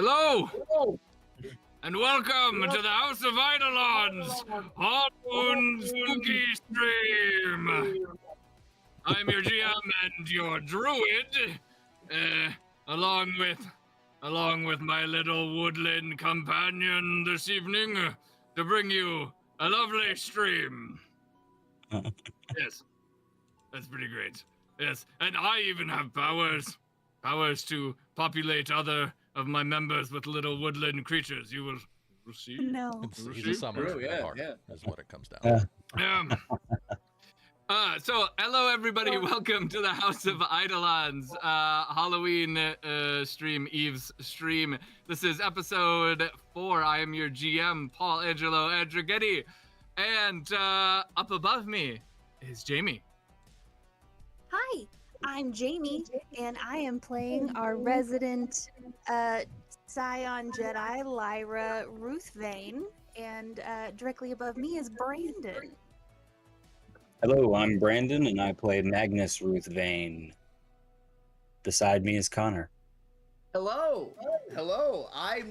Hello, and welcome to the House of Eidolon's Halloween Spooky Stream. I'm your GM and your druid, along with my little woodland companion this evening, to bring you a lovely stream. Yes, that's pretty great. Yes, and I even have powers to populate other of my members with little woodland creatures. You will see. No. He's a summoner at heart, is what it comes down to. So hello everybody, welcome to the House of Eidolon's Halloween Eve's stream. This is episode 4. I am your GM, Paul Angelo Andrighetti, and up above me is Jamie. Hi, I'm Jamie, and I am playing our resident Scion Jedi, Lyra Ruthvane, and directly above me is Brandon. Hello, I'm Brandon, and I play Magnus Ruthvane. Beside me is Connor. Hello. I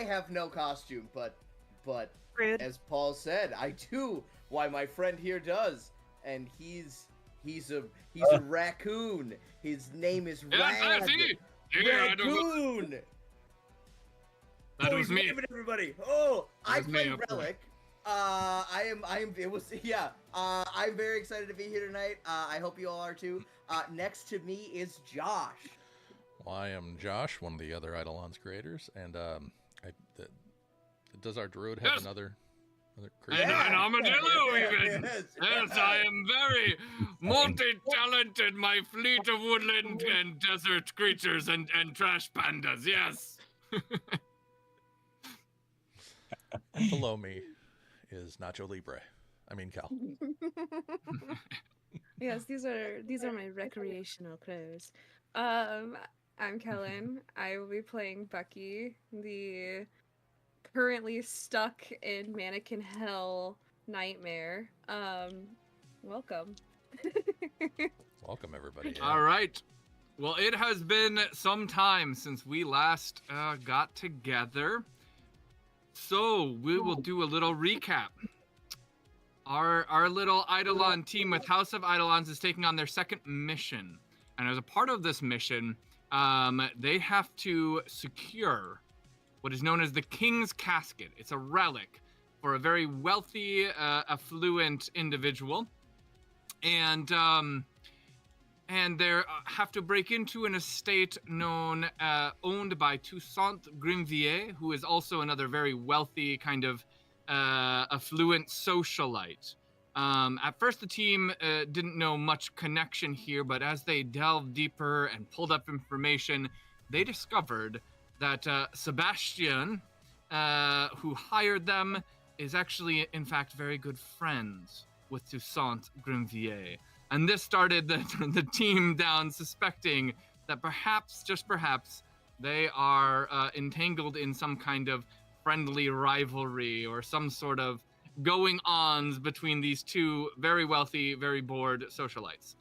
have no costume, but Rude. as Paul said, I do. Why my friend here does, and he's a raccoon. His name is Rad. Raccoon. That was me. Everybody. Oh, I was play me, Relic. I'm very excited to be here tonight. I hope you all are too. Next to me is Josh. Well, I am Josh, one of the other Eidolon's creators, and does our druid have another creature? And an armadillo even. Yes. Yes, I am very multi-talented. My fleet of woodland and desert creatures and trash pandas. Yes. Below me is Nacho Libre. I mean Cal. Yes, these are my recreational clothes. I'm Kellen. I will be playing Bucky, the currently stuck in mannequin hell nightmare. Welcome. Welcome, everybody. Yeah. All right. Well, it has been some time since we last got together. So we will do a little recap. Our little Eidolon team with House of Eidolons is taking on their second mission. And as a part of this mission, they have to secure what is known as the King's Casket. It's a relic for a very wealthy, affluent individual. And they have to break into an estate owned by Toussaint Grimvier, who is also another very wealthy kind of affluent socialite. At first, the team didn't know much connection here, but as they delved deeper and pulled up information, they discovered that Sebastian, who hired them, is actually, in fact, very good friends with Toussaint Grimvier. And this started the team down suspecting that perhaps, just perhaps, they are entangled in some kind of friendly rivalry or some sort of going-ons between these two very wealthy, very bored socialites.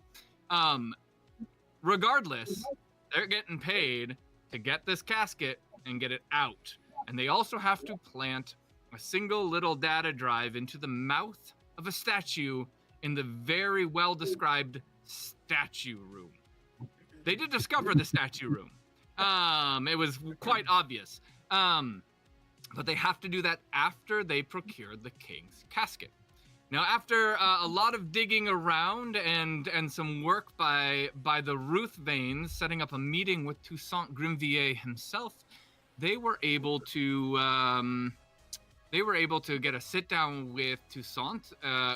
Regardless, they're getting paid to get this casket and get it out. And they also have to plant a single little data drive into the mouth of a statue in the very well-described statue room. They did discover the statue room. It was quite obvious. But they have to do that after they procure the King's Casket. Now, after a lot of digging around and some work by the Ruthvanes, setting up a meeting with Toussaint Grimvier himself, they were able to get a sit down with Toussaint,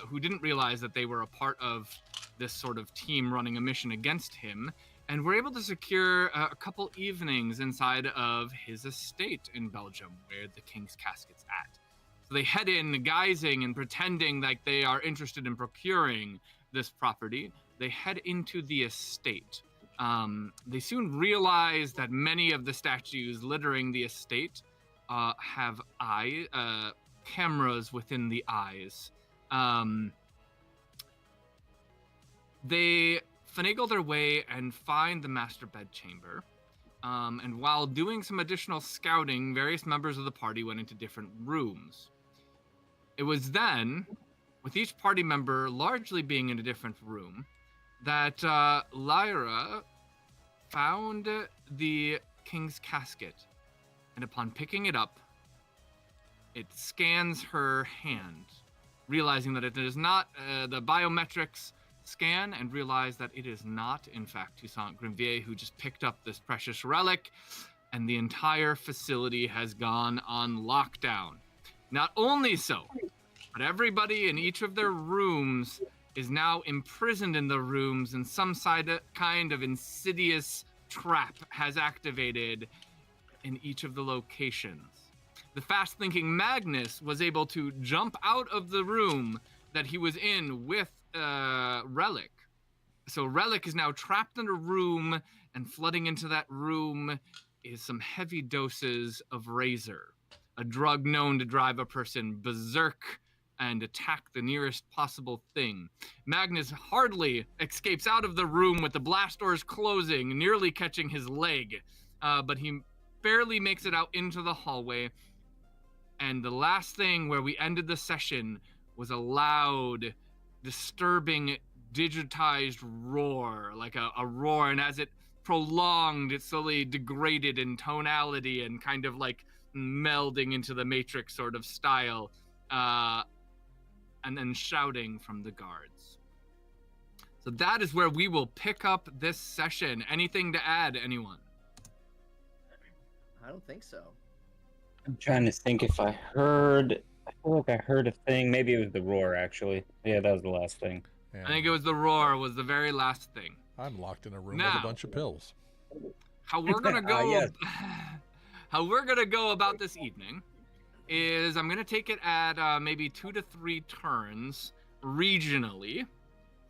who didn't realize that they were a part of this sort of team running a mission against him, and were able to secure a couple evenings inside of his estate in Belgium, where the King's Casket's at. So they head in guising and pretending like they are interested in procuring this property. They head into the estate. They soon realize that many of the statues littering the estate have cameras within the eyes. They finagle their way and find the master bedchamber. And while doing some additional scouting, various members of the party went into different rooms. It was then, with each party member largely being in a different room, that Lyra found the king's casket. And upon picking it up, it scans her hand, realizing that it is not the biometrics scan, and realize that it is not, in fact, Toussaint Grimvier, who just picked up this precious relic, and the entire facility has gone on lockdown. Not only so, but everybody in each of their rooms is now imprisoned in the rooms, and some kind of insidious trap has activated in each of the locations. The fast-thinking Magnus was able to jump out of the room that he was in with Relic. So Relic is now trapped in a room, and flooding into that room is some heavy doses of Razor, a drug known to drive a person berserk and attack the nearest possible thing. Magnus hardly escapes out of the room with the blast doors closing, nearly catching his leg, but he barely makes it out into the hallway. And the last thing where we ended the session was a loud, disturbing, digitized roar, like a roar, and as it prolonged, it slowly degraded in tonality and kind of like melding into the Matrix sort of style, and then shouting from the guards. So that is where we will pick up this session. Anything to add, anyone? I don't think so. I'm trying to think if I heard. I feel like I heard a thing. Maybe it was the roar, actually. Yeah, that was the last thing. I think it was the roar was the very last thing. I'm locked in a room Now, with a bunch of pills. How we're gonna go Yes. how we're gonna go about this evening is I'm gonna take it at maybe 2 to 3 turns regionally.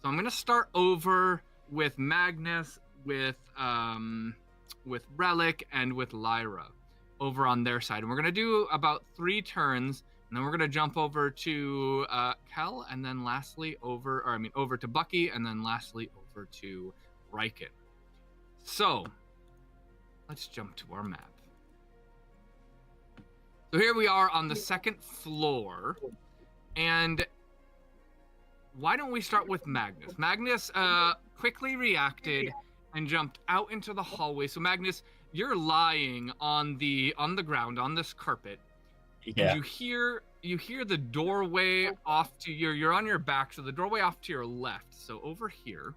So I'm gonna start over with Magnus, with Relic, and with Lyra over on their side. And we're gonna do about 3 turns, and then we're gonna jump over to Kel, and then lastly over to Bucky, and then lastly over to Riken. So let's jump to our map. So here we are on the 2nd floor, and why don't we start with Magnus? Magnus quickly reacted and jumped out into the hallway. So Magnus, you're lying on the ground on this carpet. Yeah. And you hear the doorway off to you're on your back, so the doorway off to your left. So over here,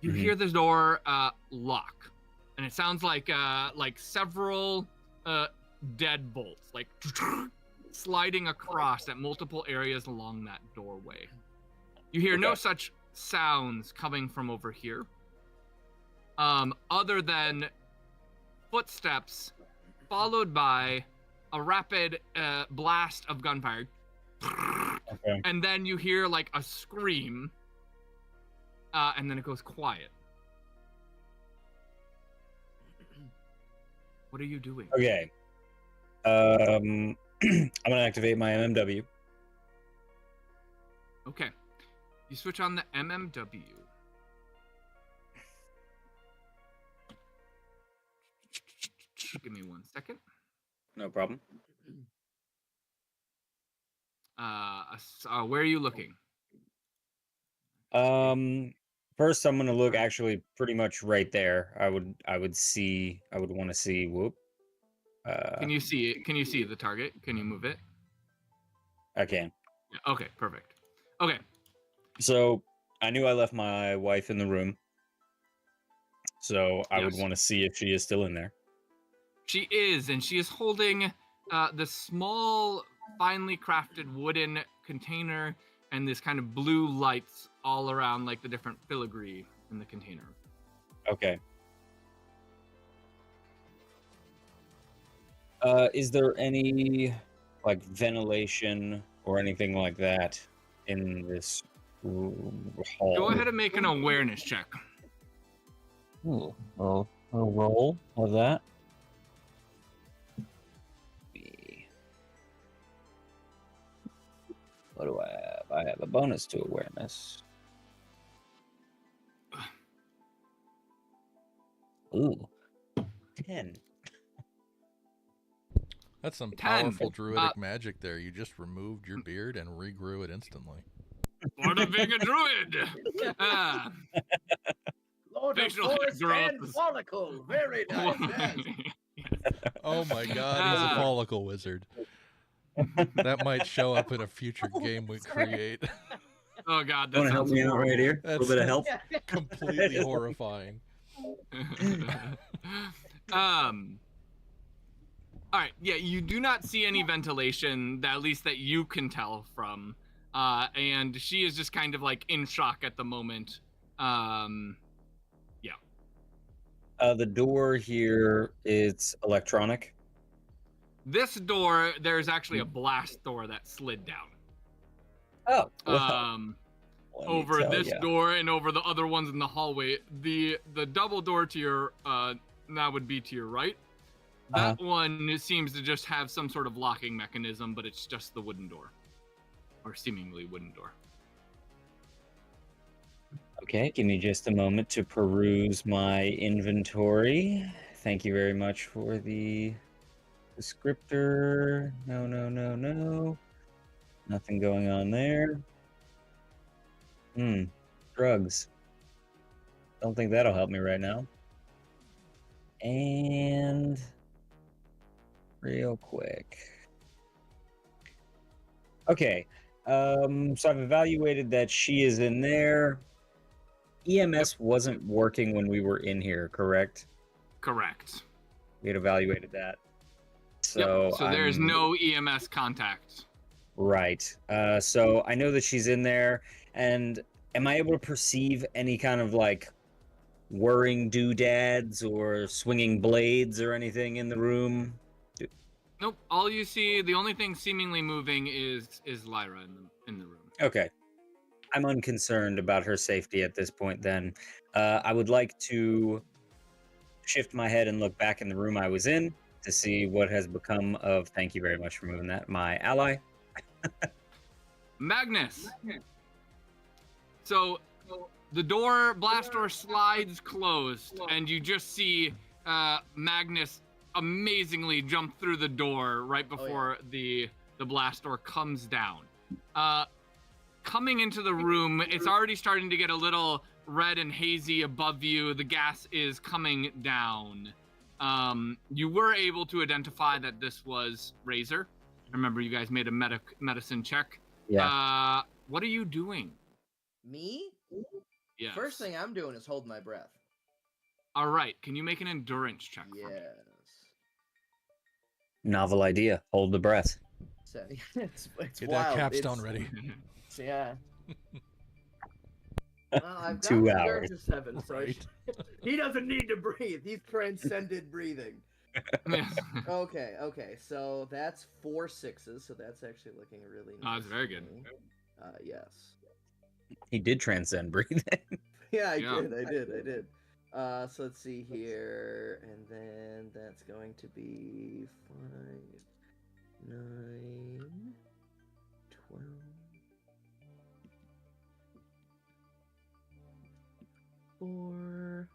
you hear the door lock, and it sounds like several deadbolts like sliding across at multiple areas along that doorway. You hear no such sounds coming from over here, other than footsteps followed by a rapid blast of gunfire. Okay. And then you hear like a scream, and then it goes quiet. What are you doing? Okay. I'm gonna activate my MMW. Okay. You switch on the MMW. Give me 1 second. No problem. Where are you looking? First I'm gonna look actually pretty much right there. I would want to see whoop. Can you see it? Can you see the target? Can you move it? I can. Yeah, okay, perfect. Okay. So I knew I left my wife in the room. So I would Yes. want to see if she is still in there. She is, and she is holding the small, finely crafted wooden container and this kind of blue lights all around, like the different filigree in the container. Okay. Is there any like ventilation or anything like that in this hall? Go ahead and make an awareness check. Ooh, I'll roll of that. What do I have? I have a bonus to awareness. Ooh. 10. That's some 10. powerful druidic magic there. You just removed your beard and regrew it instantly. Part of being a druid. Lord of Facial hair Forest growth and is- Follicle. Very nice. Yes. Oh my god, he's a follicle wizard. That might show up in a future game we create. Oh god, that Want to help sounds me out right horrible. here? A little bit of help. Completely horrifying. All right, yeah, you do not see any ventilation, at least that you can tell from. And she is just kind of like in shock at the moment. The door here, it's electronic. This door, there's actually a blast door that slid down. Oh, well, let me Over tell this ya. door and over the other ones in the hallway. The double door to your now would be to your right. That one seems to just have some sort of locking mechanism, but it's just the wooden door, or seemingly wooden door. Okay, give me just a moment to peruse my inventory. Thank you very much for the descriptor. No. Nothing going on there. Drugs. Don't think that'll help me right now. And real quick. Okay. So I've evaluated that she is in there. EMS wasn't working when we were in here, correct? Correct. We had evaluated that. So, So there's no EMS contact. Right. So I know that she's in there, and am I able to perceive any kind of like whirring doodads or swinging blades or anything in the room? Nope. All you see, the only thing seemingly moving is Lyra in the room. Okay. I'm unconcerned about her safety at this point then. I would like to shift my head and look back in the room I was in to see what has become of, thank you very much for moving that, my ally. Magnus. So the blast door slides closed, and you just see Magnus amazingly jump through the door right before the blast door comes down. Coming into the room, it's already starting to get a little red and hazy above you. The gas is coming down. You were able to identify that this was Razor. Remember, you guys made a medicine check. Yeah. What are you doing? Me? Yes. First thing I'm doing is hold my breath. All right. Can you make an endurance check for me? Yes. Novel idea. Hold the breath. So, it's Get wild. that capstone It's- ready. Yeah. Well, I've got 2 an hours. endurance of 7, so Right. he doesn't need to breathe. He's transcended breathing. Okay. So that's 4 6s. So that's actually looking really nice. Oh, that's very good. for me. Yes. He did transcend breathing. Yeah, I Yeah. did. So let's see here, and then that's going to be 5, 9, 12. 4,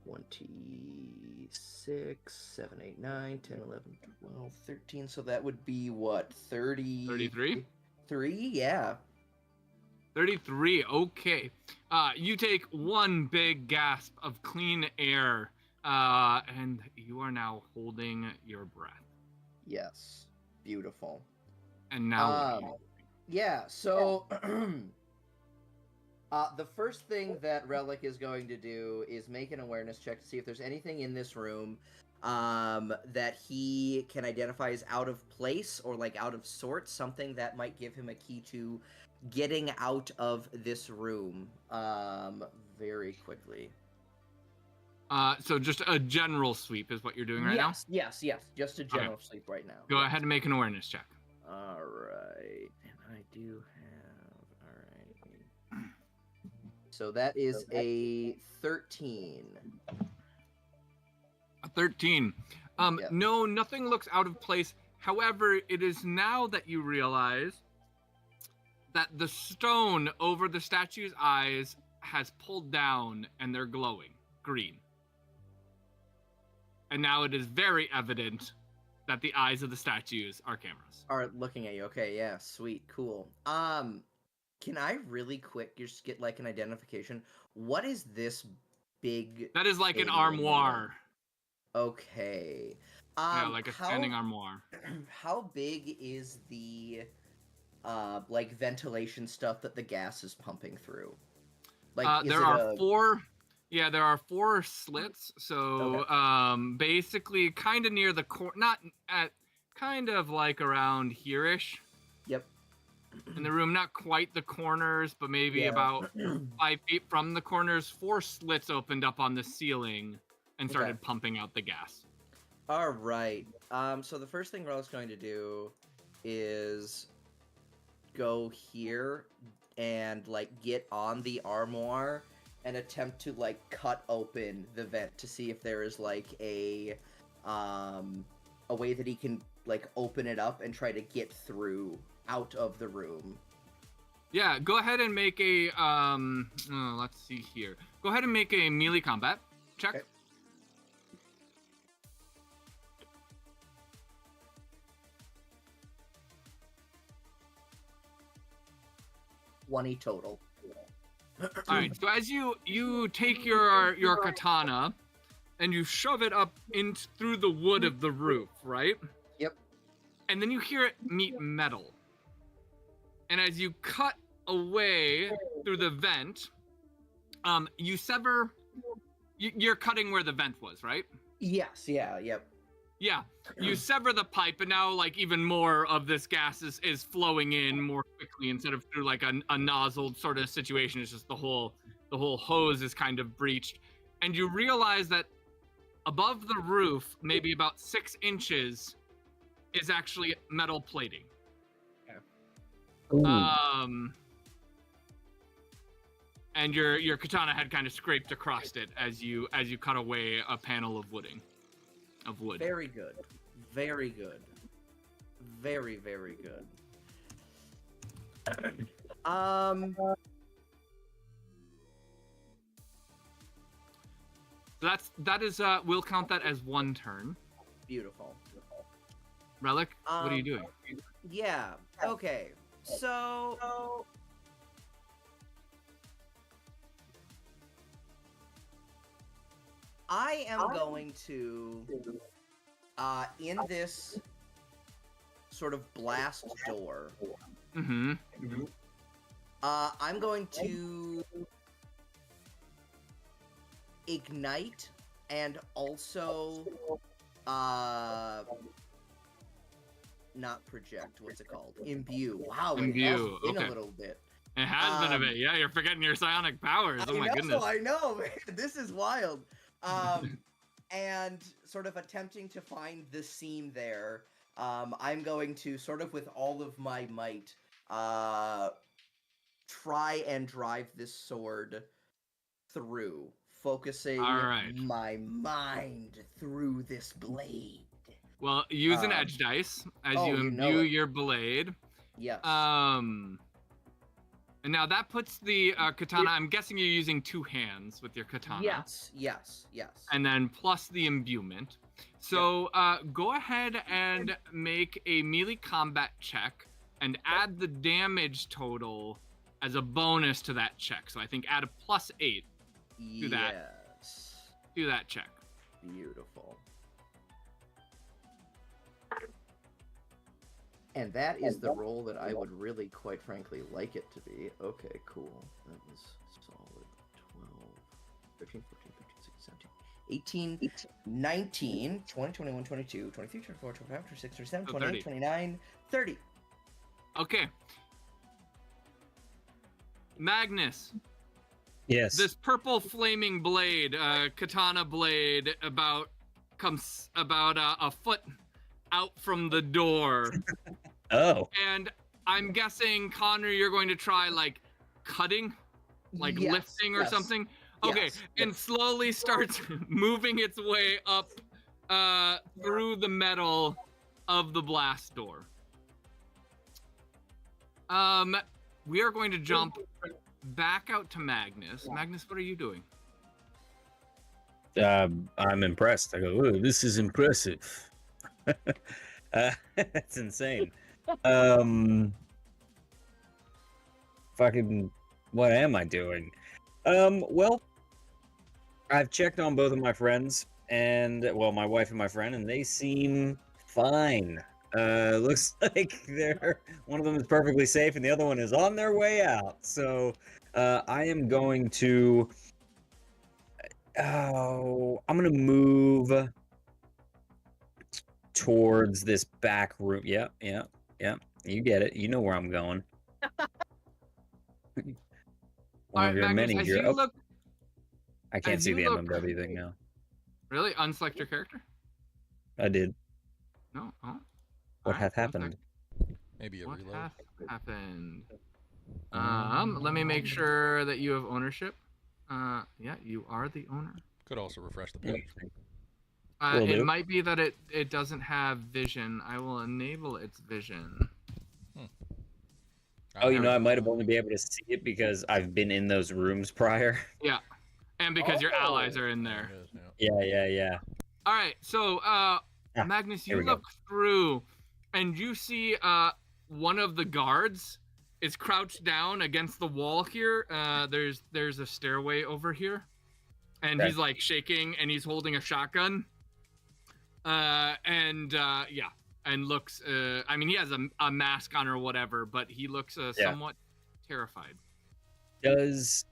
26, 7, 8, 9, 10, 11, 12, 13. So that would be what? 30. 33? 3? Yeah. 33. Okay. You take one big gasp of clean air, and you are now holding your breath. Yes. Beautiful. And now, what are you Yeah, so the first thing that Relic is going to do is make an awareness check to see if there's anything in this room that he can identify as out of place or like out of sorts, something that might give him a key to getting out of this room very quickly. So just a general sweep is what you're doing right now? Yes. Just a general sleep right now. Go ahead and make an awareness check. All right. And I do have... All right. So that is a 13. A 13. Yep. No, nothing looks out of place. However, it is now that you realize that the stone over the statue's eyes has pulled down and they're glowing green. and now it is very evident that the eyes of the statues are cameras. Are looking at you. Okay, yeah, sweet, cool. Can I really quick just get like an identification? What is this big? That is like an thing in the room? armoire. Okay. Yeah, like a standing armoire. How big is the like ventilation stuff that the gas is pumping through? Like there are 4. Yeah, there are 4 slits. So basically, kind of near the not at, kind of like around here-ish. Yep. In the room, not quite the corners, but maybe about 5 feet from the corners. 4 slits opened up on the ceiling and started pumping out the gas. All right. So the first thing Rel's going to do is go here and like get on the armoire and attempt to like cut open the vent to see if there is like a way that he can like open it up and try to get through out of the room. Yeah, go ahead and make a let's see here. Go ahead and make a melee combat check. Okay. $20 total. All right. So as you take your katana and you shove it up through the wood of the roof, right? Yep. And then you hear it meet metal. And as you cut away through the vent, you sever. You're cutting where the vent was, right? Yes. Yeah. Yep. Yeah, you sever the pipe, and now like even more of this gas is flowing in more quickly instead of through like a nozzled sort of situation. It's just the whole hose is kind of breached, and you realize that above the roof, maybe about 6 inches, is actually metal plating. And your katana had kind of scraped across it as you cut away a panel of wood. Very good. Very good. Very, very good. That is we'll count that as 1 turn. Beautiful. Relic, what are you doing? Yeah. Okay. So I am going to in this sort of blast door. I'm going to ignite and also not project. What's it called? Imbue. Wow, Imbue. It has been a little bit. It has been a bit. Yeah, you're forgetting your psionic powers. Oh my goodness. I know. This is wild. And sort of attempting to find the seam there. I'm going to sort of with all of my might try and drive this sword through, focusing my mind through this blade. Well, use an edge dice as you imbue your blade. Yes. And now that puts the katana, I'm guessing you're using 2 hands with your katana. Yes. And then plus the imbuement. So go ahead and make a melee combat check and add the damage total as a bonus to that check. So I think add a +8 to that check. Beautiful. And that is the roll that I would really, quite frankly, like it to be. Okay, cool. That was solid. 12, 13, 14, 15, 16, 17, 18, 19, 20, 21, 22, 23, 24, 25, 26, 27, 28, 29, 30. Okay. Magnus. Yes. This purple flaming blade, katana blade, comes about a foot out from the door. Oh. And I'm guessing, Connor, you're going to try like cutting, like lifting or something. Okay, and slowly starts moving its way up through the metal of the blast door. We are going to jump back out to Magnus. Magnus, what are you doing? I'm impressed. I go, "Ooh, this is impressive." That's insane. Fucking, what am I doing? Well, I've checked on both of my friends, and well, my wife and my friend, and they seem fine. Looks like one of them is perfectly safe, and the other one is on their way out. So, I am going to. Oh, I'm gonna move towards this back room. Yeah. You get it. You know where I'm going. One All of right, your Magnus, many. as you look, I can't as see you the look- MMW thing now. really unselect your character. I did. No. Oh. What Alright, hath one sec. happened? Maybe a What reload. hath happened? Um, Let me make sure that you have ownership. Yeah, you are the owner. Could also refresh the page. Will It do. might be that it doesn't have vision. I will enable its vision. Oh, you There know, we I go. might have only been able to see it because I've been in those rooms prior. Yeah, and because your allies Oh. are in There there. it is, yeah. Yeah. All right, so Magnus, here you we go. look through, and you see one of the guards is crouched down against the wall here. There's a stairway over here, and Okay. he's like shaking, and he's holding a shotgun. Yeah, and looks. I mean, he has a mask on or whatever, but he looks somewhat terrified. Does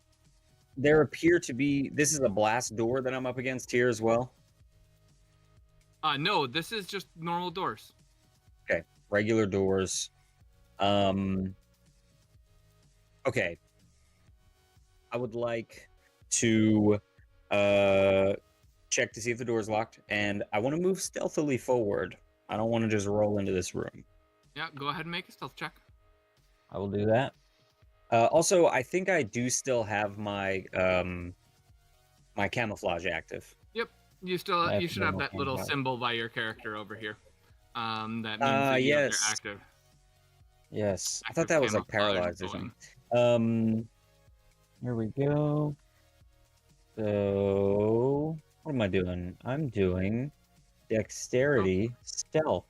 there appear to be? This is a blast door that I'm up against here as well. No, this is just normal doors. Regular doors. Okay. I would like to check to see if the door is locked, and I want to move stealthily forward. I don't want to just roll into this room. Yeah, go ahead and make a stealth check. I will do that. Also, I think I do still have my my camouflage active. You should have that little symbol by your character over here. That means that you have Yes. your active. Yes, I Active thought that was like camouflage paralyzed or going. something. Here we go. So, what am I doing? I'm doing dexterity stealth.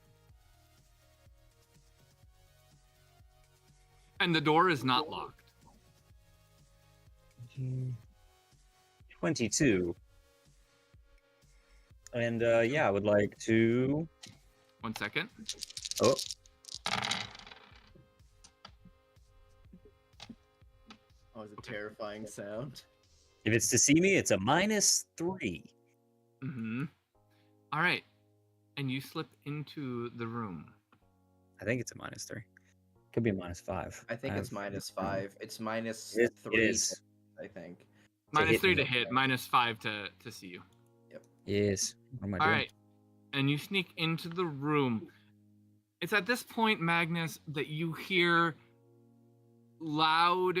And the door is not locked. 22. And yeah, I would like to. 1 second. Oh, Oh, it's a terrifying sound. if it's to see me, it's a -3. Mm-hmm. All right. And you slip into the room. I think it's a -3. Could be a -5. I think it's -5. It's minus It 3. is. I think. Minus hit 3 me. to hit, -5 to see you. Yes. What am I All doing? right. And you sneak into the room. It's at this point, Magnus, that you hear loud,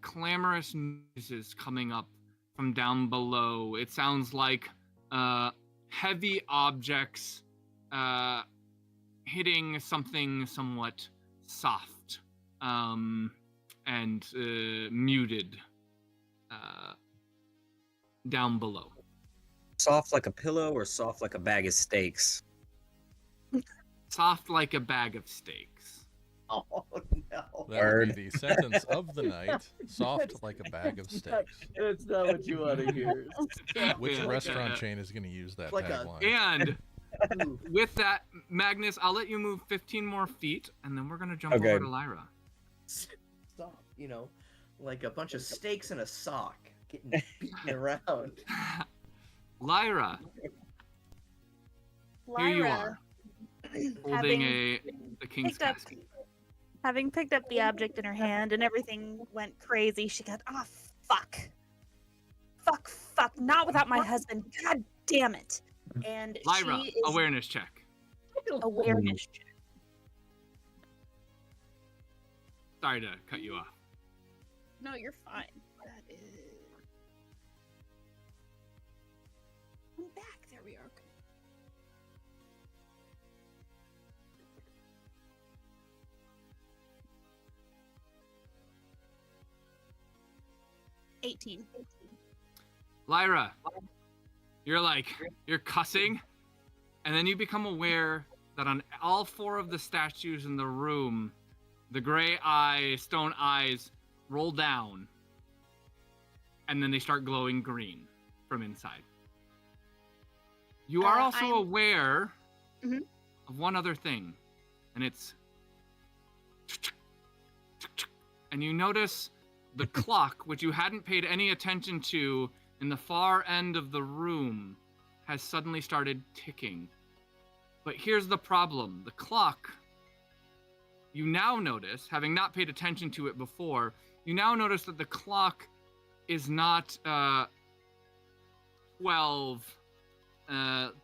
clamorous noises coming up from down below. It sounds like heavy objects hitting something somewhat soft and muted down below. Soft like a pillow or soft like a bag of steaks? Soft like a bag of steaks. Oh no. That would Word. be the sentence of the night. Soft like a bag of steaks. That's not what you want to hear. Which Yeah. restaurant chain is going to use that Like a- tagline? And with that, Magnus, I'll let you move 15 more feet, and then we're gonna jump Okay. over to Lyra. Stop. You know, like a bunch of steaks in a sock getting beaten around. Lyra, here you are, holding the king's picked up- casket. Having picked up the object in her hand and everything went crazy, she got, oh, fuck. Fuck, not without my husband. God damn it. And Lyra, she is awareness check. awareness check. Sorry to cut you off. No, you're fine. That is. I'm back. There we are. 18. Lyra, you're cussing, and then you become aware that on all 4 of the statues in the room, the gray stone eyes roll down, and then they start glowing green from inside. You are also aware of one other thing, and it's... And you notice the clock, which you hadn't paid any attention to in the far end of the room, has suddenly started ticking. But here's the problem. The clock, you now notice, having not paid attention to it before, you now notice that the clock is not 12,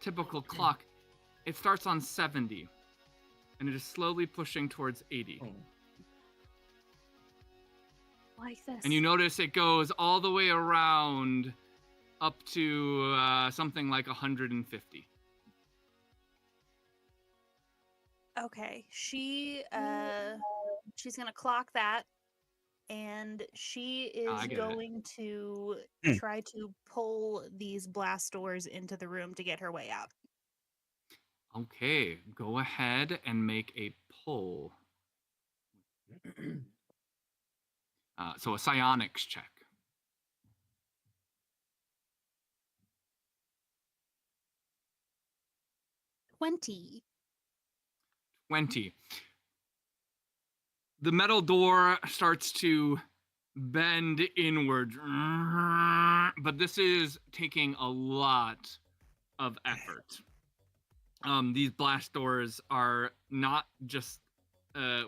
typical clock. It starts on 70, and it is slowly pushing towards 80. Like this. And you notice it goes all the way around up to something like 150. Okay, she's gonna clock that, and she is I get it. going to try to pull these blast doors into the room to get her way out. Okay, go ahead and make a pull. So a psionics check. 20. 20. The metal door starts to bend inward, but this is taking a lot of effort. These blast doors are not just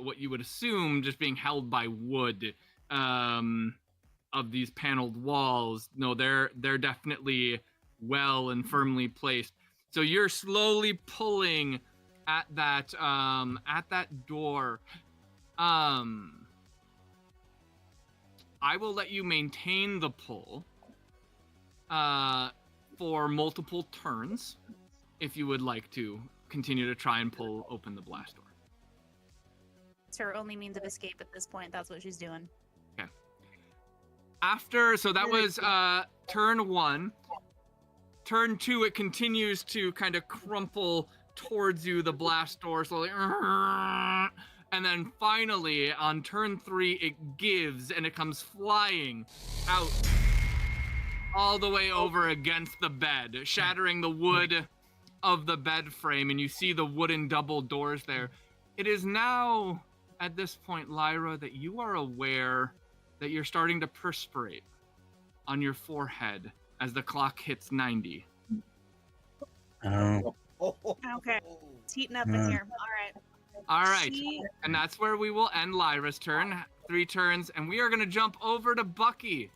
what you would assume just being held by wood of these paneled walls. No, they're definitely well and firmly placed. So you're slowly pulling at that door. I will let you maintain the pull for multiple turns if you would like to continue to try and pull open the blast door. It's her only means of escape at this point. That's what she's doing. Okay. So that was turn 1. Turn 2, it continues to kind of crumple towards you, the blast door slowly. And then finally, on turn 3, it gives and it comes flying out all the way over against the bed, shattering the wood of the bed frame, and you see the wooden double doors there. It is now, at this point, Lyra, that you are aware that you're starting to perspirate on your forehead as the clock hits 90. Oh. Okay. It's heating up in here. All right, and that's where we will end Lyra's turn. 3 turns, and we are going to jump over to Bucky.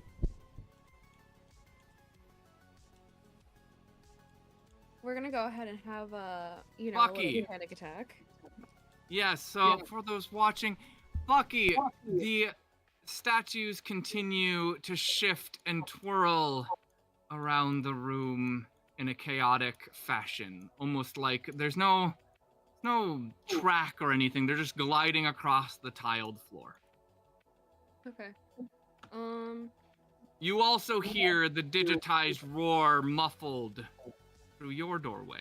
We're gonna go ahead and have a Bucky. little panic attack. Yes, so for those watching, Bucky, the statues continue to shift and twirl around the room in a chaotic fashion, almost like there's no track or anything. They're just gliding across the tiled floor. Okay. You also hear the digitized roar muffled through your doorway.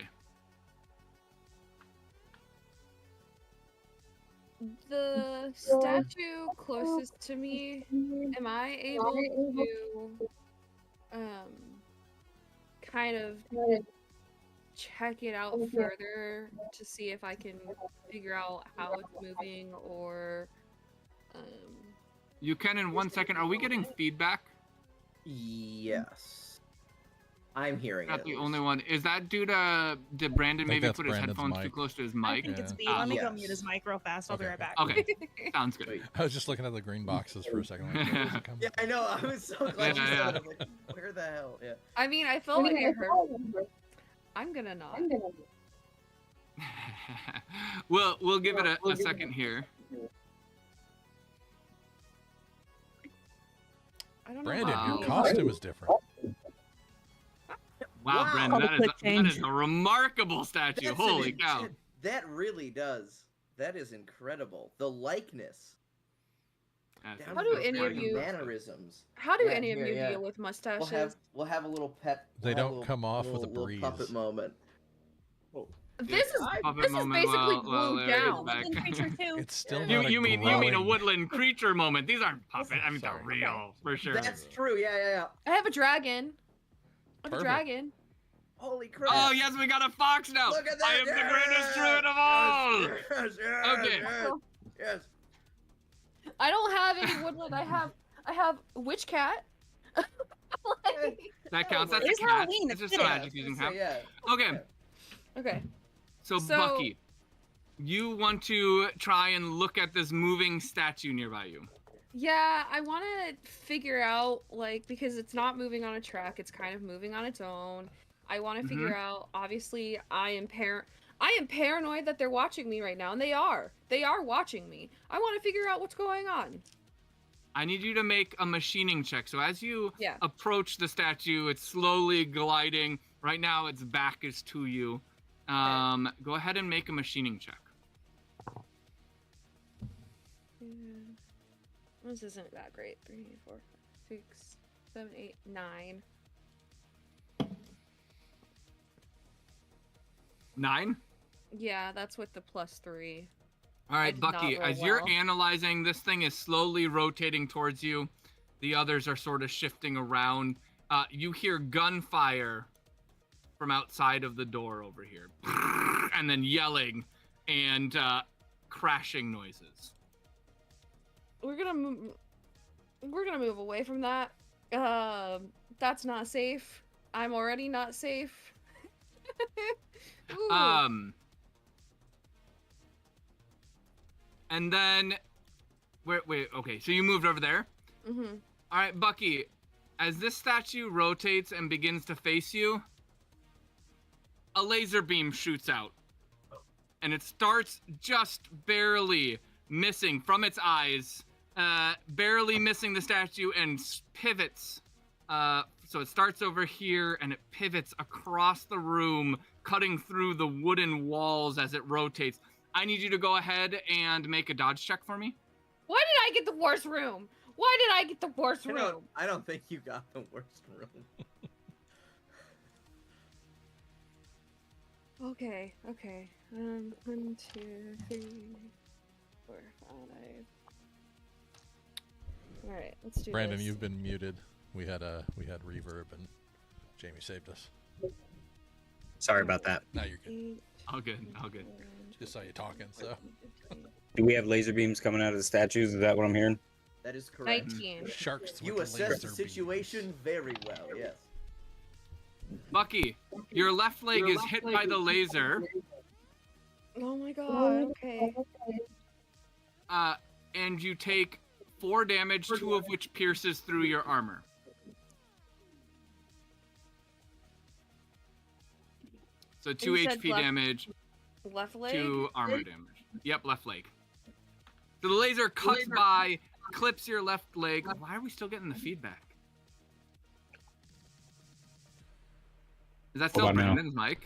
The statue closest to me, am I able to kind of check it out further to see if I can figure out how it's moving, or You can in 1 second. Are we getting feedback? Yes. I'm hearing Not it. the only one. Is that due to did Brandon maybe that's put his Brandon's headphones too mic. close to his I mic? think it's Yeah. B. Let me go Yes. mute his mic real fast. I'll be Okay. right back. Okay, sounds good. I was just looking at the green boxes for a second. Like, where is it coming Yeah, I know. I was so glad you Yeah, said yeah. it. I'm like, where the hell? Yeah. I mean, I felt like I heard. I'm gonna not. we'll give it a second here. I don't know. Brandon, Wow. your costume is different. Wow, Wow. Brandon, that Quick is change. a remarkable statue. That's Holy cow. That really does. That is incredible. The likeness. Yes, Down How to do the any of tiny you- mannerisms? How do Yeah, any of here, you yeah. deal with mustaches? We'll have a little pet. They we'll have don't a little- come off with a little puppet breeze. moment. This is Puppet this is moment basically while glued Larry's down. back. Woodland creature too. It's still You not you a mean growing... a woodland creature moment? These aren't puppet. I mean, they're Sorry. real for sure. That's true. Yeah. I have a dragon. I have a Perfect. dragon. Holy crap! Oh yes, we got a fox now. Look at that! I am the greatest druid of all. Yes, Okay. Yes. I don't have any woodland. I have witch cat. Like- That counts. That's It's a cat. Halloween, It's it's just a fitting. magic using cat. Yeah. Okay, okay. so Bucky, you want to try and look at this moving statue nearby you. Yeah, I want to figure out like because it's not moving on a track, it's kind of moving on its own. I want to figure out. Obviously, I am paranoid that they're watching me right now, and they are. They are watching me. I want to figure out what's going on. I need you to make a machining check. So as you Yeah. approach the statue, it's slowly gliding. Right now, its back is to you. Go ahead and make a machining check. This isn't that great. 3, 4, 5, 6, 7, 8, 9. 9. Yeah, that's with the +3. All right, did not Bucky, roll as you're well. analyzing, this thing is slowly rotating towards you. The others are sort of shifting around. You hear gunfire from outside of the door over here, and then yelling and crashing noises. We're gonna move away from that. That's not safe. I'm already not safe. Ooh. And then, wait, okay, so you moved over there. Mm-hmm. All right, Bucky, as this statue rotates and begins to face you, a laser beam shoots out. And it starts just barely missing from its eyes, barely missing the statue and pivots. So it starts over here and it pivots across the room, cutting through the wooden walls as it rotates. I need you to go ahead and make a dodge check for me. Why did I get the worst room? Why did I get the worst room? I don't think you got the worst room. Okay. 1, 2, 3, 4, 5. All right, let's do Brandon, this. you've been muted. We had reverb and Jamie saved us. Sorry about that. Now you're good. 8, All good, all good. Just saw you talking, so. Do we have laser beams coming out of the statues? Is that what I'm hearing? That is correct. 19. Sharks You with assessed the laser situation very well. Yes. Bucky, your left leg is hit by the laser, Oh my god. Okay. and you take 4 damage, 2 of which pierces through your armor. So 2 You said HP left- damage, Left leg. 2 armor damage. Yep, left leg. So the laser cuts by, clips your left leg. Why are we still getting the feedback? Is that still Hold on now. Brandon's mic?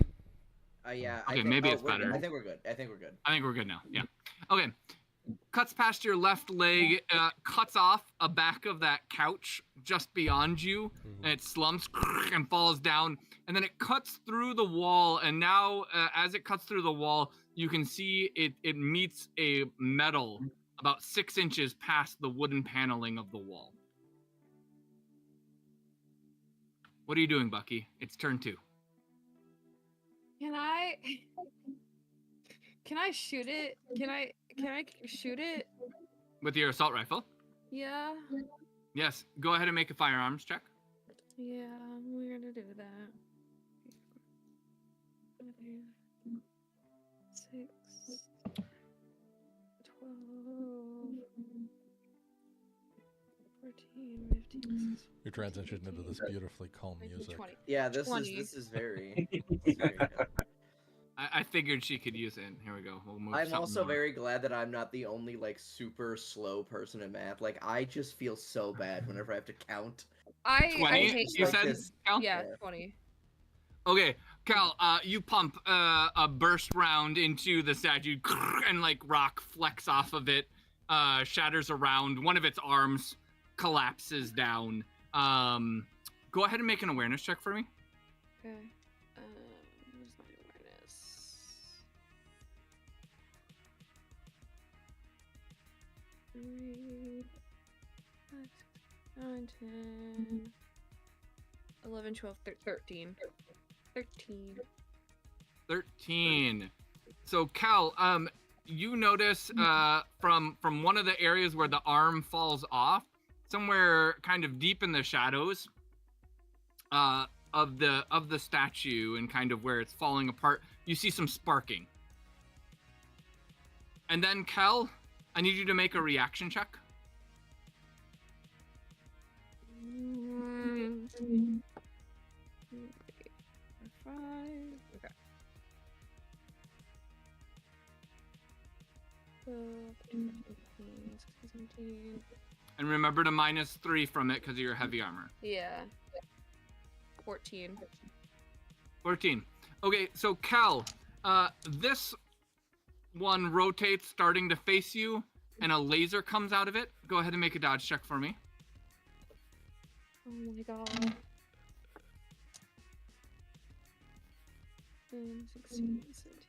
Yeah. Okay, maybe it's we're good. better. I think we're good. I think we're good. I think we're good now. Yeah. Okay. Cuts past your left leg, cuts off a back of that couch just beyond you, and it slumps and falls down. And then it cuts through the wall, and now as it cuts through the wall, you can see it meets a metal about 6 inches past the wooden paneling of the wall. What are you doing, Bucky? It's turn 2. Can I shoot it? Can I shoot it? With your assault rifle? Yeah. Yes. Go ahead and make a firearms check. Yeah, we're gonna do that. 5, 6, 12, 14, 15, We transitioned into this beautifully calm 19, music. 20. Yeah. This 20. is very. this is very good. I figured she could use it. Here we go. We'll move I'm something also over. very glad that I'm not the only like super slow person in math. Like I just feel so bad whenever I have to count. I 20, hate you like said, this. Cal? Yeah, Yeah. 20. Okay, Cal, you pump a burst round into the statue, and like rock flecks off of it, shatters around. One of its arms collapses down. Go ahead and make an awareness check for me. Okay. Where's my awareness? 3, 5, 9, 10, 11, 12, 13. 13. 13. So Cal, you notice from one of the areas where the arm falls off, somewhere kind of deep in the shadows of the statue and kind of where it's falling apart, you see some sparking. And then Cal, I need you to make a reaction check. Mm. 5. Okay. 15, 16, 17. And remember to -3 from it because of your heavy armor. Yeah. 14. 14. Okay, so Cal, this one rotates starting to face you and a laser comes out of it. Go ahead and make a dodge check for me. Oh my god. 16, 17,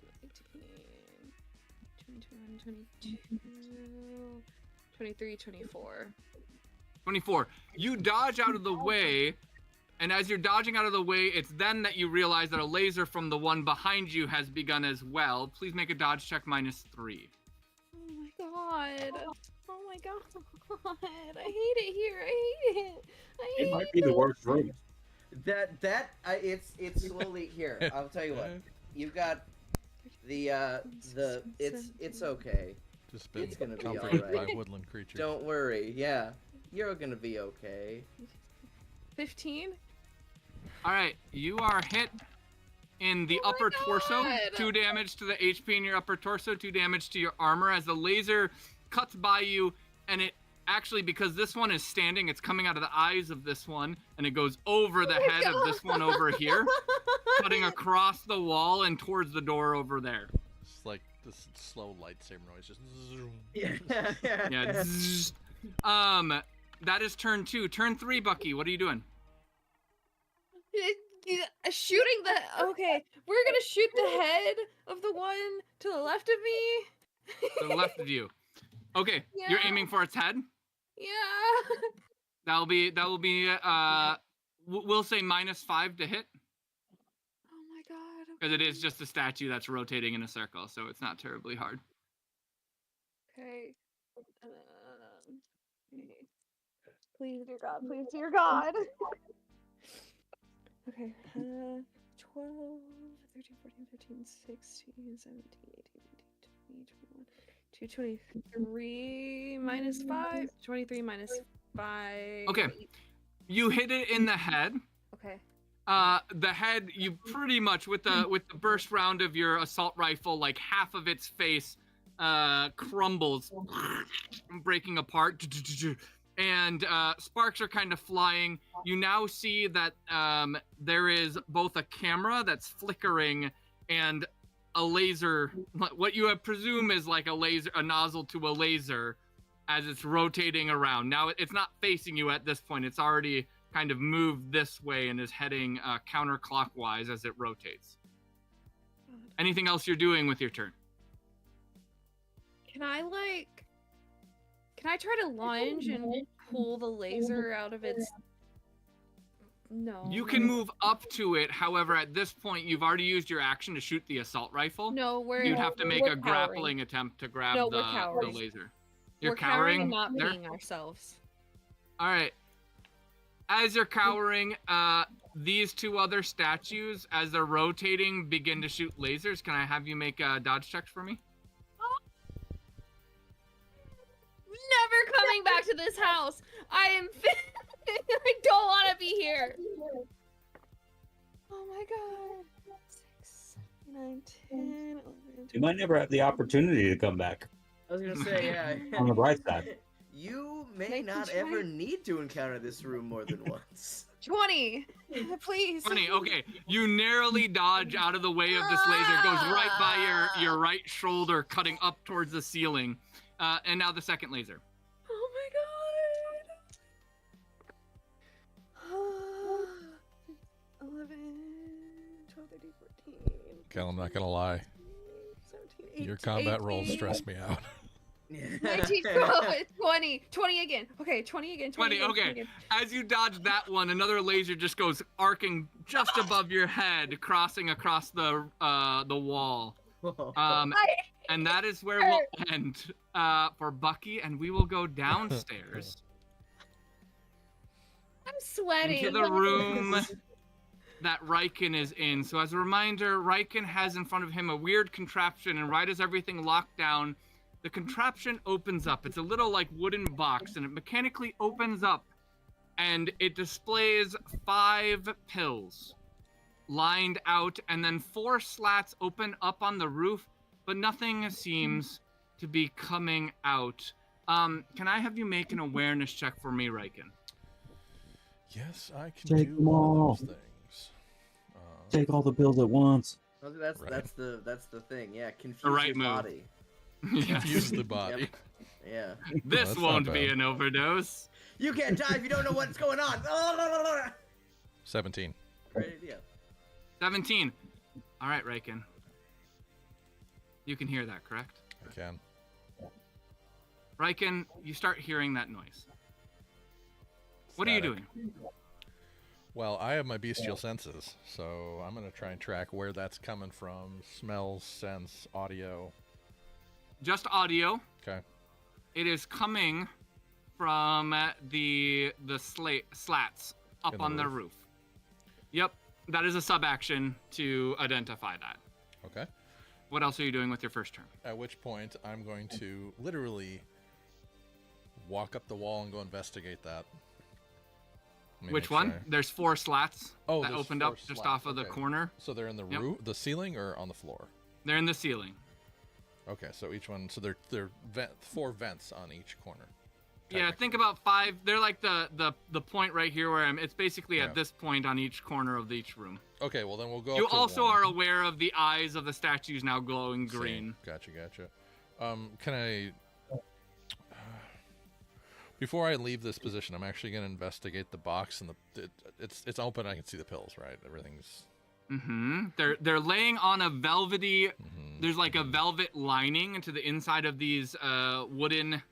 18, 21, 22, 23, 24. 24. You dodge out of the way, and as you're dodging out of the way, it's then that you realize that a laser from the one behind you has begun as well. Please make a dodge check -3. Oh my god. Oh my god. I hate it here. I hate it. I hate It might be the worst room. It's slowly here. I'll tell you what. You got it's okay. Just been It's gonna be comforted by alright. woodland creatures. Don't worry. Yeah, you're gonna be okay. 15? All right, you are hit in the Oh my upper torso. God. 2 damage to the HP in your upper torso, 2 damage to your armor as the laser cuts by you, and it actually, because this one is standing, it's coming out of the eyes of this one, and it goes over the head of this one over here, cutting across the wall and towards the door over there. It's like this slow lightsaber noise, just zoom. Yeah. zzz. That is turn 2. Turn 3, Bucky. What are you doing? Shooting the... Okay, we're gonna shoot the head of the one to the left of me. To the left of you. Okay, you're Yeah. aiming for its head. Yeah. That will be. We'll say -5 to hit Oh my god. because it is just a statue that's rotating in a circle, so it's not terribly hard. Okay. Please, dear God. Please, dear God. Okay. 12, 13, 14, 15, 16, 17, 18, 19, 20, 21, 23 -5. 23 -5. Okay. You hit it in the head. Okay. The head, you pretty much with the burst round of your assault rifle, like half of its face crumbles, breaking apart, and sparks are kind of flying. You now see that there is both a camera that's flickering and a laser, what you presume is like a laser, a nozzle to a laser, as it's rotating around. Now it's not facing you at this point. It's already kind of moved this way and is heading counterclockwise as it rotates. Anything else you're doing with your turn? Can I try to lunge and pull the laser out of its... No. You can move up to it. However, at this point, you've already used your action to shoot the assault rifle. No, You'd have to make we're a cowering. grappling attempt to grab No, we're the cowering. laser. You're We're cowering cowering and not there? peeing ourselves. All right. As you're cowering, these 2 other statues, as they're rotating, begin to shoot lasers. Can I have you make dodge checks for me? Never coming back to this house. I am. I don't want to be here. Oh my god. 6, 9, 10, 11, You might never have the opportunity to come back. I was gonna say, yeah. On the bright side. You may 19, not 20. ever need to encounter this room more than once. 20. Please. Funny, okay. You narrowly dodge out of the way of this laser. It goes right by your right shoulder, cutting up towards the ceiling. And now the second laser. Oh my god. 11, 12, 13, 14. Cal, I'm not gonna lie. 17, 18, Your combat rolls 18, stress me out. 19, 20, 20 again. Okay, 20 again. 20, again, okay. 20 again. As you dodge that one, another laser just goes arcing just above your head, crossing across the wall. And that is where we'll end for Bucky, and we will go downstairs I'm sweating. into the room that Riken is in. So as a reminder, Riken has in front of him a weird contraption, and right as everything locked down, the contraption opens up. It's a little like wooden box, and it mechanically opens up, and it displays 5 pills lined out, and then 4 slats open up on the roof, but nothing seems to be coming out. Can I have you make an awareness check for me, Riken? Yes, I can Take do them all all. those things. Take all the pills at once. That's Right. that's the thing. Yeah, confuse The right your move. body. Confuse the body. Yeah. This that's won't not be bad. an overdose. You can't die if you don't know what's going on. 17. Great idea. 17. All right, Riken. You can hear that, correct? I can. Riken, you start hearing that noise. What are you Static. doing? Well, I have my bestial senses, so I'm gonna try and track where that's coming from. Smells, sense, audio. Just audio. Okay. It is coming from the slats up In the on the roof. Yep, that is a sub action to identify that. Okay. What else are you doing with your first turn? At which point, I'm going to literally walk up the wall and go investigate that. Let me Which make one? sure. There's 4 slats Oh, that there's opened 4 up just slats, off of the okay. corner. So they're in the Yep. roof, the ceiling, or on the floor? They're in the ceiling. Okay, so each one, so they're 4 vents on each corner. Yeah, think about 5. They're like the point right here where I'm. It's basically Yeah. at this point on each corner of each room. Okay, well then we'll go. You up to also 1. are aware of the eyes of the statues now glowing Same. green. Gotcha. Can I? Before I leave this position, I'm actually going to investigate the box, and it's open. I can see the pills, right? Everything's. Mm-hmm. They're laying on a velvety. Mhm. There's like a velvet lining into the inside of these wooden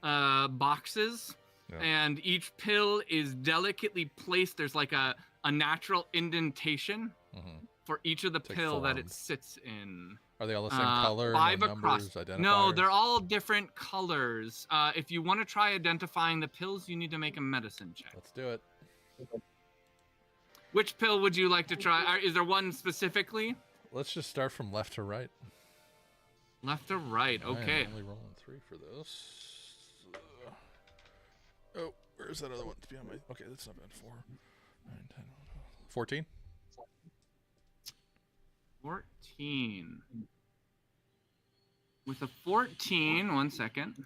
boxes, Yeah. and each pill is delicately placed. There's like a natural indentation Mhm. for each of the It's like pill that it formed. sits in. Are they all the same color? 5 no across. numbers, No, identifiers? they're all different colors. If you want to try identifying the pills, you need to make a medicine check. Let's do it. Which pill would you like to try? Is there one specifically? Let's just start from left to right. Left or right? Okay. I'm only rolling 3 for this. Oh, where's that other one? It's behind my. Okay, that's not bad. 4, 9, 10, 14. 14. With a 14, 1 second.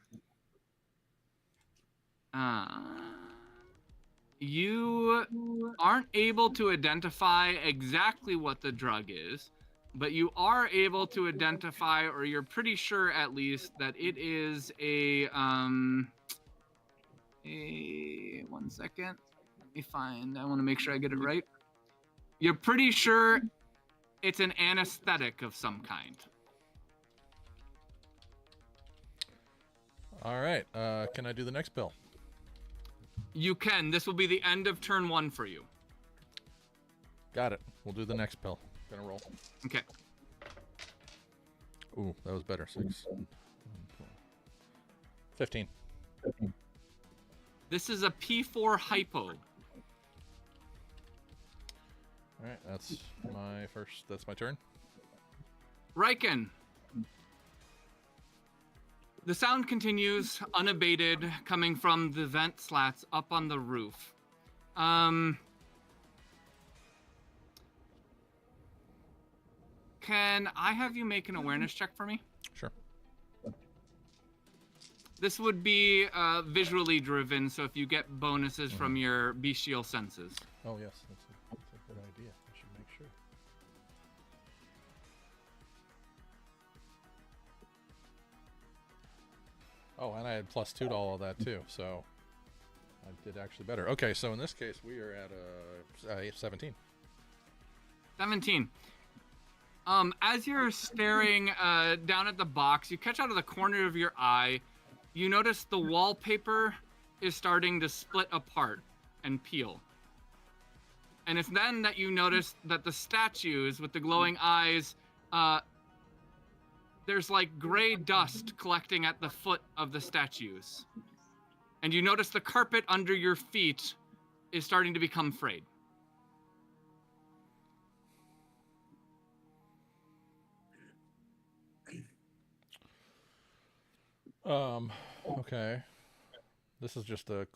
You aren't able to identify exactly what the drug is, but you are able to identify, or you're pretty sure at least, that it is a 1 second. Let me find. I want to make sure I get it right. You're pretty sure it's an anesthetic of some kind. All right. Can I do the next pill? You can. This will be the end of turn 1 for you. Got it. We'll do the next pill. Gonna roll. Okay. Ooh, that was better. 6. 15. This is a P4 hypo. All right, that's my first. That's my turn. Riken. The sound continues unabated, coming from the vent slats up on the roof. Can I have you make an awareness check for me? Sure. This would be visually driven, so if you get bonuses from your bestial senses. Oh yes, that's a good idea. I should make sure. Oh, and I had +2 to all of that too, so I did actually better. Okay, so in this case, we are at 17. 17. As you're staring down at the box, you catch out of the corner of your eye, you notice the wallpaper is starting to split apart and peel. And it's then that you notice that the statues with the glowing eyes, there's like gray dust collecting at the foot of the statues. And you notice the carpet under your feet is starting to become frayed. Okay. This is just a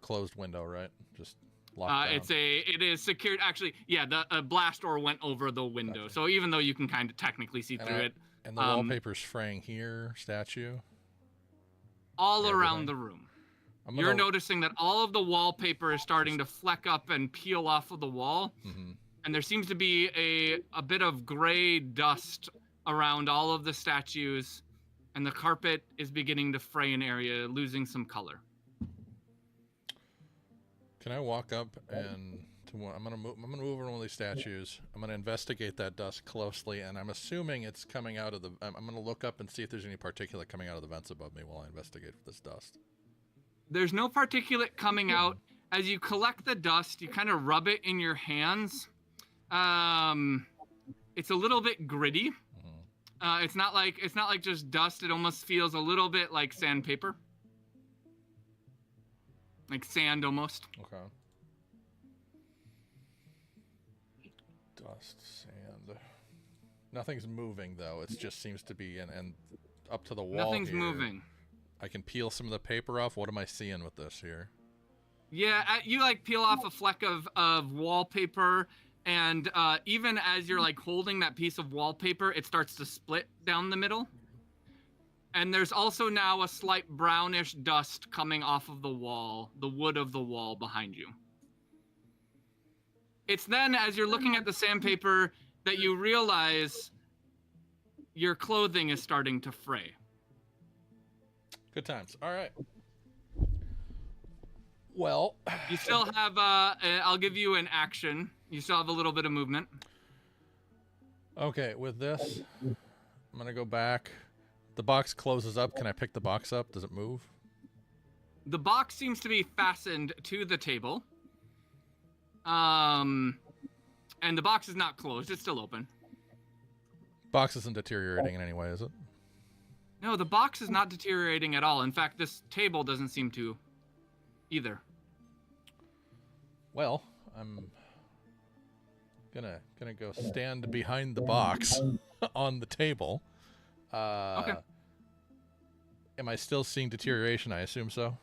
closed window, right? Just locked down. It is secured. Actually, yeah, the blast door went over the window. Gotcha. So even though you can kind of technically see through it, And the wallpaper's fraying here, statue. all Everything. around the room. I'm You're gonna- noticing that all of the wallpaper is starting to fleck up and peel off of the wall. Mhm. And there seems to be a bit of gray dust around all of the statues. And the carpet is beginning to fray an area, losing some color. Can I walk up and I'm gonna move over one of these statues. I'm gonna investigate that dust closely, and I'm assuming it's coming out of the. I'm gonna look up and see if there's any particulate coming out of the vents above me while I investigate this dust. There's no particulate coming out. As you collect the dust, you kind of rub it in your hands. It's a little bit gritty. It's not like just dust. It almost feels a little bit like sandpaper, like sand almost. Okay. Dust, sand. Nothing's moving though. It just seems to be and up to the wall. Nothing's here. moving. I can peel some of the paper off. What am I seeing with this here? Yeah, you like peel off a fleck of wallpaper, and even as you're like holding that piece of wallpaper, it starts to split down the middle. And there's also now a slight brownish dust coming off of the wall, the wood of the wall behind you. It's then, as you're looking at the sandpaper, that you realize your clothing is starting to fray. Good times. All right. Well, You still have, I'll give you an action. You still have a little bit of movement. okay, with this, I'm going to go back. The box closes up. Can I pick the box up? Does it move? The box seems to be fastened to the table. And the box is not closed. It's still open. Box isn't deteriorating in any way, is it? No, the box is not deteriorating at all. In fact, this table doesn't seem to either. Well, I'm gonna go stand behind the box on the table. Okay. Am I still seeing deterioration? I assume so.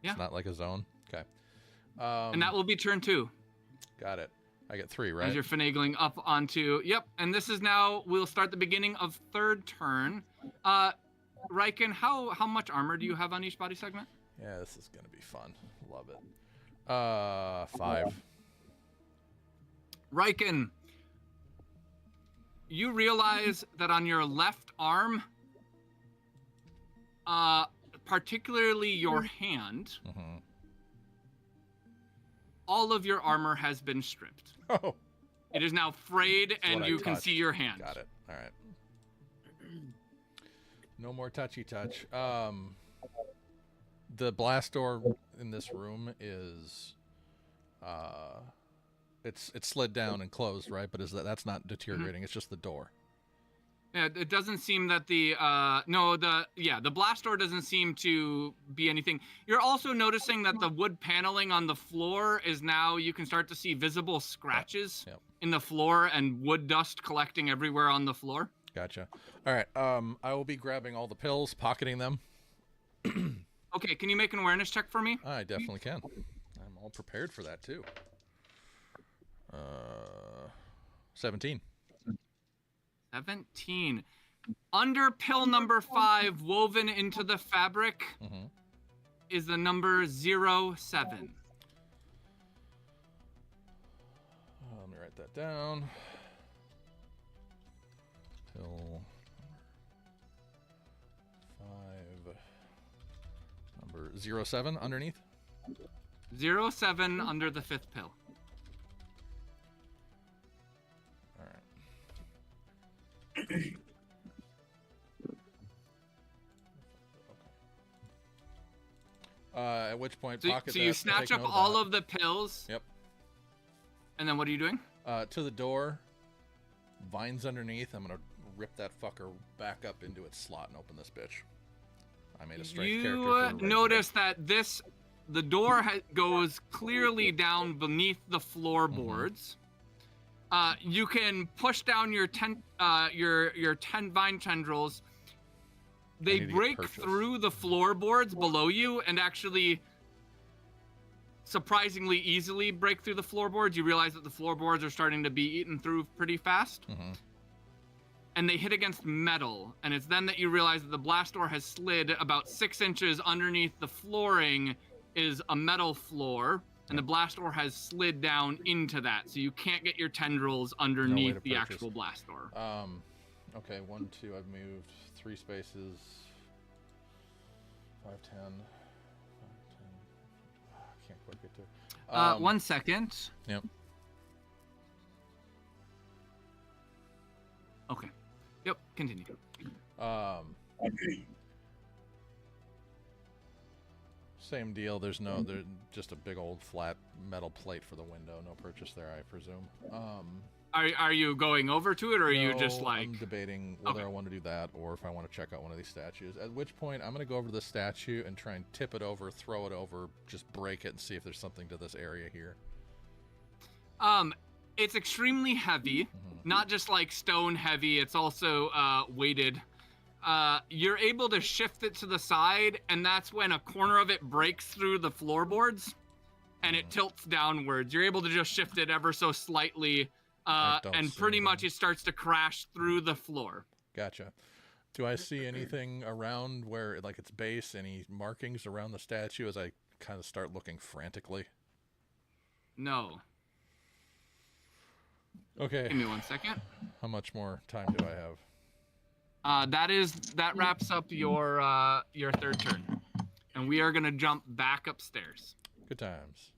Yeah. It's not like a zone. Okay. And that will be turn 2. Got it. I get 3, As right? you're finagling up onto... Yep, and this is now... We'll start the beginning of third turn. Riken, how much armor do you have on each body segment? Yeah, this is gonna be fun. Love it. 5. Riken, you realize that on your left arm, particularly your hand, Mm-hmm. all of your armor has been stripped. Oh, It is now frayed, and what I you can touched. see your hand. got it. All right. No more touchy touch. The blast door in this room is, it's slid down and closed, right? But that's not deteriorating? It's just the door. Yeah, it doesn't seem that the the blast door doesn't seem to be anything. You're also noticing that the wood paneling on the floor is now, you can start to see visible scratches Yep. in the floor and wood dust collecting everywhere on the floor. Gotcha. All right. I will be grabbing all the pills, pocketing them. Okay, can you make an awareness check for me? I definitely can. I'm all prepared for that too. 17. 17. Under pill number 5, woven into the fabric, Mm-hmm. is the number 07. Let me write that down. Pill 5. 07 underneath? 07 under the 5th pill. All right. At which point, So, pocket so that, you take snatch up note all that. of the pills. Yep. And then what are you doing? To the door, vines underneath. I'm gonna rip that fucker back up into its slot and open this bitch. I made a strength character. You For notice that the door goes clearly down beneath the floorboards. You can push down your 10 vine tendrils. They need to get break purchased. through the floorboards below you and actually surprisingly easily break through the floorboards. You realize that the floorboards are starting to be eaten through pretty fast. And they hit against metal, and it's then that you realize that the blast door has slid about 6 inches underneath the flooring is a metal floor, and the blast door has slid down into that, so you can't get your tendrils underneath the purchase. actual blast door. Okay, 1, 2, I've moved 3 spaces. 5, 10. 5, 10. I can't quite get to. 1 second. Yep. Okay. Yep, continue. Same deal. There's just a big old flat metal plate for the window. No purchase there, I presume. Are you going over to it, or are you just No, like... I'm debating whether Okay. I want to do that or if I want to check out one of these statues. At which point, I'm going to go over to the statue and try and tip it over, throw it over, just break it and see if there's something to this area here. It's extremely heavy, not just like stone heavy, it's also weighted. You're able to shift it to the side, and that's when a corner of it breaks through the floorboards and it tilts downwards. You're able to just shift it ever so slightly, don't and see pretty anything. much it starts to crash through the floor. Gotcha. Do I see anything around where, like its base, any markings around the statue as I kind of start looking frantically? No. Okay. Give me 1 second. How much more time do I have? That wraps up your third turn. And we are gonna jump back upstairs. Good times.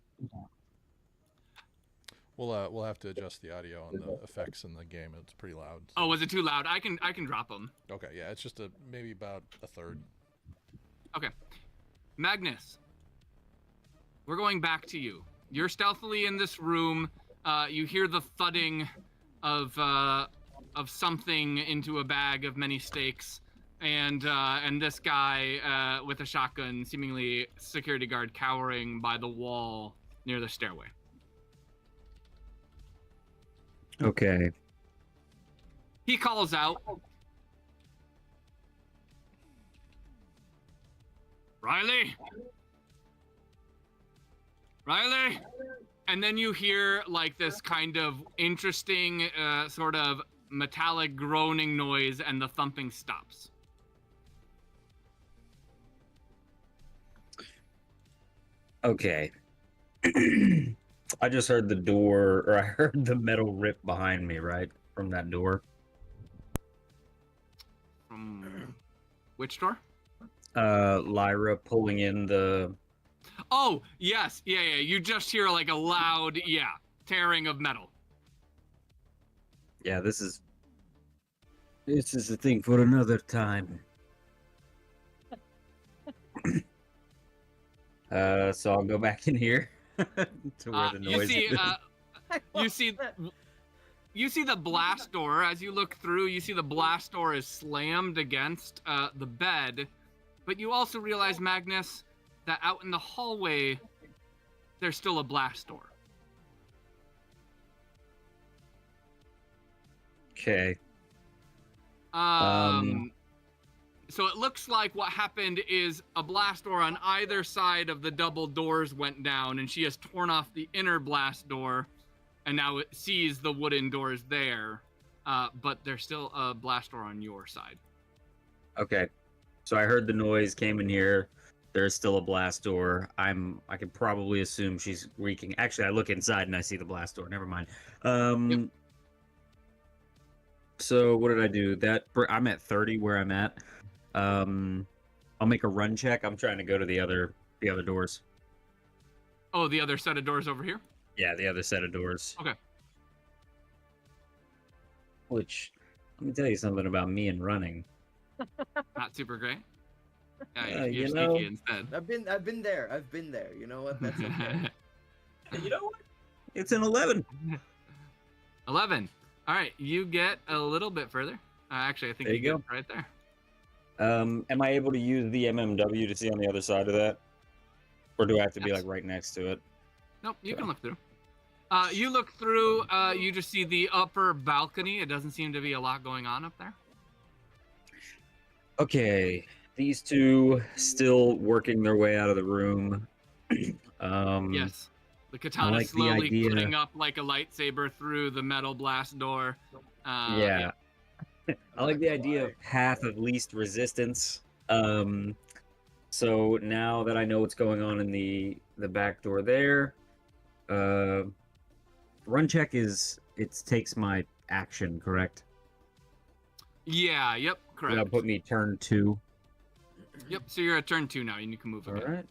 We'll have to adjust the audio and the effects in the game. It's pretty loud. Oh, was it too loud? I can drop them. Okay, yeah, it's just maybe about a third. Okay. Magnus, we're going back to you. You're stealthily in this room. You hear the thudding of something into a bag of many steaks, and this guy with a shotgun, seemingly security guard, cowering by the wall near the stairway. Okay. He calls out, Riley? Riley? And then you hear like this kind of interesting sort of metallic groaning noise, and the thumping stops. Okay. I just heard the door, or I heard the metal rip behind me, right? From that door. From which door? Lyra pulling in the... Oh, yes. Yeah. You just hear like a loud, tearing of metal. Yeah, this is a thing for another time. So I'll go back in here to where the noise You see the blast door. As you look through, you see the blast door is slammed against the bed, but you also realize, Magnus, that out in the hallway, there's still a blast door. Okay. So it looks like what happened is a blast door on either side of the double doors went down, and she has torn off the inner blast door, and now it sees the wooden doors there, but there's still a blast door on your side. Okay. So I heard the noise, came in here. There's still a blast door. I can probably assume she's wreaking. Actually, I look inside and I see the blast door. Never mind. Yep. So what did I do? I'm at 30 where I'm at. I'll make a run check. I'm trying to go to the other The other doors. Oh, the other set of doors over here? Yeah, the other set of doors. Okay. Which, let me tell you something about me and running. Not super great. Yeah, Yeah, you're you sneaky know. instead. I've been there. I've been there. You know what? That's okay. You know what? It's an 11. 11. All right, you get a little bit further. Actually, I think There you you get right there. Am I able to use the MMW to see on the other side of that? Or do I have to be Yes. like right next to it? Nope, you Okay. can look through. You look through, you just see the upper balcony. It doesn't seem to be a lot going on up there. Okay, these two still working their way out of the room. Yes. The katana like the slowly idea- cutting up like a lightsaber through the metal blast door. Yeah. I like the idea of path of least resistance. So now that I know what's going on in the back door there, run check takes my action, correct? Yeah, yep, correct. That'll put me turn 2. Yep, so you're at turn 2 now, and you can move All again. right.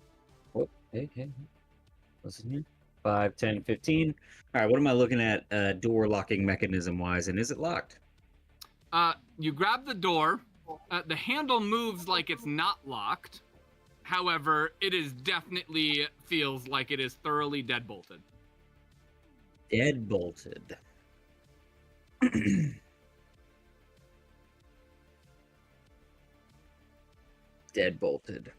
Oh, hey. Listen here. 5, 10, 15. All right, what am I looking at door locking mechanism wise, and is it locked? You grab the door. The handle moves like it's not locked. However, it is definitely feels like it is thoroughly deadbolted. Dead bolted. Dead bolted.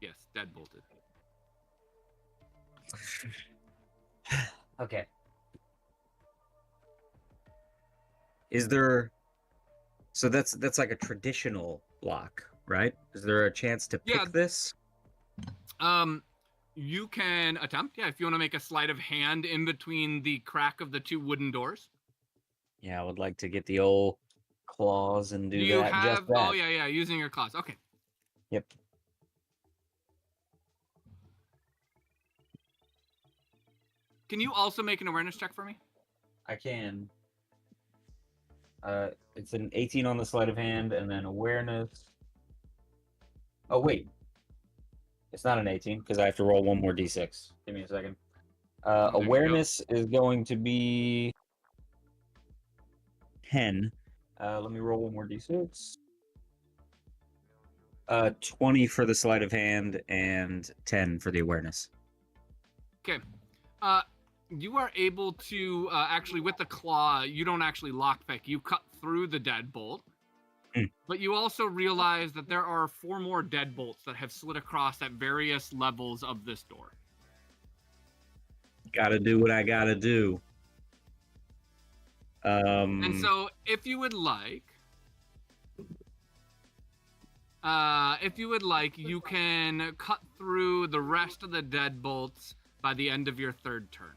Yes, deadbolted. Okay. Is there? So that's like a traditional lock, right? Is there a chance to pick Yeah. this? You can attempt, yeah, if you want to make a sleight of hand in between the crack of the two wooden doors. Yeah, I would like to get the old claws and do you that. have, Just that. oh yeah, using your claws. Okay. Yep. Can you also make an awareness check for me? I can. It's an 18 on the sleight of hand, and then awareness. Oh wait, it's not an 18 because I have to roll one more d6. Give me a second. There you go. Awareness is going to be 10. Let me roll one more d6. 20 for the sleight of hand and 10 for the awareness. Okay. You are able to actually with the claw. You don't actually lockpick. You cut through the deadbolt, but you also realize that there are 4 more deadbolts that have slid across at various levels of this door. Gotta do what I gotta do. And so, if you would like, you can cut through the rest of the deadbolts by the end of your 3rd turn.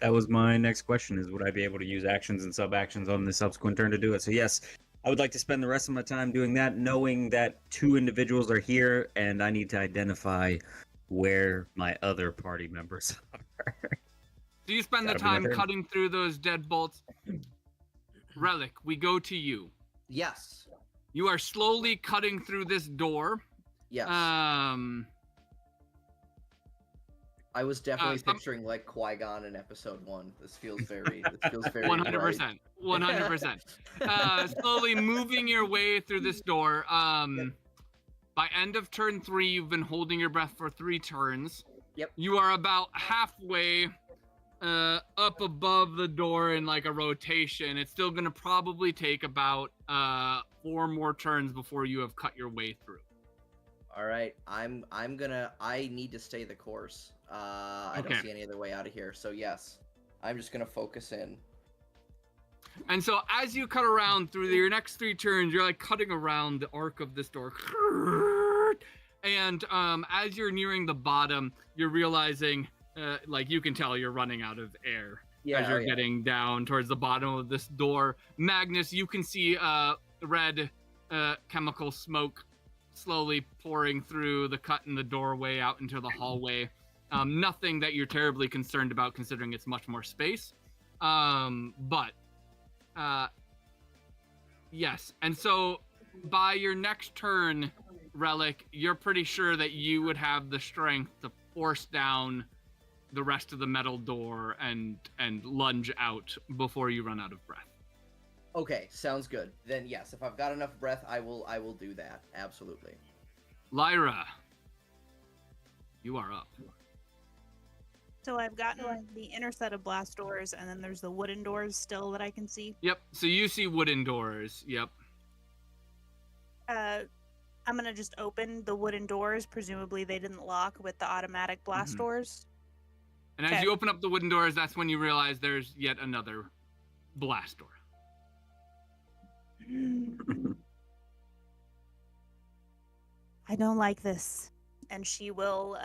That was my next question: is would I be able to use actions and sub actions on the subsequent turn to do it? So yes, I would like to spend the rest of my time doing that, knowing that 2 individuals are here, and I need to identify where my other party members are. Do you spend the That'll be my time turn. cutting through those deadbolts? Relic, we go to you. Yes. You are slowly cutting through this door. Yes. I was definitely some- picturing like Qui-Gon in episode 1. This feels very 100%. 100%. Slowly moving your way through this door. By end of turn 3, you've been holding your breath for 3 turns. Yep. You are about halfway up above the door in like a rotation. It's still going to probably take about 4 more turns before you have cut your way through. All right, I need to stay the course. I Okay. don't see any other way out of here. So yes, I'm just gonna focus in. And so as you cut around through your next 3 turns, you're like cutting around the arc of this door. And as you're nearing the bottom, you're realizing, like you can tell you're running out of air as you're getting down towards the bottom of this door. Magnus, you can see red chemical smoke slowly pouring through the cut in the doorway out into the hallway. Nothing that you're terribly concerned about considering it's much more space. But yes, and so by your next turn, Relic, you're pretty sure that you would have the strength to force down the rest of the metal door and lunge out before you run out of breath. Okay, sounds good. Then yes, if I've got enough breath, I will do that. Absolutely. Lyra, you are up. So I've gotten the inner set of blast doors, and then there's the wooden doors still that I can see. Yep. So you see wooden doors. Yep. I'm gonna just open the wooden doors. Presumably they didn't lock with the automatic blast Mhm. doors. And as Okay. you open up the wooden doors, that's when you realize there's yet another blast door. I don't like this. And she will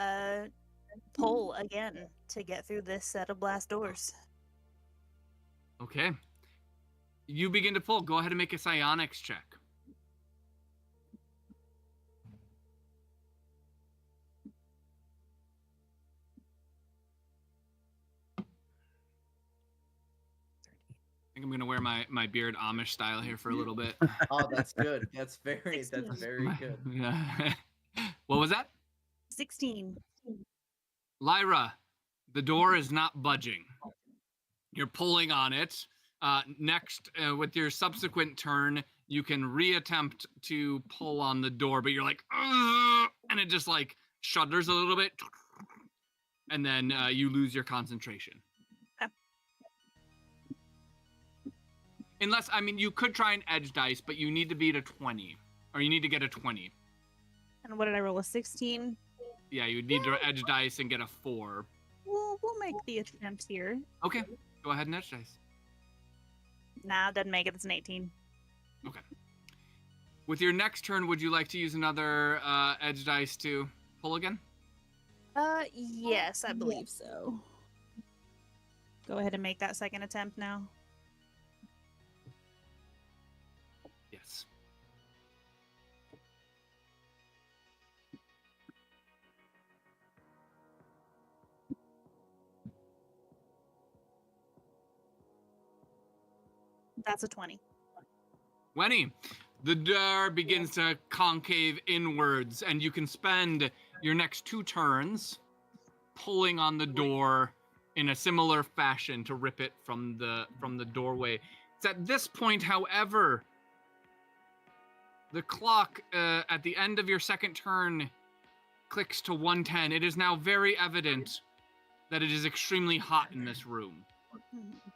pull again to get through this set of blast doors. Okay. You begin to pull. Go ahead and make a psionics check. I think I'm gonna wear my beard Amish style here for a little bit. Oh, that's good. That's very good. Yeah. What was that? 16. Lyra, the door is not budging. You're pulling on it. Next, with your subsequent turn, you can reattempt to pull on the door, but you're like, "Ugh," and it just like shudders a little bit, and then you lose your concentration. Okay. Unless, I mean, you could try an edge dice, but you need to beat a 20, or you need to get a 20. And what did I roll? A 16? Yeah, you need to edge dice and get a 4. We'll make the attempt here. Okay, go ahead and edge dice. Nah, doesn't make it. It's an 18. Okay. With your next turn, would you like to use another edge dice to pull again? Yes, I believe so. Go ahead and make that second attempt now. Yes. That's a 20. Wenny, the door begins to concave inwards, and you can spend your next 2 turns pulling on the door in a similar fashion to rip it from the doorway. It's at this point, however, the clock at the end of your second turn clicks to 110. It is now very evident that it is extremely hot in this room.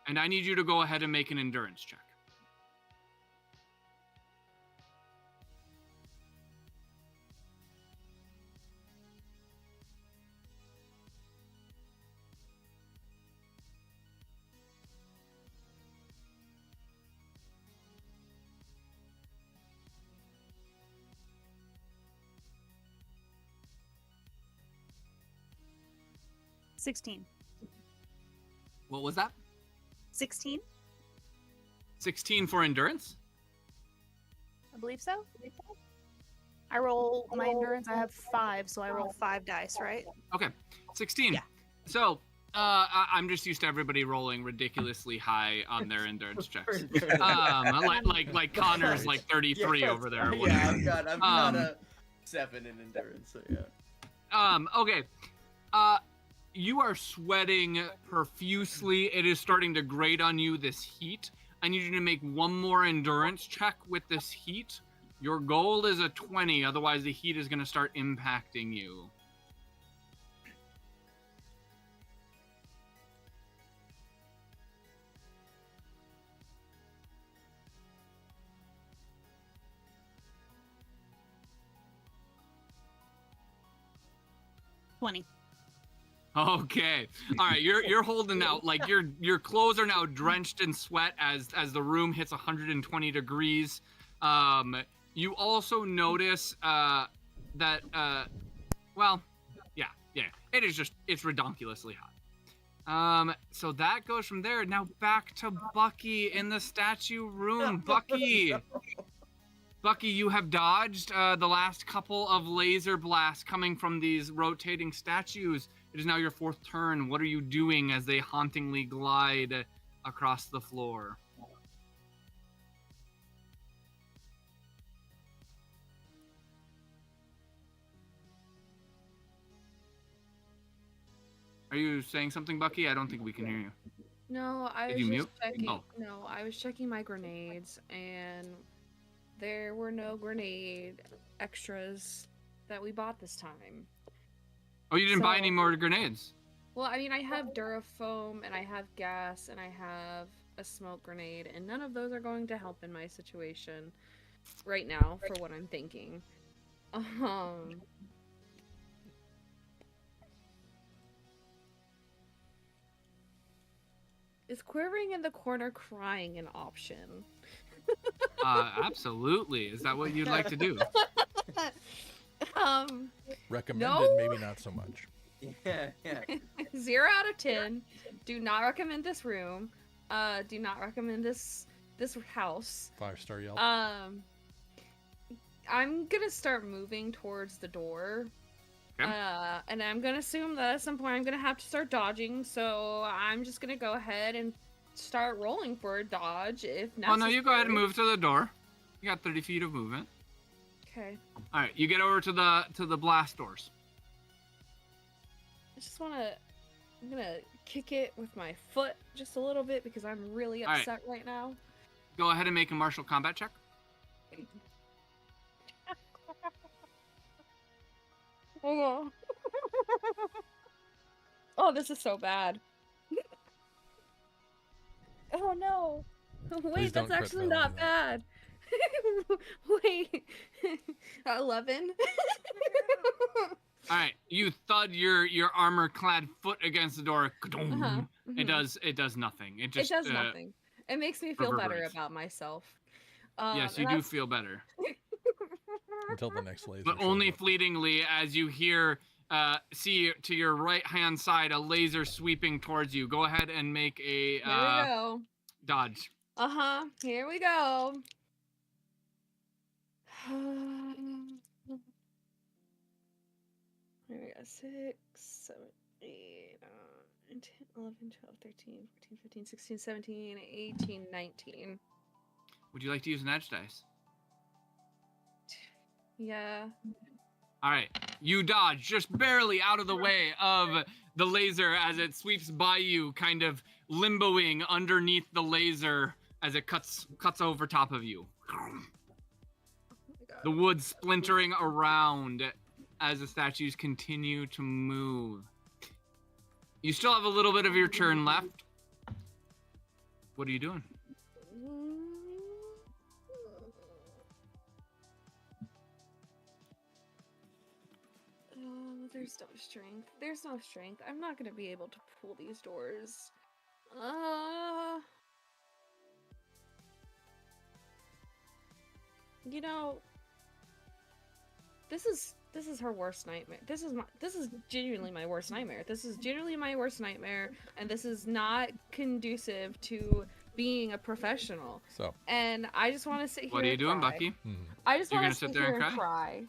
And I need you to go ahead and make an endurance check. $16. What was that? 16? 16 for endurance? I believe so. I roll my endurance. I have 5, so I roll 5 dice, right? Okay, 16. Yeah. So, I'm just used to everybody rolling ridiculously high on their endurance checks. Like Connor's like 33 Yes, over there. or Yeah, whatever. I've got a 7 in endurance, so yeah. Okay. You are sweating profusely. It is starting to grate on you, this heat. I need you to make one more endurance check with this heat. Your goal is a 20, otherwise the heat is going to start impacting you. $20. Okay. All right, you're holding out. Like your clothes are now drenched in sweat as the room hits 120 degrees. You also notice that well, yeah, it's redonkulously hot. So that goes from there. Now back to Bucky in the statue room. Bucky, you have dodged the last couple of laser blasts coming from these rotating statues. It is now your 4th turn. What are you doing as they hauntingly glide across the floor? Are you saying something, Bucky? I don't think we can hear you. No, I Did was you just mute? checking. Oh. No, I was checking my grenades, and there were no grenade extras that we bought this time. Oh, you didn't buy any So- more grenades? Well, I mean, I have Durafoam, and I have gas, and I have a smoke grenade, and none of those are going to help in my situation right now, for what I'm thinking. Is quivering in the corner crying an option? Absolutely. Is that what you'd like to do? Recommended, maybe not so much. Yeah. 0 out of 10. Do not recommend this room. Do not recommend this house. 5-star Yelp. I'm gonna start moving towards the door. Okay. And I'm gonna assume that at some point I'm gonna have to start dodging, so I'm just gonna go ahead and start rolling for a dodge if necessary. Oh, no, you go ahead and move to the door. You got 30 feet of movement. Okay. All right, you get over to the blast doors. I just wanna... I'm gonna kick it with my foot just a little bit because I'm really All right. upset right now. Go ahead and make a martial combat check. Oh, oh, this is so bad. Oh no. Please Wait, don't that's crit actually fail not me bad. Wait. 11? All right, you thud your armor-clad foot against the door. Ka-dong. Uh-huh. It does nothing. It It just does nothing. It makes me feel better reverberates. about myself. Yes, you and do that's- feel better, Until the next laser. but shows only up. fleetingly as you hear see to your right-hand side a laser sweeping towards you. Go ahead and make a Here we go. dodge. Uh-huh. Here we go. Here we go. 6, 7, 8, 9, 10, 11, 12, 13, 14, 15, 16, 17, 18, 19. Would you like to use an edge dice? Yeah. All right, you dodge just barely out of the way of the laser as it sweeps by you, kind of limboing underneath the laser as it cuts over top of you. Oh my God. The wood splintering around as the statues continue to move. You still have a little bit of your turn left. What are you doing? Oh, there's no strength. There's no strength. I'm not gonna be able to pull these doors. You know, this is her worst nightmare. This is genuinely my worst nightmare. This is genuinely my worst nightmare, and this is not conducive to being a professional. So, And I just want to sit here. What are you and doing, cry. Bucky? I just You're want gonna to sit there here and cry.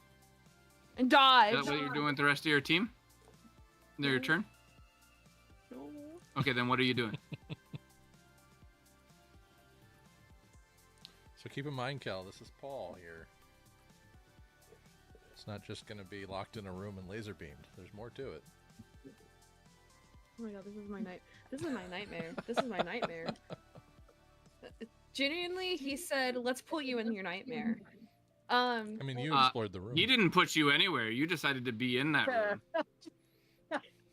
And dodge. Is that what you're doing with the rest of your team? Their turn? No. Okay, then what are you doing? so keep in mind, Cal, this is Paul here. It's not just going to be locked in a room and laser beamed. There's more to it. Oh my God, this is my nightmare. This is my nightmare. Genuinely, he said, "Let's put you in your nightmare." I mean, you explored the room. He didn't put you anywhere. You decided to be in that room.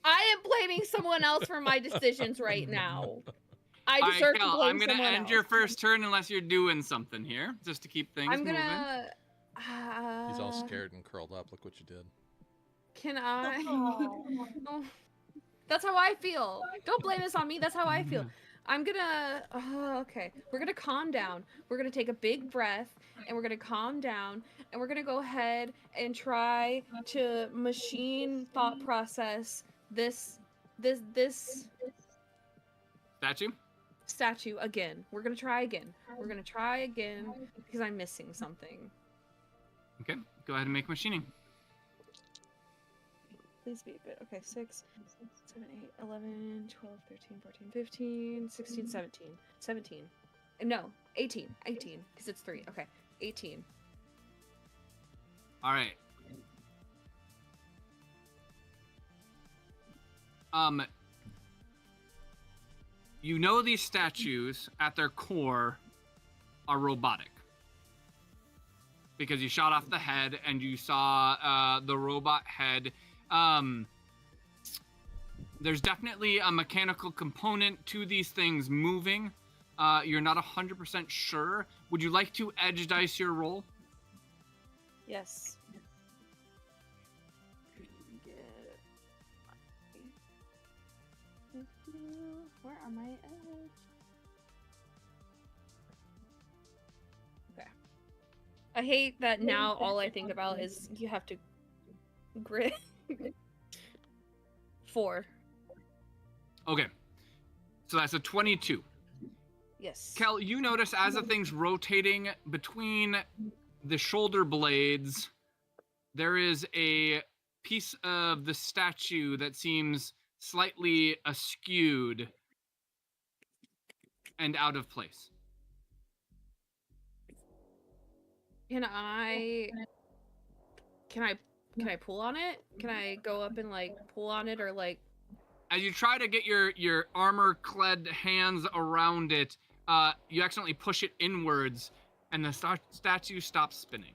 I am blaming someone else for my decisions right now. I All deserve right, Cal, to blame I'm gonna someone end else. your first turn unless you're doing something here, just to keep things I'm moving. gonna. He's all scared and curled up. Look what you did. Can I? Oh, that's how I feel. Don't blame this on me. That's how I feel. I'm gonna. Oh, okay. We're gonna calm down. We're gonna take a big breath, and we're gonna calm down, and we're gonna go ahead and try to machine thought process this Statue? statue again. We're gonna try again. We're gonna try again because I'm missing something. Okay, go ahead and make machining. Please be a bit. Okay, 6, 7, 8, 11, 12, 13, 14, 15, 16, 17. 17. No, 18. 18, because it's 3. Okay, 18. All right. you know these statues at their core are robotic. Because you shot off the head and you saw the robot head. There's definitely a mechanical component to these things moving. You're not 100% sure. Would you like to edge dice your roll? Yes. Where am I at? Okay. I hate that now all I think about is you have to grit. 4. Okay. So that's a 22. Yes. Kel, you notice as the thing's rotating between the shoulder blades, there is a piece of the statue that seems slightly askewed and out of place. Can I pull on it? Can I go up and like pull on it or like? As you try to get your armor-clad hands around it, you accidentally push it inwards, and the statue stops spinning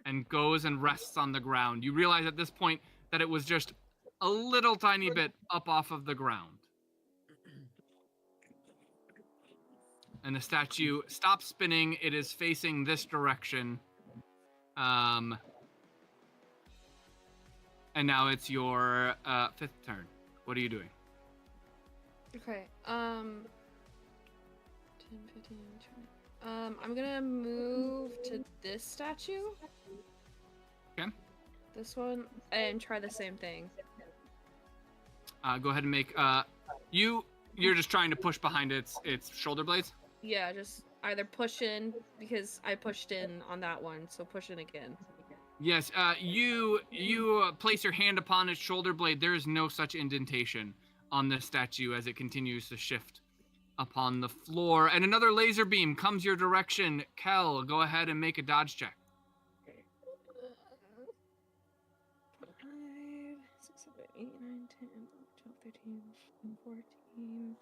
and goes and rests on the ground. You realize at this point that it was just a little tiny bit up off of the ground. And the statue stops spinning. It is facing this direction. And now it's your 5th turn. What are you doing? Okay. 10, 15, 20. I'm gonna move to this statue. Okay. This one, and try the same thing. Go ahead and make you're just trying to push behind its shoulder blades. Yeah, just either push in because I pushed in on that one, so push in again. Yes. You place your hand upon its shoulder blade. There is no such indentation on the statue as it continues to shift upon the floor. And another laser beam comes your direction. Kel, go ahead and make a dodge check. 5, 6, 7, 8, 9, 10, 12, 13, 14,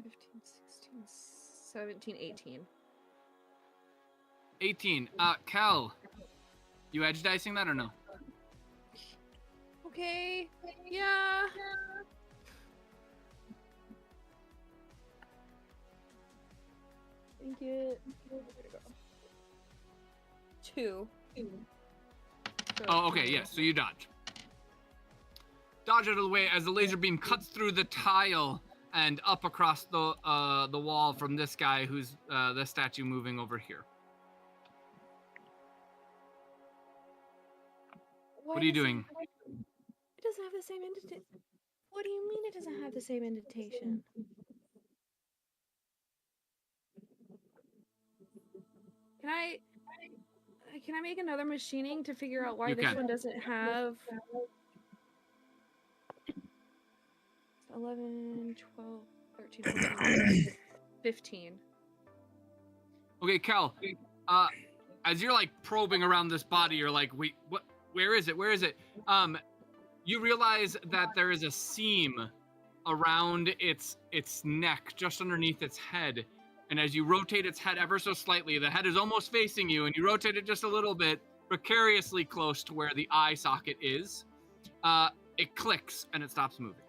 15, 16, 17, 18. 18. Kel, you edge dicing that or no? Okay. Yeah. Thank you. 2. Oh, okay, yes. So you dodge. Dodge out of the way as the laser beam cuts through the tile and up across the wall from this guy who's the statue moving over here. What are you doing? It doesn't have the same indentation. What do you mean it doesn't have the same indentation? Can I make another machining to figure out why You this can. one doesn't have 11, 12, 13, 14, 15. Okay, Kel. As you're like probing around this body, you're like, wait, what? Where is it? Where is it? You realize that there is a seam around its neck, just underneath its head. And as you rotate its head ever so slightly, the head is almost facing you, and you rotate it just a little bit, precariously close to where the eye socket is. It clicks and it stops moving.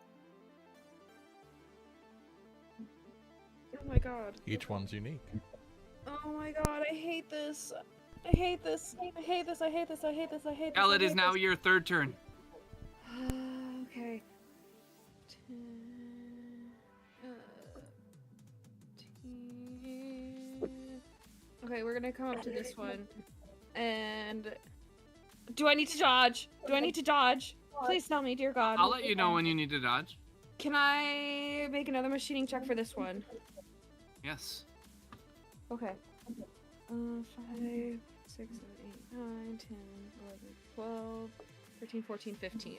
Oh my god. Each one's unique. Oh my god, I hate this. I hate this. I hate this. I hate this. I hate this. I hate this. Kel, I it is hate now this. your 3rd turn. Okay. 10. Okay, we're gonna come up to this one. And do I need to dodge? Do I need to dodge? Please tell me, dear God. I'll let you know when you need to dodge. Can I make another machining check for this one? Yes. Okay. 5, 6, 7, 8, 9, 10, 11, 12, 13, 14, 15.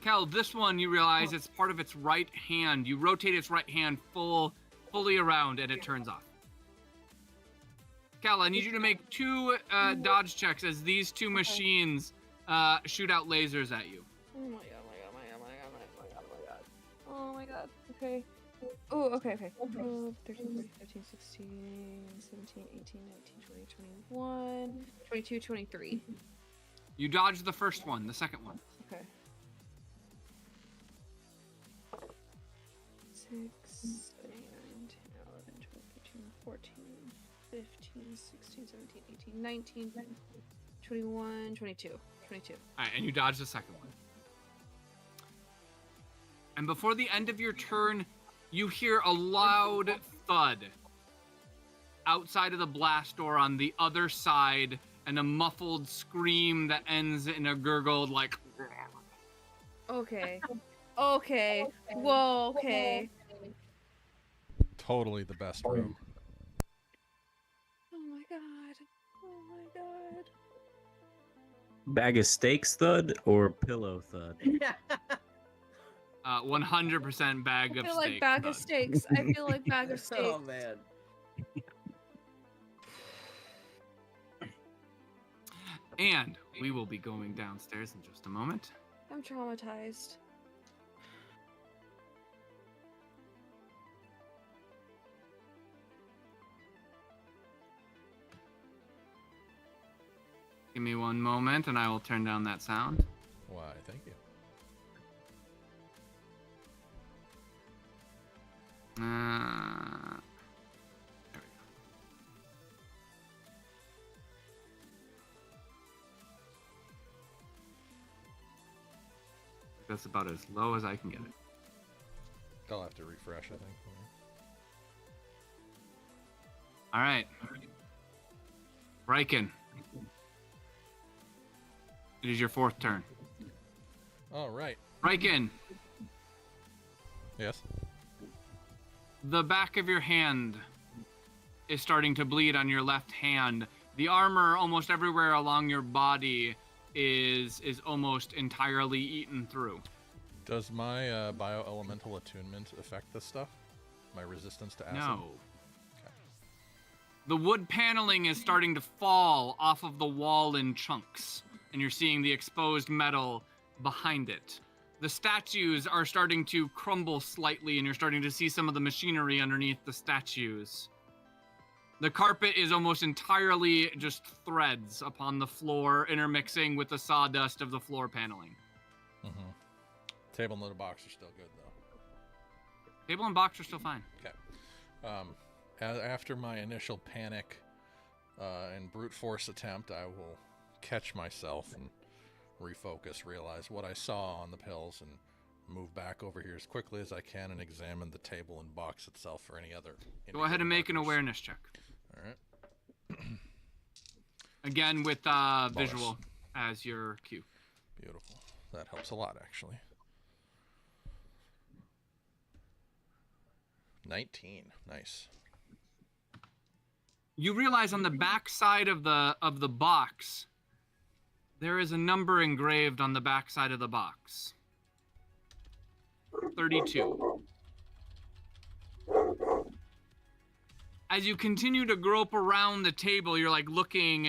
Kel, this one you realize it's part of its right hand. You rotate its right hand fully around and it turns off. Kel, I need you to make 2 dodge checks as these 2 machines shoot out lasers at you. Oh my god, oh my god, oh my god, oh my god, oh my god. Oh my god. Okay. Oh, okay, okay. 12, 13, 14, 15, 16, 17, 18, 19, 20, 21, 22, 23. You dodged the first one, the second one. Okay. 6, 7, 8, 9, 10, 11, 12, 13, 14, 15, 16, 17, 18, 19, 21, 22. 22. All right, and you dodged the second one. And before the end of your turn, you hear a loud thud outside of the blast door on the other side, and a muffled scream that ends in a gurgled like. Okay. Okay. Whoa, okay. Totally the best room. Oh my god. Oh my god. Bag of steaks thud or pillow thud? 100% bag I of feel steak. like bag of thud. steaks. I feel like bag of steaks. Oh man. And we will be going downstairs in just a moment. I'm traumatized. Give me one moment and I will turn down that sound. Why, thank you. There we go. That's about as low as I can get it. I'll have to refresh, I think. All right. Riken. It is your fourth turn. All right. Riken, Yes. the back of your hand is starting to bleed on your left hand. The armor almost everywhere along your body is almost entirely eaten through. Does my bioelemental attunement affect this stuff? My resistance to acid? No. Okay. The wood paneling is starting to fall off of the wall in chunks, and you're seeing the exposed metal behind it. The statues are starting to crumble slightly, and you're starting to see some of the machinery underneath the statues. The carpet is almost entirely just threads upon the floor, intermixing with the sawdust of the floor paneling. Mm-hmm. Table and little box are still good, though. Table and box are still fine. Okay. After my initial panic and brute force attempt, I will catch myself and refocus, realize what I saw on the pills, and move back over here as quickly as I can and examine the table and box itself for any other. Go ahead and make an markers. awareness check. All right. Again with visual as your cue. Beautiful. That helps a lot, actually. 19. Nice. You realize on the back side of the box, there is a number engraved on the back side of the box. 32. As you continue to grope around the table, you're like looking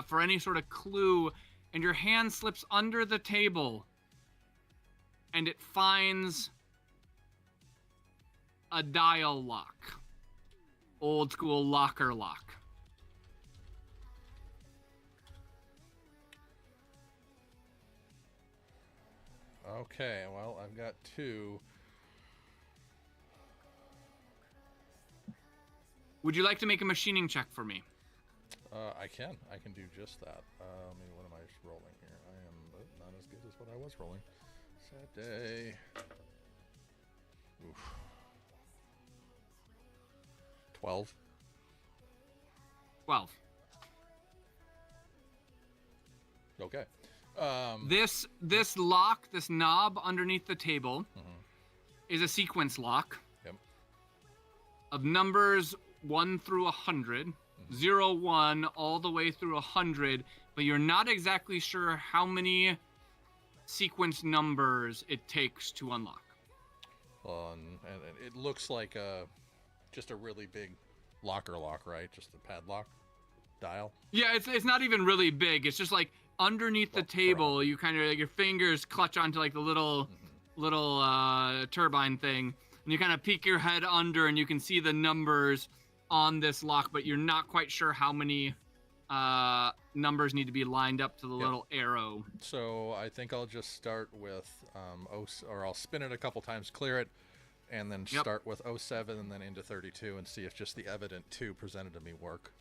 for any sort of clue, and your hand slips under the table, and it finds a dial lock. Old school locker lock. Okay, well, I've got two. Would you like to make a machining check for me? I can do just that. What am I rolling here? I am not as good as what I was rolling. Sad day. Oof. 12. 12. Okay. This lock, this knob underneath the table, Mhm. is a sequence lock. Yep. Of numbers 1 through 100, 0, 1, all the way through 100, but you're not exactly sure how many sequence numbers it takes to unlock. And it looks like just a really big locker lock, right? Just a padlock dial. Yeah, it's not even really big. It's just like underneath the table, you kind of like your fingers clutch onto like the little turbine thing, and you kind of peek your head under, and you can see the numbers on this lock, but you're not quite sure how many numbers need to be lined up to the little arrow. So I think I'll just start with or I'll spin it a couple times, clear it, and then start with 07 and then into 32 and see if just the evident 2 presented to me work.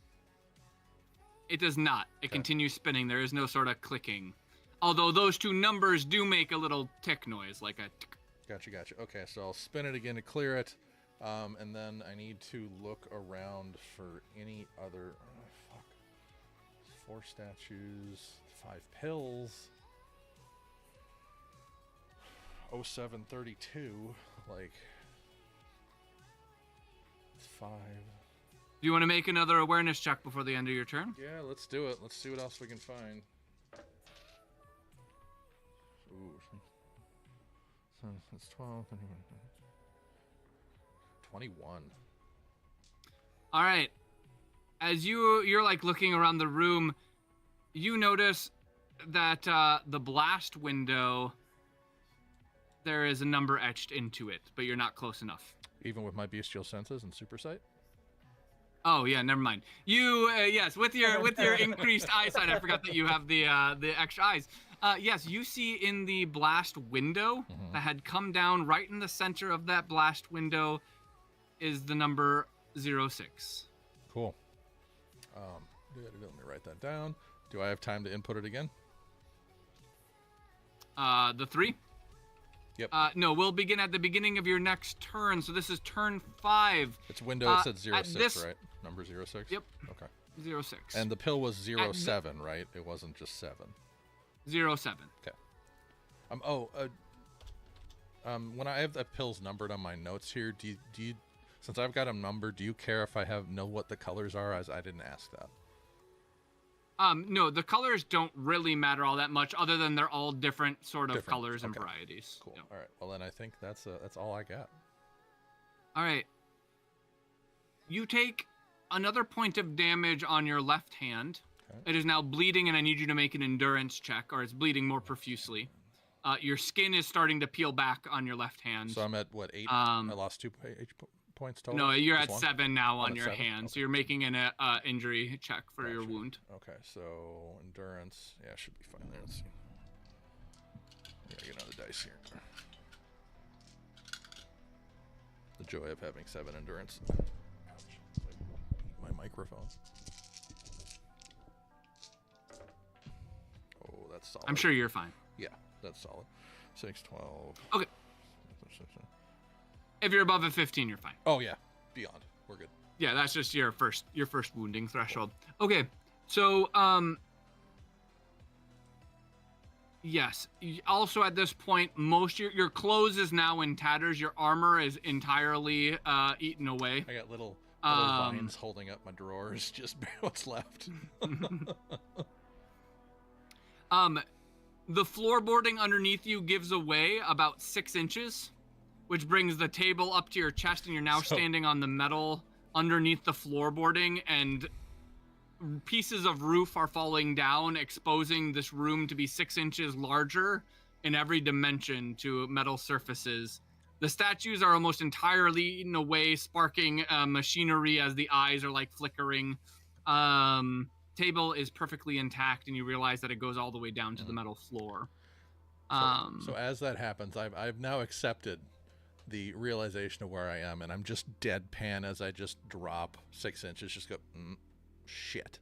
It does not. It continues spinning. There is no sort of clicking. Although those 2 numbers do make a little tick noise, like a tick. Gotcha. Okay, so I'll spin it again to clear it, and then I need to look around for any other... 4 statues, 5 pills, 0732, like, 5. Do you want to make another awareness check before the end of your turn? Yeah, let's do it. Let's see what else we can find. Ooh. So that's 12, 21. All right. As you're like looking around the room, you notice that the blast window, there is a number etched into it, but you're not close enough. Even with my bestial senses and super sight? Oh yeah, never mind. You yes, with your increased eyesight, I forgot that you have the extra eyes. Yes, you see in the blast window that had come down right in the center of that blast window is the number 06. Cool. Let me write that down. Do I have time to input it again? The 3? Yep. No, we'll begin at the beginning of your next turn. So this is turn 5. It's window. It said 06, right? Number 06? Yep. Okay. 06. And the pill was 07, right? It wasn't just 7. 07. Okay. When I have the pills numbered on my notes here, do you since I've got them numbered, do you care if I know what the colors are? As I didn't ask that. No, the colors don't really matter all that much, other than they're all different sort of colors and varieties. Cool. Yep. All right. Well, then I think that's all I got. All right. You take another point of damage on your left hand. Okay. It is now bleeding, and I need you to make an endurance check, or it's bleeding more profusely. Your skin is starting to peel back on your left hand. So I'm at what, 8? I lost 2 points total. No, you're at one? 7 now on your 7? hand. Okay. So you're making an injury check for your wound. Okay, so endurance, yeah, should be fine there. Let's see. I gotta get another dice here. The joy of having 7 endurance. Ouch. My microphone. Oh, that's solid. I'm sure you're fine. Yeah, that's solid. 6, 12. Okay. If you're above a 15, you're fine. Oh yeah, beyond. We're good. Yeah, that's just your first wounding threshold. Okay, so yes. Also at this point, most your clothes is now in tatters. Your armor is entirely eaten away. I got little vines holding up my drawers. Just what's left. The floorboarding underneath you gives away about 6 inches, which brings the table up to your chest, and you're now standing on the metal underneath the floorboarding, and pieces of roof are falling down, exposing this room to be 6 inches larger in every dimension to metal surfaces. The statues are almost entirely eaten away, sparking machinery as the eyes are like flickering. Table is perfectly intact, and you realize that it goes all the way down to the metal floor. So as that happens, I've now accepted the realization of where I am, and I'm just deadpan as I just drop 6 inches. Just go, shit.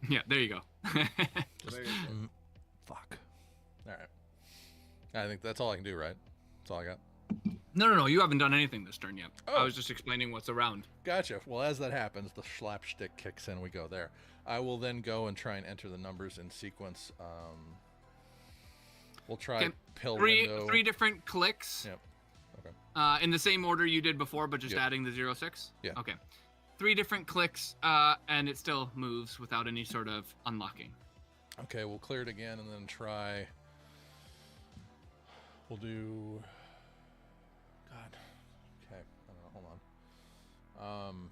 Yeah, there you go. Fuck. All right. I think that's all I can do, right? That's all I got. No, you haven't done anything this turn yet. Oh. I was just explaining what's around. Gotcha. Well, as that happens, the slapstick kicks in. We go there. I will then go and try and enter the numbers in sequence. We'll try pill window. 3 different clicks. Yep. Okay. In the same order you did before, but just adding the 06? Yeah. Okay. 3 different clicks, and it still moves without any sort of unlocking. Okay, we'll clear it again and then try. We'll do. God. Okay. I don't know. Hold on.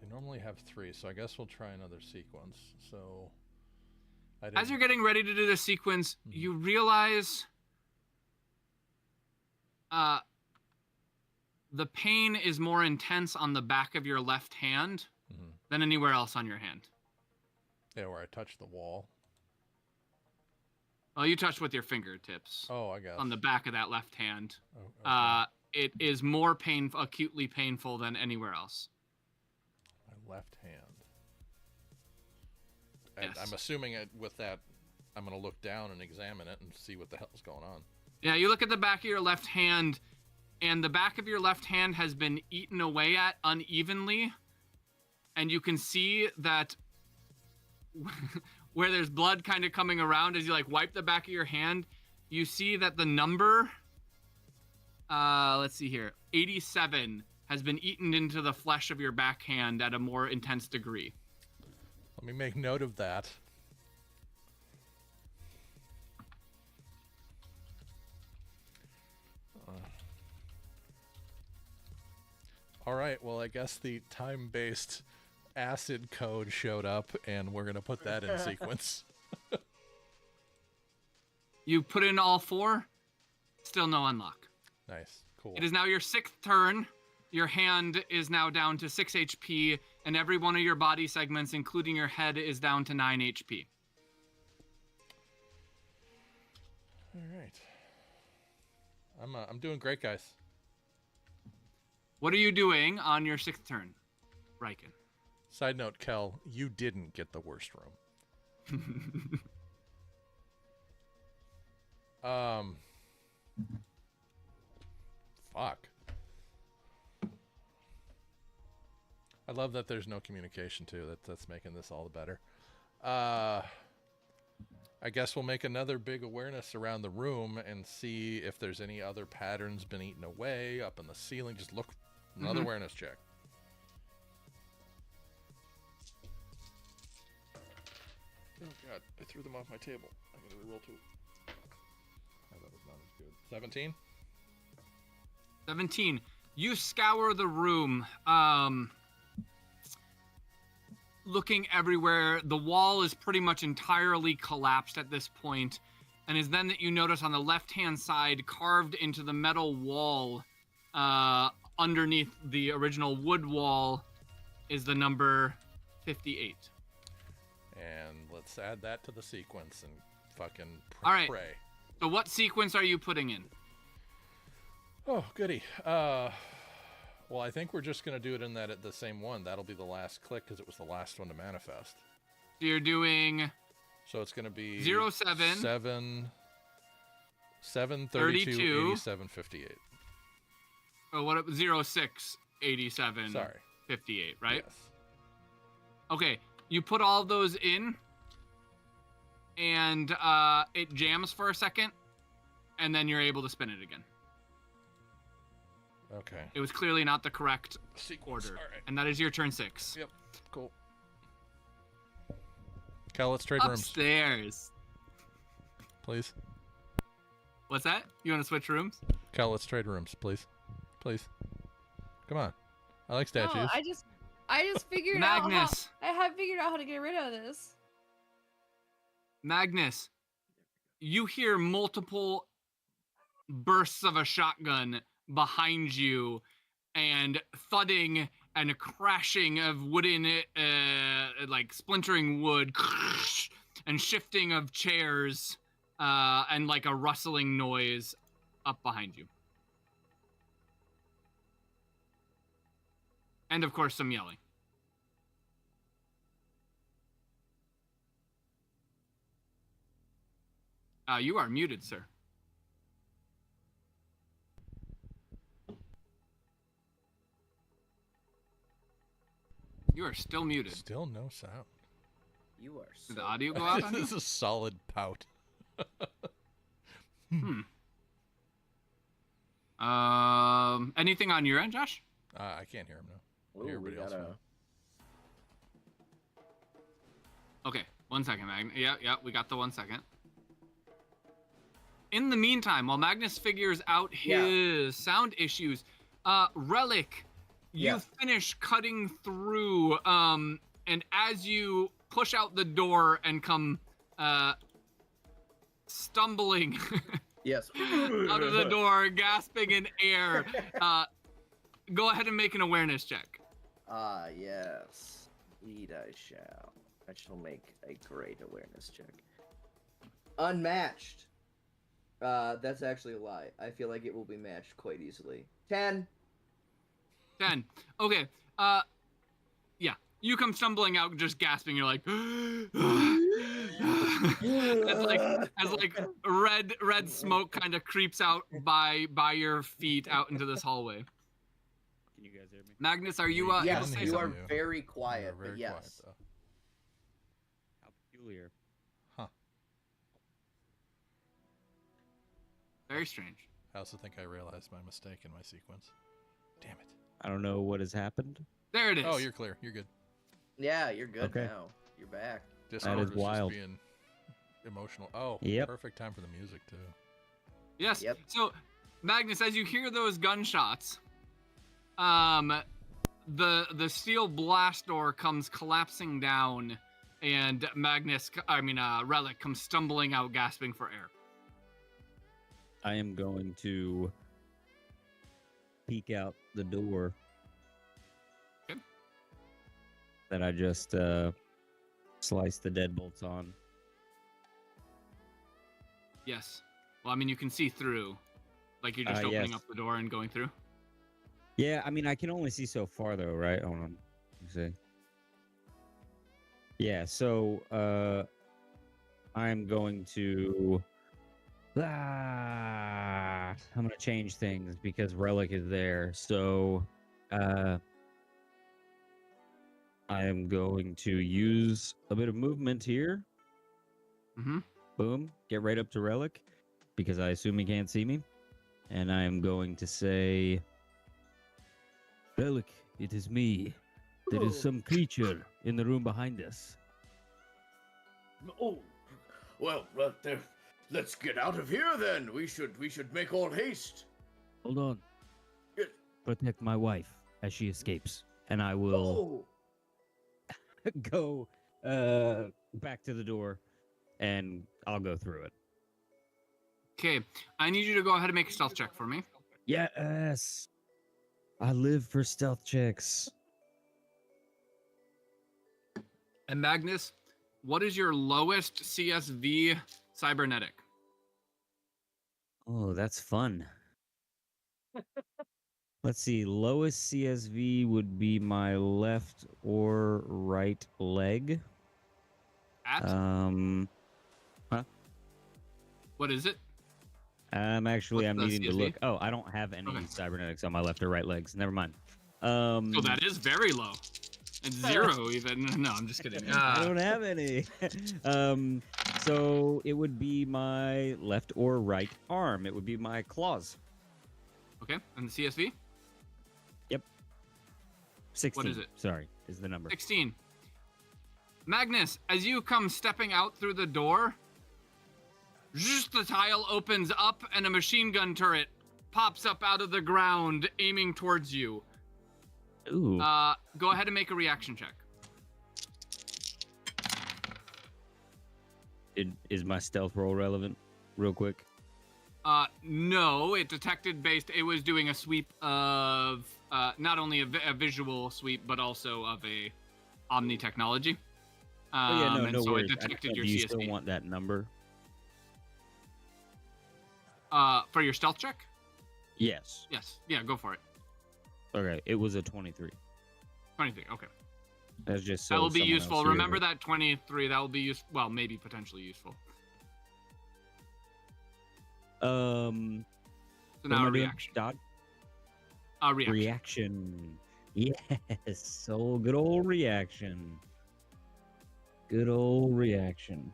They normally have 3, so I guess we'll try another sequence. So As you're getting ready to do the sequence, Mhm. you realize the pain is more intense on the back of your left hand Mhm. than anywhere else on your hand. Yeah, where I touch the wall. Well, you touch with your fingertips Oh, I guess. on the back of that left hand. Oh, okay. It is more acutely painful than anywhere else. My left hand. And Yes. I'm assuming with that, I'm going to look down and examine it and see what the hell's going on. Yeah, you look at the back of your left hand, and the back of your left hand has been eaten away at unevenly, and you can see that where there's blood kind of coming around as you like wipe the back of your hand, you see that the number, let's see here, 87 has been eaten into the flesh of your backhand at a more intense degree. Let me make note of that. All right, well, I guess the time-based acid code showed up, and we're going to put that in sequence. You put in all 4, still no unlock. Nice, cool. It is now your 6th turn. Your hand is now down to 6 HP, and every one of your body segments, including your head, is down to 9 HP. All right. I'm doing great, guys. What are you doing on your 6th turn, Riken? Side note, Kel, you didn't get the worst room. Fuck. I love that there's no communication too. That's making this all the better. I guess we'll make another big awareness around the room and see if there's any other patterns been eaten away up in the ceiling. Just look, another awareness check. Oh god, I threw them off my table. I'm gonna reroll 2. Oh, that was not as good. 17? 17. You scour the room, looking everywhere. The wall is pretty much entirely collapsed at this point, and is then that you notice on the left-hand side, carved into the metal wall, underneath the original wood wall, is the number 58. And let's add that to the sequence and fucking All right. pray. So what sequence are you putting in? Oh, goody. Well, I think we're just going to do it in that at the same one. That'll be the last click because it was the last one to manifest. So you're doing So it's going to be 07, 7, 32, 32, 87, 58. oh, what, 06, 87, Sorry. 58, right? Yes. Okay, you put all those in, and it jams for a second, and then you're able to spin it again. Okay. It was clearly not the correct Sequence. order, All right. and that is your turn 6. Yep. Cool. Cal, let's trade rooms, Upstairs. please. What's that? You want to switch rooms? Cal, let's trade rooms, please. Please. Come on. I like statues. No, I just figured out how, Magnus. I have figured out how to get rid of this. Magnus, you hear multiple bursts of a shotgun behind you, and thudding and crashing of wooden, like splintering wood, and shifting of chairs, and like a rustling noise up behind you. And of course, some yelling. You are muted, sir. You are still muted. Still no sound. You are so Did the audio go out on you? This is a solid pout. Anything on your end, Josh? I can't hear him now. Ooh, we Everybody else. gotta- will. Okay, 1 second, Yeah, we got the 1 second. In the meantime, while Magnus figures out his sound issues, Relic, you Yeah. finish cutting through, and as you push out the door and come stumbling Yes. out of the door, gasping in air. Go ahead and make an awareness check. Ah, yes. Indeed I shall. I shall make a great awareness check. Unmatched. That's actually a lie. I feel like it will be matched quite easily. 10. 10. Okay. Yeah. You come stumbling out, just gasping. You're like, as red smoke kind of creeps out by your feet out into this hallway. Can you guys hear me? Magnus, are you able Yes, to say you something? are very quiet, You're very but yes. quiet, though. How peculiar. Huh. Very strange. I also think I realized my mistake in my sequence. Damn it. I don't know what has happened. There it is. Oh, you're clear. You're good. Yeah, you're good Okay. now. You're back. Discord is was wild. just being emotional. Oh, Yep. perfect time for the music, too. Yes. Yep. So, Magnus, as you hear those gunshots, the steel blast door comes collapsing down, and Relic comes stumbling out, gasping for air. I am going to peek out the door Okay. that I just sliced the deadbolts on. Yes. Well, I mean, you can see through. Like you're just opening yes. up the door and going through. Yeah, I mean, I can only see so far, though, right? Hold on. Let me see. Yeah, so I'm going to... I'm going to change things because Relic is there. So I am going to use a bit of movement here. Mm-hmm. Boom. Get right up to Relic because I assume he can't see me. And I am going to say... Relic, it is me. There is some creature in the room behind us. Oh, well, let's get out of here then. We should make all haste. Hold on. Yes. Protect my wife as she escapes. And I will go back to the door and I'll go through it. Okay. I need you to go ahead and make a stealth check for me. Yes. I live for stealth checks. And Magnus, what is your lowest CSV cybernetic? Oh, that's fun. Let's see. Lowest CSV would be my left or right leg. At? What is it? I'm What's needing to the look. CSV? Oh, I don't have any Okay. cybernetics on my left or right legs. Never mind. So that is very low. It's 0 even. No, I'm just kidding. I don't have any. So it would be my left or right arm. It would be my claws. Okay. And the CSV? 16. is it? Sorry, is the number. 16. Magnus, as you come stepping out through the door, just the tile opens up and a machine gun turret pops up out of the ground, aiming towards you. Ooh. Go ahead and make a reaction check. Is my stealth roll relevant? Real quick. No, it detected it was doing a sweep of not only a visual sweep, but also of a Omni technology. Oh yeah, and no so worries. it detected your Do you CSV. still want that number? For your stealth check? Yes. Yes. Yeah, go for it. Okay, it was a 23. 23, okay. That's just so That will be someone useful. else Remember hears that 23, that will be useful. Well, maybe potentially useful. it. So what now am a I doing? reaction. Dodge? Reaction. Reaction. Yes. So good old reaction. Good old reaction.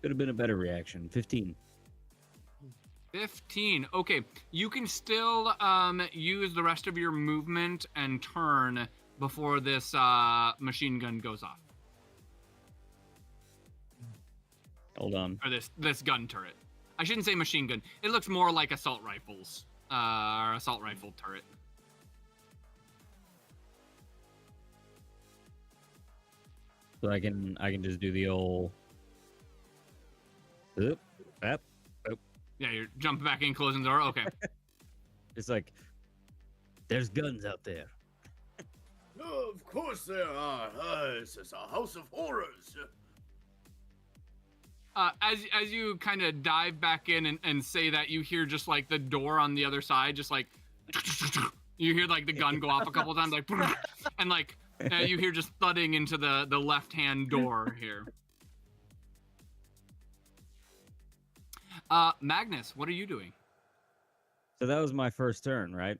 Could have been a better reaction. 15. 15. Okay, you can still use the rest of your movement and turn before this machine gun goes off, Hold on. or this gun turret. I shouldn't say machine gun. It looks more like assault rifles, or assault rifle turret. So I can just do the old. Oop, up. Yeah, you're jumping back in, closing the door. Okay. It's like there's guns out there. Oh, of course there are. This is a house of horrors. As you kind of dive back in and say that, you hear just like the door on the other side, just like you hear like the gun go off a couple times, like and like you hear just thudding into the left hand door here. Magnus, what are you doing? So that was my first turn, right?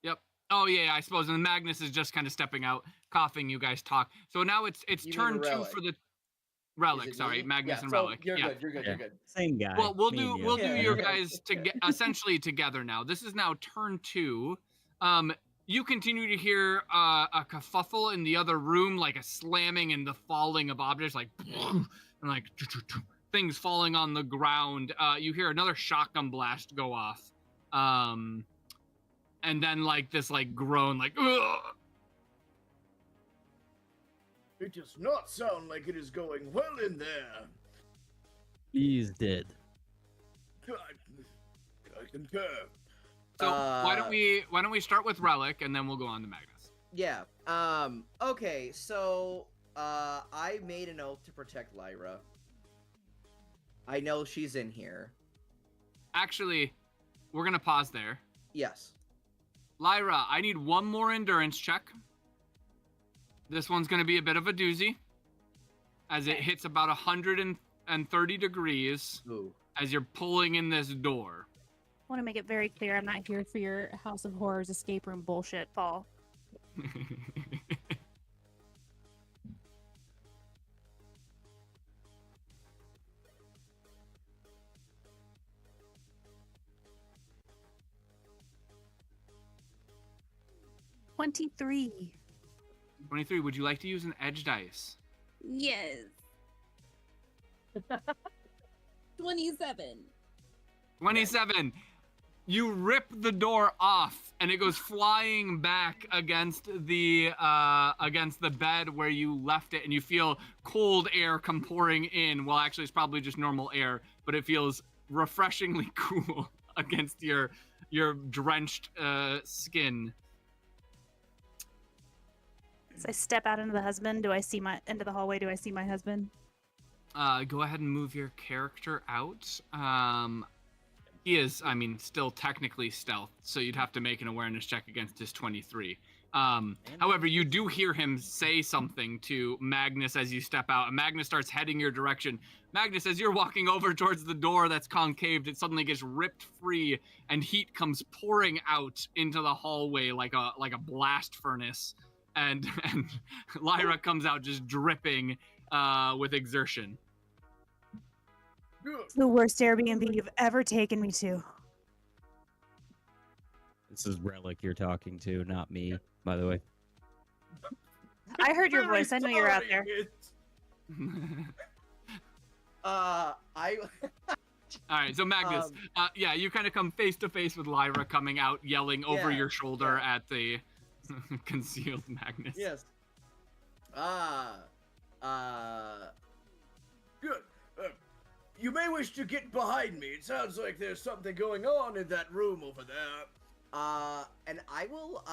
Yep. Oh yeah, I suppose. And Magnus is just kind of stepping out, coughing. You guys talk. So now it's You mean turn the 2 relic. for the Is relic. it Sorry, me? Magnus Yeah, and so relic. You're Yeah. good. You're good. Yeah. You're good. Same guy. Well, we'll me do and you. we'll do Yeah. your guys essentially together now. This is now turn 2. You continue to hear a kerfuffle in the other room, like a slamming and the falling of objects, like and like things falling on the ground. You hear another shotgun blast go off, and then like this like groan, like ugh. It does not sound like it is going well in there. He's dead. I concur. So why don't we start with Relic and then we'll go on to Magnus. Yeah. Okay. So I made an oath to protect Lyra. I know she's in here. Actually, we're gonna pause there. Yes. Lyra, I need one more endurance check. This one's gonna be a bit of a doozy, as it hits about 130 degrees Ooh. as you're pulling in this door. I want to make it very clear I'm not here for your House of Horrors escape room bullshit, Paul. 23. 23, would you like to use an edge dice? Yes. 27. 27. You rip the door off and it goes flying back against the bed where you left it, and you feel cold air come pouring in. Well, actually it's probably just normal air, but it feels refreshingly cool against your drenched skin. As I step out into the husband, into the hallway, do I see my husband? Go ahead and move your character out. He is, still technically stealth, so you'd have to make an awareness check against his 23. However, you do hear him say something to Magnus as you step out, and Magnus starts heading your direction. Magnus, as you're walking over towards the door that's concaved, it suddenly gets ripped free, and heat comes pouring out into the hallway like a blast furnace, and Lyra comes out just dripping with exertion. It's the worst Airbnb you've ever taken me to. This is Relic you're talking to, not me, by the way. I heard your voice. I know you're out there. I. All right, so Magnus, you kind of come face to face with Lyra coming out, yelling over Yeah, your shoulder at the concealed Magnus. Yes. Good. You may wish to get behind me. It sounds like there's something going on in that room over there. And I will,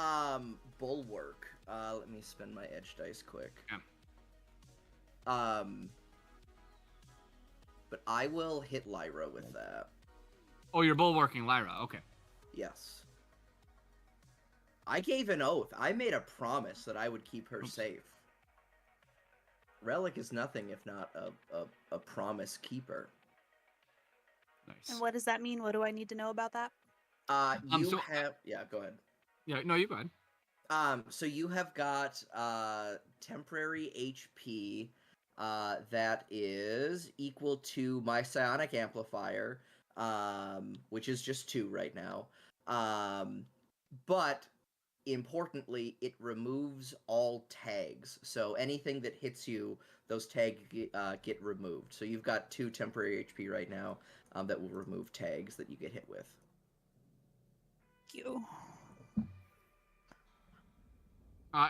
bulwark. Let me spend my edge dice quick. Yeah. But I will hit Lyra with that. Oh, you're bulwarking Lyra. Okay. Yes. I gave an oath. I made a promise that I would keep her safe. Relic is nothing if not a promise keeper. Nice. And what does that mean? What do I need to know about that? Yeah, go ahead. Yeah, no, you go ahead. So you have got temporary HP that is equal to my psionic amplifier, which is just 2 right now. But importantly, it removes all tags. So anything that hits you, those tags get removed. So you've got 2 temporary HP right now that will remove tags that you get hit with. Thank you.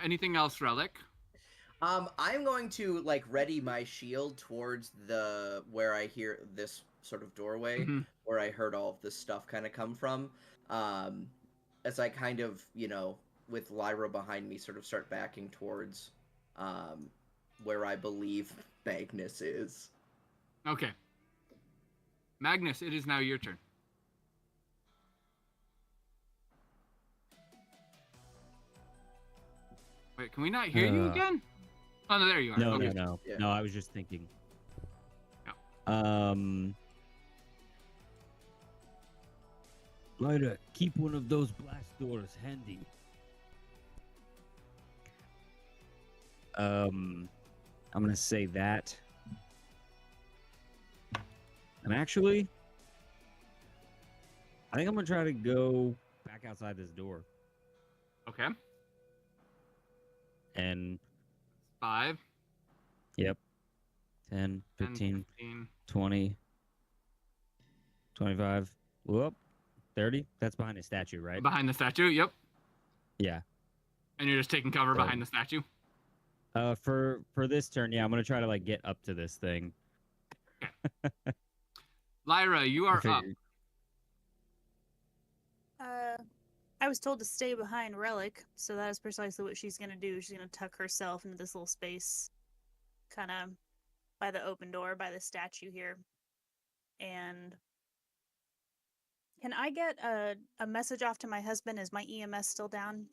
Anything else, Relic? I'm going to like ready my shield towards the where I hear this sort of doorway Mhm. where I heard all of this stuff kind of come from. As I kind of, with Lyra behind me, sort of start backing towards where I believe Magnus is. Okay. Magnus, it is now your turn. Wait, can we not hear you again? Oh, no, there you are. No, Okay. no. Yeah. No, I was just thinking. Yeah. Lyra, keep one of those blast doors handy. I'm gonna say that. And actually, I think I'm gonna try to go back outside this door. Okay. And 5, yep. 10, 10, 15, 15. 20, 25, whoop, 30. That's behind a statue, right? Behind the statue, yep. Yeah. And you're just taking cover So- behind the statue. For this turn, yeah, I'm gonna try to like get up to this thing. Lyra, you I are up. figured- I was told to stay behind Relic, so that is precisely what she's gonna do. She's gonna tuck herself into this little space, kind of by the open door, by the statue here. And can I get a message off to my husband? Is my EMS still down?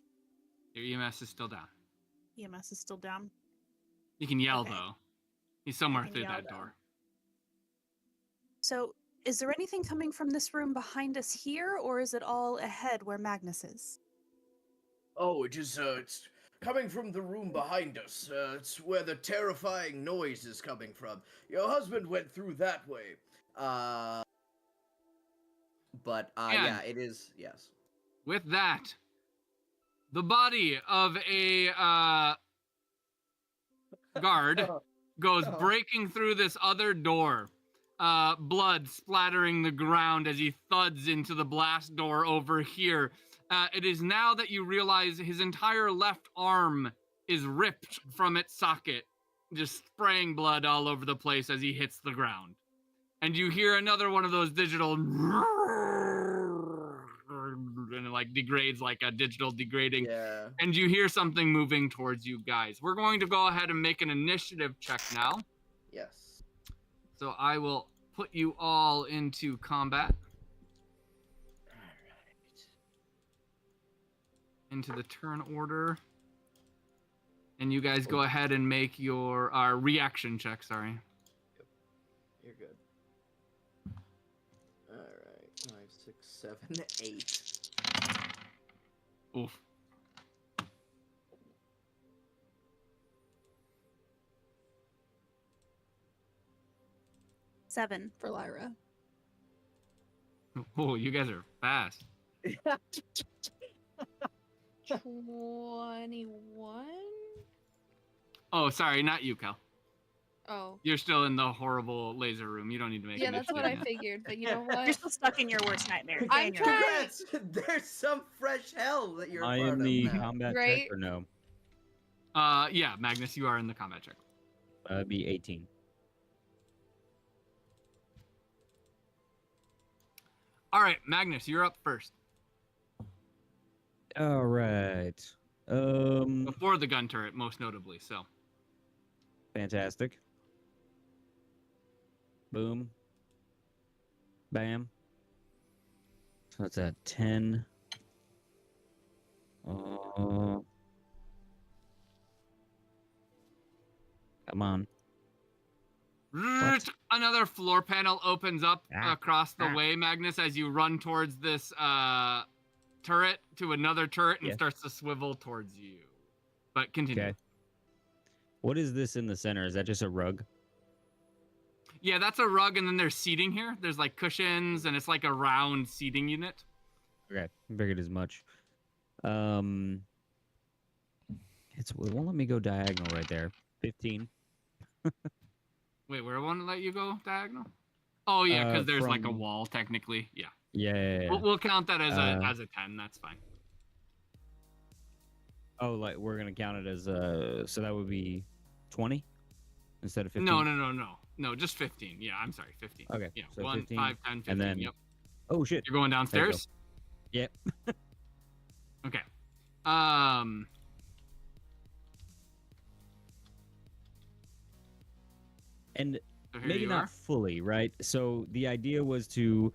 Your EMS is still down. EMS is still down. You can yell, Okay. though. He's somewhere can through yell, that though. door. So, is there anything coming from this room behind us here, or is it all ahead where Magnus is? Oh, it's coming from the room behind us. It's where the terrifying noise is coming from. Your husband went through that way. But Yeah. yeah, it is. Yes. With that, the body of a guard goes breaking through this other door. Blood splattering the ground as he thuds into the blast door over here. It is now that you realize his entire left arm is ripped from its socket, just spraying blood all over the place as he hits the ground. And you hear another one of those digital and it like degrades like a digital degrading. Yeah. And you hear something moving towards you guys. We're going to go ahead and make an initiative check now. Yes. So I will put you all into combat. Into the turn order. And you guys go ahead and make your reaction check, sorry. You're good. All right. 5, 6, 7, 8. Oof. Seven. For Lyra. Oh, you guys are fast. 21? Oh, sorry, not you, Cal. Oh. You're still in the horrible laser room. You don't need to make Yeah, that's what I initiative figured, but you know You're what? still stuck in your worst nightmare. I'm Dang it. trying. Congrats! There's some fresh hell that you're a I part am of the now. combat Right? check or no? Yeah, Magnus, you are in the combat check. That'd be 18. All right, Magnus, you're up first. All right. Before the gun turret, most notably. So, Fantastic. Boom. Bam. So that's at 10. Come on. Another floor panel opens up Ah, across the ah. way, Magnus, as you run towards this turret to another turret and Yeah. starts to swivel towards you. But continue. Okay. What is this in the center? Is that just a rug? Yeah, that's a rug, and then there's seating here. There's like cushions, and it's like a round seating unit. Okay, figured as much. It won't let me go diagonal right there. 15. Wait, where won't it let you go diagonal? Oh yeah, because there's like a from- wall technically. Yeah. Yeah. We'll count that as Uh, a 10. That's fine. Oh, like we're gonna count it as so that would be 20 instead of 15? No, just 15. Yeah, I'm sorry, 15. Okay, Yeah, so 1, 15, 5, 10, 15. and then- Yep. Oh shit. You're going There you go. downstairs? Yep. Okay. And So here maybe you not are. fully, right? So the idea was to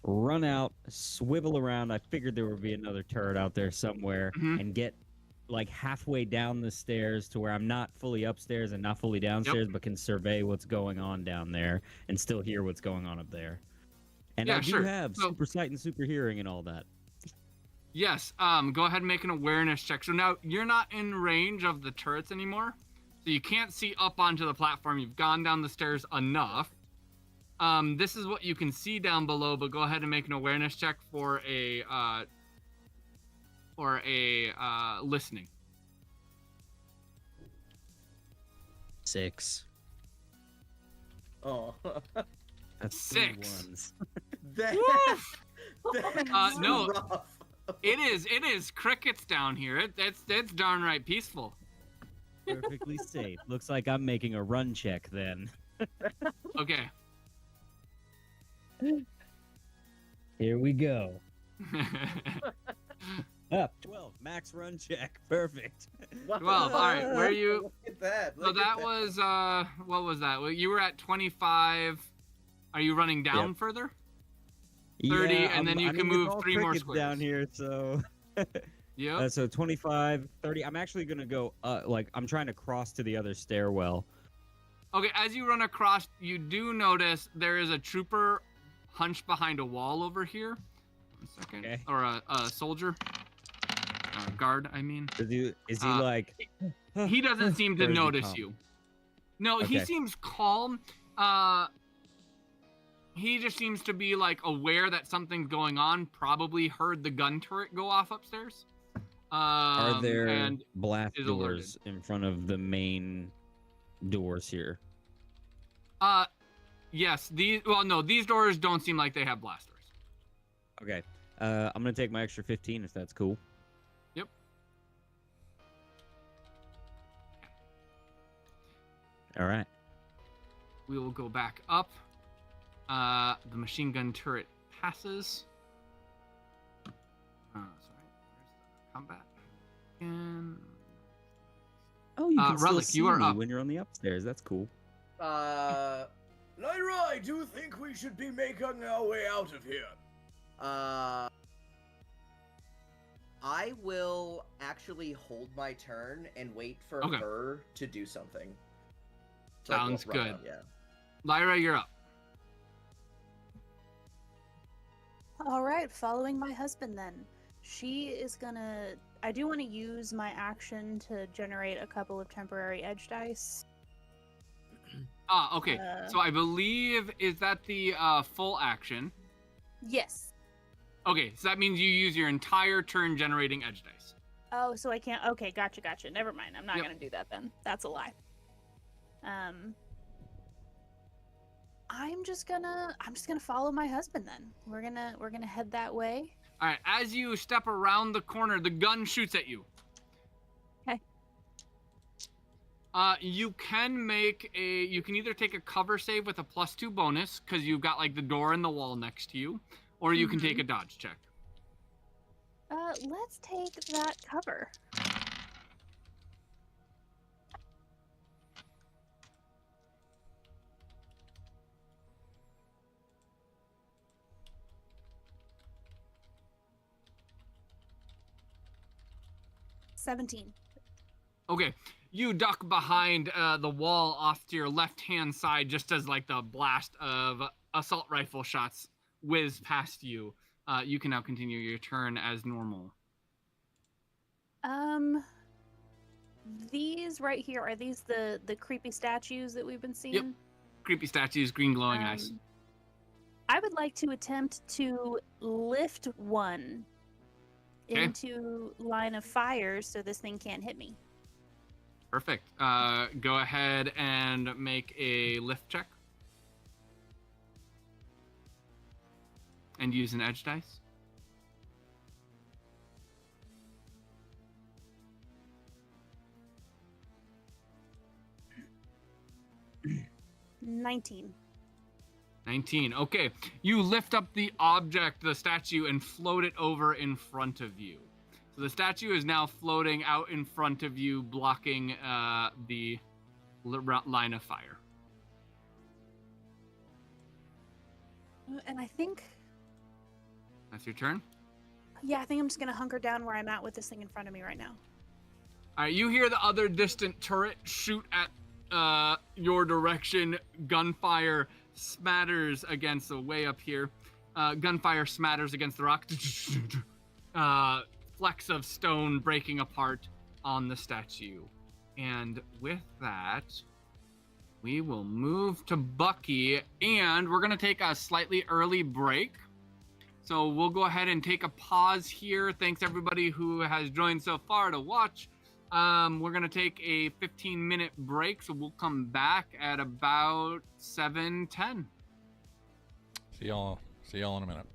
run out, swivel around. I figured there would be another turret out there somewhere, Mhm. and get like halfway down the stairs to where I'm not fully upstairs and not fully downstairs, but can survey what's going on down there and still hear what's going on up there. And Yeah, I do sure. have So- super sight and super hearing and all that. Yes. Go ahead and make an awareness check. So now you're not in range of the turrets anymore, so you can't see up onto the platform. You've gone down the stairs enough. This is what you can see down below, but go ahead and make an awareness check for a listening. 6. Oh. That's 6. 2 ones. Woof! That's no. rough. It is crickets down here. It's darn right peaceful. Perfectly safe. Looks like I'm making a run check then. Okay. Here we go. Up 12. Max run check. Perfect. 12. All right. Where are you? Look at that. So Look that at was what was that? Well, you were at 25. Are you running down Yep. further? 30, and then you I can mean, move it's all 3 more crickets down squares. here, so Yep. so 25, 30. I'm actually gonna go like I'm trying to cross to the other stairwell. Okay, as you run across, you do notice there is a trooper hunched behind a wall over here. 1 second. Okay. Or a soldier. Guard, I mean. Is he Uh, like? He doesn't seem to Or is he notice calm? you. No, he Okay. seems calm. He just seems to be like aware that something's going on. Probably heard the gun turret go off upstairs. Are there and blast is alerted. doors in front of the main doors here? yes, these doors don't seem like they have blasters. Okay. I'm gonna take my extra 15 if that's cool. Yep. All right. We will go back up. The machine gun turret passes. Sorry, where's the combat? And Oh, you can still Relic, see you are me up. when you're on the upstairs. That's cool. Lyra, I do think we should be making our way out of here. I will actually hold my turn and wait for Okay. her to do something. Sounds run good. out, Yeah. Lyra, you're up. All right, following my husband then. She is gonna. I do want to use my action to generate a couple of temporary edge dice. Okay. So I believe, is that the full action? Yes. Okay, so that means you use your entire turn generating edge dice. Oh, so I can't. Okay, gotcha. Never mind. I'm not Yep. gonna do that then. That's a lie. I'm just gonna follow my husband then. We're gonna head that way. All right, as you step around the corner, the gun shoots at you. Okay. You can either take a cover save with a +2 bonus because you've got like the door and the wall next to you, or you can take a dodge check. Let's take that cover. $17. Okay, you duck behind the wall off to your left-hand side just as like the blast of assault rifle shots whiz past you. You can now continue your turn as normal. These right here, are these the creepy statues that we've been seeing? Creepy statues, green glowing eyes. I would like to attempt to lift one Okay. into line of fire so this thing can't hit me. Perfect. Go ahead and make a lift check. And use an edge dice. 19. 19. Okay. You lift up the object, the statue, and float it over in front of you. So the statue is now floating out in front of you, blocking the line of fire. And I think, That's your turn. yeah, I think I'm just gonna hunker down where I'm at with this thing in front of me right now. All right, you hear the other distant turret shoot at your direction. Gunfire smatters against the way up here. Gunfire smatters against the rock. Flecks of stone breaking apart on the statue. And with that, we will move to Bucky, and we're going to take a slightly early break. So we'll go ahead and take a pause here. Thanks everybody who has joined so far to watch. We're going to take a 15-minute break, so we'll come back at about 7:10. See y'all in a minute.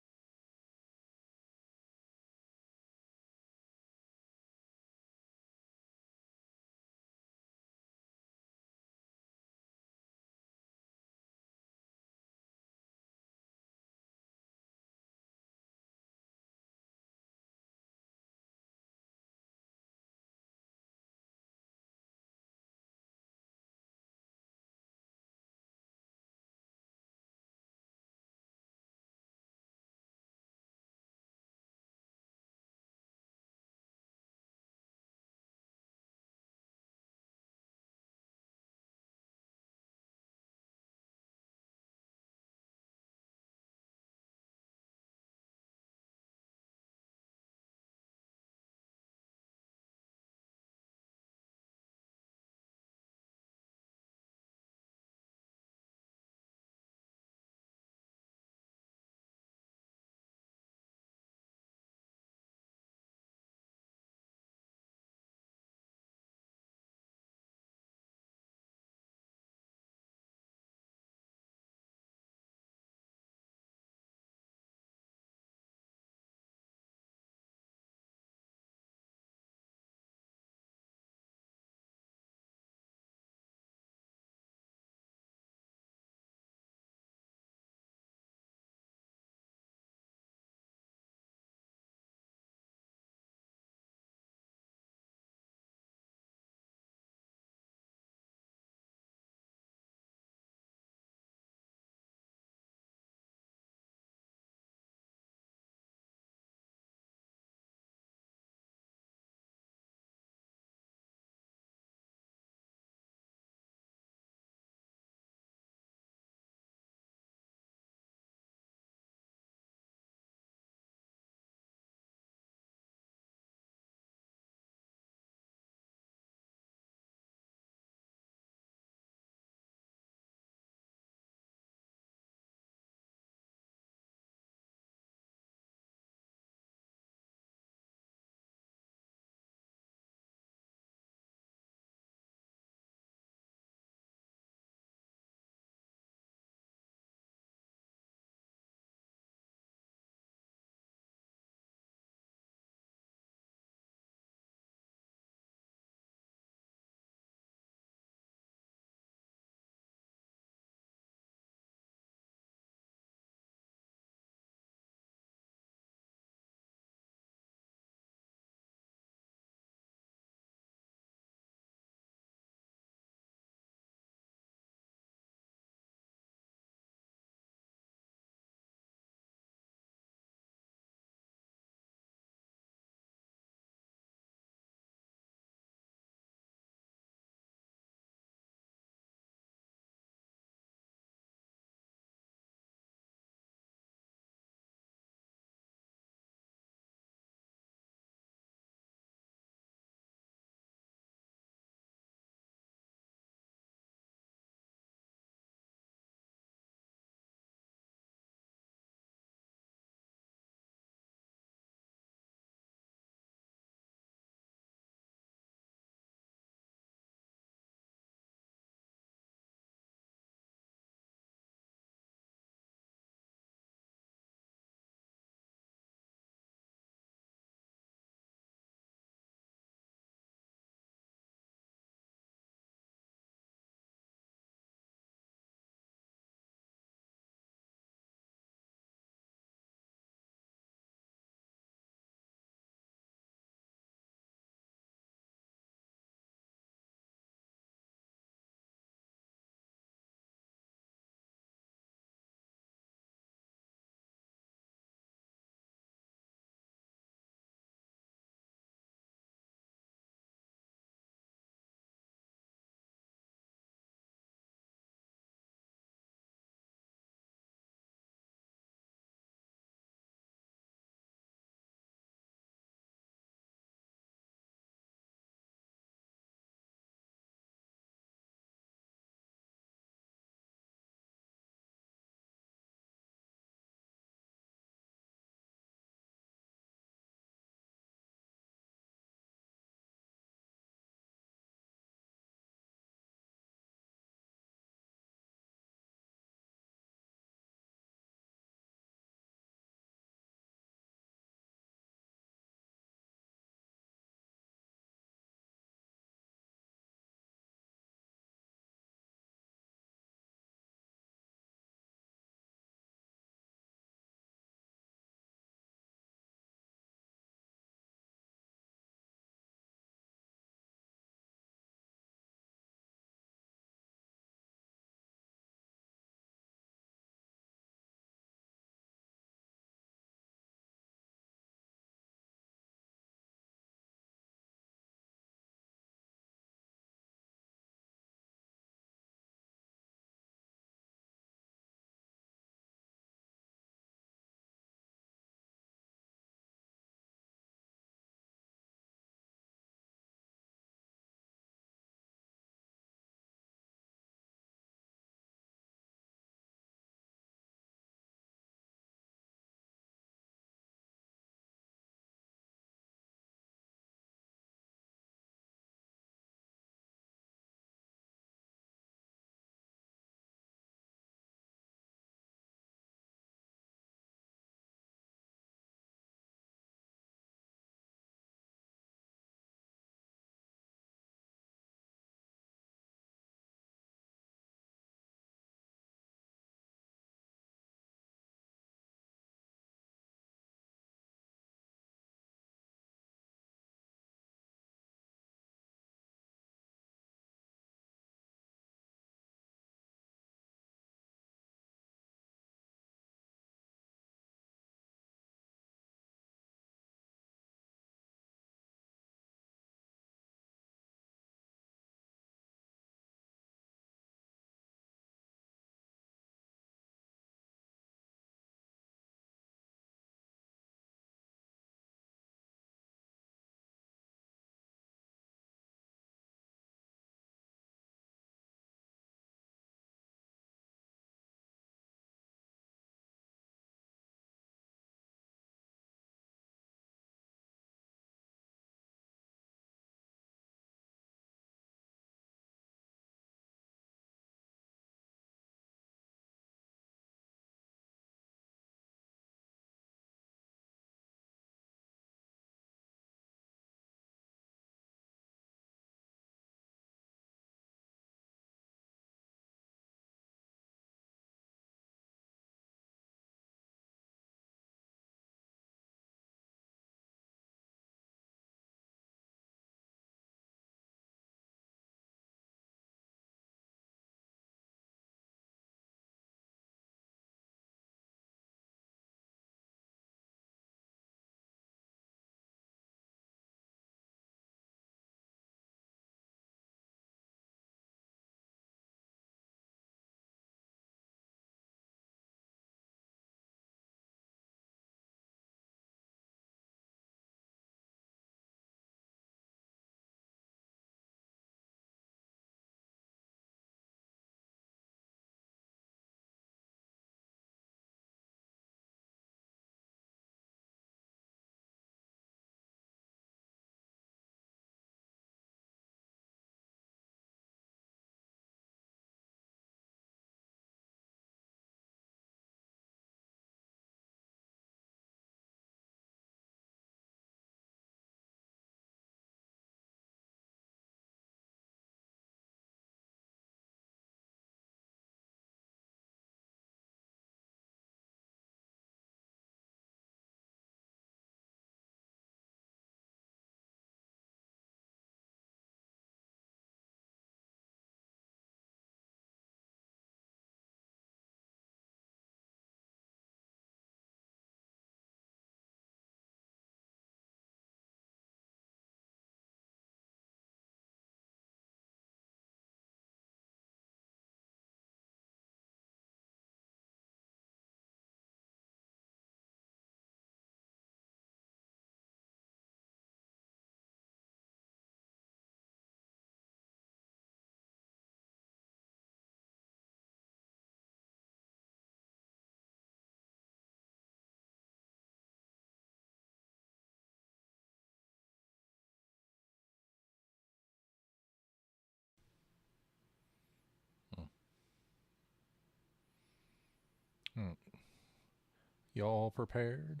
Y'all prepared?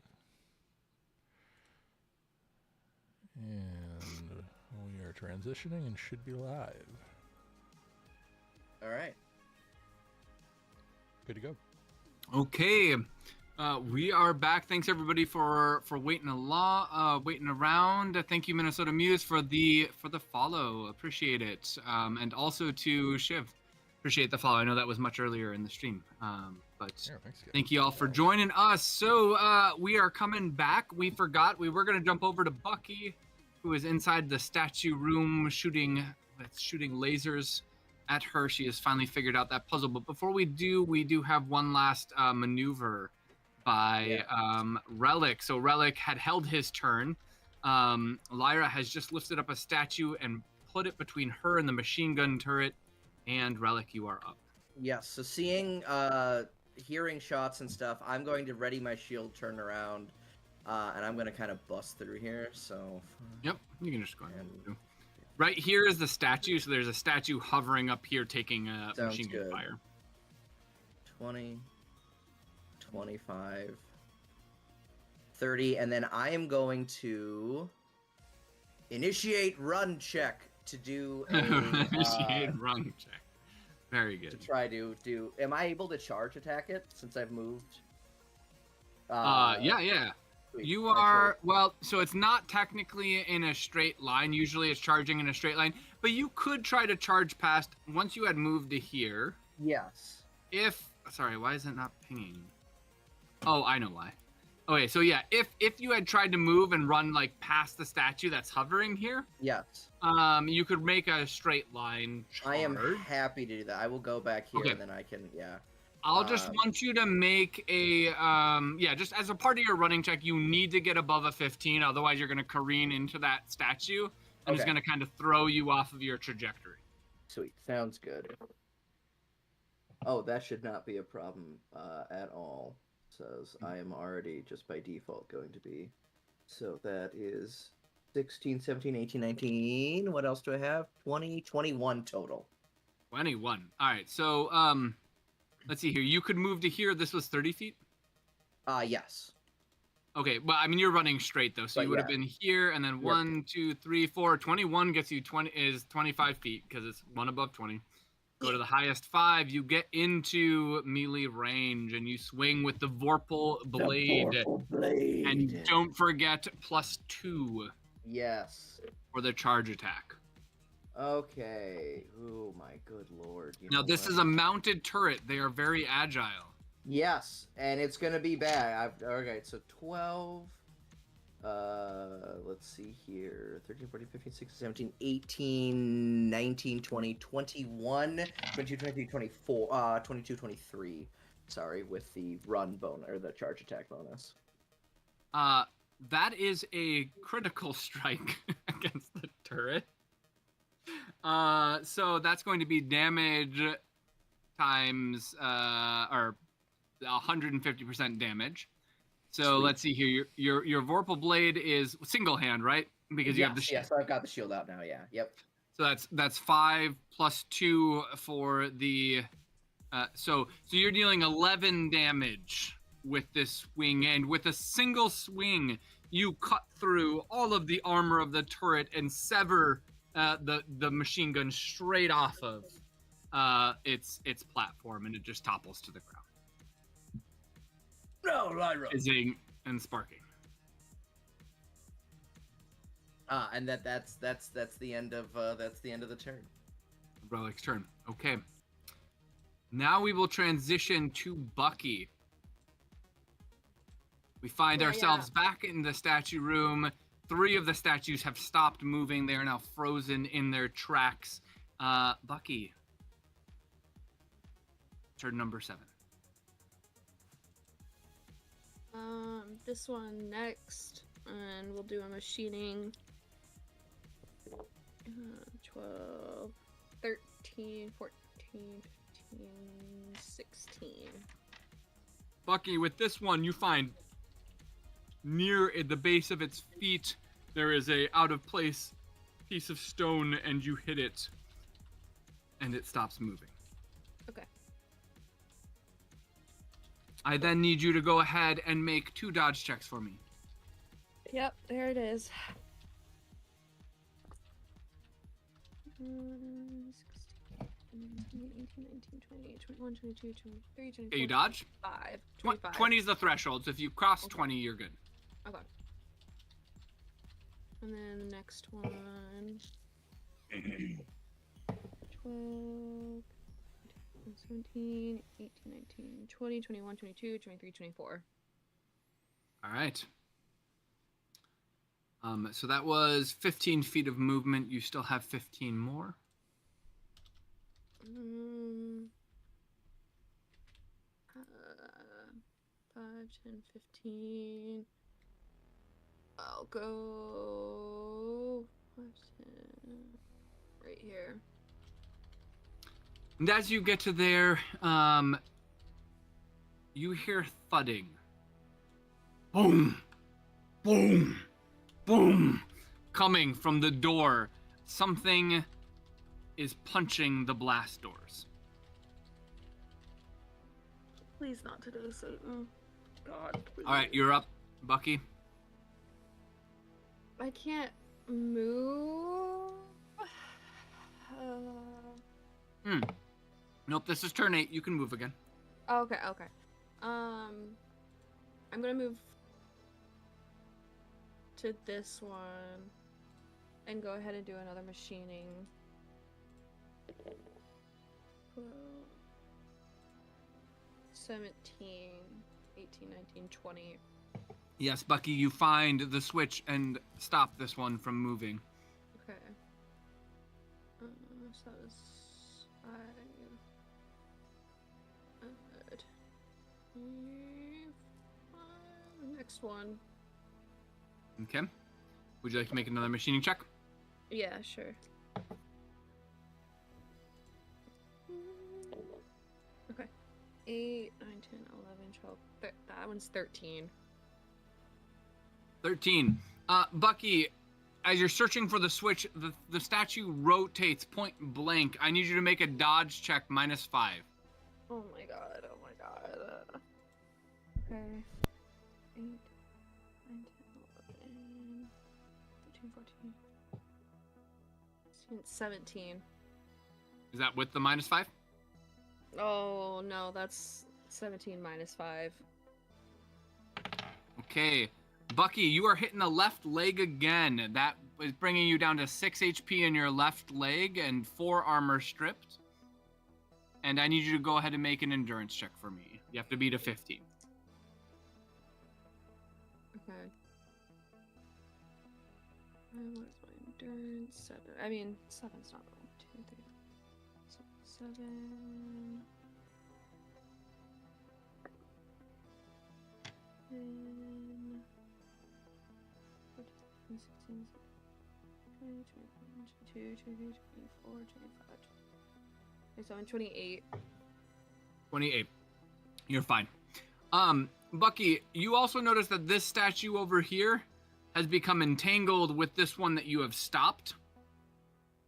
And we are transitioning and should be live. All right. Good to go. Okay, we are back. Thanks everybody for waiting waiting around. Thank you, Minnesota Muse, for the follow. Appreciate it. And also to Shiv, appreciate the follow. I know that was much earlier in the stream. But Yeah, thanks, guys. thank you all for joining us. So we are coming back. We forgot we were gonna jump over to Bucky, who is inside the statue room shooting lasers at her. She has finally figured out that puzzle. But before we do have one last maneuver by Relic. So Relic had held his turn. Lyra has just lifted up a statue and put it between her and the machine gun turret. And Relic, you are up. Yes. So hearing shots and stuff, I'm going to ready my shield, turn around, and I'm going to kind of bust through here. So. Yep, you can just go ahead and do. Right here is the statue. So there's a statue hovering up here taking a machine gun fire. 20, 25, 30, and then I am going to initiate run check to do a initiate run check. Very good. To try to do. Am I able to charge attack it since I've moved? Yeah. Sweet. You are, well, so it's not technically in a straight line. Usually it's charging in a straight line, but you could try to charge past once you had moved to here. Yes. Sorry, why is it not pinging? Oh, I know why. Okay, so yeah, if you had tried to move and run like past the statue that's hovering here, Yes. you could make a straight line charge. I am happy to do that. I will go back here and then I can, I'll just want you to make a, just as a part of your running check, you need to get above a 15, otherwise you're going to careen into that statue, and it's going to kind of throw you off of your trajectory. Sweet. Sounds good. Oh, that should not be a problem at all. Says I am already just by default going to be. So that is 16, 17, 18, 19. What else do I have? 20, 21 total. 21. All right. So, let's see here. You could move to here. This was 30 feet? Yes. Okay. Well, I mean, you're running straight, though. So But you would have been here, and then 1, 2, 3, 4. 21 gets you 25 feet, because it's one above 20. Go to the highest 5. You get into melee range, and you swing with the Vorpal Blade. The Vorpal Blade. And don't forget +2 Yes. for the charge attack. Okay. Oh my good lord. You Now, know this what? is a mounted turret. They are very agile. Yes, and it's gonna be bad. Okay, so 12. Let's see here. 13, 14, 15, 16, 17, 18, 19, 20, 21, 22, 23, 24, 22, 23. Sorry, with the run bonus or the charge attack bonus. That is a critical strike against the turret. So that's going to be damage times, or 150% damage. So Sweet. let's see here. Your Vorpal Blade is single hand, right? Because you have the shield. Yes, I've got the shield out now. Yeah. Yep. So that's 5 + 2 for the. So you're dealing 11 damage with this swing, and with a single swing, you cut through all of the armor of the turret and sever the machine gun straight off of its platform, and it just topples to the ground. No, Lyra. Fizzing and sparking. And that's the end of the turn. Relic's turn. Okay. Now we will transition to Bucky. We find ourselves back in the statue room. 3 of the statues have stopped moving. They are now frozen in their tracks. Bucky. Turn number 7. This one next, and we'll do a machining. 12, 13, 14, 15, 16. Bucky, with this one, you find near at the base of its feet, there is a out-of-place piece of stone, and you hit it, and it stops moving. Okay. I then need you to go ahead and make 2 dodge checks for me. Yep, there it is. 18, 19, 20, 21, 22, 23, 24, Okay, you dodge? 25. 20 is the threshold, so if you cross 20, you're good. Okay. And then the next one. 12, 17, 18, 19, 20, 21, 22, 23, 24. All right. So that was 15 feet of movement. You still have 15 more. 5, 10, 15. I'll go 5, 10, right here. And as you get to there, you hear thudding. Boom, boom, boom, coming from the door. Something is punching the blast doors. Please not today, Satan. God, please. All right, you're up, Bucky. I can't move. Nope, this is turn 8. You can move again. Okay, okay. I'm gonna move to this one and go ahead and do another machining. 12, 17, 18, 19, 20. Yes, Bucky, you find the switch and stop this one from moving. Okay. So that was 5. Next one. Okay. Would you like to make another machining check? Yeah, sure. Okay. 8, 9, 10, 11, 12. That one's 13. 13. Bucky, as you're searching for the switch, the statue rotates point blank. I need you to make a dodge check -5. Oh my god, oh my god. Okay. 8, 9, 10, 11, 13, 14, 16, 17. Is that with the -5? Oh no, that's 17 minus 5. Okay. Bucky, you are hitting the left leg again. That is bringing you down to 6 HP in your left leg and 4 armor stripped. And I need you to go ahead and make an endurance check for me. You have to beat a 15. Okay. What is my endurance? 7. I mean, 7's not 1, 2, 3. So 7. 10. 14, 16, 20, 21, 22, 23, 24, 25. 27, 28. 28. You're fine. Bucky, you also notice that this statue over here has become entangled with this one that you have stopped.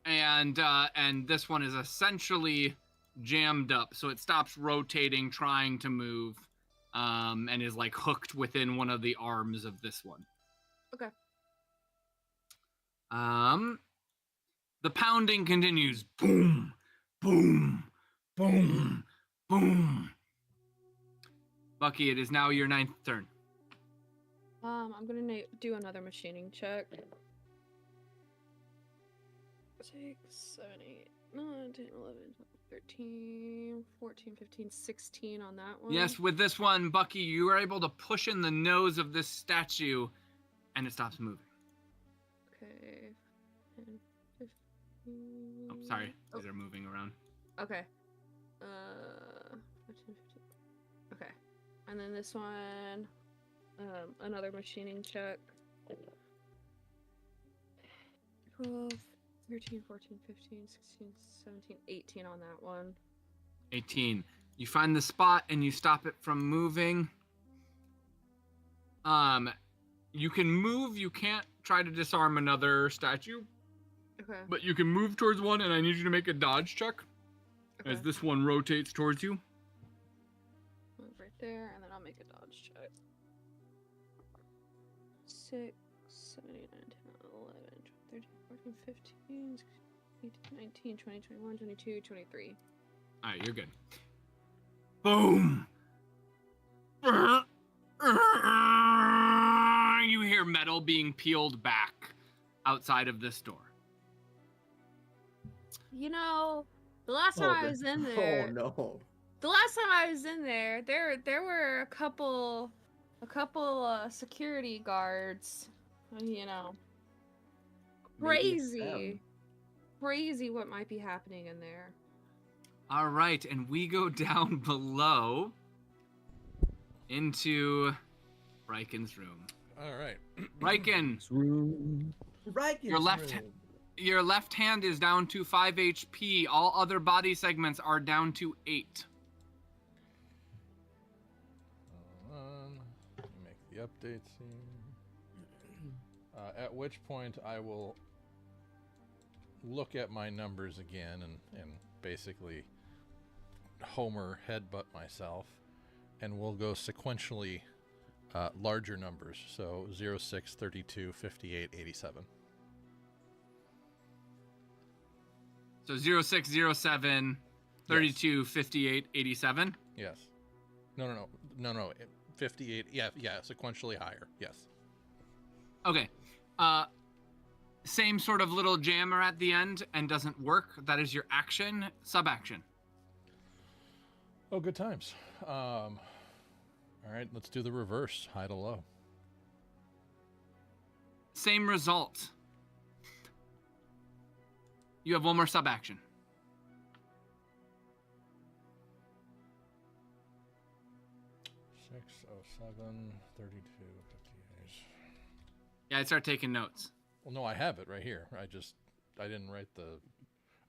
And this one is essentially jammed up. So it stops rotating, trying to move, and is like hooked within one of the arms of this one. Okay. The pounding continues. Boom, boom, boom, boom. Bucky, it is now your 9th turn. I'm gonna do another machining check. 6, 7, 8, 9, 10, 11, 13, 14, 15, 16 on that one. Yes, with this one, Bucky, you are able to push in the nose of this statue, and it stops moving. Okay. 10, 15. Oh, sorry. These are moving around. Okay. 14, 15. Okay. And then this one, another machining check. 12, 13, 14, 15, 16, 17, 18 on that one. 18. You find the spot and you stop it from moving. You can move. You can't try to disarm another statue. Okay. But you can move towards one, and I need you to make a dodge check. Okay. As this one rotates towards you. Move right there, and then I'll make a dodge check. 6, 7, 8, 9, 10, 11, 13, 14, 15, 16, 18, 19, 20, 21, 22, 23. All right, you're good. Boom! You hear metal being peeled back outside of this door. You know, the last time I was in there, Oh no. the last time I was in there, there were a couple security guards. You know, Maybe it's crazy, crazy what might be happening in there. All right, and we go down below into Riken's room. All right. Riken, Right. Your your left hand is down to 5 HP. All other body segments are down to 8. Let me make the updates here. At which point I will look at my numbers again and basically Homer headbutt myself, and we'll go sequentially larger numbers. So 0, 6, 32, 58, 87. So 0, 6, 0, 7, 32, 58, 87. Yes. No. 58. Yeah. Sequentially higher. Yes. Okay. Same sort of little jammer at the end and doesn't work. That is your action, sub-action. Oh, good times. All right, let's do the reverse. High to low. Same result. You have one more sub-action. Six, 07, 32, 58. Yeah, I'd start taking notes. Well, no, I have it right here. I didn't write the...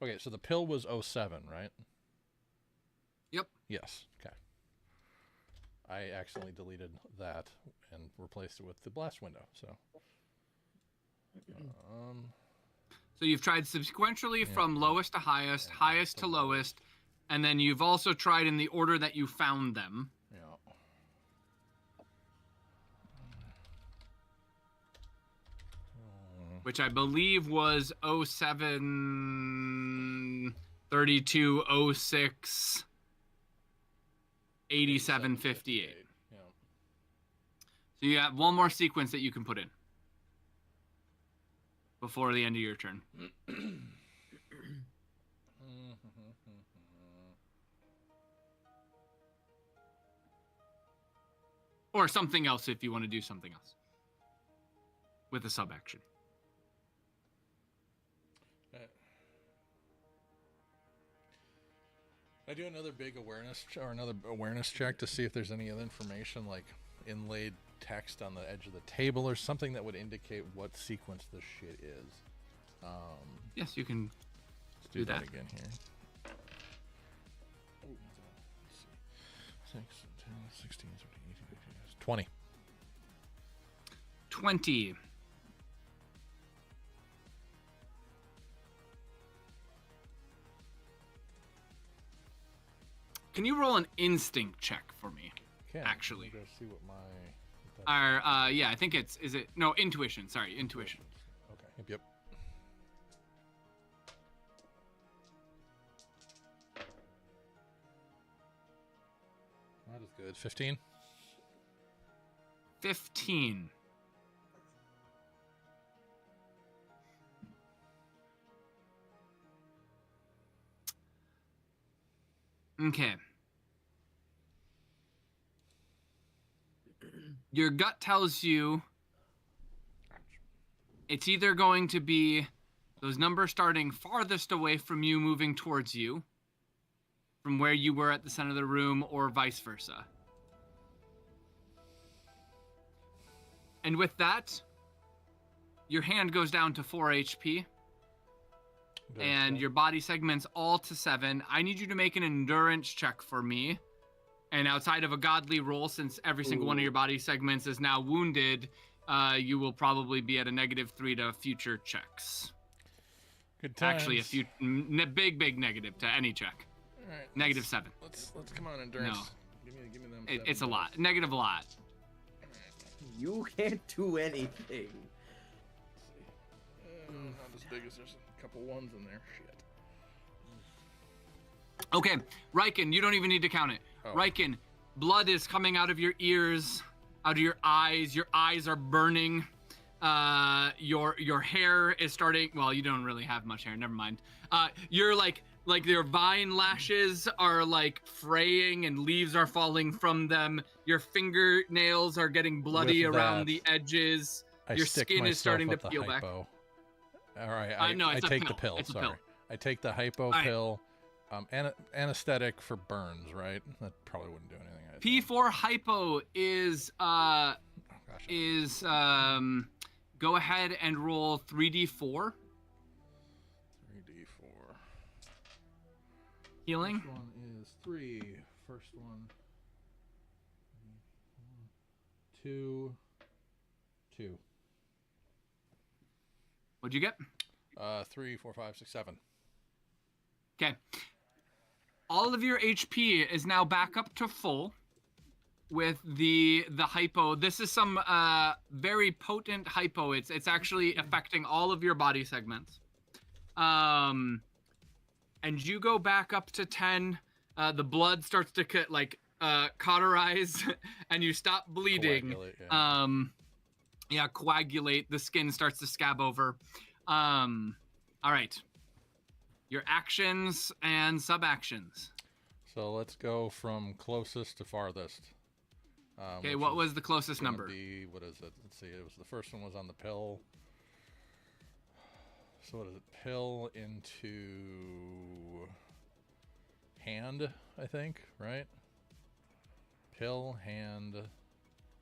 Okay, so the pill was 07, right? Yep. Yes, okay. I accidentally deleted that and replaced it with the blast window, so... So you've tried sequentially from lowest to highest, highest to lowest, and then you've also tried in the order that you found them. Yeah. Which I believe was 07, 32, 06, 87, 58. Yeah. So you have one more sequence that you can put in before the end of your turn. Or something else if you want to do something else with a sub-action. I do another big awareness another awareness check to see if there's any other information like inlaid text on the edge of the table or something that would indicate what sequence this shit is. Yes, you can Let's do that again here. Let's see. 6, 10, 16, 17, 18, 19, 20. 20. Can you roll an instinct check for me? Okay. Actually. Let's see what my... Yeah, I think no, intuition. Sorry, intuition. Okay. Yep. That is good. 15. 15. Okay. Your gut tells you it's either going to be those numbers starting farthest away from you moving towards you from where you were at the center of the room or vice versa. And with that, your hand goes down to 4 HP. And your body segments all to 7. I need you to make an endurance check for me. And outside of a godly roll, since every single one of your body segments is now wounded, you will probably be at a -3 to future checks. Good times. Actually, big negative to any check. All right, -7. Let's come on, endurance. No. Give me them. It's a 7 lot. dice. Negative a lot. You can't do anything. Not as big as there's a couple ones in there. Shit. Okay, Riken, you don't even need to count it. Oh. Riken, blood is coming out of your ears, out of your eyes. Your eyes are burning. Your hair is starting. Well, you don't really have much hair. Never mind. You're like your vine lashes are like fraying and leaves are falling from them. Your fingernails are getting bloody With around that, the edges. Your stick skin is myself starting to with the peel back. hypo. All right, No, I it's a take the pill. pill. It's a Sorry, pill. I take the hypo right. pill. Anesthetic for burns, right? That probably wouldn't do anything. I think. P4 hypo is Oh, gosh, go ahead and roll 3d4 3d4 healing. First one is 3. First one. 2. 2. What'd you get? 3, 4, 5, 6, 7. Okay. All of your HP is now back up to full with the hypo. This is some very potent hypo. It's actually affecting all of your body segments. And you go back up to 10. The blood starts to cauterize, and you stop bleeding. Coagulate, yeah. Coagulate. The skin starts to scab over. All right. Your actions and sub-actions. So let's go from closest to farthest. Okay, which what is was the closest gonna number? Be, what is it? Let's see. It was the first one was on the pill. So what is it? Pill into hand, I think, right? Pill, hand.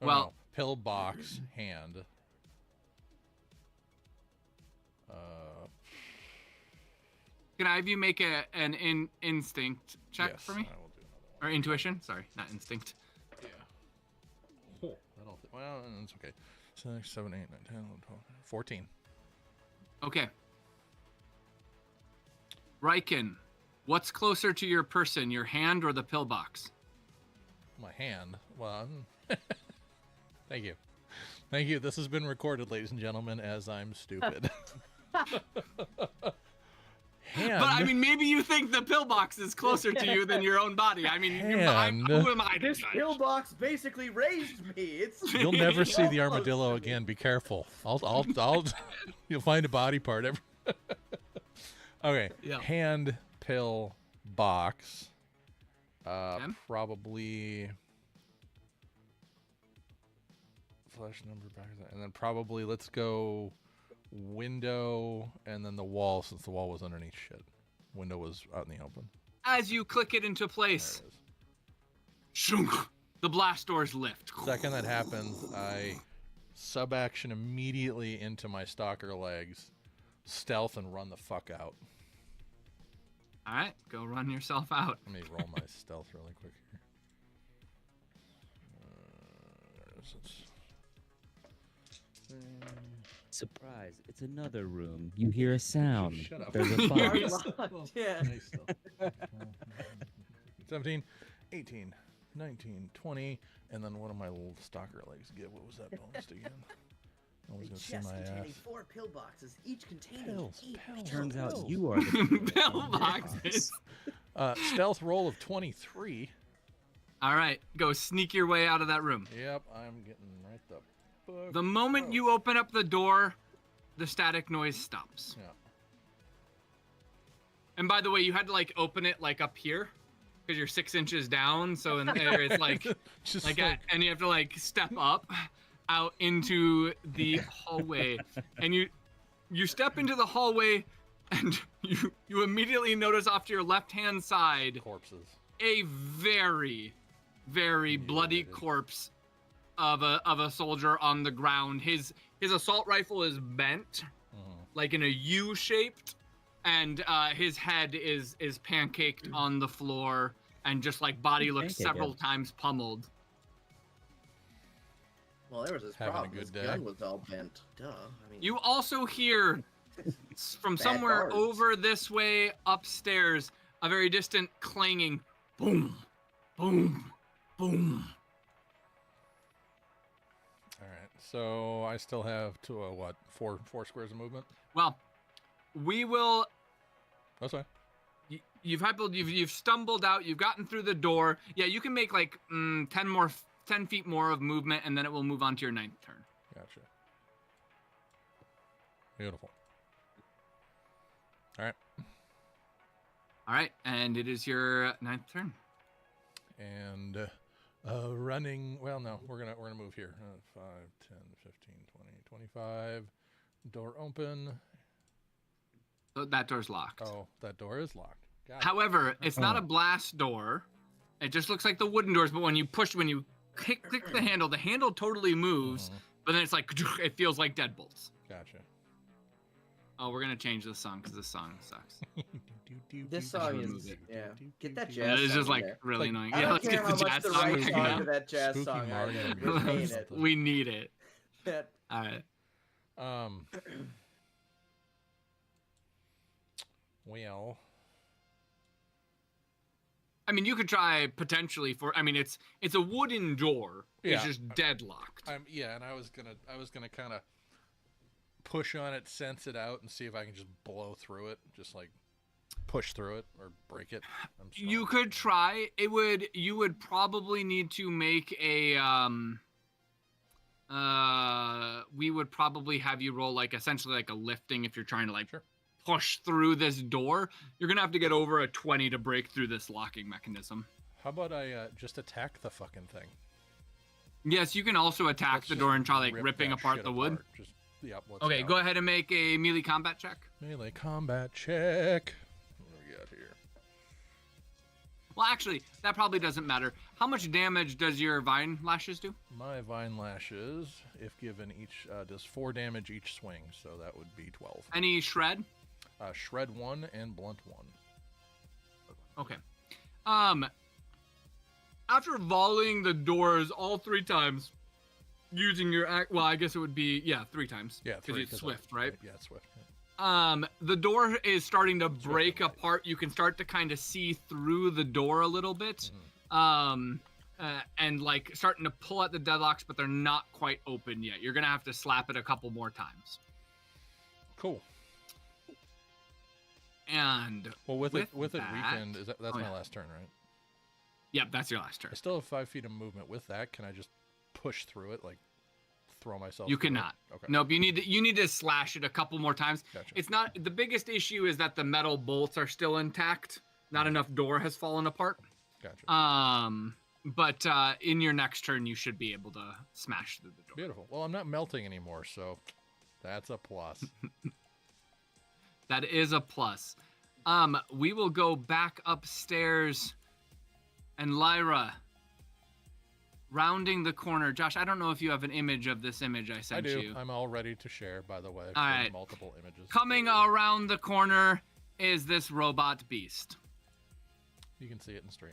Oh, Well- no. Pill, box, hand. Can I have you make an instinct check yes, for me? I will do another one. Or intuition? Sorry, not instinct. Yeah. Oh, well, it's okay. 6, 7, 8, 9, 10, 11, 12, 14. Okay. Riken, what's closer to your person, your hand or the pillbox? My hand. Well, thank you. Thank you. This has been recorded, ladies and gentlemen, as I'm stupid. Hand. But I mean, maybe you think the pillbox is closer to you than your own body. I mean, Hand. who am I to This judge? pillbox basically raised me. It's You'll never see the close armadillo to me. again. Be careful. I'll you'll find a body part. Okay. Yeah. Hand, pill, box. Okay. Probably flash number back, and then probably let's go window and then the wall, since the wall was underneath shit. Window was out in the open. As you click it into place, There it is. shunk, the blast doors lift. Second that happens, I sub-action immediately into my stalker legs, stealth, and run the fuck out. All right, go run yourself out. Let me roll my stealth really quick here. Surprise! It's another room. You hear a sound. Shut up. There's a Are fire. locked, yeah. 17, 18, 19, 20, and then one of my little stalker legs get. What was that bonus again? I was A gonna see chest my containing ass. 4 pillboxes, each containing Pills, 8 pills. Turns out pills. you are the Pillboxes. Stealth roll of 23. All right, go sneak your way out of that room. Yep, I'm getting right the fuck. The moment you open up the door, the static noise stops. Yeah. And by the way, you had to like open it like up here because you're 6 inches down. So in there, it's like, Just and you have to like step up out into the hallway. And you step into the hallway, and you immediately notice off to your left-hand side corpses. a very bloody Mutilated. corpse of a soldier on the ground. His assault rifle is bent like in a U shaped, and his head is pancaked on the floor, and just like body looks Pancake several head. times pummeled. Well, there was his Having a problem. good His day. gun was all bent. Duh. I mean, You also hear from Bad somewhere guards. over this way upstairs a very distant clanging boom, boom, Boom. All right. So I still have four squares of movement. Well, we will. That's fine. You've stumbled out. You've gotten through the door. Yeah, you can make like 10 feet more of movement, and then it will move on to your 9th turn. Gotcha. Beautiful. All right. All right, and it is your 9th turn. And running. Well, no, we're gonna move here. 5, 10, 15, 20, 25. Door open. So that door's locked. Oh, that door is locked. Got it. However, it's not a blast door. It just looks like the wooden doors, but when you click the handle totally moves, but then it's like, it feels like deadbolts. Gotcha. Oh, we're going to change this song because this song sucks. This song remove is it. get that Yeah, jazz. it's just song like there. really annoying. I Yeah, don't let's care get how the much jazz the song right right song now. to that jazz Spooky song. Mario We're paying music. it. We need it. That- All right. Well, I mean, you could try potentially it's a wooden door. Yeah. It's just deadlocked. and I was gonna kind of push on it, sense it out, and see if I can just blow through it, just like push through it or break it. You could try. You would probably need to make a we would probably have you roll like essentially like a lifting if you're trying to like push through this door. You're gonna have to get over a 20 to break through this locking mechanism. How about I just attack the fucking thing? Yes, you can also attack Let's the just door and try like rip ripping that apart shit the wood. Just, let's Okay, go. go ahead and make a melee combat check. Melee combat check. What do we got here? Well, actually, that probably doesn't matter. How much damage does your vine lashes do? My vine lashes, if given each, does 4 damage each swing, so that would be 12. Any shred? Shred 1 and blunt 1. Okay. After volleying the doors all 3 times, using your I guess it would be 3 times. Yeah, 3. Because it's swift, right? Yeah, it's swift. Yeah. The door is starting to break apart. You can start to kind of see through the door a little bit. And like starting to pull at the deadlocks, but they're not quite open yet. You're gonna have to slap it a couple more times. Cool. And with it that- weakened, that's Oh, my yeah. last turn, right? Yep, that's your last turn. I still have 5 feet of movement. With that, can I just push through it, like throw myself? You through it? cannot. Okay. Nope. You need to slash it a couple more times. Gotcha. It's not the biggest issue is that the metal bolts are still intact. Not enough door has fallen apart. Gotcha. But in your next turn, you should be able to smash through the door. Beautiful. Well, I'm not melting anymore, so that's a plus. That is a plus. We will go back upstairs, and Lyra, rounding the corner. Josh, I don't know if you have an image of this image I I sent do. you. I'm all ready to share, by the way. All I've right. multiple images. Coming around the corner is this robot beast. You can see it in stream.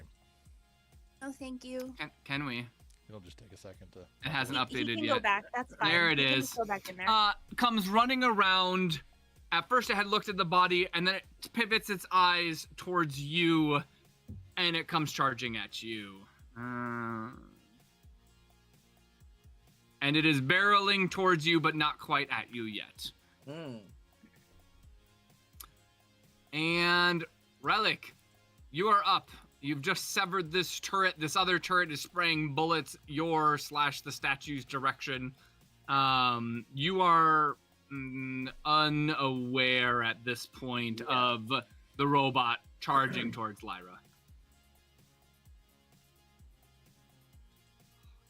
Oh, thank you. Can we? It'll just take a second to. It hasn't He updated can yet. go back. That's fine. There it He can is. just go back in there. Comes running around. At first, it had looked at the body, and then it pivots its eyes towards you, and it comes charging at you. And it is barreling towards you, but not quite at you yet. And Relic, you are up. You've just severed this turret. This other turret is spraying bullets the statue's direction. You are unaware at this point of the robot charging towards Lyra.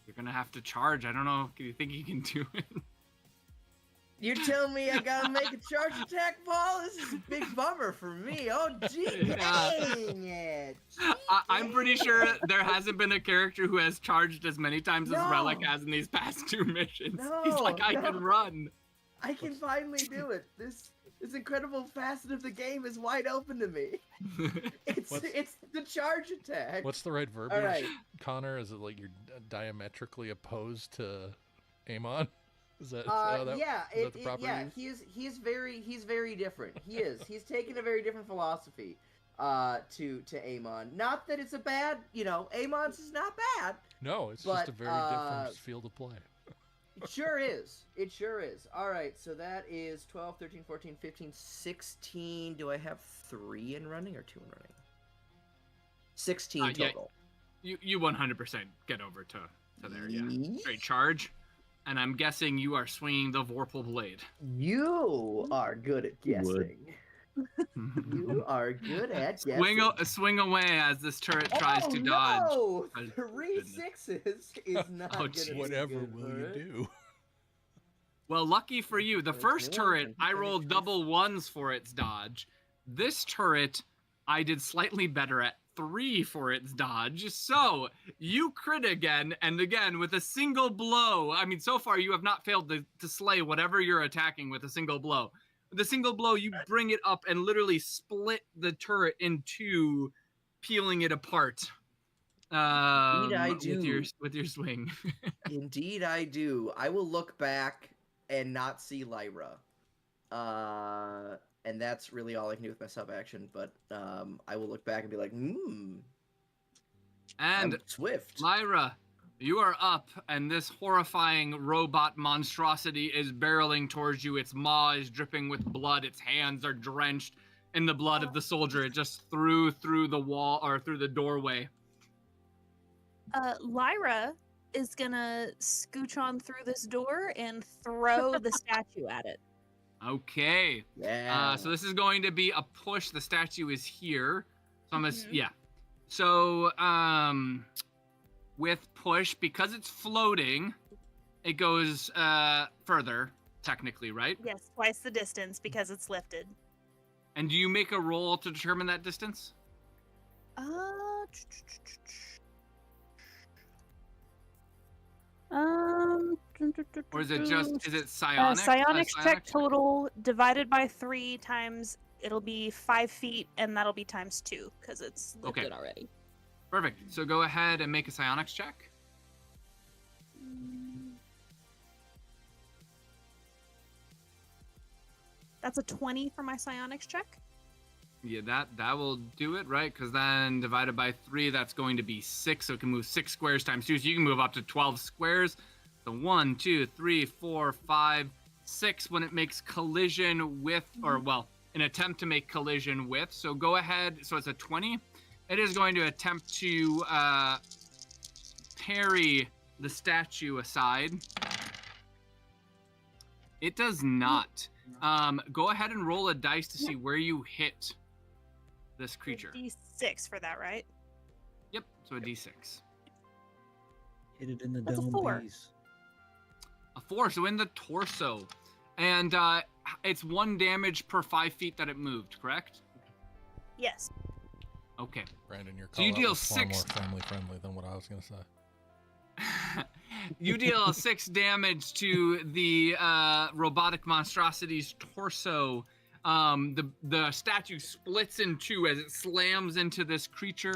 You're gonna have to charge. I don't know. Do you think you can do it? You're telling me I gotta make a charge attack, Paul? This is a big bummer for me. Oh, gee, dang it. I'm pretty sure there hasn't been a character who has charged as many times as No. Relic has in these past 2 missions. No, He's like, I no. can run. I can finally do it. This incredible facet of the game is wide open to me. It's the charge attack. What's the right verbiage, All right. Connor? Is it like you're diametrically opposed to Amon? Is that how that? Yeah, is that the proper use? he's very different. He's taken a very different philosophy. to Amon. Not that it's a bad, Amon's is not bad. No, it's But, just a very different field of play. It sure is. It sure is. All right, so that is 12, 13, 14, 15, 16. Do I have 3 in running or 2 in running? 16 yeah. total. You 100% get over to there, yeah. Yeet. Straight charge. And I'm guessing you are swinging the Vorpal Blade. You are good at guessing. You are good at guessing. Swing away as this turret tries to dodge. No! Oh, 3 goodness. sixes is not Oh, gonna geez. be Whatever good will for you it. do? Well, lucky for you, the first 21, turret, I 22, rolled 23. double ones for its dodge. This turret, I did slightly better at 3 for its dodge. So, you crit again, and again, with a single blow. I mean, so far, you have not failed to slay whatever you're attacking with a single blow. With a single blow, you bring it up and literally split the turret in 2, peeling it apart. I do. With your swing. Indeed, I do. I will look back and not see Lyra. And that's really all I can do with my sub action. But I will look back and be like, And I'm swift. Lyra, you are up, and this horrifying robot monstrosity is barreling towards you. Its maw is dripping with blood. Its hands are drenched in the blood of the soldier. It just through the wall or through the doorway. Lyra is gonna scooch on through this door and throw the statue at it. Okay. Yeah. So this is going to be a push. The statue is here. So Mhm. yeah. So with push, because it's floating, it goes further, technically, right? Yes, twice the distance because it's lifted. And do you make a roll to determine that distance? Or is it psionic? Psionics check total divided by 3 times, it'll be 5 feet, and that'll be times 2 because it's lifted Okay. already. Perfect. So go ahead and make a psionics check. That's a 20 for my psionics check. Yeah, that will do it, right? Because then divided by 3, that's going to be 6. So it can move 6 squares times 2. So you can move up to 12 squares. So 1, 2, 3, 4, 5, 6 when it makes collision with, or well, an attempt to make collision with. So go ahead. So it's a 20. It is going to attempt to parry the statue aside. It does not. Go ahead and roll a dice to see where you hit this creature. D6 for that, right? Yep, so a d6. Hit it in the That's a dome 4. base. A 4, so in the torso. And it's 1 damage per 5 feet that it moved, correct? Yes. Okay. Brandon, your So you call-out deal was far 6 more family-friendly than what I was going to say. You deal 6 damage to the robotic monstrosity's torso. The statue splits in 2 as it slams into this creature.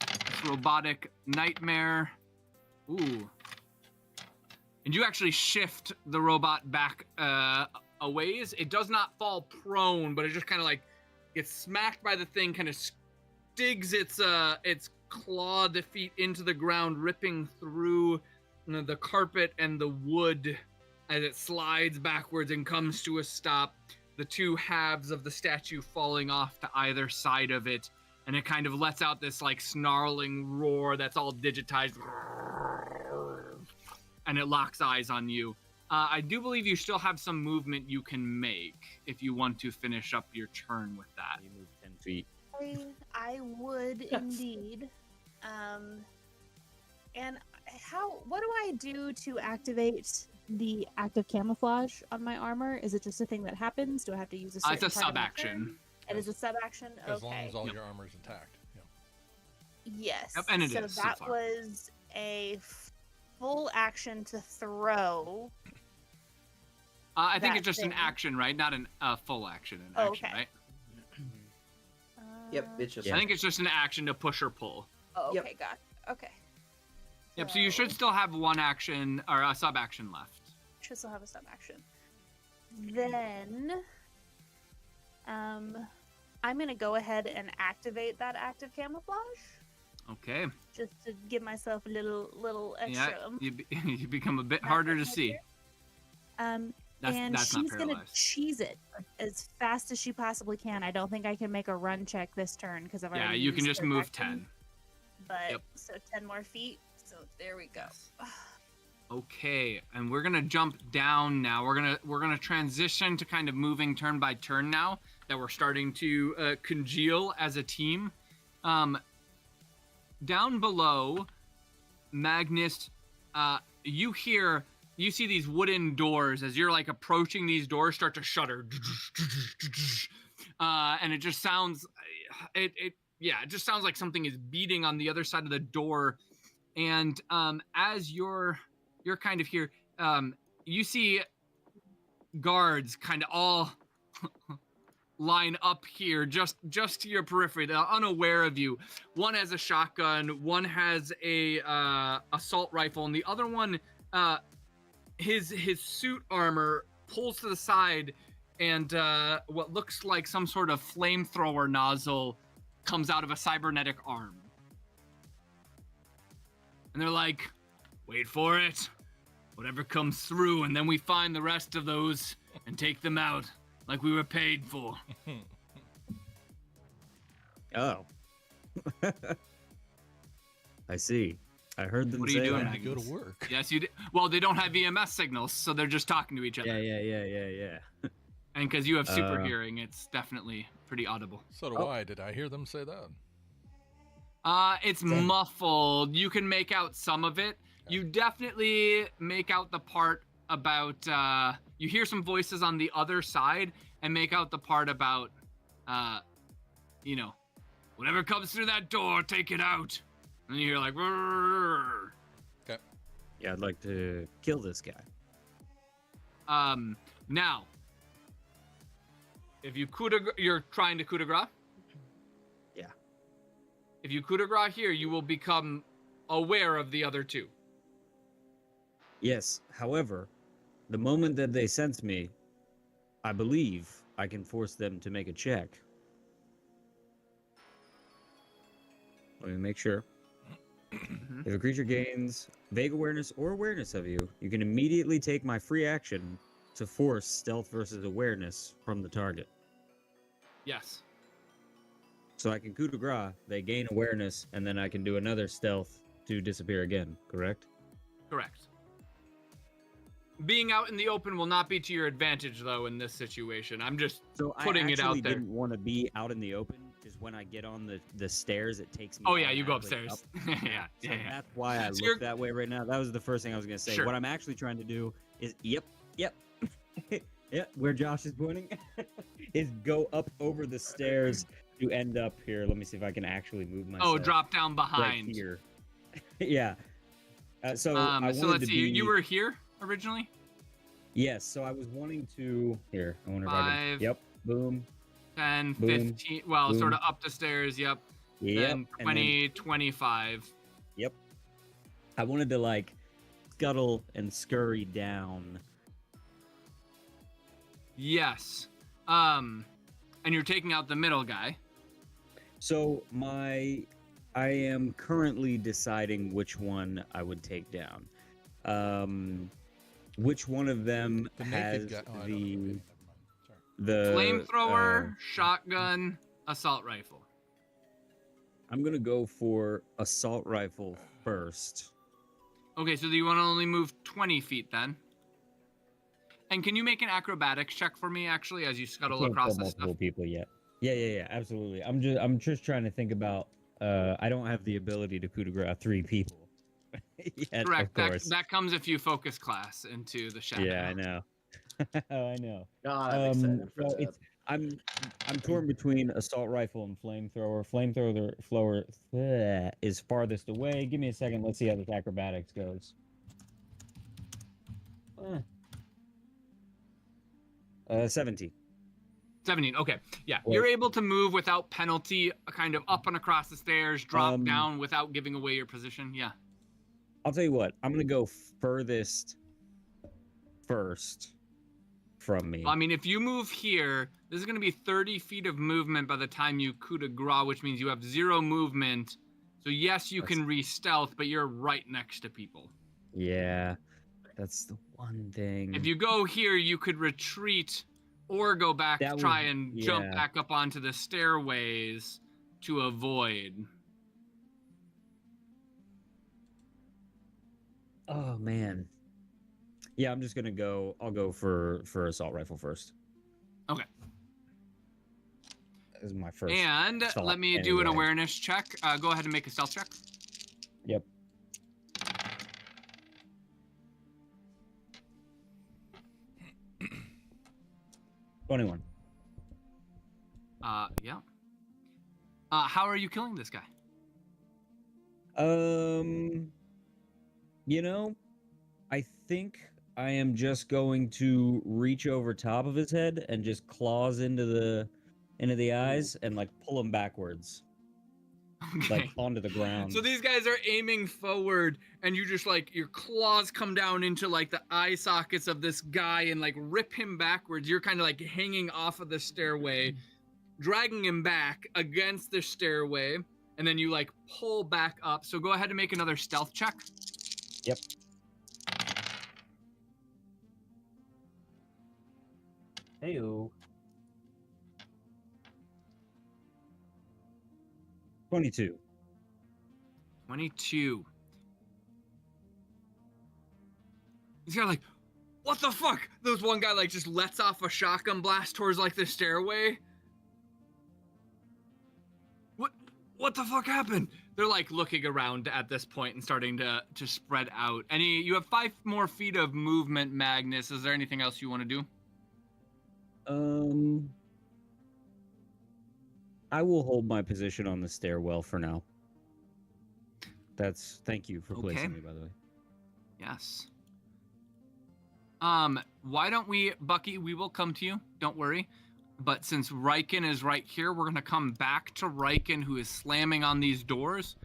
This robotic nightmare. Ooh. And you actually shift the robot back a ways. It does not fall prone, but it just kind of like gets smacked by the thing, kind of digs its clawed feet into the ground, ripping through the carpet and the wood as it slides backwards and comes to a stop. The 2 halves of the statue falling off to either side of it, and it kind of lets out this like snarling roar that's all digitized, and it locks eyes on you. I do believe you still have some movement you can make if you want to finish up your turn with that. You move 10 feet. I would indeed. And what do I do to activate the active camouflage on my armor? Is it just a thing that happens? Do I have to use a certain It's a part of my sub-action. turn? It is a sub action. As long Okay. as all Yep. your armor is intact. Yeah. Yes. Yep, and it so is so that far. was a full action to throw. I think That it's just an thing. action, right? Not a full action. An Oh, action, okay. right? Yep, it's just. Yeah. I think it's just an action to push or pull. Oh, Yep. okay, got it. Okay. Yep. So you should still have 1 action or a sub action left. Should still have a sub action. Then, I'm gonna go ahead and activate that active camouflage Okay. just to give myself a little extra. Yeah, you become a bit harder to see. And That's not she's gonna paralyzed. cheese it as fast as she possibly can. I don't think I can make a run check this turn because I've already. Yeah, you can used just the move action, 10. But Yep. so 10 more feet. So there we go. Okay, and we're gonna jump down now. We're gonna transition to kind of moving turn by turn now that we're starting to congeal as a team. Down below, Magnus, you see these wooden doors as you're like approaching these doors start to shudder, and it just sounds, it just sounds like something is beating on the other side of the door. And as you're kind of here, you see guards kind of all line up here, just to your periphery. They're unaware of you. One has a shotgun, one has a assault rifle, and the other one, his suit armor pulls to the side, and what looks like some sort of flamethrower nozzle comes out of a cybernetic arm. And they're like, wait for it. Whatever comes through, and then we find the rest of those and take them out like we were paid for. Oh. I see. I heard them What are you say doing, that. I go Magnus? to work. Yes, you did. Well, they don't have EMS signals, so they're just talking to each other. Yeah. And because you have super Uh, hearing, it's definitely pretty audible. So do Oh. I. Did I hear them say that? It's muffled. You can make out some of it. You definitely make out the part about, you hear some voices on the other side and make out the part about, whatever comes through that door, take it out. And you hear like, "Rrrr." Yeah, I'd like to kill this guy. Now, if you you're trying to coup de grace? Yeah. If you coup de grace here, you will become aware of the other two. Yes. However, the moment that they sense me, I believe I can force them to make a check. Let me make sure. If a creature gains vague awareness or awareness of you, you can immediately take my free action to force stealth versus awareness from the target. Yes. So I can coup de grace, they gain awareness, and then I can do another stealth to disappear again, correct? Correct. Being out in the open will not be to your advantage, though, in this situation. I'm just So putting I it actually out there. didn't want to be out in the open, because when I get on the stairs, it takes me. Oh, yeah, you go automatically upstairs. up. yeah. So that's why I So look you're- that way right now. That was the first thing I was going to say. Sure. What I'm actually trying to do is, yep, where Josh is pointing, is go up over the stairs to end up here. Let me see if I can actually move myself. Oh, drop down right behind. here. Yeah. So I wanted so let's to see. be. You were here originally? Yes. So I was wanting to. Here. I wonder if I can. 5. Yep. Boom. 10, Boom. 15. Well, Boom. sort of up the stairs. Yep. Yep. Then and then- 20, 25. Yep. I wanted to like scuttle and scurry down. Yes. And you're taking out the middle guy. So I am currently deciding which one I would take down. Which one of them The has naked guy. Oh, I don't know. the Okay, never mind. Sorry. Flamethrower, shotgun, assault rifle. I'm gonna go for assault rifle first. Okay, so do you want to only move 20 feet then? And can you make an acrobatics check for me, actually, as you scuttle Can't across kill this stuff? multiple people yet. Yeah, absolutely. I'm just trying to think about. I don't have the ability to coup de grace 3 people. Yet, Correct. Of That, course. that comes if you focus class into the shadow. Yeah, I know. I know. God, I'm excited for so that. it's I'm torn between assault rifle and flamethrower. Flamethrower is farthest away. Give me a second. Let's see how this acrobatics goes. 17. 17. Okay. Yeah. Wait. You're able to move without penalty, kind of up and across the stairs, drop Um, down without giving away your position. Yeah. I'll tell you what. I'm gonna go furthest first. from me. I mean, if you move here, this is going to be 30 feet of movement by the time you coup de grace, which means you have 0 movement. So yes, you can re-stealth, but you're right next to people. Yeah, that's the one thing. If you go here, you could retreat or go back, That try would- and jump yeah. back up onto the stairways to avoid. Oh man. Yeah, I'm just gonna go. I'll go for assault rifle first. Okay. This is my first. And assault let me do an anyway. awareness check. Go ahead and make a stealth check. Yep. $21. Yeah. How are you killing this guy? You know, I think I am just going to reach over top of his head and just claws into the eyes and like pull him backwards, Okay. like onto the ground. So these guys are aiming forward, and you just like your claws come down into like the eye sockets of this guy and like rip him backwards. You're kind of like hanging off of the stairway, dragging him back against the stairway, and then you like pull back up. So go ahead and make another stealth check. Yep. Heyo. 22. 22. This guy like, what the fuck? There's one guy like just lets off a shotgun blast towards like the stairway. What the fuck happened? They're like looking around at this point and starting to spread out. You have 5 more feet of movement, Magnus. Is there anything else you want to do? I will hold my position on the stairwell for now. Thank you for placing me, by the way. Yes. Why don't we, Bucky, we will come to you. Don't worry. But since Riken is right here, we're going to come back to Riken, who is slamming on these doors.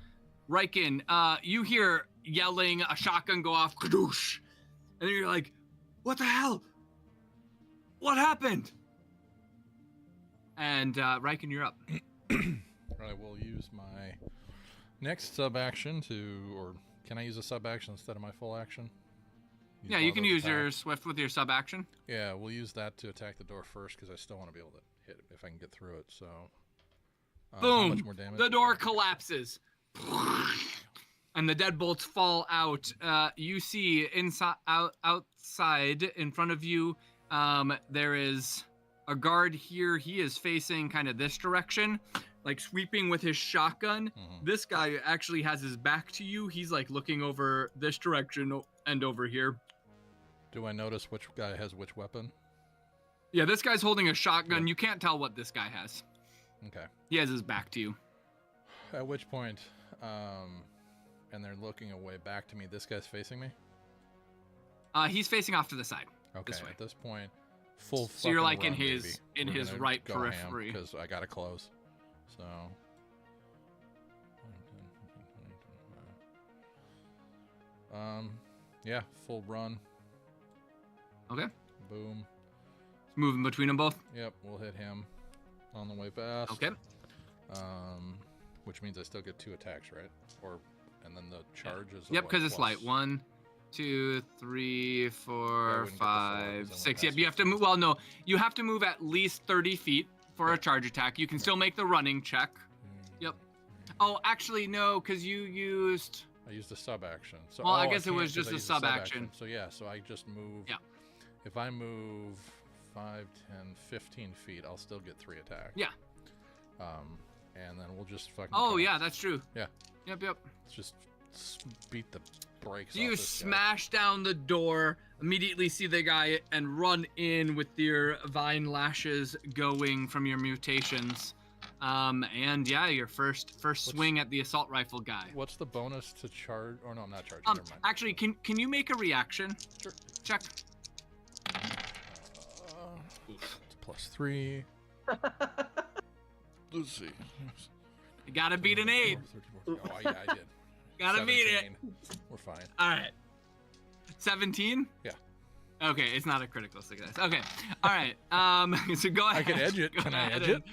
Riken, you hear yelling, a shotgun go off, kadoosh. And then you're like, what the hell? What happened? And Riken, you're up. I will use my next sub action or can I use a sub action instead of my full action? Yeah, one you of can those use your attacks. swift with your sub action. Yeah, we'll use that to attack the door first because I still want to be able to hit it if I can get through it. So, how Boom! much more damage? The door collapses. And the deadbolts fall out. You see outside in front of you, there is a guard here. He is facing kind of this direction, like sweeping with his shotgun. Mhm. This guy actually has his back to you. He's like looking over this direction and over here. Do I notice which guy has which weapon? Yeah, this guy's holding a shotgun. Yeah. You can't tell what this guy has. Okay. He has his back to you. At which point, and they're looking away back to me. This guy's facing me. He's facing off to the side. Okay. This way. At this point, full. So you're fucking like in run, his- baby. in We're his gonna right go ham periphery. because I gotta close. So. Yeah, full run. Okay. Boom. Moving between them both. Yep, we'll hit him on the way past. Okay. Which means I still get 2 attacks, right? And then the charge is. Yep, what, because it's light. plus- 1, 2, 3, I 4, wouldn't get the 4 5, because I went 6. Yep, past you have to move. Well, no, you have to move at least 30 feet for Yeah. a charge attack. You can still make the running check. Yep. Oh, actually, no, because you used. I used a sub action. So, Well, I oh, guess it can't was 'cause just I a used sub action. So yeah, so I just move. Yeah. If I move 5, 10, 15 feet, I'll still get 3 attacks. Yeah. And then we'll just fucking. Oh, kinda- yeah, that's true. Yeah. Yep. Let's just beat the brakes. So off you this guy. smash down the door, immediately see the guy, and run in with your vine lashes going from your mutations. And yeah, your first swing at the assault rifle guy. What's the bonus to charge? Or no, I'm not charging. Never mind. Actually, can you make a reaction Sure. check? It's +3. Let's see. You gotta beat an 8. 34. Oh yeah, I did. Gotta beat it. 17. We're fine. All right. 17. Yeah. Okay, it's not a critical success. Okay, all right. So go ahead. I can edge it. Go Can I ahead edge it?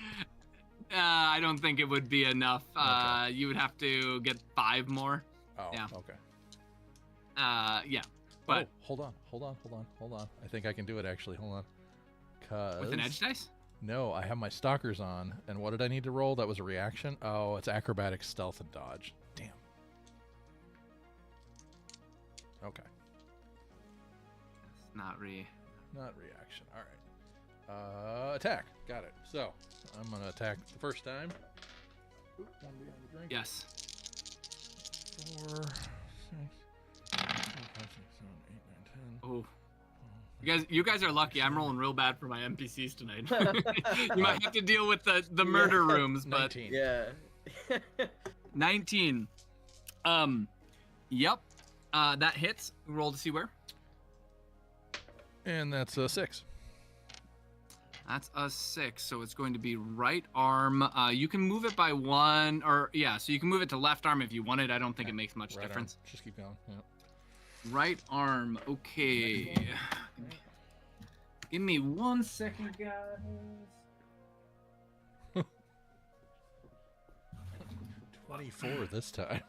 I don't think it would be enough. Okay. You would have to get 5 more. Oh, Yeah. okay. Yeah, but hold on. I think I can do it actually. Hold on. Cause with an edge dice. no, I have my stalkers on, and what did I need to roll? That was a reaction. Oh, it's acrobatics, stealth, and dodge. Damn. Okay, It's not not reaction. All right. Attack. Got it. So I'm gonna attack the first time. Oop, one behind the drink. Yes. 4, 6, 7, 5, 6, 7, 8, 9, 10. Oh. You guys are lucky. I'm rolling real bad for my NPCs tonight. You might have to deal with the murder rooms, but 19. Yeah. 19. Yep. That hits. Roll to see where. And that's a 6. That's a 6, so it's going to be right arm. You can move it by 1, or yeah, so you can move it to left arm if you want it. I don't think it makes much Right difference. arm. Just keep going. Yeah. Right arm. Okay. Give me 1 second, guys. 24 this time.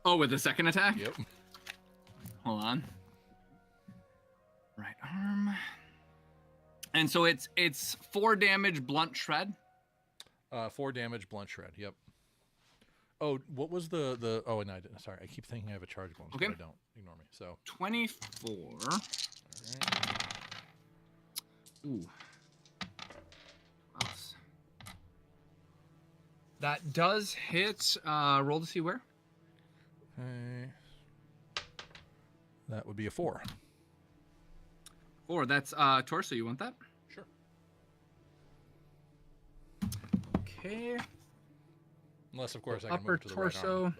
Oh, with the second attack? Yep. Hold on. Right arm. And so it's 4 damage, blunt shred. 4 damage, blunt shred. Yep. Oh, what was the? Oh, and I didn't. Sorry, I keep thinking I have a charge bonus, Okay. but I don't. Ignore me. So. 24. All right. Ooh. Close. That does hit. Roll to see where. Okay. That would be a 4. 4. That's torso. You want that? Sure. Okay. Unless, of course, I can Upper move to the right torso. arm,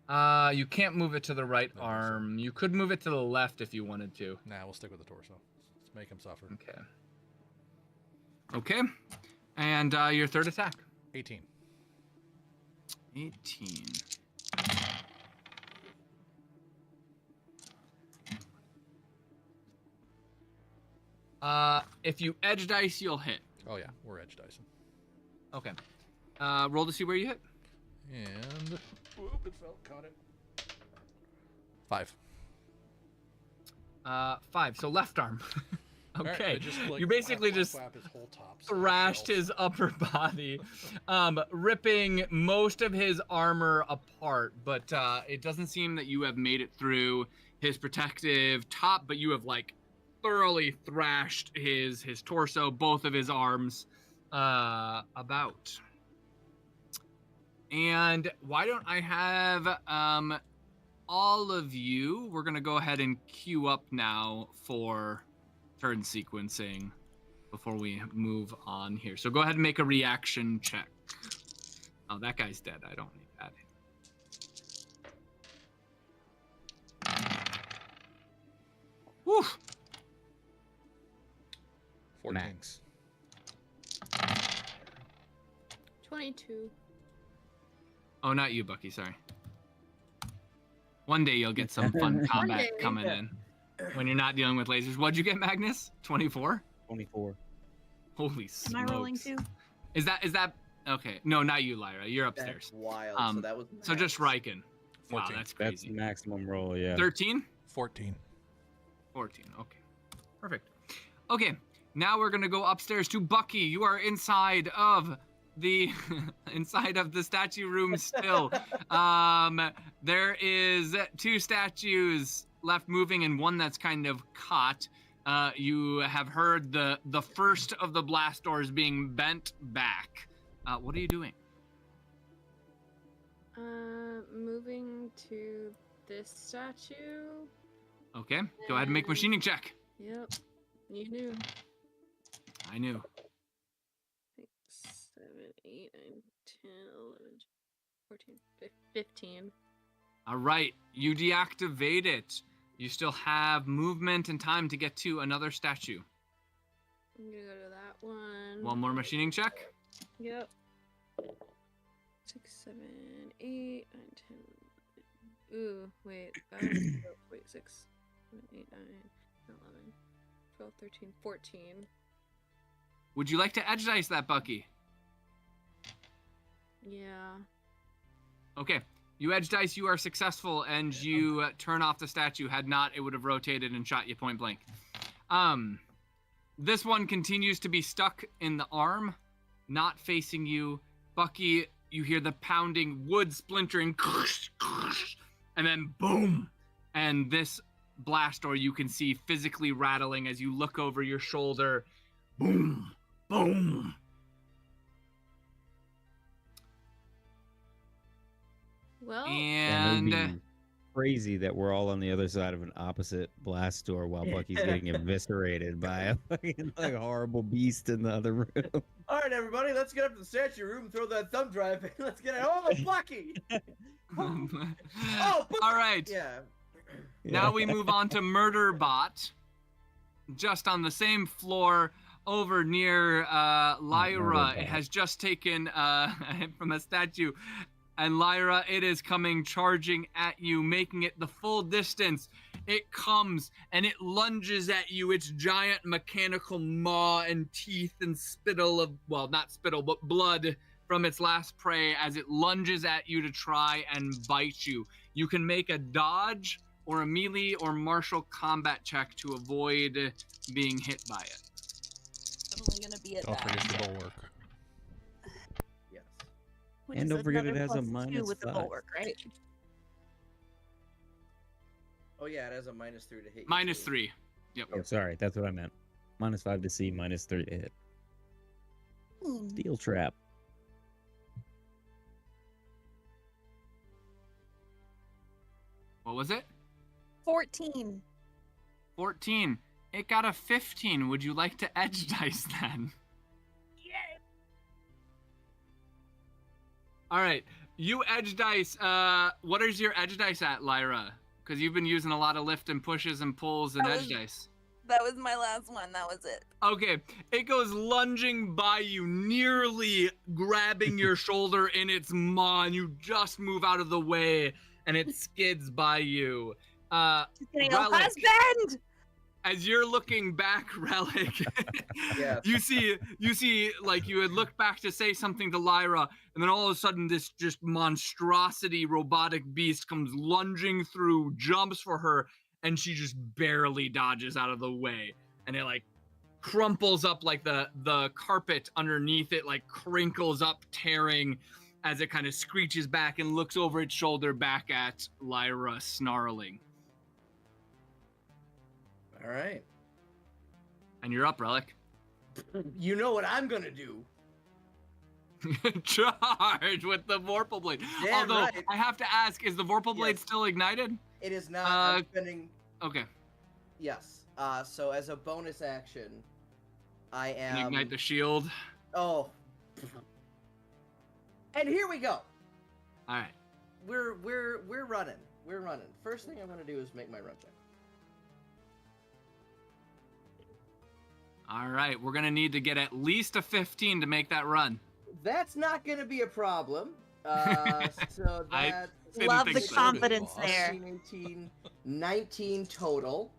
but You can't move it to the right No, arm. You could move it to the left if you wanted to. nah, we'll stick with the torso. Let's make him suffer. Okay. Okay. And your third attack. 18. 18. If you edge dice, you'll hit. Oh yeah, we're edge dicing. Okay. Roll to see where you hit. And whoop, it fell. Caught it. 5. 5. So left arm. All right, Okay. I just, like, You basically whap, just whap his whole top thrashed shelf. his upper body, ripping most of his armor apart. But it doesn't seem that you have made it through his protective top, but you have like thoroughly thrashed his torso, both of his arms, about. And why don't I have all of you? We're gonna go ahead and queue up now for turn sequencing before we move on here. So go ahead and make a reaction check. Oh, that guy's dead. I don't need that. Whew. 14. Max. 22. Oh, not you, Bucky. Sorry. One day you'll get some fun combat day. coming in when you're not dealing with lasers. What'd you get, Magnus? 24? 24. Holy smokes. Am I rolling too? Is that okay? No, not you, Lyra. You're That's upstairs. wild. So that was. So just max. Riken. Wow, 14. that's That's crazy. the maximum roll, yeah. 13? 14. 14. Okay. Perfect. Okay. Now we're gonna go upstairs to Bucky. You are inside of the statue room still. There is 2 statues left moving and one that's kind of caught. You have heard the first of the blast doors being bent back. What are you doing? Moving to this statue. Okay. Go ahead and make a machining check. Yep. You knew. I knew. 6, 7, 8, 9, 10, 11, 14, 15. All right. You deactivate it. You still have movement and time to get to another statue. I'm gonna go to that one. One more machining check. Yep. 6, 7, 8, 9, 10. Ooh, wait. That was, wait, 6. 8, 9, 11, 12, 13, 14. Would you like to edge dice that, Bucky? Yeah. Okay. You edge dice, you are successful, and you turn off the statue. Had not, it would have rotated and shot you point blank. This one continues to be stuck in the arm, not facing you. Bucky, you hear the pounding wood splintering, and then boom! And this blast door you can see physically rattling as you look over your shoulder. Boom! Boom! Well, And That would be crazy that we're all on the other side of an opposite blast door while Bucky's getting eviscerated by a fucking horrible beast in the other room. All right, everybody, let's get up to the statue room, throw that thumb drive in. Let's get it. Oh, Bucky! Oh, Bucky! all right. Yeah. Now we move on to Murderbot, just on the same floor over near Lyra. It Murderbot. has just taken a hit from a statue. And Lyra, it is coming charging at you, making it the full distance. It comes and it lunges at you, its giant mechanical maw and teeth and spittle of, well, not spittle, but blood from its last prey as it lunges at you to try and bite you. You can make a dodge or a melee or martial combat check to avoid being hit by it. Definitely gonna be at Don't that. forget the bulwark. Yes. Which And is don't forget it another has a +2 minus with the 5. bulwark, right? Oh, yeah, it has a -3 to hit you. Minus too. 3. Yep. Oh, sorry, that's what I meant. -5 to see, -3 to hit. Hmm. Steel trap. What was it? 14. 14. It got a 15. Would you like to edge dice then? All right. You edge dice. What is your edge dice at, Lyra? Because you've been using a lot of lift and pushes and pulls and That edge was- dice. That was my last one. That was it. Okay. It goes lunging by you, nearly grabbing your shoulder in its maw, and you just move out of the way, and it skids by you. She's getting a Relic. husband! As you're looking back, Relic, Yes. you see, like you had looked back to say something to Lyra, and then all of a sudden this just monstrosity robotic beast comes lunging through, jumps for her, and she just barely dodges out of the way, and it like crumples up like the carpet underneath it, like crinkles up, tearing, as it kind of screeches back and looks over its shoulder back at Lyra, snarling. All right. And you're up, Relic. You know what I'm gonna do. Charge with the Vorpal Blade. Damn Although, right. I have to ask, is the Vorpal Blade Yes. still ignited? It is not. I'm Uh, spending. Okay. Yes. So as a bonus action, I And am. ignite the shield. Oh. And here we go. All right. We're running. We're running. First thing I'm gonna do is make my run check. All right. We're going to need to get at least a 15 to make that run. That's not gonna be a problem. So I that didn't Love think the so. confidence Boss. there. 18, 19 total.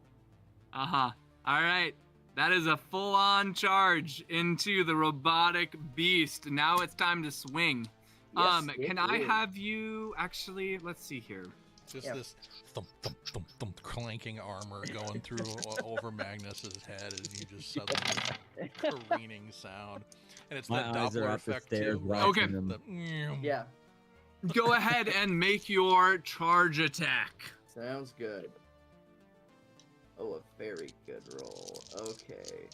Uh-huh. All right. That is a full-on charge into the robotic beast. Now it's time to swing. Yes, Can it I is. have you actually, let's see here. Just Yeah. this thump, thump, thump, thump, clanking armor going through over Magnus's head as you just suddenly careening sound. And it's My that eyes are Doppler up the effect stairs too. watching Okay. them. The, Yeah, Go ahead and make your charge attack. sounds good. Oh, a very good roll. Okay.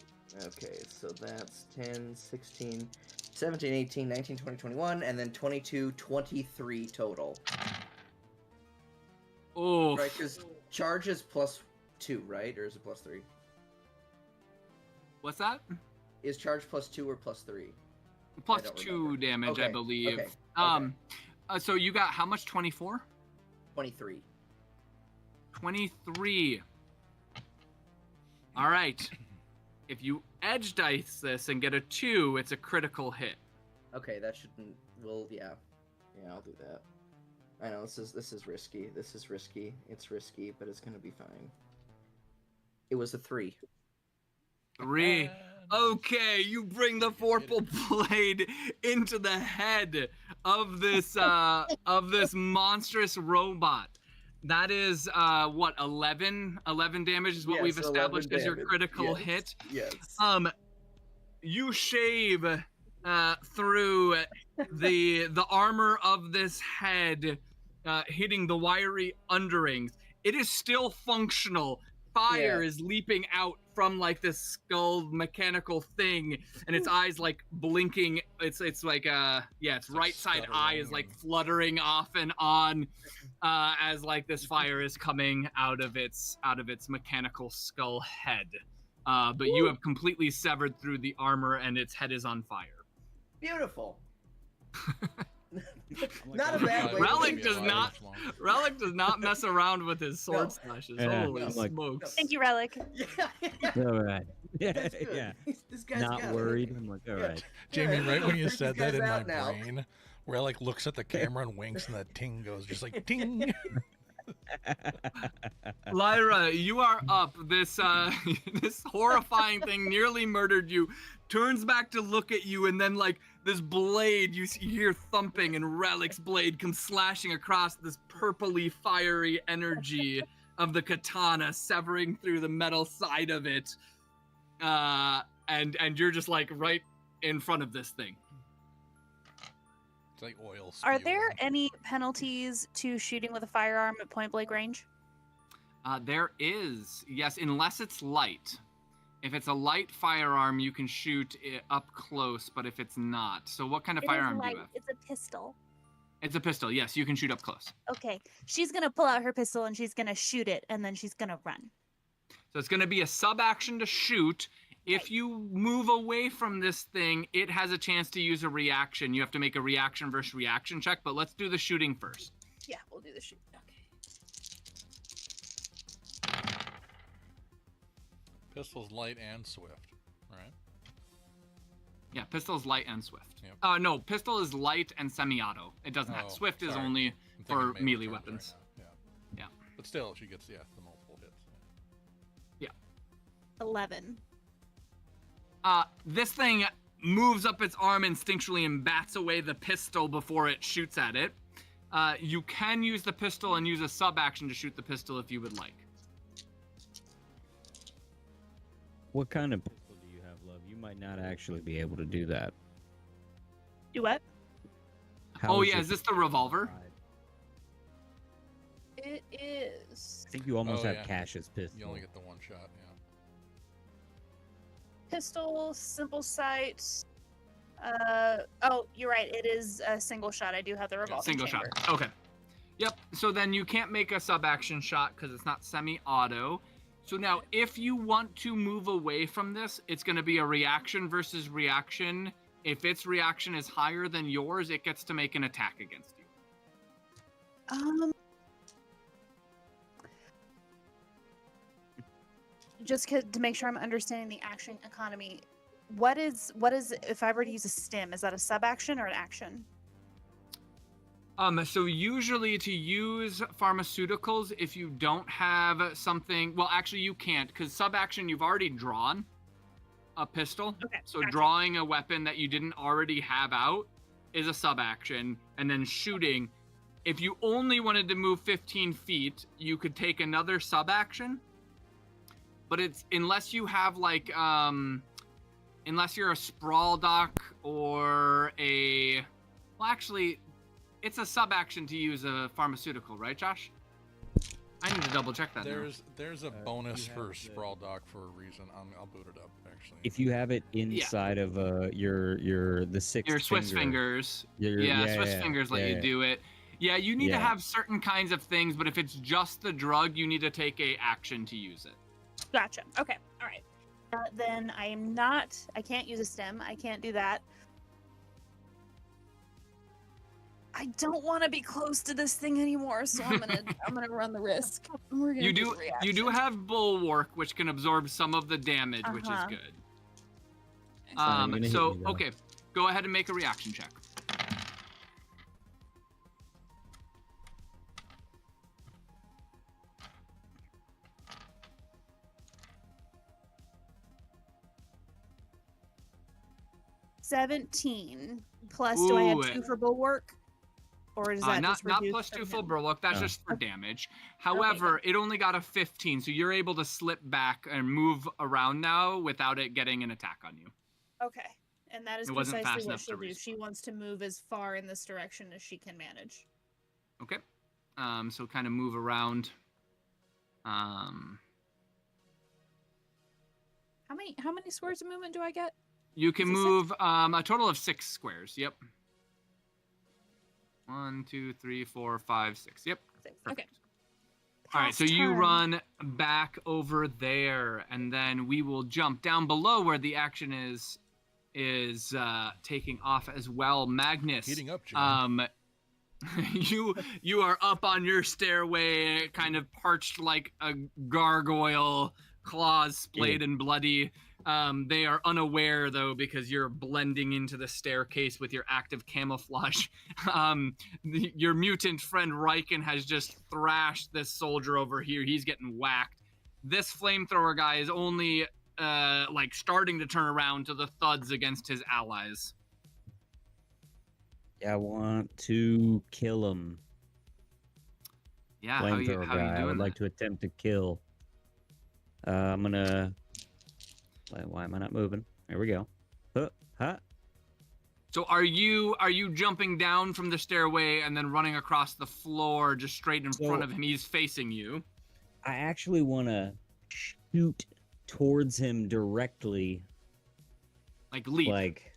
Okay, so that's 10, 16, 17, 18, 19, 20, 21, and then 22, 23 total. Oh, Right, because charge is +2, right? Or is it +3? what's that? Is charge +2 or +3? Plus don't 2 remember. damage, I Okay, believe. okay, So you got how much? 24? 23. 23. All right. If you edge dice this and get a 2, it's a critical hit. Okay, that shouldn't. Well, yeah, I'll do that. I know this is risky. This is risky. It's risky, but it's gonna be fine. It was a 3. 3. Okay, you bring the vorpal blade into the head of this monstrous robot. That is what, 11 damage is what we've Yes, 11 established as your damage. critical Yes. hit. Yes. You shave through the armor of this head, hitting the wiry underings. It is still functional. Fire Yeah. is leaping out from like this skull mechanical thing, and its eyes like blinking. It's like its like right side eye is like stuttering. fluttering off and on, as like this fire is coming out of its mechanical skull head. But you have completely severed through the armor, and its head is on fire. Beautiful. I'm like, Not a "Oh, bad God, way we're to gonna Relic be does alive not- this long." Relic does not mess around with his sword No. slashes. Yeah, Holy I'm like- smokes! Thank you, Relic. Yeah. All right. Yeah, That's good. yeah. This guy's Not got it. worried. I'm like, all Yeah. right. Jamie, Yeah, right when you freak said these that guys in my out now. brain, where like looks at the camera and winks, and that ting goes just like ting. Lyra, you are up. This this horrifying thing nearly murdered you. Turns back to look at you, and then like this blade, you hear thumping, and Relic's blade comes slashing across this purpley, fiery energy of the katana, severing through the metal side of it. And you're just like right in front of this thing. It's like oil. Are there spewing. any penalties to shooting with a firearm at point blank range? There is, yes, unless it's light. If it's a light firearm, you can shoot it up close, but if it's not. So what kind of firearm do you have? It's a pistol. It's a pistol, yes, you can shoot up close. Okay. She's gonna pull out her pistol and she's gonna shoot it, and then she's gonna run. So it's going to be a sub-action to shoot. If Right. you move away from this thing, it has a chance to use a reaction. You have to make a reaction versus reaction check, but let's do the shooting first. Yeah, we'll do the shoot. Okay. Pistol's light and swift, right? Yeah, pistol's light and swift. Yep. No, pistol is light and semi-auto. It doesn't have Oh, swift is sorry. only I'm thinking for melee turns weapons. Right now. Yeah. Yeah. But still, she gets the multiple hits. 11. This thing moves up its arm instinctually and bats away the pistol before it shoots at it. You can use the pistol and use a sub-action to shoot the pistol if you would like. What kind of pistol do you have, love? You might not actually be able to do that. Do what? How Oh is yeah, your is this the pistol revolver? modified? It is. I think you almost Oh, have yeah. Cash's pistol. You only get the one shot. Yeah. Pistol, simple sight. Oh, you're right. It is a single shot. I do have the revolving Single chamber. shot. Okay. Yep. So then you can't make a sub-action shot because it's not semi-auto. So now, if you want to move away from this, it's going to be a reaction versus reaction. If its reaction is higher than yours, it gets to make an attack against you. Just to make sure I'm understanding the action economy, what is if I were to use a stim? Is that a sub action or an action? So usually to use pharmaceuticals, if you don't have something, well, actually you can't, because sub-action, you've already drawn a pistol. Okay, So gotcha. drawing a weapon that you didn't already have out is a sub-action, and then shooting. If you only wanted to move 15 feet, you could take another sub-action, but it's, unless you have like, unless you're a sprawl dock or a, well, actually, it's a sub-action to use a pharmaceutical, right, Josh? I need to double check that. now. There's a you bonus have for the- Sprawl Dock for a reason. I'll boot it up actually. If you have it inside of your the sixth Your Swiss finger, fingers. your- Swiss fingers let you yeah. do it. Yeah, you need to Yeah. have certain kinds of things, but if it's just the drug, you need to take a action to use it. Gotcha. Okay. All right. Then I am not. I can't use a stem. I can't do that. I don't want to be close to this thing anymore, so I'm gonna run the risk. We're gonna You the do reaction. have Bulwark, which can absorb some of the damage, which is Uh-huh. good. It's not even gonna hit So me, though. okay, go ahead and make a reaction check. 17. Plus, do I Ooh, add 2 for bulwark? Or is that not just not reduced plus from 2 full him? bulwark. That's Oh. just for damage. However, it only got a 15, so you're able to slip back and move around now without it getting an attack on you. Okay. And that is It wasn't precisely fast what enough to she'll do. respawn. She wants to move as far in this direction as she can manage. Okay. So kind of move around. How many squares of movement do I get? You can Is it 6? move a total of 6 squares. Yep. 1, 2, 3, 4, 5, 6. Yep. 6. Okay. Perfect. All right, Past so you turn. run back over there, and then we will jump down below where the action is taking off as well. Magnus, Heating up, Jim. you are up on your stairway, kind of parched like a gargoyle, claws splayed and bloody. They are unaware though because you're blending into the staircase with your active camouflage. Your mutant friend Riken has just thrashed this soldier over here. He's getting whacked. This flamethrower guy is only like starting to turn around to the thuds against his allies. I want to kill him. Yeah, how you Flamethrower guy. I doing would like that? to attempt to kill. I'm gonna. Why am I not moving? There we go. Huh? So are you jumping down from the stairway and then running across the floor just straight in front So- of him? He's facing you. I actually want to shoot towards him directly. Like leap. Like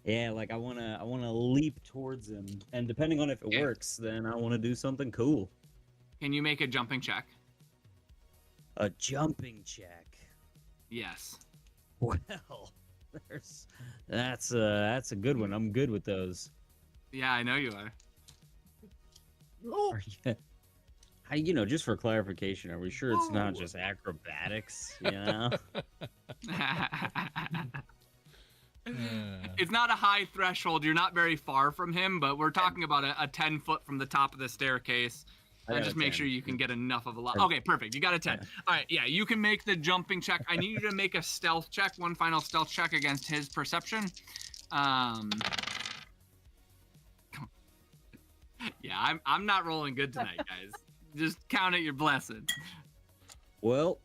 I want to leap towards him, and depending on if it Okay. works, then I want to do something cool. Can you make a jumping check? A jumping check. Yes. Well, that's a good one. I'm good with those. Yeah, I know you are. Are you, just for clarification, are we sure it's not Whoa. just acrobatics? You know? It's not a high threshold. You're not very far from him, but we're talking about a 10 foot from the top of the staircase. I And got just a make 10. sure you can get enough of a lot. Yeah. Okay, perfect. You got a 10. Yeah. All right, yeah, you can make the jumping check. I need you to make a stealth check, one final stealth check against his perception. Yeah, I'm not rolling good tonight, guys. Just count it your blessing. Well,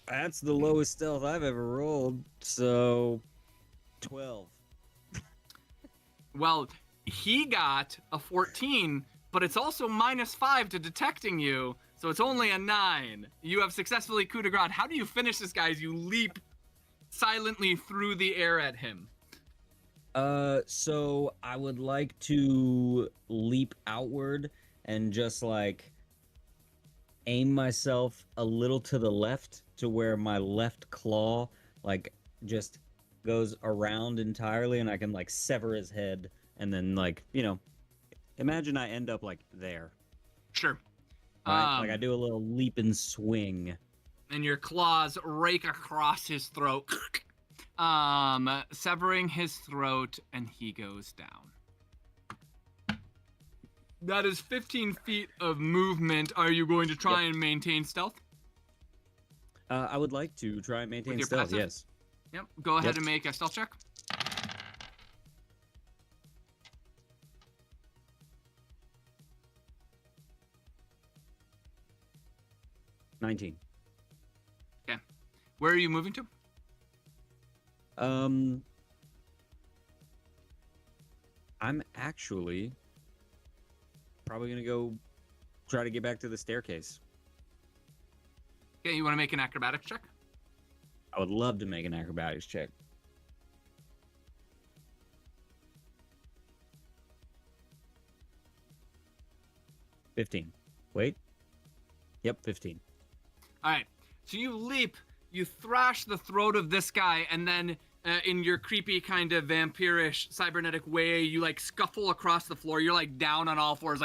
that's the lowest stealth I've ever rolled. So, 12. Well, he got a 14, but it's also -5 to detecting you, so it's only a 9. You have successfully coup de grace. How do you finish this guy as you leap silently through the air at him? So I would like to leap outward and just aim myself a little to the left to where my left claw just goes around entirely and I can sever his head and then imagine I end up there. Sure. Right? I do a little leap and swing. And your claws rake across his throat, severing his throat, and he goes down. That is 15 feet of movement. Are you going to try and maintain stealth? I would like to try and maintain your stealth, passive? yes. Yep. Go ahead Yep. and make a stealth check. 19. Where are you moving to? I'm actually probably gonna go try to get back to the staircase. Okay, you want to make an acrobatics check? I would love to make an acrobatics check. $15. Wait. Yep, 15. All right. So you leap, you thrash the throat of this guy, and then in your creepy kind of vampirish cybernetic way, you scuffle across the floor. You're down on all fours,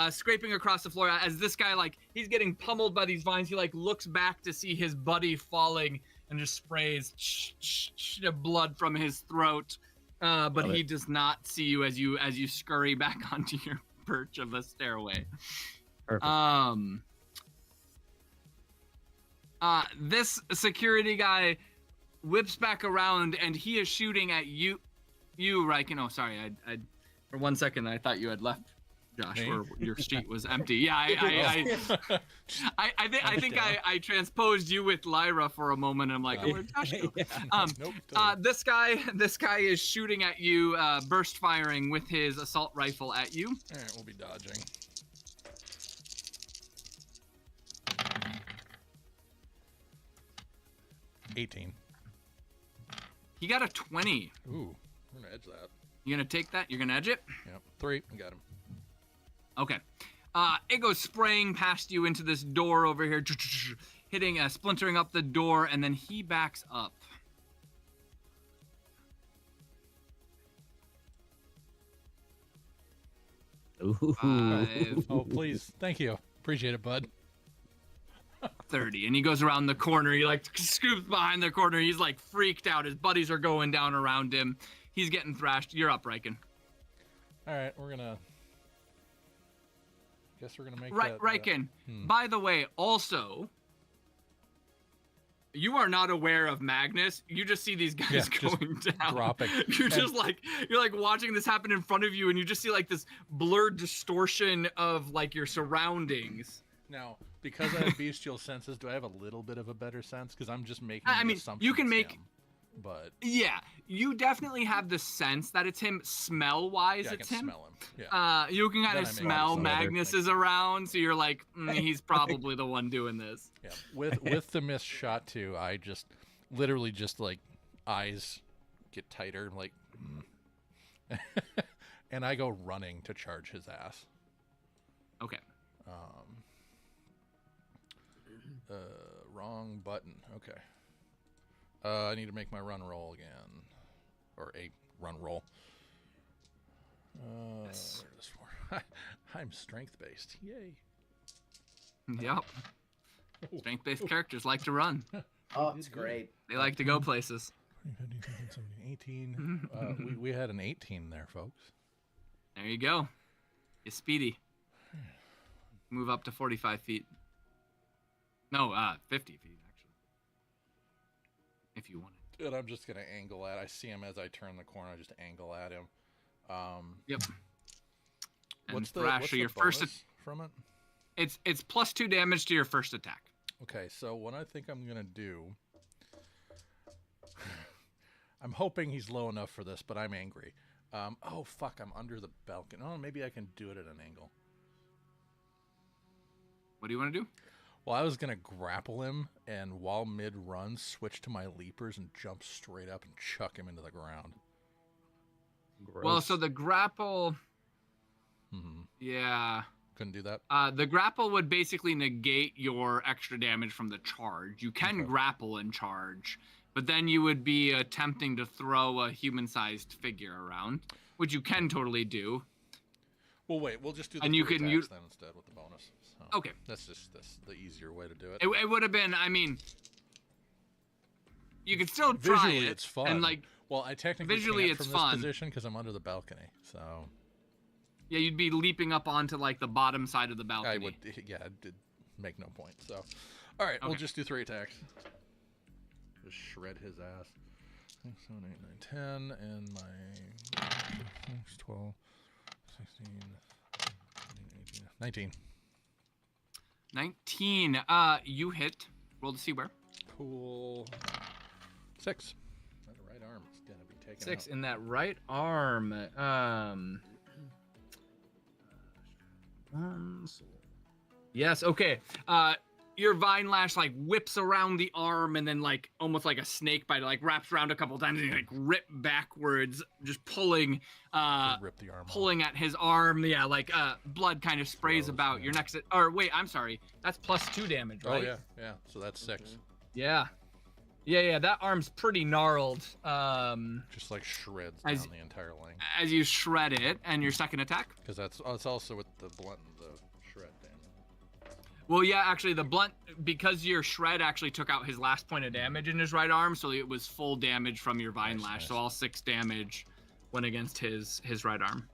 scraping across the floor as this guy he's getting pummeled by these vines. He looks back to see his buddy falling and just sprays blood from his throat. But Love he it. does not see you as you scurry back onto your perch of a stairway. Perfect. This security guy whips back around, and he is shooting at you, Riken. Oh, sorry, I for 1 second I thought you had left, Josh, Me? or your sheet was empty. Yeah, I think I transposed you with Lyra for a moment. And I'm like, oh, where'd Josh go? Nope. This guy is shooting at you, burst firing with his assault rifle at you. All right, we'll be dodging. $18. He got a 20. Ooh, I'm gonna edge that. You gonna take that? You're gonna edge it? Yep, 3. I got him. Okay. It goes spraying past you into this door over here, hitting, splintering up the door, and then he backs up. Ooh. 5, Oh, please. Thank you. Appreciate it, bud. 30, and he goes around the corner. He like scoops behind the corner. He's like freaked out. His buddies are going down around him. He's getting thrashed. You're up, Riken. All right, we're gonna. Guess we're gonna make Right, that. Riken. By the way, also, you are not aware of Magnus. You just see these guys Yeah, just going down. dropping. You're just like watching this happen in front of you, and you just see like this blurred distortion of like your surroundings. Now, because I have bestial senses, do I have a little bit of a better sense? Because I'm just making. I the mean, assumption you can it's make- him, but Yeah, you definitely have the sense that it's him. Smell-wise, yeah, I it's can him. smell him. Yeah. You can kind Then of I make smell sense. Magnus is around, so you're like, he's probably the one doing this. Yeah. With the missed shot too, I just literally just like eyes get tighter, like, and I go running to charge his ass. Okay. Wrong button. Okay. I need to make my run roll again, or a run roll. Yes. Where is this for? I'm strength based. Yay. Yep. Strength-based characters like to run. Oh, it's great. They like to go places. 15, 16, 17, 18. We had an 18 there, folks. There you go. You're speedy. Move up to 45 feet. No, 50 feet, actually. If you want it. And I'm just gonna angle at. I see him as I turn the corner. I just angle at him. Yep. And What's the Thrasher, your first bonus from it? it's +2 damage to your first attack. Okay, so what I think I'm gonna do. I'm hoping he's low enough for this, but I'm angry. Oh fuck! I'm under the balcony. Oh, maybe I can do it at an angle. What do you want to do? Well, I was gonna grapple him, and while mid-run, switch to my leapers and jump straight up and chuck him into the ground. Well, so the grapple, Mm-hmm. yeah. Couldn't do that. The grapple would basically negate your extra damage from the charge. You can Okay. grapple and charge, but then you would be attempting to throw a human-sized figure around, which you can totally do. Well, wait. We'll just do the And you three can attacks then instead with the bonus. So Okay. That's the easier way to do it. It would have been, I mean, you could still try Visually, it. it's fun. And like, Well, I technically visually, can't it's from this fun. position because I'm under the balcony. So yeah, you'd be leaping up onto like the bottom side of the balcony. I would, yeah, it did make no point. So, all right, we'll Okay. just do 3 attacks. Just shred his ass. 6, 7, 8, 9, 10, and my 6, 12, 16, 18, 19. 19. You hit. Roll to see where. Cool. 6. That right arm is gonna be taken 6 out. in that right arm. Yes. Okay. Your vine lash like whips around the arm and then like almost like a snake bite, like wraps around a couple times and you like rip backwards, just pulling, Just rip the arm off. pulling at his arm. Yeah, like blood kind of sprays Gross, about yeah. your next. Or wait, I'm sorry. That's +2 damage, right? Oh yeah. So that's 6. Yeah. Yeah. That arm's pretty gnarled. Just like shreds As- down the entire length. As you shred it, and your second attack. Because that's also with the blunt and the shred damage. Well, yeah, actually, the blunt, because your shred actually took out his last point of damage in his right arm, so it was full damage from your vine Nice, lash. nice. So all 6 damage went against his right arm.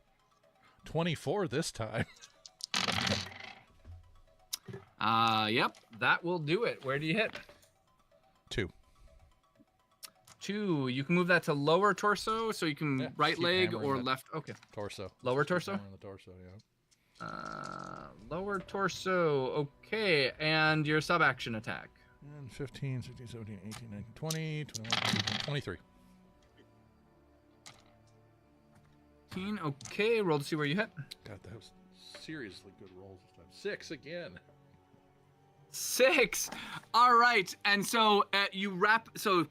24 this time. Yep, that will do it. Where do you hit? 2. 2. You can move that to lower torso, so you can Yeah, right just keep leg hammering or that. left. Okay. Torso. Lower Just keep torso? hammering the torso, yeah. Lower torso. Okay, and your sub action attack. And 15, 16, 17, 18, 19, 20, 21, 22, 23. 15. Okay, roll to see where you hit. God, that was seriously good rolls this time. 6 again. 6. All right, and so you wrap. So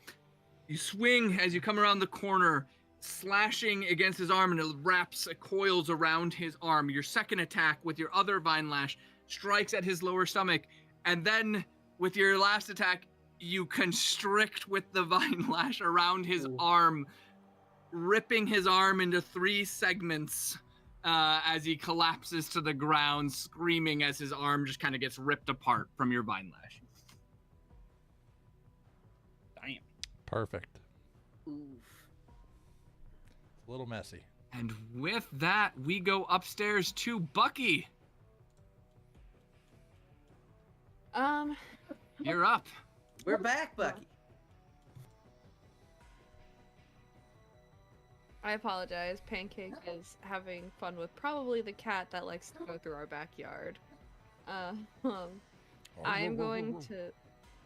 you swing as you come around the corner, slashing against his arm, and it coils around his arm. Your second attack with your other vine lash strikes at his lower stomach, and then with your last attack, you constrict with the vine lash around his arm, ripping his arm into 3 segments as he collapses to the ground, screaming as his arm just kind of gets ripped apart from your vine lash. Damn. Perfect. Oof. A little messy. And with that, we go upstairs to Bucky. You're up. We're back, Bucky. I apologize. Pancake is having fun with probably the cat that likes to go through our backyard. I am going to,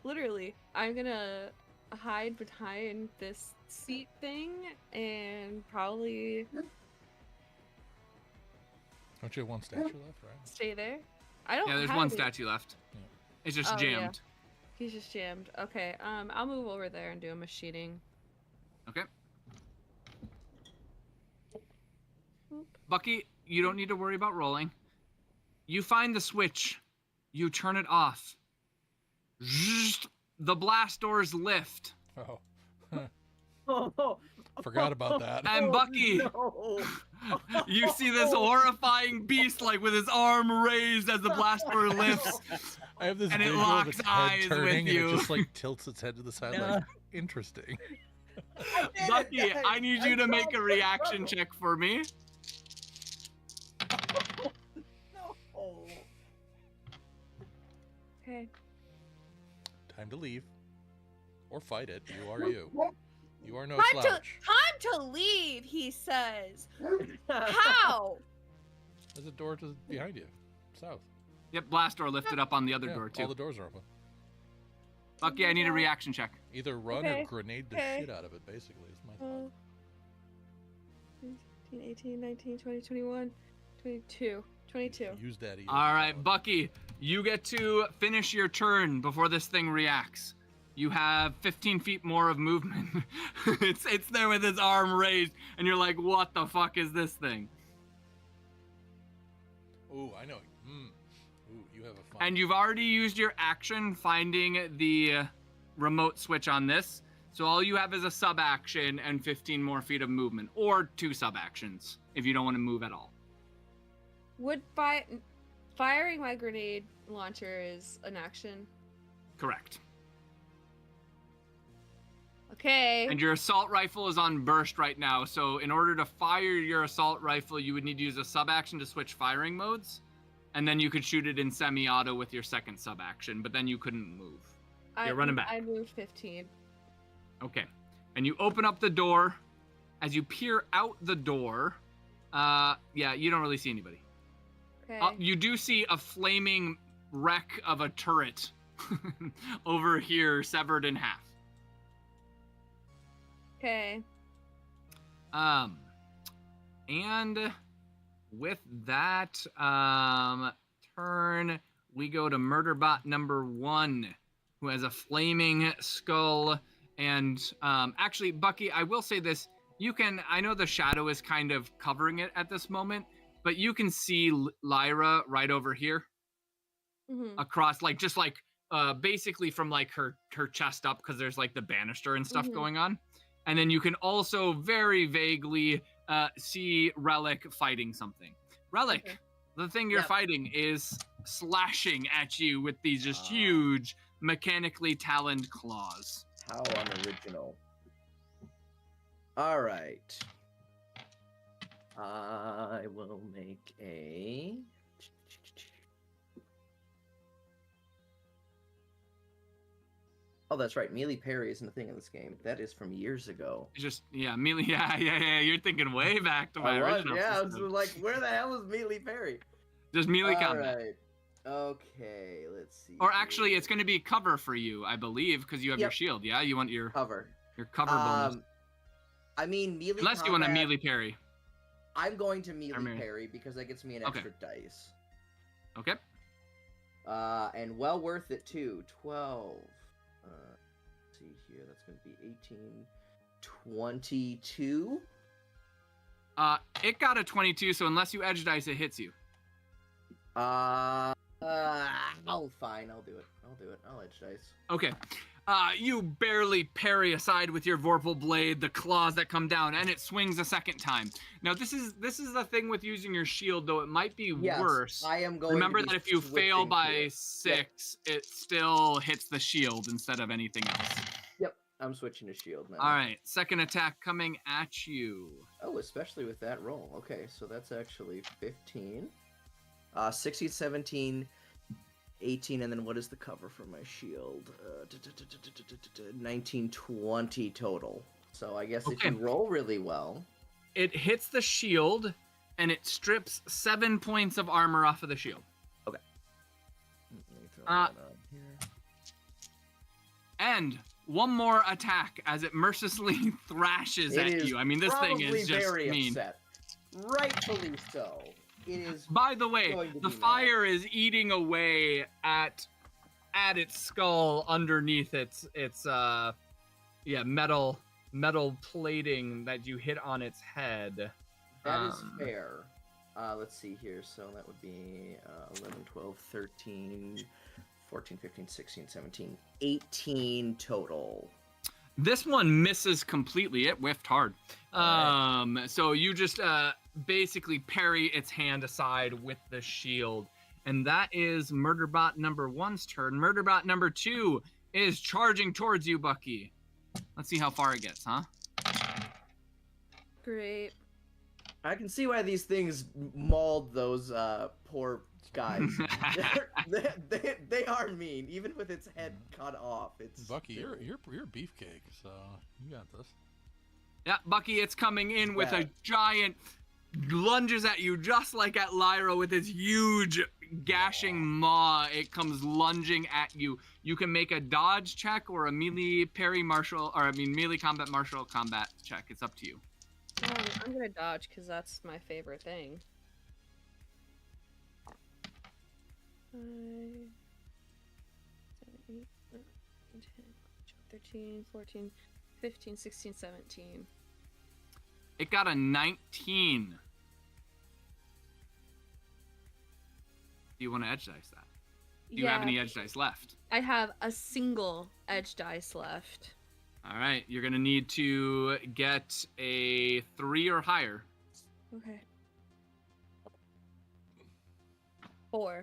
literally, I'm gonna hide behind this seat thing and probably Don't you have one statue left, right? stay there. I don't. Yeah, there's have one it. statue left. Yeah. It's just Oh, yeah. jammed. He's just jammed. Okay. I'll move over there and do a machining. Okay. Bucky, you don't need to worry about rolling. You find the switch. You turn it off. Zzzt, the blast doors lift. Oh. Oh, Forgot about that. And Bucky, no. you see this horrifying beast like with his arm raised as the blast door lifts. I have this And it visual of locks its eyes head with turning and you. it just like tilts its head to the side like interesting. Bucky, I need you to make a reaction check for me. No. Okay. Time to leave. Or fight it. You are you. You are no Time slouch. to leave, he says. How? There's a door to behind you. South. Yep, blast door lifted up on the other Yeah, door too. all the doors are open. Bucky, I need a reaction check. Either run Okay, or grenade the okay. shit out of it, basically, is my thought. 17, 18, 19, 20, 21, 22. 22. Use that either. All right, Bucky, you get to finish your turn before this thing reacts. You have 15 feet more of movement. it's there with its arm raised, and you're like, what the fuck is this thing? Ooh, I know. Ooh, you have a fun. And you've already used your action finding the remote switch on this. So all you have is a sub action and 15 more feet of movement, or 2 sub actions if you don't want to move at all. Would firing my grenade launcher is an action? Correct. Okay. And your assault rifle is on burst right now. So in order to fire your assault rifle, you would need to use a sub action to switch firing modes. And then you could shoot it in semi-auto with your second sub action, but then you couldn't move. You're running back. I moved 15. Okay. And you open up the door. As you peer out the door, yeah, you don't really see anybody. Okay. You do see a flaming wreck of a turret over here, severed in half. Okay. And with that turn, we go to Murderbot number 1, who has a flaming skull. And actually, Bucky, I will say this. I know the shadow is kind of covering it at this moment, but you can see Lyra right over here. Mm-hmm. Across, basically from like her chest up, because there's like the banister and stuff going on. And then you can also very vaguely see Relic fighting something. Relic, the thing you're fighting is slashing at you with these just huge, mechanically taloned claws. How unoriginal. All right. I will make a... Oh, that's right. Melee parry isn't a thing in this game. That is from years ago. It's just melee. Yeah. You're thinking way back to my original. Yeah, I was system. like, where the hell is melee parry? Just melee All combat. right. Okay, let's see. Or actually, here. it's going to be cover for you, I believe, because you have your Yep. shield. Yeah, you want your cover. cover bonus. I mean, melee Unless you want a combat, melee parry. I'm going to melee melee. parry because that gets me an Okay. extra dice. Okay. And well worth it too. 12. Let's see here. That's going to be 18. 22. It got a 22, so unless you edge dice, it hits you. Fine. I'll do it. I'll edge dice. Okay. You barely parry aside with your Vorpal blade, the claws that come down, and it swings a second time. Now, this is the thing with using your shield, though it might be Yes, worse. I am going Remember to be that if you fail switching to by it. 6, it still hits the shield instead of anything else. Yep, I'm switching to shield now. All right, second attack coming at you. Oh, especially with that roll. Okay, so that's actually 15. 16, 17, 18, and then what is the cover for my shield? 19, 20 total. So I guess if Okay. you roll really well... It hits the shield, and it strips 7 points of armor off of the shield. Let me throw Uh, that on here. And one more attack as it mercilessly thrashes It at is you. I mean, this thing probably is just very mean. upset. Rightfully so. It is... By the way, going to the be mad. fire is eating away at its skull underneath its metal plating that you hit on its head. That is fair. Let's see here. So that would be 11, 12, 13, 14, 15, 16, 17, 18 total. This one misses completely. It whiffed hard. Alright. So you just basically parry its hand aside with the shield. And that is Murderbot number 1's turn. Murderbot number 2 is charging towards you, Bucky. Let's see how far it gets, huh? Great. I can see why these things mauled those poor guys. they are mean, even with its head cut off. It's Bucky, you're beefcake, so you got this. Yeah, Bucky, it's coming in with Yeah. a giant lunges at you just like at Lyra with its huge gashing maw. It comes lunging at you. You can make a dodge check or a melee melee combat martial combat check. It's up to you. I'm gonna dodge because that's my favorite thing. 5, 7, 8, 9, 10, 13, 14, 15, 16, 17. It got a 19. Do you want to edge dice that? Do you have any edge dice left? I have a single edge dice left. All right, you're gonna need to get a 3 or higher. Okay. 4.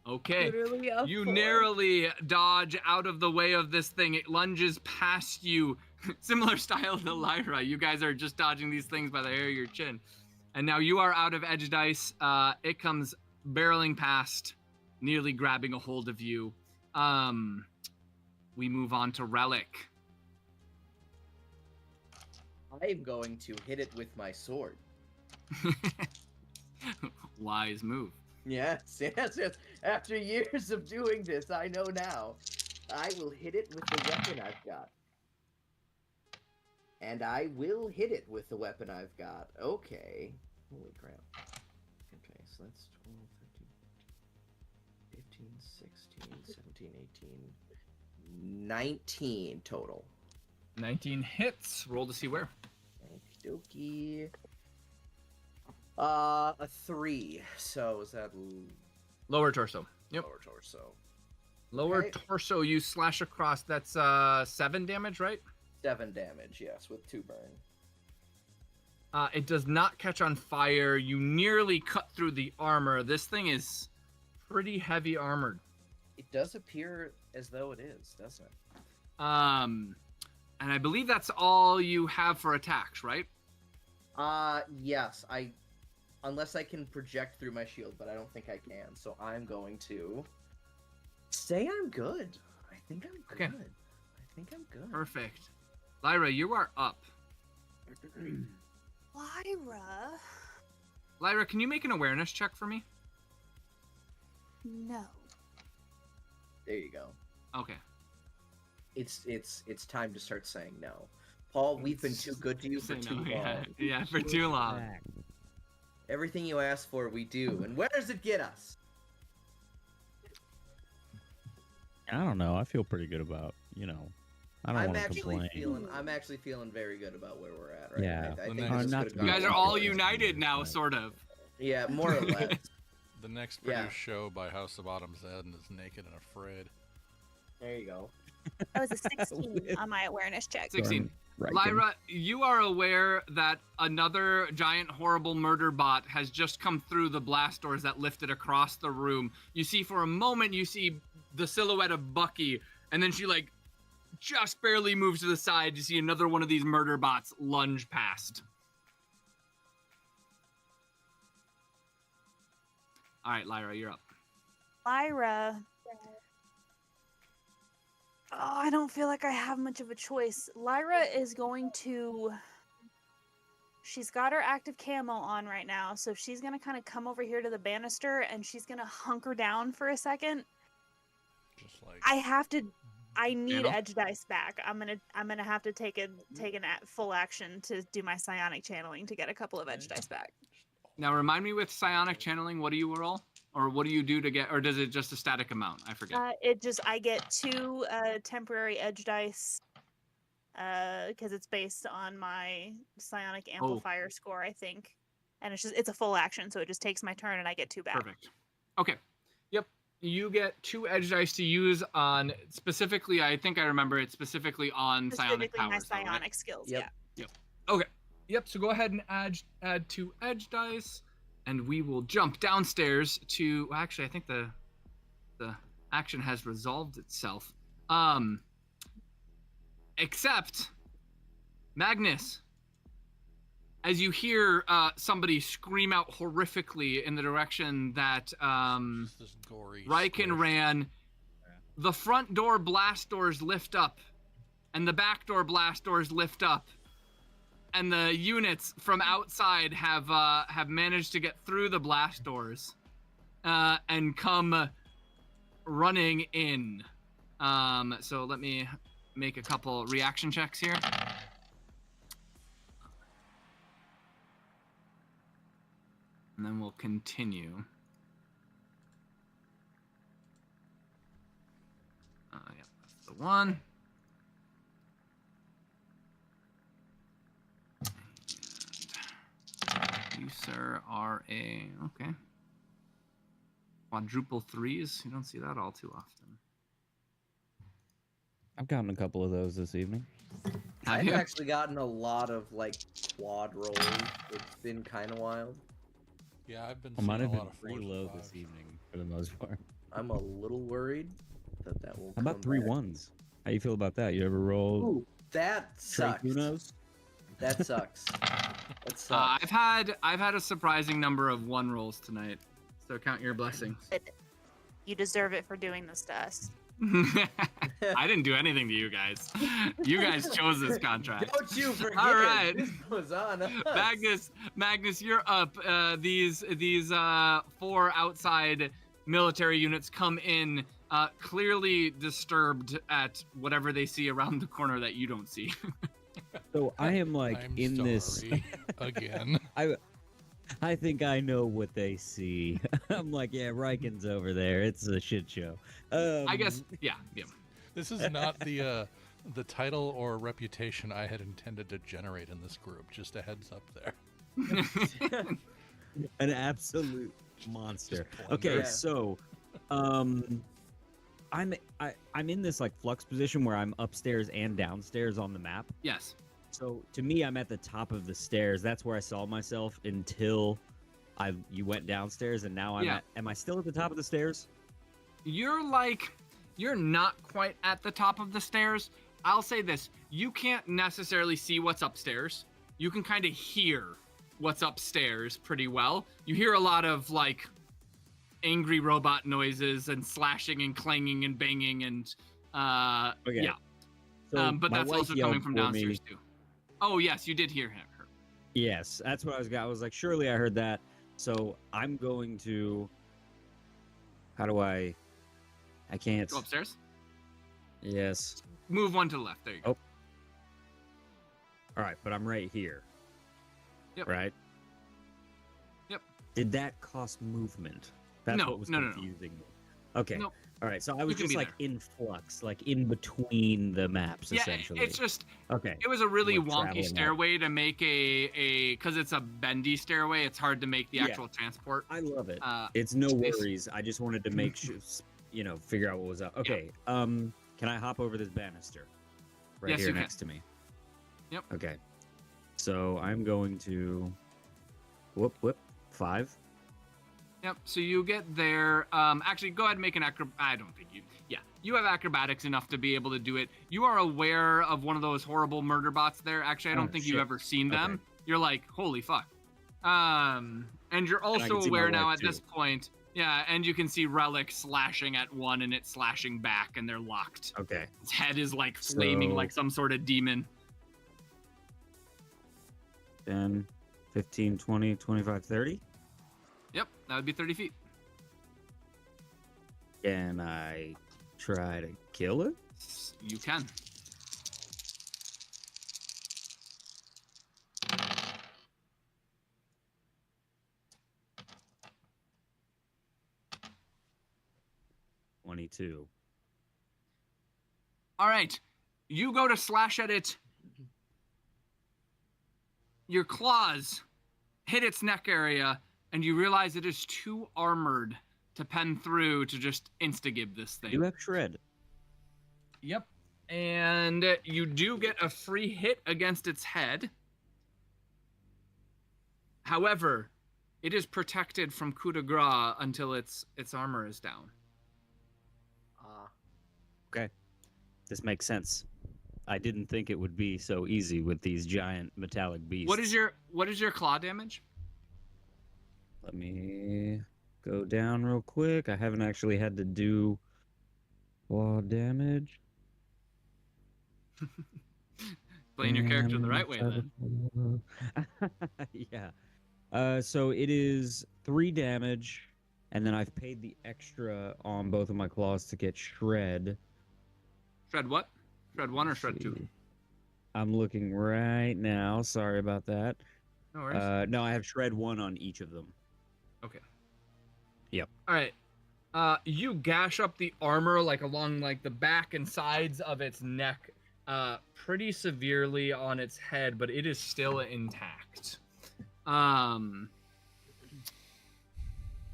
Okay. Literally a You 4. narrowly dodge out of the way of this thing. It lunges past you. Similar style to Lyra. You guys are just dodging these things by the hair of your chin. And now you are out of edge dice. It comes barreling past, nearly grabbing a hold of you. We move on to Relic. I'm going to hit it with my sword. Wise move. Yes. After years of doing this, I know now. I will hit it with the weapon I've got. And I will hit it with the weapon I've got. Okay. Holy crap. Okay, so that's 12, 13, 15, 16, 17, 18, 19 total. 19 hits. Roll to see where. Okie dokie. A 3. So is that Lower torso. Yep. lower torso? Lower Okay. torso. You slash across. That's 7 damage, right? 7 damage, yes, with 2 burn. It does not catch on fire. You nearly cut through the armor. This thing is pretty heavy armored. It does appear as though it is, doesn't it? And I believe that's all you have for attacks, right? Yes, unless I can project through my shield, but I don't think I can, so I'm going to say I'm good. I think I'm good. Okay. I think I'm good. Perfect. Lyra, you are up. Lyra? Lyra, can you make an awareness check for me? No. There you go. Okay. It's time to start saying no. Paul, we've been too good to you for Say too no, long. yeah. Yeah, for too long. Everything you ask for, we do. And where does it get us? I don't know. I feel pretty good about, I don't I'm want to actually complain. feeling very good about where we're at right Yeah. now. I The think next- this not could've to gone You be guys a are lot all worse. united now, Right. sort of. Yeah, more or less. The next Yeah. produced show by House of Autumn's End is Naked and Afraid. There you go. That was a 16 on my awareness check. 16. Right. Lyra, you are aware that another giant horrible murder bot has just come through the blast doors that lifted across the room. You see for a moment, you see the silhouette of Bucky, and then she just barely moves to the side. You see another one of these murder bots lunge past. All right, Lyra, you're up. Lyra. Oh, I don't feel like I have much of a choice. Lyra is going to. She's got her active camo on right now, so she's gonna kind of come over here to the banister and she's gonna hunker down for a second. Just like I need Channel? edge dice back. I'm gonna have to take full action to do my psionic channeling to get a couple of edge dice back. Now, remind me with psionic channeling, what do you roll? Or what do you do to get, or does it just a static amount? I forget. I get 2 temporary edge dice because it's based on my psionic amplifier score, I think, and it's a full action, so it just takes my turn and I get 2 back. Perfect. Okay. Yep. You get 2 edge dice to use on specifically, I think I remember it specifically on psionic Specifically my powers. though, right? psionic skills. Yep. Yeah. Okay. Yep. So go ahead and add 2 edge dice, and we will jump downstairs to. Well, actually, I think the action has resolved itself. Except Magnus, as you hear somebody scream out horrifically in the direction that this gory Riken squish. ran, the front door blast doors lift up, and the back door blast doors lift up, and the units from outside have managed to get through the blast doors and come running in. So let me make a couple reaction checks here. And then we'll continue. Yeah, that's the one. And you, sir, are okay. Quadruple 3s. You don't see that all too often. I've gotten a couple of those this evening. Have I've you? actually gotten a lot of quad rolls. It's been kind of wild. Yeah, I've been I seeing might a have been lot of pretty 4s and low 5s. this evening for the most part. I'm a little worried that will. How about come 3 back. 1s? How you feel about that? You ever roll Ooh, that sucks. Unos? That sucks. That sucks. I've had a surprising number of 1 rolls tonight. So count your blessings. You deserve it for doing this to us. I didn't do anything to you guys. You guys chose this contract. Don't you forget. All right. This was on us. Magnus, you're up. These 4 outside military units come in, clearly disturbed at whatever they see around the corner that you don't see. So I am I'm in this. sorry. Again. I think I know what they see. I'm like, yeah, Riken's over there. It's a shit show. I guess, yeah. This is not the title or reputation I had intended to generate in this group. Just a heads up there. An absolute monster. Just Okay, plunder. so I'm in this flux position where I'm upstairs and downstairs on the map. Yes. So to me, I'm at the top of the stairs. That's where I saw myself until you went downstairs, and now Yeah. am I still at the top of the stairs? You're not quite at the top of the stairs. I'll say this. You can't necessarily see what's upstairs. You can kind of hear what's upstairs pretty well. You hear a lot of angry robot noises and slashing and clanging and banging and Okay. Yeah. So But my that's wife also yelled coming from for downstairs me. too. Oh yes, you did hear her. Yes, that's what I was like, surely I heard that. So I'm going to. How do I can't. Go upstairs. Yes. Move one to the left. There you go. Oh. All right, but I'm right here. Yep. Right? Yep. Did that cost movement? That's No, what was no. confusing me. Okay. Nope. All right, so I was can just be like there. in flux, like in between the maps, Yeah, essentially. it's just Okay. it was a really Like wonky traveling up. stairway to make a because it's a bendy stairway. It's hard to make the Yeah. actual transport. I love it. Uh, It's no space. worries. I just wanted to make sure, figure out what was up. Okay. Can I hop over this banister? Right Yes, here you can. next to me. Yep. Okay. So I'm going to whoop 5. Yep. So you get there. Actually, go ahead and make an I don't think you. Yeah, you have acrobatics enough to be able to do it. You are aware of one of those horrible murder bots there. Actually, I don't think you've shit. ever seen them. Okay. You're like, holy fuck. And you're also can see my aware now wife, at this too. point. Yeah, and you can see Relic slashing at one, and it's slashing back, and they're locked. Okay. Its head is like flaming So- like some sort of demon. 10, 15, 20, 25, 30. Yep, that would be 30 feet. Can I try to kill it? You can. $22. All right. You go to slash at it. Your claws hit its neck area, and you realize it is too armored to pen through to just insta-gib this Do thing. have shred. Yep. And you do get a free hit against its head. However, it is protected from coup de grace until its armor is down. Okay. This makes sense. I didn't think it would be so easy with these giant metallic beasts. What is your claw damage? Let me go down real quick. I haven't actually had to do claw damage. Playing your character the right way then. Yeah. So it is 3 damage, and then I've paid the extra on both of my claws to get shred. Shred what? Shred 1 or shred 2? I'm looking right now. Sorry about that. No worries. No, I have shred 1 on each of them. Okay. Yep. All right. You gash up the armor like along like the back and sides of its neck, pretty severely on its head, but it is still intact.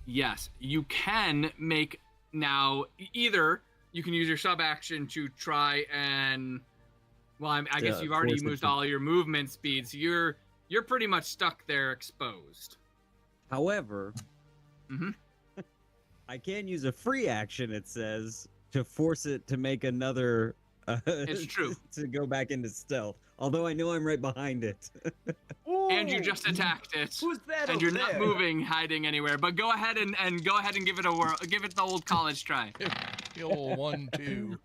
Yes, you can make now either you can use your sub action to try and I guess you've already force it used to- all your movement speed, so you're pretty much stuck there exposed. However, Mhm. I can use a free action, it says, to force it to make another. It's true. To go back into stealth. Although I know I'm right behind it. And you just attacked it. Who's that? And over you're not there? moving, hiding anywhere. But go ahead and give it a whirl. Give it the old college try. The old 1, 2.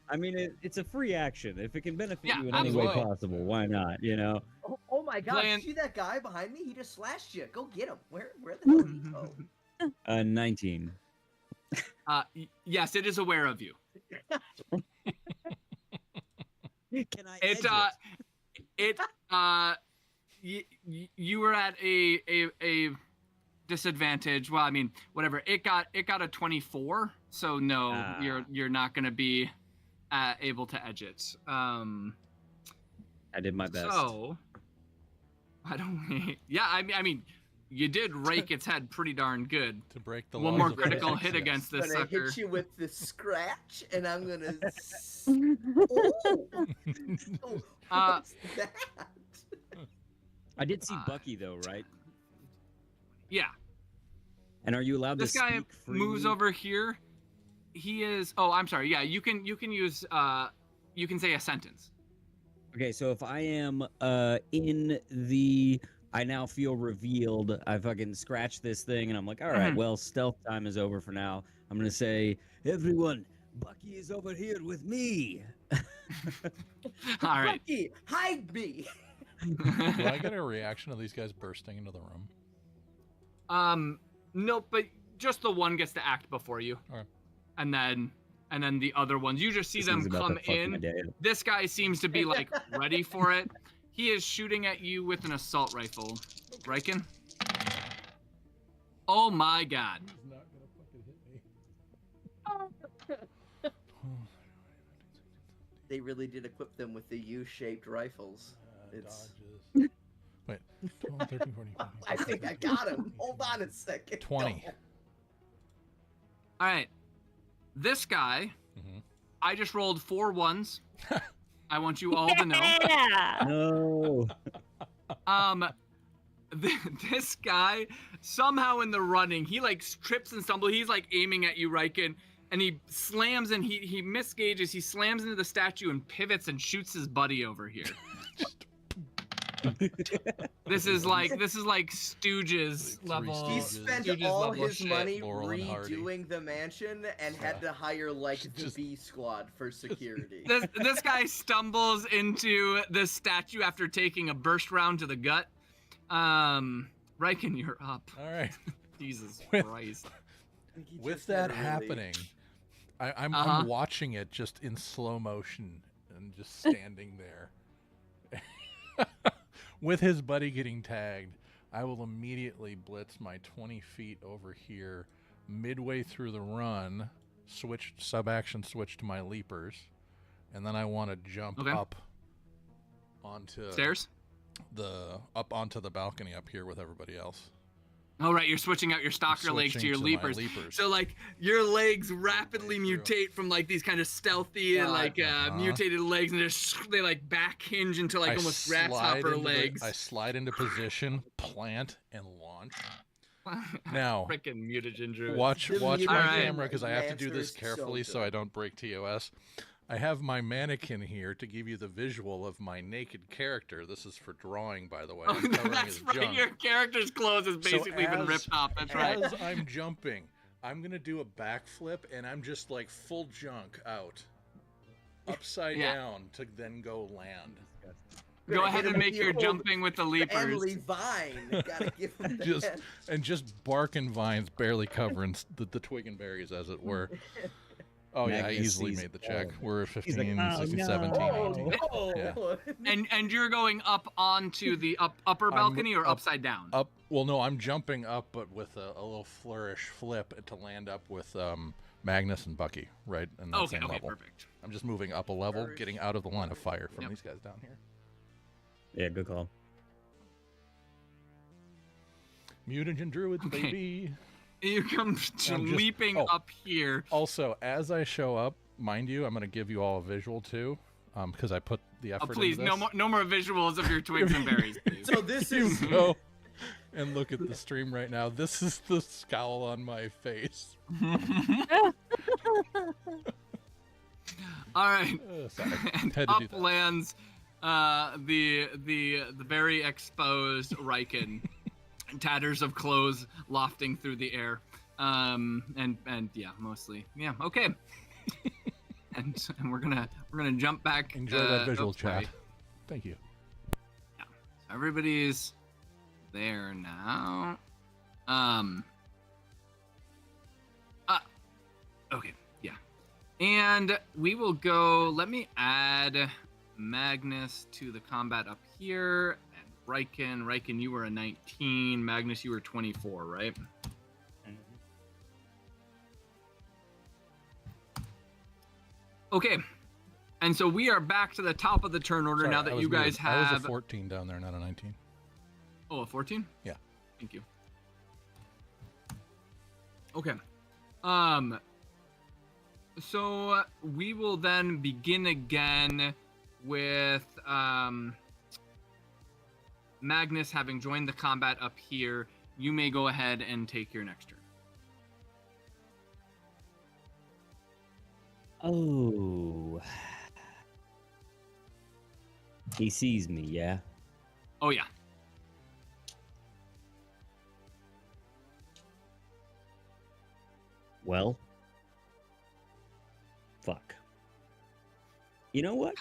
I mean, it's a free action. If it can benefit Yeah, you in any way absolutely. possible, why not? You know. Oh my God! Playing- See that guy behind me? He just slashed you. Go get him. Where the hell did he go? 19. Yes, it is aware of you. Can I? It you were at a disadvantage. Well, I mean, whatever. It got a 24, so no, Ah. you're not gonna be able to edge it. I did my best. So I don't. Yeah, I mean, you did rake its head pretty darn good. To break the One laws more of critical physics, hit yes. against this gonna sucker. hit you with the scratch, and I'm gonna. Oh, Uh, what's that? I did see Ah. Bucky though, right? Yeah. And are you allowed This to guy speak freely? moves over here. He is. Oh, I'm sorry. Yeah, you can use. You can say a sentence. Okay, so if I am in the I now feel revealed, I fucking scratch this thing and I'm like, all right, Mhm. well, stealth time is over for now. I'm gonna say, everyone, Bucky is over here with me. All right. Bucky, hide me. Do I get a reaction of these guys bursting into the room? No, but just the one gets to act before you. Okay. And then the other ones, you just see This them thing's about to come fuck my in. day up. This guy seems to be like ready for it. He is shooting at you with an assault rifle. Riken? Oh my god. He's not gonna fucking hit me. They really did equip them with the U-shaped rifles. It's. Dodges. Wait. 12, 13, 14, 15, I think I got him. Hold on a second. 20. All right. This guy, Mhm. I just rolled 4 ones. I want you all to know. Yeah. No. This guy somehow in the running, he like trips and stumbles. He's like aiming at you, Riken, and he slams and he misgages. He slams into the statue and pivots and shoots his buddy over here. This is like Stooges Like level. Three He Stooges. spent Stooges all level his shit. money Laurel and Hardy. redoing the mansion and had to hire like the Just- B squad for security. This guy stumbles into the statue after taking a burst round to the gut. Riken, you're up. All right. Jesus With- Christ. He With just had that a really- happening, I'm Uh-huh. watching it just in slow motion and just standing there. With his buddy getting tagged, I will immediately blitz my 20 feet over here, midway through the run, sub-action switch to my leapers, and then I want to jump Okay. up onto Stairs? up onto the balcony up here with everybody else. Oh, right, you're switching out your stalker legs to Switching your my leapers. leapers. So, like, your legs rapidly Through. mutate from, like, these kind of stealthy, God. like, Uh-huh. mutated legs, and they, like, back hinge into, like, I almost slide grasshopper into the- legs. I slide into position, plant, and launch. Now, Freaking mutagen druid. watch The my mutant camera because I have to do Lancer this is so carefully so I good. don't break TOS. I have my mannequin here to give you the visual of my naked character. This is for drawing, by the way. Oh, I'm covering that's his right. junk. Your character's clothes has So basically been as- ripped off. That's right. As I'm jumping, I'm gonna do a backflip, and I'm just like full junk out, upside Yeah. down to then go land. Go Hit ahead him and with make the your old jumping with the And leapers. Levine. Gotta give him Just that. and just bark and vines barely covering the twig and berries, as it were. Oh yeah, I Magnus easily sees made the all check. of it. We're at He's like, 15, "Oh, 16, no." 17, Oh 18. no! Yeah. And you're going up onto the upper I'm balcony or up- upside down? Up. Well, no, I'm jumping up, but with a little flourish flip to land up with Magnus and Bucky, right? And that Okay, same okay, level. perfect. I'm just moving up a level, Flourish. getting out of the line of fire from Yep. these guys down here. Yeah, good call. Mutagen druids, Okay. baby. You come leaping oh. up here. Also, as I show up, mind you, I'm going to give you all a visual too, because I put the effort. Please, into this. no more visuals of your twigs and berries. Please. So this You is go and look at the stream right now. This is the scowl on my face. All right. Sorry, And had to up do that. lands the very exposed Riken, tatters of clothes lofting through the air, and yeah, mostly yeah. Okay. and we're gonna jump back. Enjoy that visual oops, sorry. chat. Thank you. Everybody's there now. Okay, yeah. And we will go, let me add Magnus to the combat up here. And Riken, you were a 19. Magnus, you were 24, right? Okay. And so we are back to the top of the turn order Sorry, now I that was you guys muted. I was have. a 14 down there, not a 19. Oh, a 14? Yeah. Thank you. Okay. So we will then begin again with Magnus having joined the combat up here. You may go ahead and take your next turn. Oh. He sees me, yeah? Oh yeah. Well, fuck. You know what?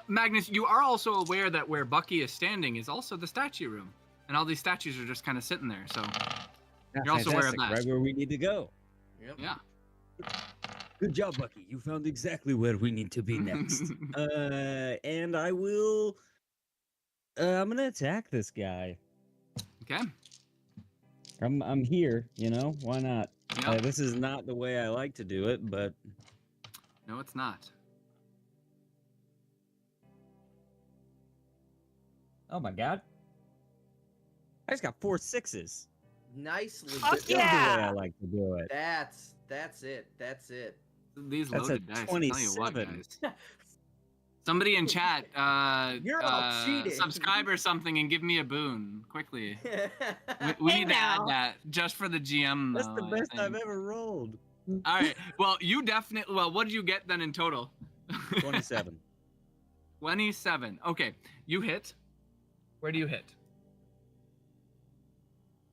Magnus, you are also aware that where Bucky is standing is also the statue room, and all these statues are just kind of sitting there. So you're also aware of Fantastic, that. right where we need to go. Yep. Yeah. Good job, Bucky. You found exactly where we need to be next. And I will. I'm gonna attack this guy. Okay. I'm here. You know why not? Yep. This is not the way I like to do it, but No, it's not. oh my god, I just got 4 6s. Nicely Fuck done. That's the way yeah! I like to do it. That's it. That's it. These That's a loaded dice. I tell you what, 27. guys. Somebody in chat, You're all cheating. subscribe or something and give me a boon quickly. We Hey need to add now. that just for the GM. That's though, the I best I've think. ever rolled. All right. Well, you definitely. Well, what did you get then in total? 27. 27. Okay, you hit. Where do you hit?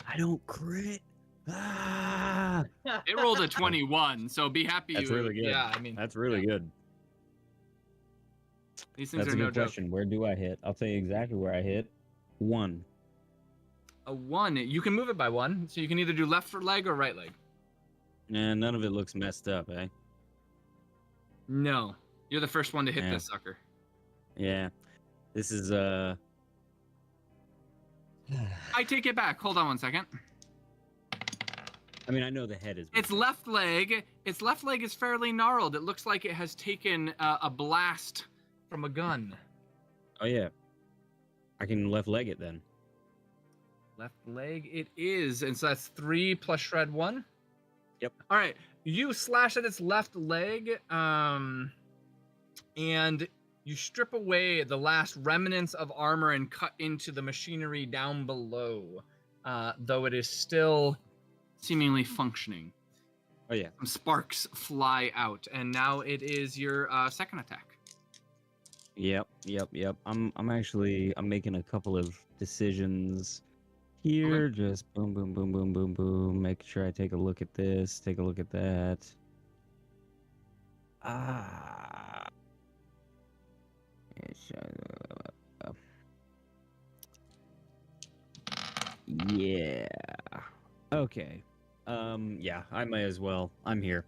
I don't crit. Ah, It rolled a 21, so be happy. That's you, really good. Yeah, I mean, that's really good. these things That's are a no good joke. question. Where do I hit? I'll tell you exactly where I hit. 1. A 1. You can move it by 1, so you can either do left leg or right leg. And none of it looks messed up, eh? No, you're the first one to hit Yeah. this sucker. Yeah. This is I take it back. Hold on 1 second. I mean, I know the head is. Its left leg. Its left leg is fairly gnarled. It looks like it has taken a blast from a gun. Oh yeah. I can left leg it then. Left leg it is, and so that's 3 plus shred 1. Yep. All right, you slash at its left leg, and you strip away the last remnants of armor and cut into the machinery down below, though it is still seemingly functioning. Oh yeah. Some sparks fly out, and now it is your second attack. Yep. I'm making a couple of decisions here. Just boom, boom, boom, boom, boom, boom. Make sure I take a look at this. Take a look at that. Ah. Yeah. Okay. Yeah, I may as well. I'm here.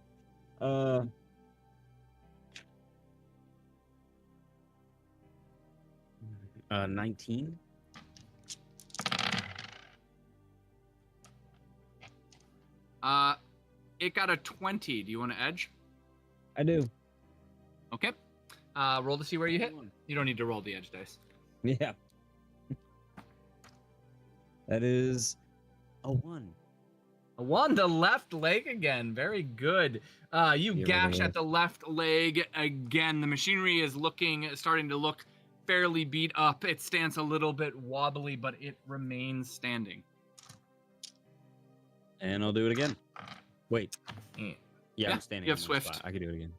19. It got a 20. Do you want to edge? I do. Okay. Roll to see where you hit. You don't need to roll the edge dice. Yeah. That is a 1. A 1, the left leg again. Very good. You Get rid of gash that. at the left leg again. The machinery is starting to look fairly beat up. It stands a little bit wobbly, but it remains standing. And I'll do it again. Wait. Yeah. Yeah, Yeah, I'm standing. you have in one Swift. spot. I can do it again.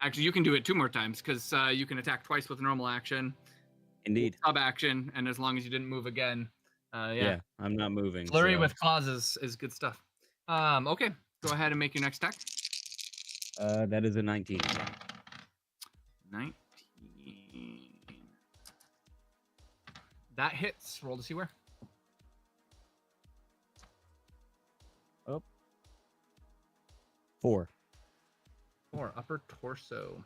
Actually, you can do it 2 more times because you can attack twice with normal action, Indeed. sub action, and as long as you didn't move again. Yeah, I'm not moving. Flurry so- with claws is good stuff. Okay, go ahead and make your next attack. That is a 19. 19. That hits. Roll to see where. 4. 4, upper torso.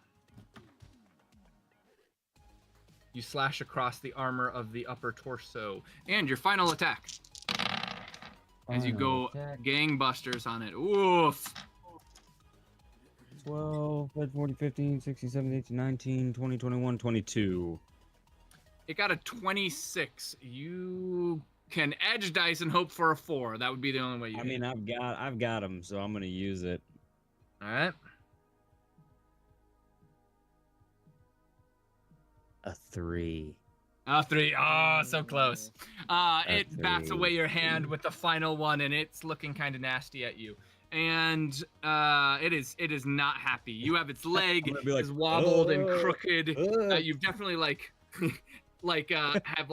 You slash across the armor of the upper torso. And your final attack. As you go gangbusters on it. Oof. 12, 14, 15, 16, 17, 18, 19, 20, 21, 22. It got a 26. You can edge dice and hope for a 4. That would be the only way you I hit. mean, I've got them, so I'm gonna use it. All right. A 3. 3. Oh, so close. It That's bats a- away your hand with the final one, and it's looking kind of nasty at you. And it is not happy. You have its leg gonna be like, is wobbled and "Oh, crooked. You've definitely have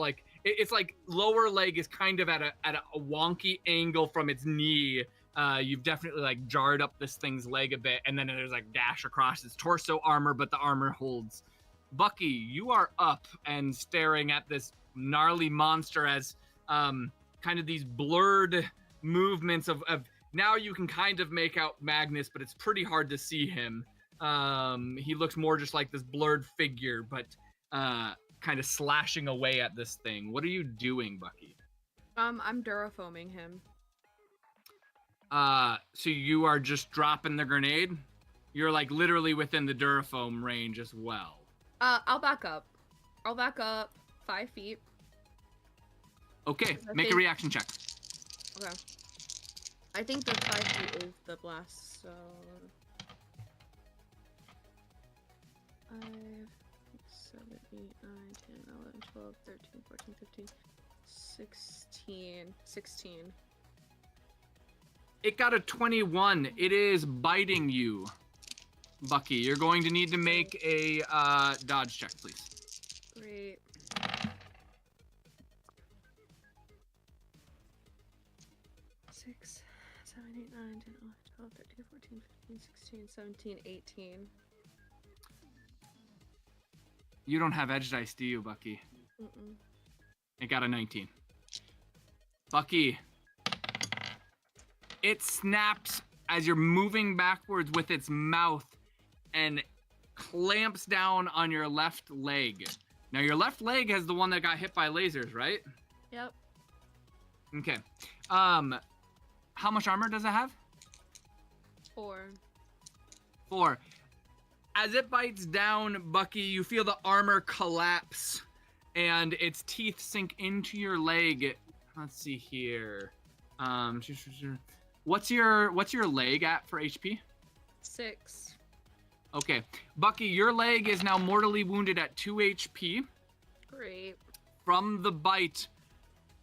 it's like lower leg is kind of at a wonky angle from its knee You've definitely like jarred up this thing's leg a bit, and then there's like gash across its torso armor, but the armor holds. Bucky, you are up and staring at this gnarly monster as kind of these blurred movements of now you can kind of make out Magnus, but it's pretty hard to see him. He looks more just like this blurred figure, but kind of slashing away at this thing. What are you doing, Bucky? I'm Durafoaming him. So you are just dropping the grenade? You're like literally within the Durafoam range as well. I'll back up. I'll back up 5 feet. Okay, make a reaction check. Okay. I think the 5 feet is the blast, so... 5, 6, 7, 8, 9, 10, 11, 12, 13, 14, 15, 16. 16. It got a 21. It is biting you, Bucky. You're going to need to make a dodge check, please. Great. Six, 7, 8, 9, 10, 11, 12, 13, 14, 15, 16, 17, 18. You don't have edge dice, do you, Bucky? Mm-mm. It got a 19. Bucky, it snaps as you're moving backwards with its mouth and clamps down on your left leg. Now, your left leg has the one that got hit by lasers, right? Yep. Okay. How much armor does it have? 4. 4. As it bites down, Bucky, you feel the armor collapse and its teeth sink into your leg. Let's see here. What's your leg at for HP? 6. Okay. Bucky, your leg is now mortally wounded at 2 HP. Great. From the bite.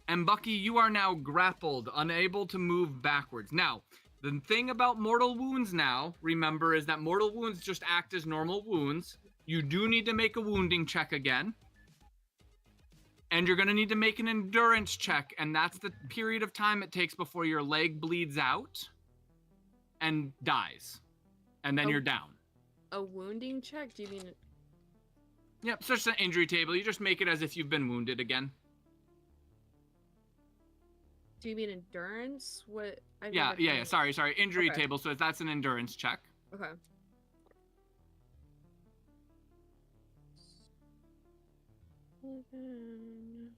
And Bucky, you are now grappled, unable to move backwards. Now, the thing about mortal wounds now, remember, is that mortal wounds just act as normal wounds. You do need to make a wounding check again. And you're going to need to make an endurance check, and that's the period of time it takes before your leg bleeds out and dies. And then you're down. A wounding check? Do you mean... Yep, so it's an injury table. You just make it as if you've been wounded again. Do you mean endurance? What? Yeah. Sorry. Injury table. So that's an endurance check. Okay. Seven, 14,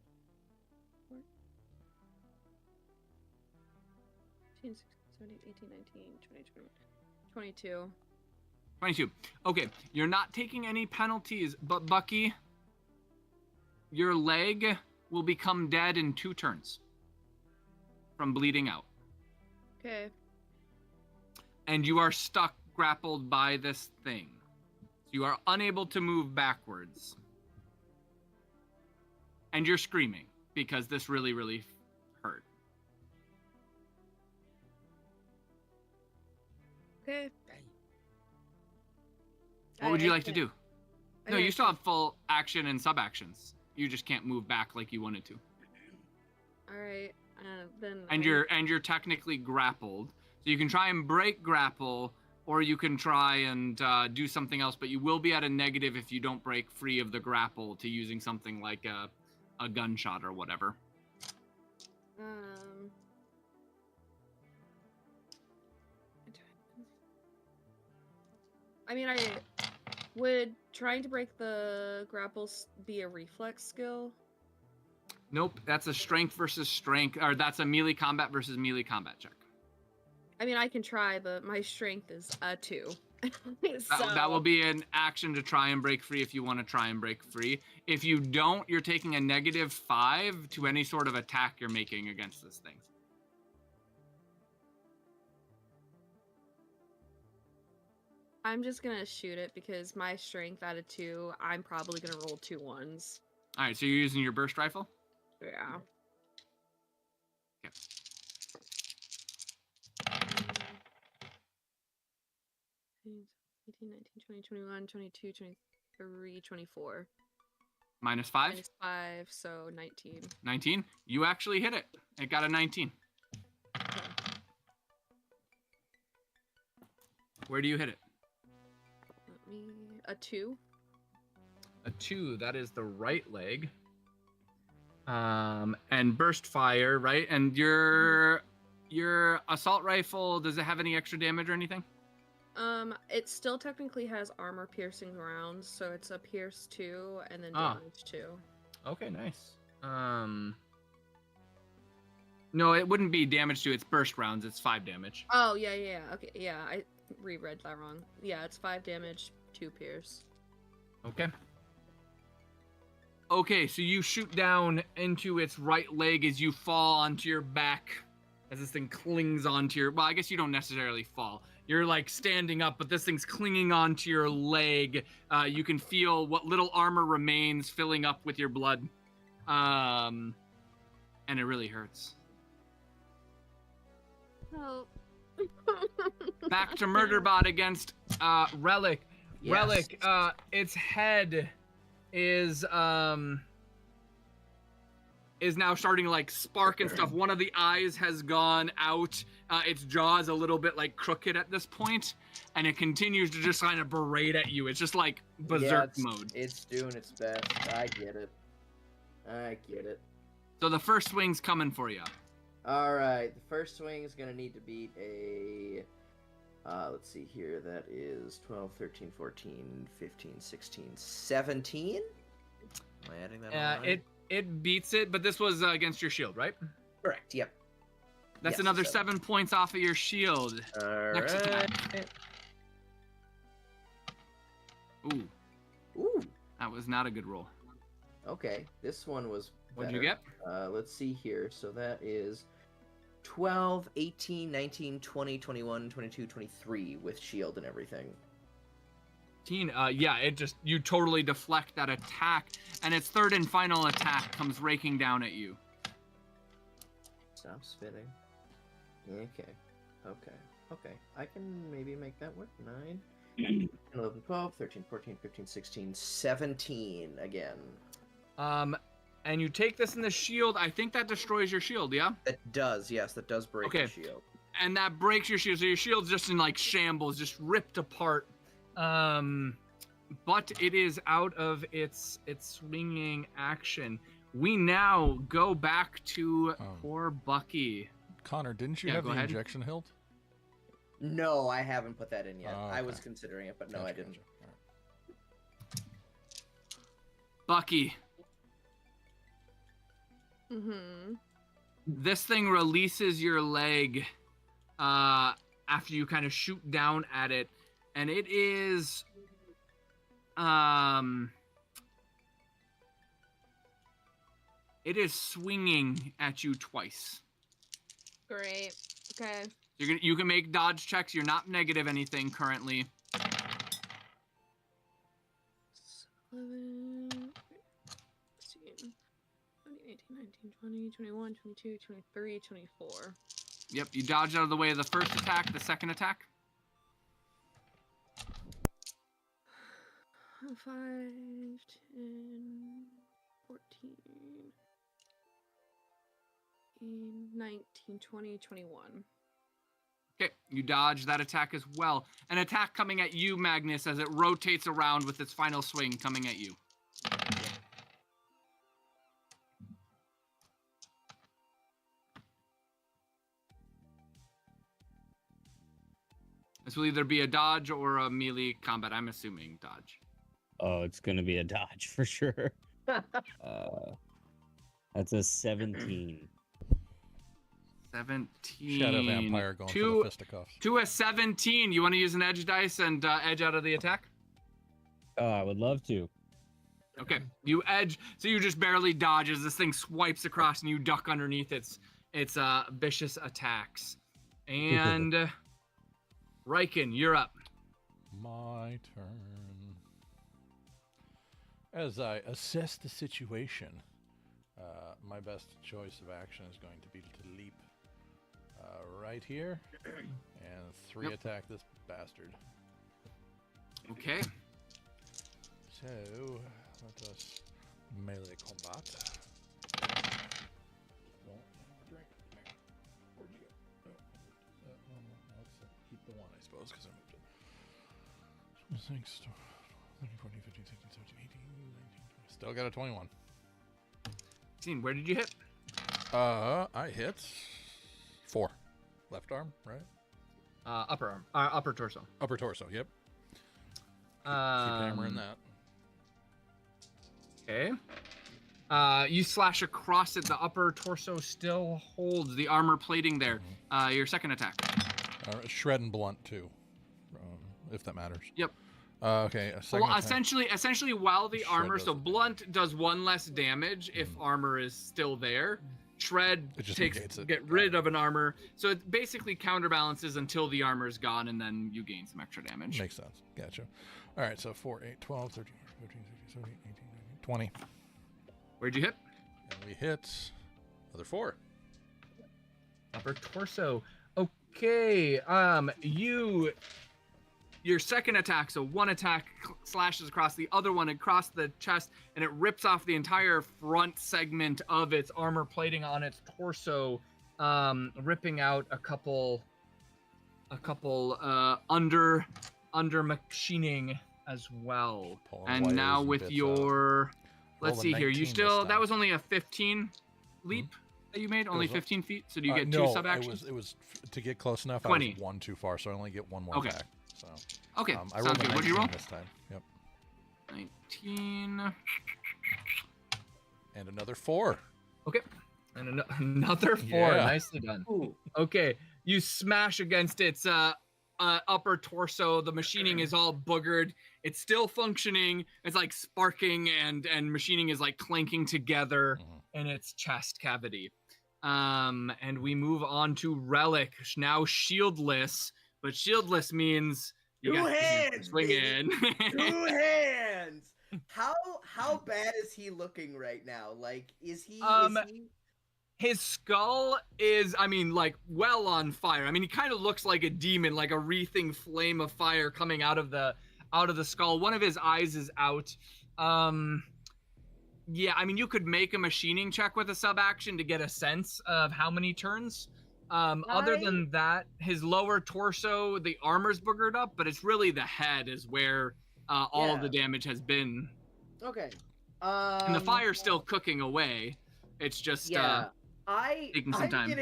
16, 17, 18, 19, 20, 21, 22. 22. Okay, you're not taking any penalties, but Bucky, your leg will become dead in 2 turns from bleeding out. Okay. And you are stuck, grappled by this thing. So you are unable to move backwards. And you're screaming because this really, really hurt. Okay. What would you like to do? No, Okay. you still have full action and sub-actions. You just can't move back like you wanted to. Alright, then... And you're technically grappled. So you can try and break grapple, or you can try and do something else, but you will be at a negative if you don't break free of the grapple to using something like a gunshot or whatever. I mean, would trying to break the grapples be a reflex skill? Nope, that's a strength versus strength, or that's a melee combat versus melee combat check. I mean, I can try, but my strength is 2. That will be an action to try and break free if you want to try and break free. If you don't, you're taking a -5 to any sort of attack you're making against this thing. I'm just gonna shoot it because my strength out of 2, I'm probably gonna roll 2 1s. All right, so you're using your burst rifle? Yeah. Okay. 18, 19, 20, 21, 22, 23, 24. -5? -5, so 19. 19? You actually hit it. It got a 19. Where do you hit it? Let me a 2. A 2. That is the right leg. And burst fire, right? And your assault rifle, does it have any extra damage or anything? It still technically has armor piercing rounds, so it's a pierce 2 and then Ah. damage 2. Okay, nice. No, it wouldn't be damage to. It's burst rounds. It's 5 damage. Oh yeah. Okay, yeah, I reread that wrong. Yeah, it's 5 damage, 2 pierce. Okay. Okay, so you shoot down into its right leg as you fall onto your back, as this thing clings onto your. Well, I guess you don't necessarily fall. You're like standing up, but this thing's clinging onto your leg. You can feel what little armor remains filling up with your blood, and it really hurts. Oh. Back to Murderbot against Relic. Yes. Relic, its head is now starting to like spark and stuff. One of the eyes has gone out. Its jaw is a little bit like crooked at this point, and it continues to just kind of berate at you. It's just like berserk mode. It's doing its best. I get it. So the first swing's coming for you. All right, the first swing is going to need to beat a, let's see here, that is 12, 13, 14, 15, 16, 17? Am I adding that on? Right? It beats it, but this was against your shield, right? Correct, yep. That's Yes, another 7. 7 points off of your shield. All Next right. attack. Ooh, Ooh, that was not a good roll. okay, this one was What'd you better. get? Let's see here, so that is 12, 18, 19, 20, 21, 22, 23 with shield and everything. Yeah, you totally deflect that attack, and its third and final attack comes raking down at you. Stop spinning. Okay. I can maybe make that work. 9, 10, 11, 12, 13, 14, 15, 16, 17 again. And you take this in the shield. I think that destroys your shield, yeah? That does, yes, that does break Okay. the shield. And that breaks your shield, so your shield's just in like shambles, just ripped apart. But it is out of its swinging action. We now go back to poor Bucky. Connor, didn't you Yeah, have go the ahead. injection hilt? No, I haven't put that in yet. Oh, I was okay. considering it, but no, Gotcha, I didn't. gotcha. All Bucky, Mm-hmm. this thing releases your leg after you kind of shoot down at it, and it is swinging at you twice. Great. Okay. You can make dodge checks. You're not negative anything currently. 11, 16, 17, 18, 19, 20, 21, 22, 23, 24. Yep, you dodged out of the way of the first attack, the second attack. 5, 10, 14, 19, 20, 21. Okay, you dodge that attack as well. An attack coming at you, Magnus, as it rotates around with its final swing coming at you. This will either be a dodge or a melee combat. I'm assuming dodge. Oh, it's gonna be a dodge for sure. That's a 17. 17. Shadow Vampire going for the fisticuffs. To a 17. You want to use an edge dice and edge out of the attack? Oh, I would love to. Okay, you edge, so you just barely dodge as this thing swipes across and you duck underneath its vicious attacks. And Riken, you're up. My turn. As I assess the situation, my best choice of action is going to be to leap right here and 3 attack this bastard. Okay. So let us melee combat. Where'd you go? Where'd you go? Let's keep the 1, I suppose, because I moved it. 6, 13, 14, 15, 16, 17, 18, 19, 20. Still got a 21. Where did you hit? I hit 4. Left arm, right? Upper arm. Upper torso. Upper torso, yep. Keep hammering that. Okay. You slash across it. The upper torso still holds the armor plating there. Your second attack. Shred and blunt, too, if that matters. Yep. Okay. Well, essentially, while the armor, so blunt does 1 less damage if armor is still there. Shred get rid of an armor, so it basically counterbalances until the armor is gone, and then you gain some extra damage. Makes sense. Gotcha. All right, so 4, 8, 12, 13, 14, 15, 17, 18, 19, 20. Where'd you hit? And we hit another 4. Upper torso. Okay. Your second attack, so one attack slashes across, the other one across the chest, and it rips off the entire front segment of its armor plating on its torso, ripping out a couple under machining as well. And now with your, let's see here, you still, that was only a 15 leap that you made, only 15 feet. So do you get 2 sub actions? It was to get close enough. 20. I was 1 too far, so I only get 1 more attack. So. Okay, I sounds rolled good. a What did you roll? 19 this time. Yep. 19. And another 4. Okay. And another 4. Yeah. Nicely done. Okay. You smash against its upper torso. The machining is all boogered. It's still functioning. It's like sparking and machining is like clanking together in its chest cavity. And we move on to Relic, now shieldless. But shieldless means you Two got hands, swing baby. in. 2 hands. How bad is he looking right now? Like, is he? His skull is, I mean, like, well on fire. I mean, he kind of looks like a demon, like a wreathing flame of fire coming out of the skull. One of his eyes is out. Yeah, I mean, you could make a machining check with a sub action to get a sense of how many turns. Other than that, his lower torso, the armor's boogered up, but it's really the head is where all of the damage has been. Okay. And the fire's still cooking away. It's just taking some time.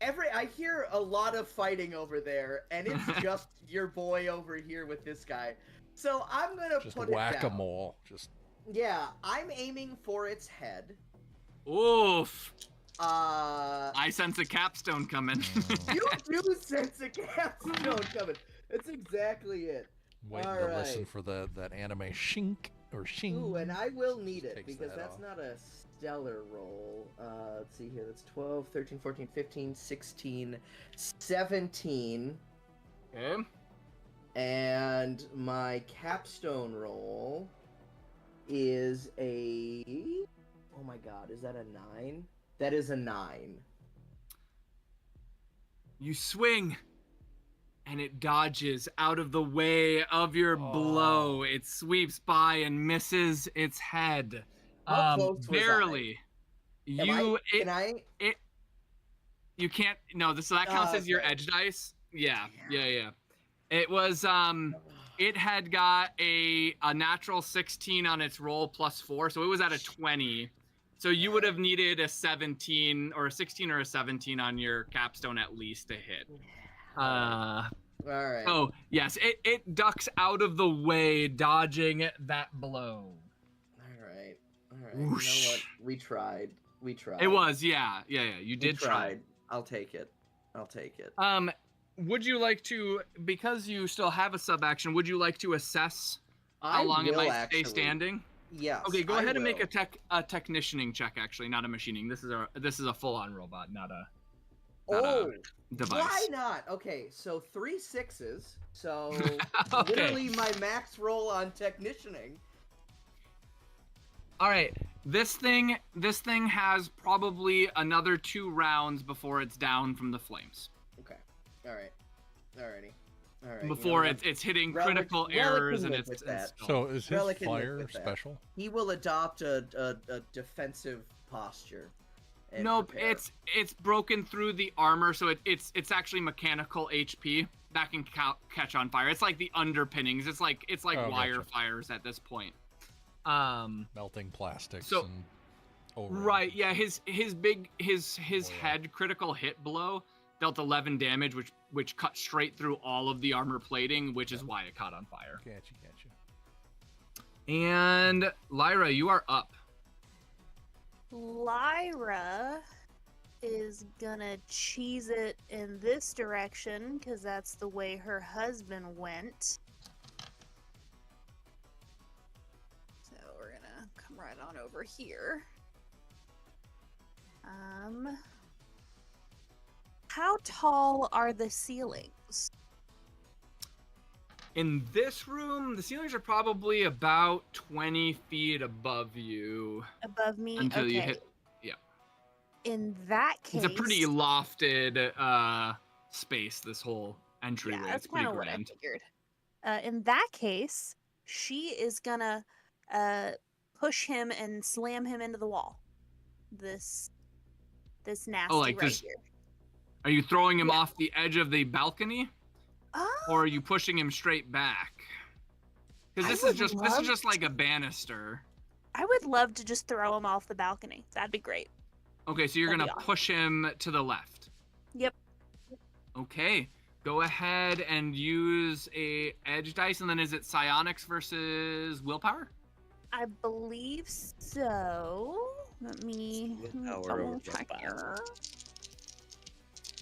I hear a lot of fighting over there, and it's just your boy over here with this guy. So I'm gonna just put it down. whack-a-mole. Yeah, I'm aiming for its head. Oof. I sense a capstone coming. You do sense a capstone coming. That's exactly it. Waiting to listen for that anime shink or shing. Ooh, and I will need it Takes because that that's off. not a stellar roll. Let's see here. That's 12, 13, 14, 15, 16, 17. Okay. And my capstone roll is a... Oh my god, is that a 9? That is a 9. You swing, and it dodges out of the way of your blow. It sweeps by and misses its head. How close was barely. You can't. No, that counts as your edge dice. Yeah. It was it had got a natural 16 on its roll plus 4, so it was at a 20. So you would have needed a 17 or a 16 or a 17 on your capstone at least to hit. All right. Oh, yes. It ducks out of the way, dodging that blow. All right. You know what? We tried. It was, yeah. You did try. I'll take it. Would you like to, because you still have a sub action, would you like to assess how long it might stay standing? Yes. Okay, go ahead and make a technicianing check. Actually, not a machining. This is a full-on robot, not a device. Why not? Okay, so 3 6s. So Okay. literally my max roll on technicianing. All right, this thing has probably another 2 rounds before it's down from the flames. Okay. All right. Before it's hitting critical errors and it's So is his Relic can live fire with that. special? He will adopt a defensive posture. and Nope, prepare. it's broken through the armor, so it's actually mechanical HP that can catch on fire. It's like the underpinnings. It's like Oh, wire gotcha. fires at this point. Melting plastics So- and over. Right, yeah, his yeah. head critical hit blow dealt 11 damage, which cut straight through all of the armor plating, which is why it caught on fire. Catchy. And Lyra, you are up. Lyra is gonna cheese it in this direction because that's the way her husband went. So we're gonna come right on over here. How tall are the ceilings? In this room, the ceilings are probably about 20 feet above you Above me? until okay. you hit. In that case, It's a pretty lofted space. This whole entryway. yeah, that's It's pretty kind of what I grand. figured. In that case, she is gonna push him and slam him into the wall. This nasty like right this- here. Are you throwing him Yeah. off the edge of the balcony, or are you pushing him straight back? Because I this would is love just like a banister. I would love to just throw him off the balcony. That'd be great. Okay, so you're That'd gonna be awesome. push him to the left. Yep. Okay, go ahead and use a edge dice, and then is it psionics versus willpower? I believe so. Let me Willpower double over check willpower. here.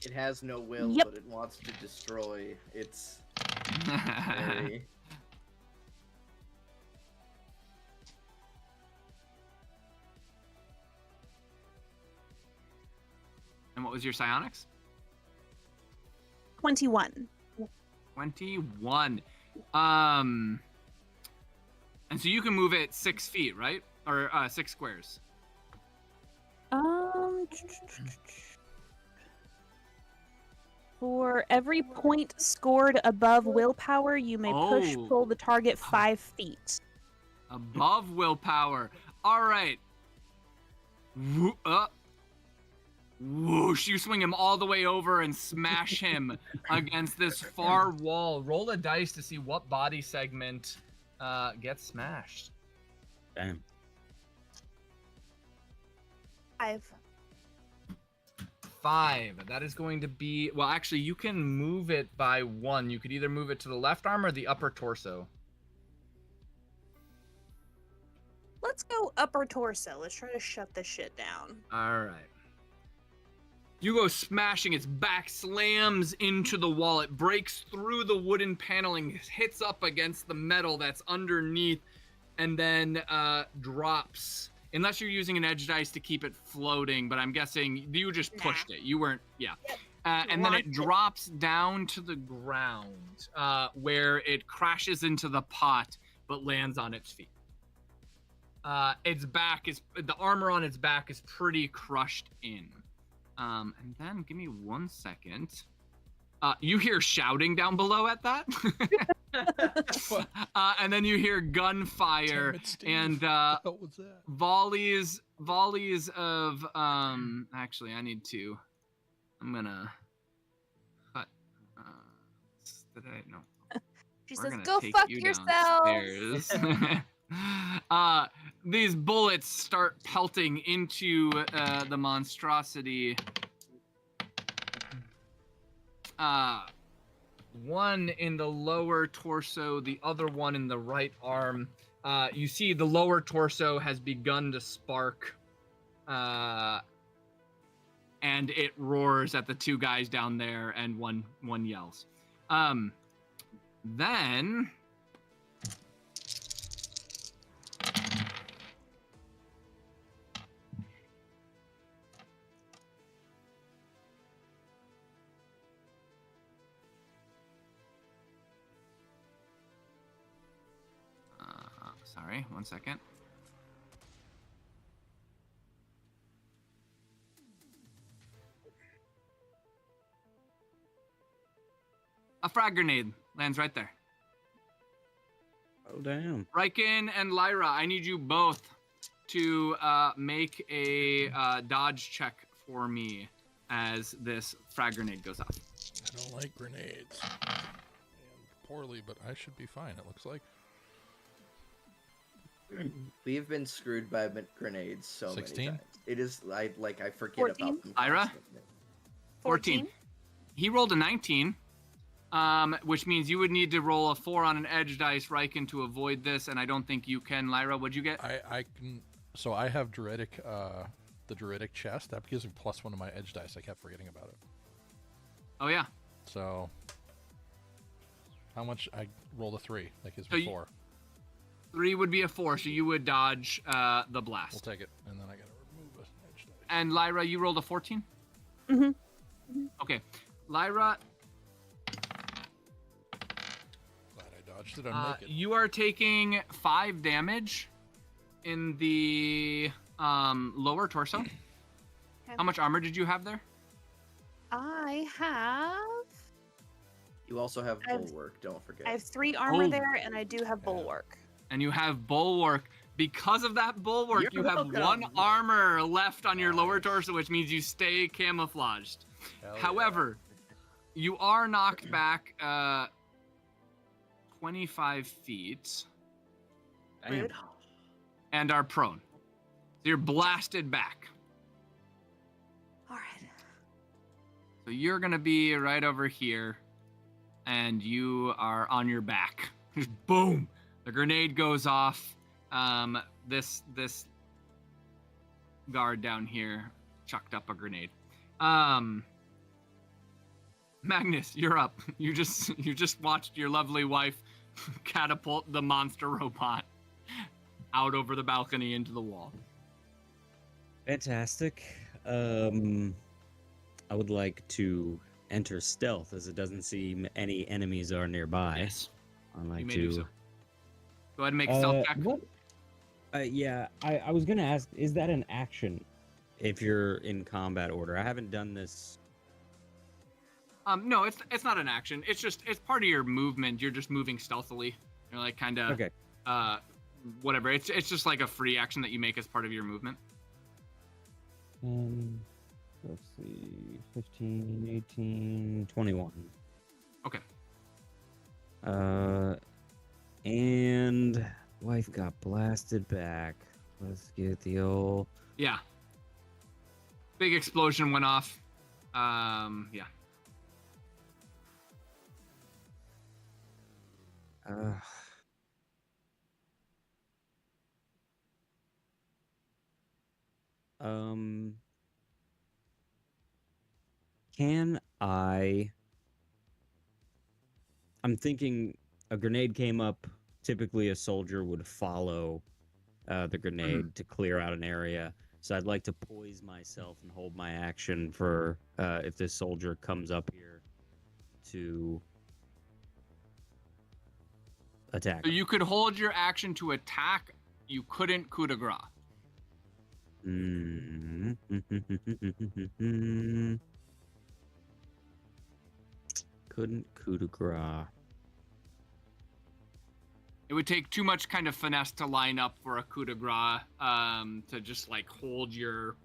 It has no will, Yep. but it wants to destroy. It's and very. what was your psionics? 21. 21. And so you can move it 6 feet, right? Or 6 squares. For every point scored above willpower, you may Oh. pull the target 5 feet. Above willpower. All right. Whoosh, you swing him all the way over and smash him against this far wall. Roll a dice to see what body segment gets smashed. Damn. 5. 5. That is going to be, well, actually, you can move it by 1. You could either move it to the left arm or the upper torso. Let's go upper torso. Let's try to shut this shit down. All right. You go smashing, its back slams into the wall. It breaks through the wooden paneling, hits up against the metal that's underneath, and then drops. Unless you're using an edge dice to keep it floating, but I'm guessing you just pushed it. You weren't, yeah. And then it Launched it. drops down to the ground, where it crashes into the pot, but lands on its feet. Its back is, the armor on its back is pretty crushed in. And then give me 1 second. You hear shouting down below at that. And then you hear gunfire Damn it, Steve. and What was that? volleys of actually I need to, I'm gonna cut did I no She we're says, gonna "Go take fuck you yourself." downstairs. These bullets start pelting into the monstrosity. One in the lower torso, the other one in the right arm. You see the lower torso has begun to spark, and it roars at the 2 guys down there, and one yells. Then sorry, 1 second. A frag grenade lands right there. Oh damn. Riken and Lyra, I need you both to make a dodge check for me as this frag grenade goes off. I don't like grenades. And poorly, but I should be fine, it looks like. We've been screwed by grenades so 16? many times. It is I forget 14? about them. Ira? constantly. 14. He rolled a 19, which means you would need to roll a 4 on an edge dice, Riken, to avoid this, and I don't think you can. Lyra, what'd you get? I can. So I have Druidic, the Druidic chest. That gives me +1 to my edge dice. I kept forgetting about it. Oh, yeah. So how much? I rolled a 3. That gives So me you- 4. 3 would be a 4, so you would dodge the blast. We'll take it, and then I gotta remove an edge dice. And Lyra, you rolled a 14? Mhm. Okay. Lyra, Glad I dodged it. I'm naked. you are taking 5 damage in the lower torso. How much armor did you have there? I have You also have I've- bulwark, don't forget. I have 3 armor Oh. there, and I do have bulwark. And you have bulwark. Because of that bulwark, You're you have 1 welcome. armor left on your lower Nice. torso, which means you stay camouflaged. Hell yeah. However, you are knocked back 25 feet Rude. and are prone. So you're blasted back. All right. So you're gonna be right over here, and you are on your back. Just boom! The grenade goes off. This guard down here chucked up a grenade. Magnus, you're up. You just watched your lovely wife catapult the monster robot out over the balcony into the wall. Fantastic. I would like to enter stealth, as it doesn't seem any enemies are nearby. Yes, I'd you like may to. do so. Go ahead and make a stealth check. What? Yeah, I was gonna ask, is that an action if you're in combat order? I haven't done this. No, it's not an action. It's part of your movement. You're just moving stealthily. You're like kind of Okay. whatever. It's just like a free action that you make as part of your movement. Let's see, 15, 18, 21. Okay. And wife got blasted back. Let's get the old. Yeah. Big explosion went off. Yeah. Can I? I'm thinking a grenade came up. Typically, a soldier would follow the grenade to clear out an area. So I'd like to poise myself and hold my action for if this soldier comes up here to attack. So you could hold your action to attack. You couldn't coup de grace. Couldn't coup de grace. It would take too much kind of finesse to line up for a coup de grace. To just like hold your,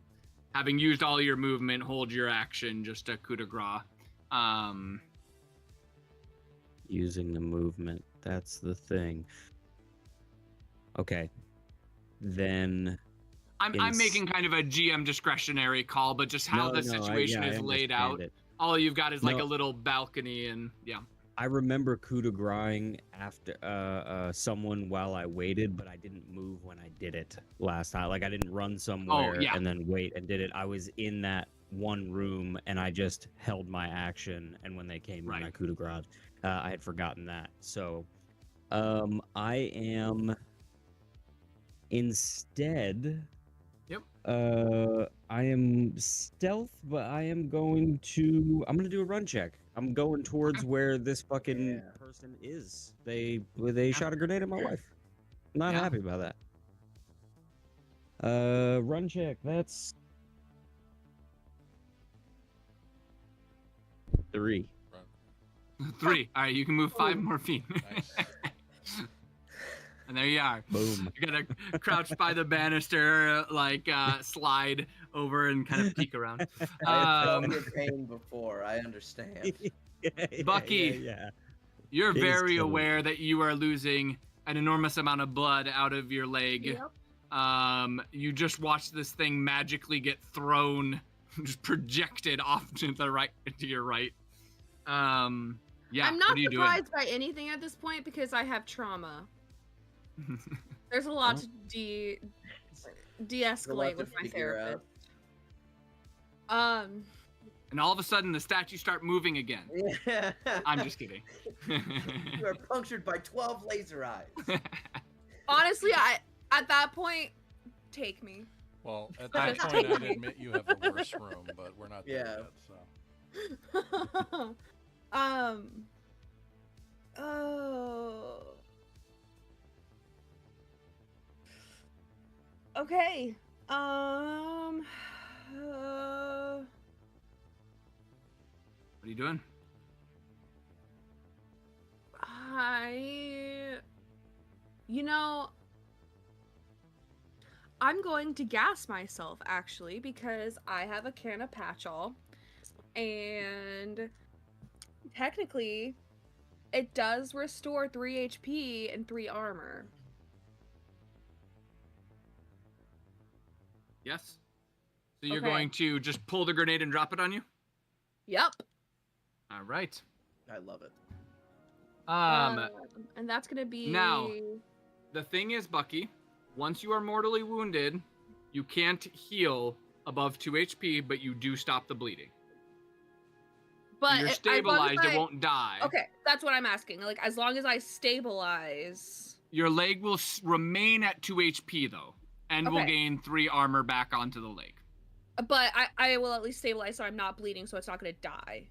having used all your movement, hold your action, just a coup de grace. Using the movement. That's the thing. Okay. Then I'm making kind of a GM discretionary call, but just how the situation is laid out. All you've got is like a little balcony, and yeah. I remember coup de grace after someone while I waited, but I didn't move when I did it last time. Like I didn't run somewhere and then wait and did it. I was in that one room and I just held my action. And when they came in, I coup de grace. I had forgotten that. So I am instead. Yep. I am stealth, but I'm going to do a run check. I'm going towards where this fucking person is. They shot a grenade at my wife. Not happy about that. Run check. That's 3. 3. All right, you can move 5 more feet. Nice. And there you are. Boom. You're gonna crouch by the banister, like slide over and kind of peek around. I felt your pain before. I understand. Bucky. Yeah. You're It is very killing. aware that you are losing an enormous amount of blood out of your leg. Yep. You just watched this thing magically get thrown, just projected off to the right, to your right. Yeah. I'm what not are you surprised by anything at this point because I have trauma. doing? There's a lot Well. to A lot de-escalate to with my figure out. therapist. And all of a sudden, the statues start moving again. Yeah. I'm just kidding. You are punctured by 12 laser eyes. Honestly, at that point, take me. Well, at that Just point, take I'd me. admit you have the worst room, but we're not there Yeah. yet. So Oh. Okay. What are you doing? I'm going to gas myself actually because I have a can of Patchall, and technically, it does restore 3 HP and 3 armor. Yes. So you're Okay. going to just pull the grenade and drop it on you? Yep. All right. I love it. And that's gonna be now, the thing is, Bucky, once you are mortally wounded, you can't heal above 2 HP, but you do stop the bleeding. But You're as long as stabilized, it I- won't die. Okay, that's what I'm asking. Like, as long as I stabilize. Your leg will remain at 2 HP, though, and will Okay. gain 3 armor back onto the leg. But I will at least stabilize so I'm not bleeding, so it's not gonna die.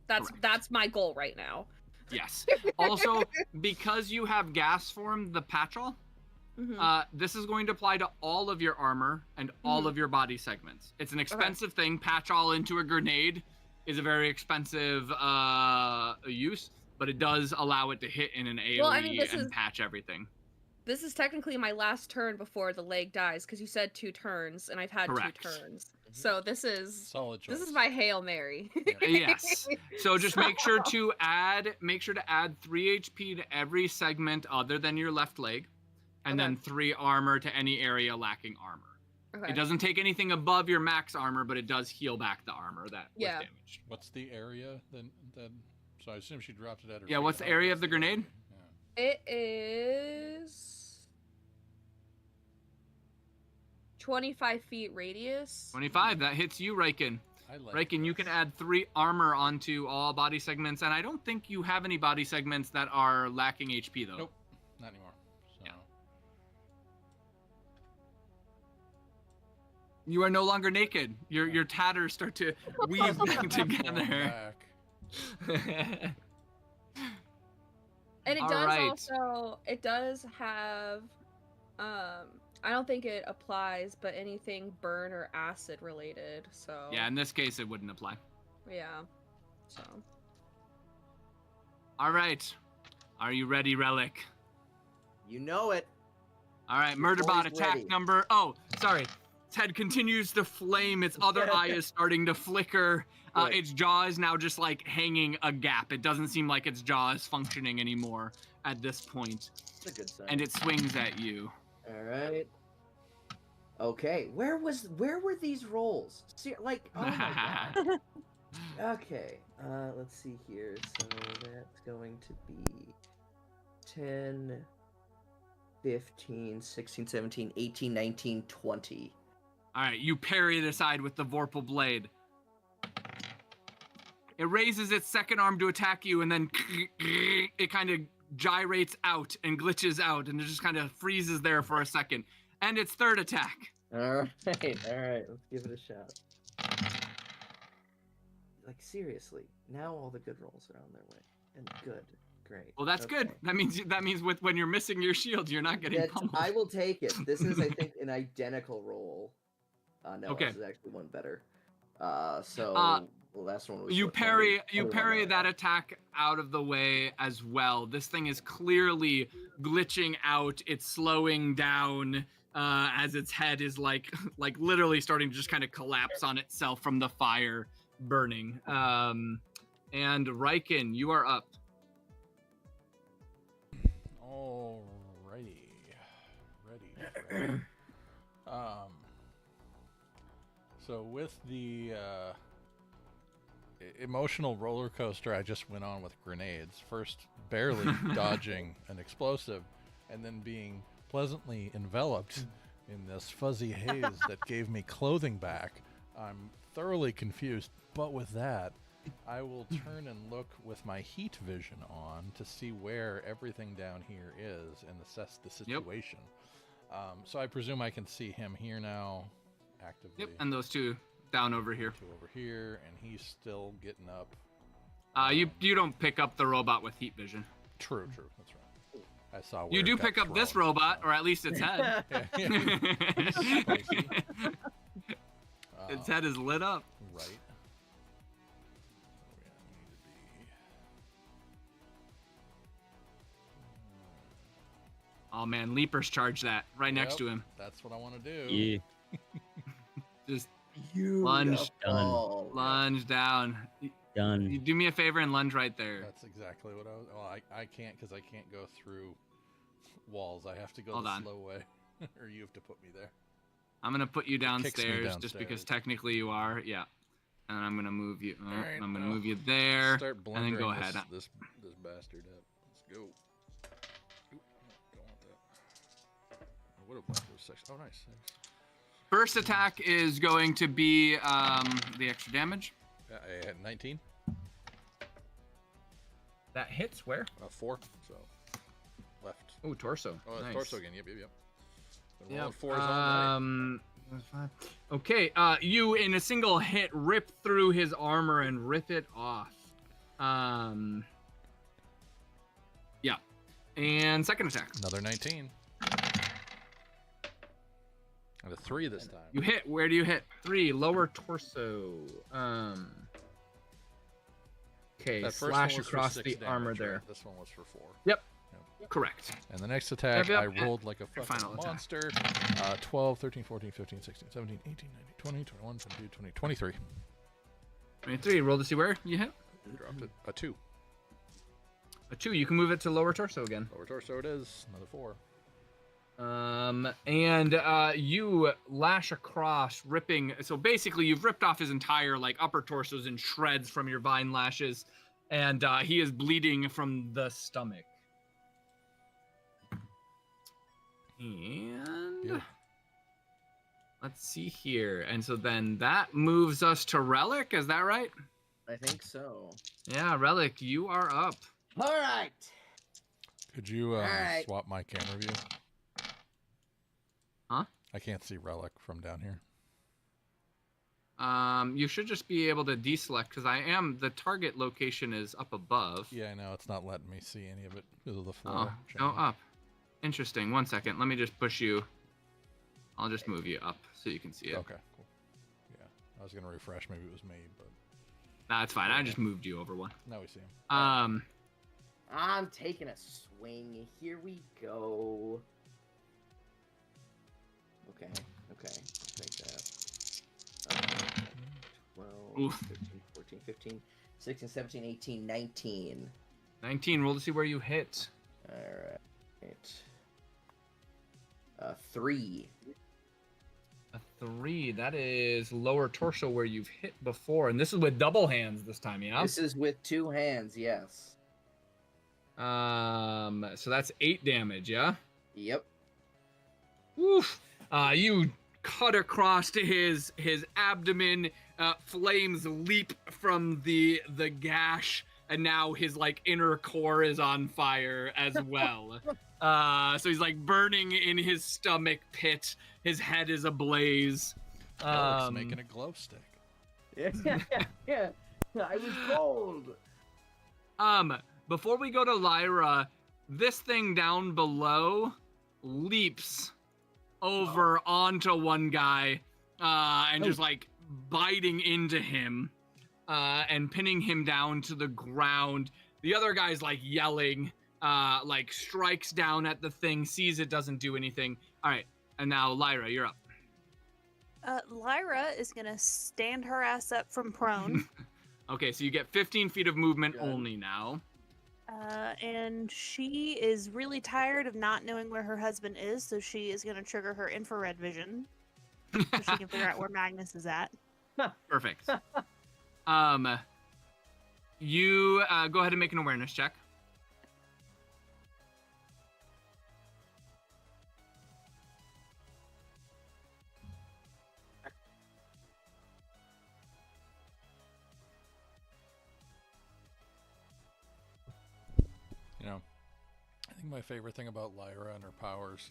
Correct. That's my goal right now. Yes. Also, because you have gas form, the Patchall, Mhm. this is going to apply to all of your armor and all of your body segments. It's an expensive thing. Patchall into a grenade is a very expensive use, but it does allow it to hit in an AoE Well, I mean, this and is- patch everything. This is technically my last turn before the leg dies, because you said 2 turns, and I've had Correct. 2 turns. So this is solid choice. this is my Hail Mary. Yes. So just make sure to add 3 HP to every segment other than your left leg, and Okay. then 3 armor to any area lacking armor. Okay. It doesn't take anything above your max armor, but it does heal back the armor that Yeah. was damaged. What's the area then? So I assume she dropped it at her. Yeah, feet. what's the How area big of the is grenade? area? It is 25 feet radius. 25, that hits you, Raiken. I like Raiken, you can this. add 3 armor onto all body segments, and I don't think you have any body segments that are lacking HP, though. Nope, not anymore. So. Yeah. You are no longer naked. Your tatters start to weave back Going together. back. And it All does right. also, it does have, I don't think it applies, but anything burn or acid related, so. Yeah, in this case, it wouldn't apply. Yeah, so. All right. Are you ready, Relic? You know it. All right, Murderbot always attack ready. number. Oh, sorry. Its head continues to flame. Its other eye is starting to flicker. Good. Its jaw is now just like hanging a gap. It doesn't seem like its jaw is functioning anymore at this point. It's a good sign. And it swings at you. All right. Okay, where were these rolls? Like, oh my god. Okay, let's see here. So that's going to be 10, 15, 16, 17, 18, 19, 20. All right, you parry it aside with the Vorpal blade. It raises its second arm to attack you, and then it kind of gyrates out and glitches out, and it just kind of freezes there for a second. And its third attack. All right, let's give it a shot. Like, seriously, now all the good rolls are on their way. And good, great. Well, that's good. Okay. That means with when you're missing your shield, you're not getting pummeled. I will take it. This is, I think, an identical roll. No, Okay. this is actually one better. So The last one was. You what, parry 21 that attack out of the way as well. This thing is clearly glitching out. It's slowing down as its head is like literally starting to just kind of collapse on itself from the fire burning. And Riken, you are up. Alrighty. Ready. So with the emotional roller coaster I just went on with grenades, first barely dodging an explosive, and then being pleasantly enveloped in this fuzzy haze that gave me clothing back, I'm thoroughly confused. But with that, I will turn and look with my heat vision on to see where everything down here is and assess the situation. So I presume I can see him here now, actively. Yep, and those two down over here. Two over here, and he's still getting up. You don't pick up the robot with heat vision. True, that's right. I saw where You it do got pick up this thrown, robot, so- or at least its head. Spicy. Its head is lit up. Right. Oh man, Leapers charge that right next to him. That's what I want to do. Yeah. Just You lunge, ball. lunge down. You Done. do me a favor and lunge right there. That's exactly what I was. Well, I can't because I can't go through walls. I have to go Hold the on. slow way, or you have to put me there. I'm gonna put you kicks me downstairs just because downstairs. technically you are. Yeah. And I'm gonna move you. Oh, Alright, I'm gonna well, move you there. Start and then go blundering ahead. this bastard up. Let's go. Oop, don't want that. I would have blundered this section. Oh, nice. First attack is going to be the extra damage. I had 19. That hits where? 4. So left. Oh, torso. Oh, Nice. torso again. Yep. Been Yep. rolling 4s all night. Okay, you in a single hit rip through his armor and rip it off. Yeah. And second attack. Another 19. And a 3 this time. You hit. Where do you hit? 3, lower torso. Okay, That first slash one was for across 6 the damage, armor right? there. This one was for 4. Yep. Correct. And the next attack, Yep, I yep. rolled like a Your fucking final attack. monster. 12, 13, 14, 15, 16, 17, 18, 19, 20, 21, 22, 20, 23. 23. Roll to see where you hit. Dropped it. A 2. A 2. You can move it to lower torso again. Lower torso it is. Another 4. And you lash across, ripping. So basically, you've ripped off his entire like upper torsos in shreds from your vine lashes, and he is bleeding from the stomach. And Yeah. let's see here. And so then that moves us to Relic. Is that right? I think so. Yeah, Relic, you are up. All right. Could you Alright. swap my camera view? Huh? I can't see Relic from down here. You should just be able to deselect because the target location is up above. Yeah, I know. It's not letting me see any of it because of the Oh, floor. go up. Interesting. 1 second. Let me just push you. I'll just move you up so you can see it. Okay, cool. Yeah, I was going to refresh. Maybe it was me, but Nah, it's fine. I just moved you over one. now we see him. Um, I'm taking a swing. Here we go. Okay. Take that. 12, Oof. 13, 14, 15, 16, 17, 18, 19. 19. Roll to see where you hit. All right. 3. A 3. That is lower torso where you've hit before, and this is with double hands this time, yeah. This is with 2 hands, yes. So that's 8 damage, yeah. Yep. Oof. You cut across to his abdomen. Flames leap from the gash, and now his like inner core is on fire as well. So he's like burning in his stomach pit. His head is ablaze. Relic's making a glow stick. Yeah. I was cold. Before we go to Lyra, this thing down below leaps over onto one guy, and just like biting into him. and pinning him down to the ground. The other guy's like yelling, like strikes down at the thing, sees it doesn't do anything. All right, and now Lyra, you're up. Lyra is gonna stand her ass up from prone, Okay, so you get 15 feet of movement Good. only now. and she is really tired of not knowing where her husband is, so she is gonna trigger her infrared vision so she can figure out where Magnus is at. Perfect. You go ahead and make an awareness check. You know, I think my favorite thing about Lyra and her powers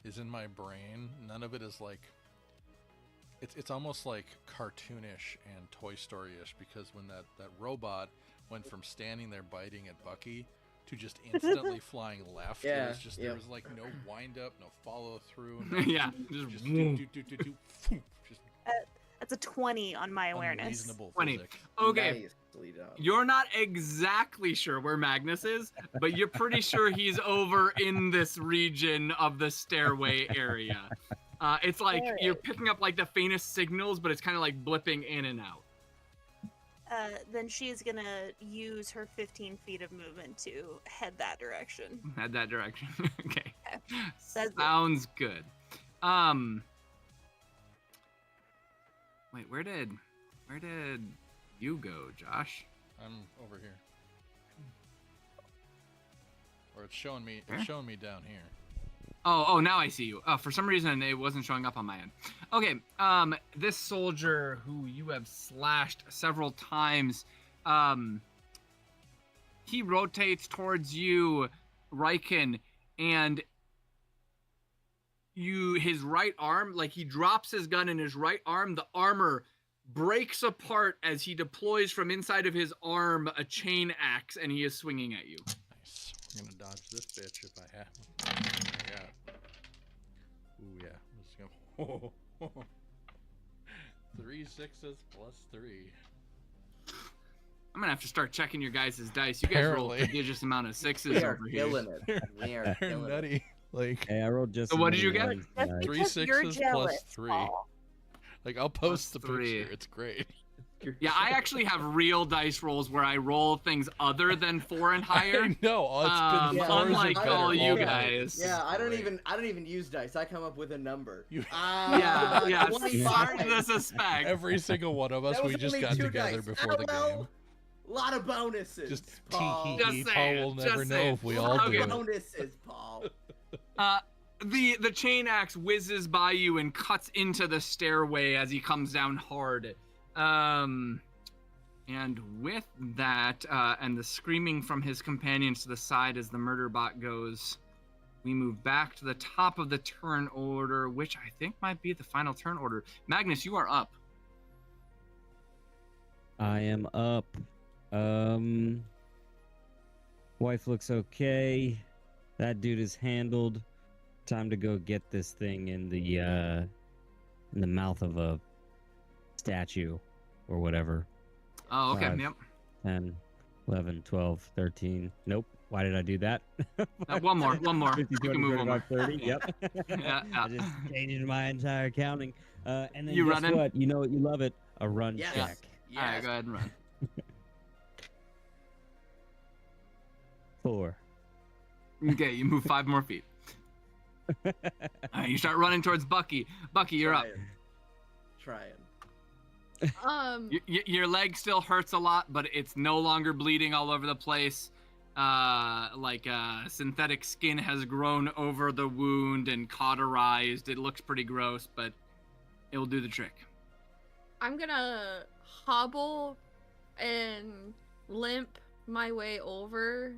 is in my brain. None of it is like. It's almost like cartoonish and Toy Story-ish, because when that robot went from standing there biting at Bucky to just instantly flying left, it Yeah, was just yeah. there was like no wind up, no follow through. Yeah, just just just That's a 20 on my awareness. unreasonable 20. physics. Okay, Nicely done. you're not exactly sure where Magnus is, but you're pretty sure he's over in this region of the stairway area. It's like you're picking up like the faintest signals, but it's kind of like blipping in and out. Then she is gonna use her 15 feet of movement to head that direction. Head that direction. Okay. That's it. Sounds good. Wait, where did you go, Josh? I'm over here. Or it's showing me down here. Oh, now I see you. For some reason it wasn't showing up on my end. Okay, this soldier who you have slashed several times, he rotates towards you, Riken, and his right arm, like he drops his gun in his right arm, the armor breaks apart as he deploys from inside of his arm a chain axe, and he is swinging at you. Nice. I'm gonna dodge this bitch if I have. I got. Ooh yeah. Let's go. 3 6s plus 3. I'm gonna have to start checking your guys' dice. You guys roll a Apparently. prodigious amount of sixes We are over here. killing it. We are They're killing it. nutty. Like Hey, I rolled just. So what did as you many get? ones, That's guys. 3 because you're 6s plus jealous, 3. Paul. Like I'll post the Plus 3. picture. It's great. Yeah, I actually have real dice rolls where I roll things other than 4 and higher. I know. It's been Yeah, fours unlike and all better you night. guys. Yeah, I don't Great. even use dice. I come up with a number. You- Yeah, 25. start to suspect. Every single one of us, That we was just only got 2 together dice. before the LOL. game. Lot of bonuses. Just Paul. Just tee. Paul saying, will just never know saying. if we all Okay. do it. Bonuses, Paul. The chain axe whizzes by you and cuts into the stairway as he comes down hard. And with that, and the screaming from his companions to the side as the murder bot goes, we move back to the top of the turn order, which I think might be the final turn order. Magnus, you are up. I am up. Wife looks okay. That dude is handled. Time to go get this thing in the mouth of a statue or whatever. Oh, okay. 5, Yep. 10, 11, 12, 13. Nope. Why did I do that? One more. 50, You 20, can move 25, one 30. Yep. Yeah, I just changed my entire counting. And then You guess running? what? You know what? You love it. A run Yes. check. All right, Yes. go ahead and run. 4. Okay, you move 5 more feet. All right, you start running towards Bucky. Bucky, you're up. Trying. Your leg still hurts a lot, but it's no longer bleeding all over the place. Synthetic skin has grown over the wound and cauterized. It looks pretty gross, but it'll do the trick. I'm gonna hobble and limp my way over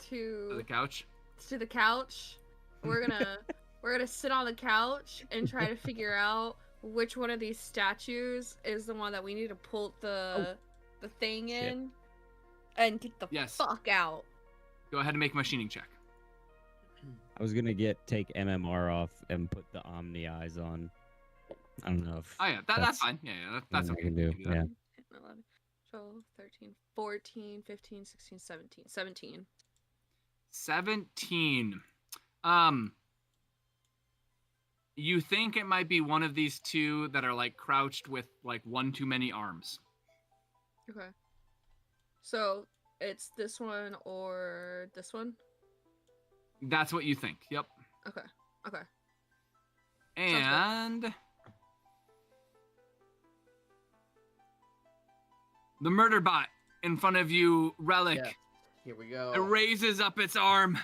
To the couch. to the couch. We're gonna sit on the couch and try to figure out which one of these statues is the one that we need to pull the thing Shit. in and get the Yes. fuck out. Go ahead and make a machining check. I was gonna take MMR off and put the Omni eyes on. I don't know if Oh yeah, that's fine. Yeah, that's something okay. I can do. You can do that. Yeah. 11, 12, 13, 14, 15, 16, 17. 17. 17. You think it might be one of these two that are like crouched with like one too many arms. Okay. So it's this one or this one? That's what you think. Yep. Okay. Okay. And the murder bot in front of you, Relic. Yeah. Here we go. It raises up its arm.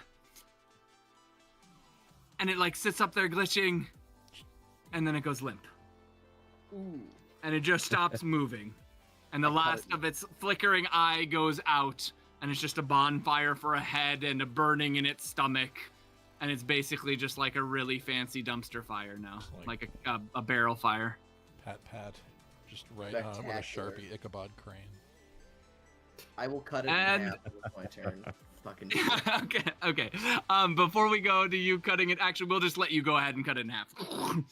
And it like sits up there glitching. And then it goes limp. Ooh. And it just stops moving. And the last of its flickering eye goes out. And it's just a bonfire for a head and a burning in its stomach. And it's basically just like a really fancy dumpster fire now. Like a barrel fire. Pat. Just right on with a Spectacular. Sharpie Ichabod Crane. I will cut it And- in half. It's my turn. Fucking. Okay. Before we go to you cutting it, actually, we'll just let you go ahead and cut it in half.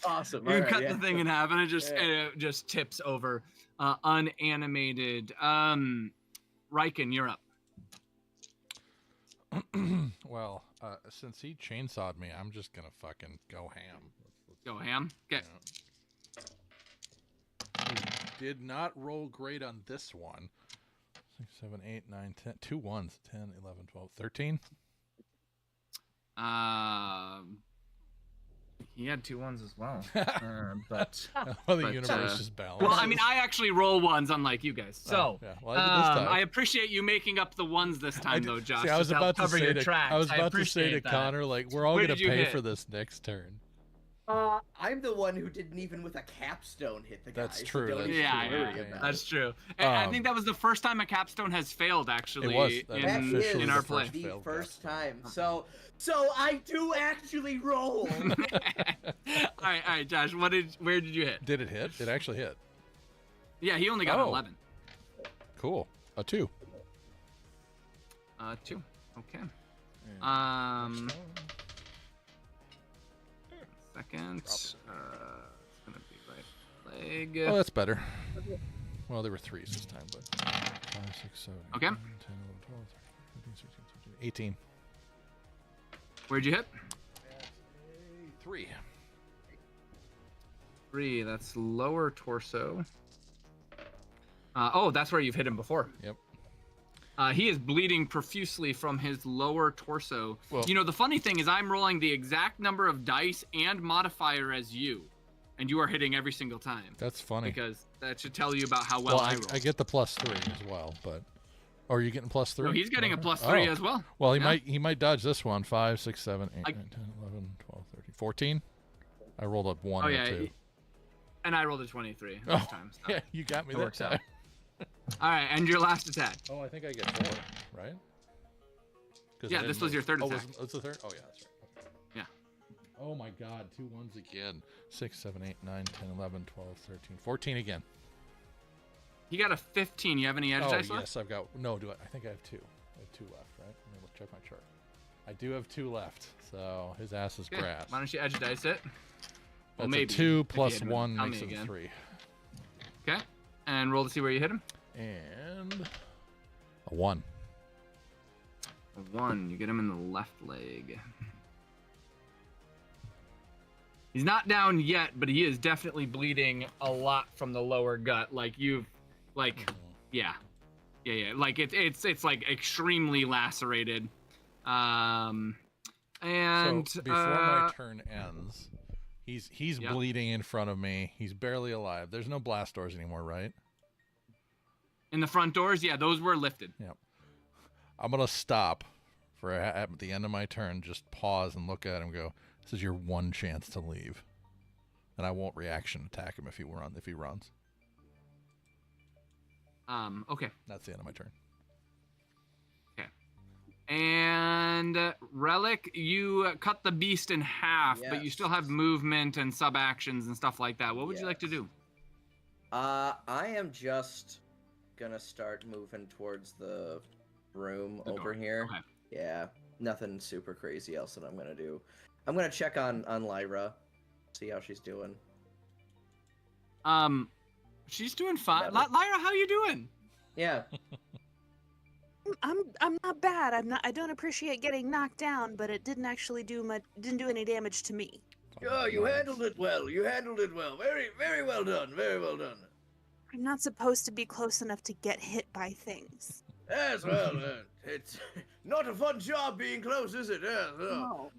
Awesome. You Alright, cut yeah. the thing in half, and it Yeah. just tips over, unanimated. Riken, you're up. Well, since he chainsawed me, I'm just gonna fucking go ham. Go ham. Okay. Did not roll great on this one. 6, 7, 8, 9, 10. 2 ones. 10, 11, 12, 13. He had 2 ones as well. But Well, the but, universe is balanced. well, I mean, I actually roll ones, unlike you guys. So, yeah. Well, I did this time. I appreciate you making up the ones this time, though, Josh. See, I was just to help about to cover say your to tracks. I was about to say to appreciate that. Connor, like, we're all Where gonna did you pay hit? for this next turn. I'm the one who didn't even with a capstone hit the guy. That's so true, don't that's even Yeah, true, worry yeah, about That's it. true. And I Um, think that was the first time a capstone has failed, actually, was. That That is is officially in our the play. first the failed first time. So I do actually roll. all right, Josh. Where did you hit? Did it hit? It actually hit. Yeah, he only got Oh. 11. Cool. A 2. 2. Okay. And Second. It's gonna be right leg. oh, that's better. Well, there were 3s this time, but 5, 6, 7, 8, Okay. 9, 10, 11, 12, 13, 14, 16, 17, 18. Where'd you hit? 3. 3. That's lower torso. Oh, that's where you've hit him before. Yep. He is bleeding profusely from his lower torso. Well- You know, the funny thing is I'm rolling the exact number of dice and modifier as you. And you are hitting every single time. That's funny. Because that should tell you about how well, I roll. I get the +3 as well, but are you getting +3? No, he's getting a Okay. +3 Oh. as well. Well, he Yeah. might dodge this one. 5, 6, 7, 8, I- 9, 10, 11, 12, 13, 14. I rolled up 1 Oh, or yeah. 2. And I rolled a 23 Oh, this time. So. Yeah, you got me It that works out. time. All right, and your last attack. Oh, I think I get 4, right? 'Cause I Yeah, didn't this was move. your third Oh, attack. was the third? Oh, yeah, that's right. Okay. Yeah. Oh my God, 2 1s again. 6, 7, 8, 9, 10, 11, 12, 13, 14 again. He got a 15. You have any edge Oh, dice left? yes, I've got. No, do I? I think I have 2. I have 2 left, right? Let me check my chart. I do have 2 left, so his ass is Okay, grass. why don't you edge dice it? Well, That's maybe. a 2 if you plus hit him in the 1 tummy makes it a again. 3. Okay, and roll to see where you hit him. And a 1. A 1. You get him in the left leg. He's not down yet, but he is definitely bleeding a lot from the lower gut. Like yeah. Like it's like extremely lacerated. And So before my turn ends, he's Yeah. bleeding in front of me. He's barely alive. There's no blast doors anymore, right? in the front doors, yeah, those were lifted. Yep. I'm gonna stop for at the end of my turn. Just pause and look at him. And go. This is your one chance to leave, and I won't reaction attack him if he runs. Okay. That's the end of my turn. And Relic, you cut the beast in half, but you still have Yes. movement and sub actions and stuff like that. What would you like to do? I am just gonna start moving towards the room The over door. here. Okay. Yeah, nothing super crazy else that I'm gonna do. I'm gonna check on Lyra, see how she's doing. She's doing fine. Better. Lyra, how you doing? Yeah. I'm not bad. I don't appreciate getting knocked down, but it didn't actually didn't do any damage to me. Oh, you handled it well. You handled it well. Very, very well done. Very well done. I'm not supposed to be close enough to get hit by things. Yes, well, it's not a fun job being close, is it? Yes, No.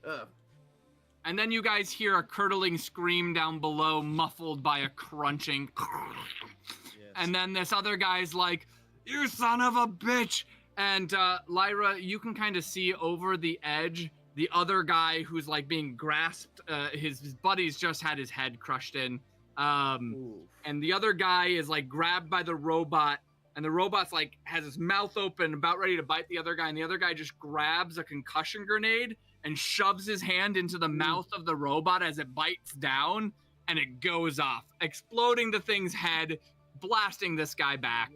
And then you guys hear a curdling scream down below, muffled by a crunching. And then this other guy's like, "You son of a bitch!" And Lyra, you can kind of see over the edge the other guy who's like being grasped. His buddy's just had his head crushed in. And the other guy is like grabbed by the robot, and the robot's like has his mouth open, about ready to bite the other guy, and the other guy just grabs a concussion grenade and shoves his hand into the mouth of the robot as it bites down, and it goes off, exploding the thing's head, blasting this guy back,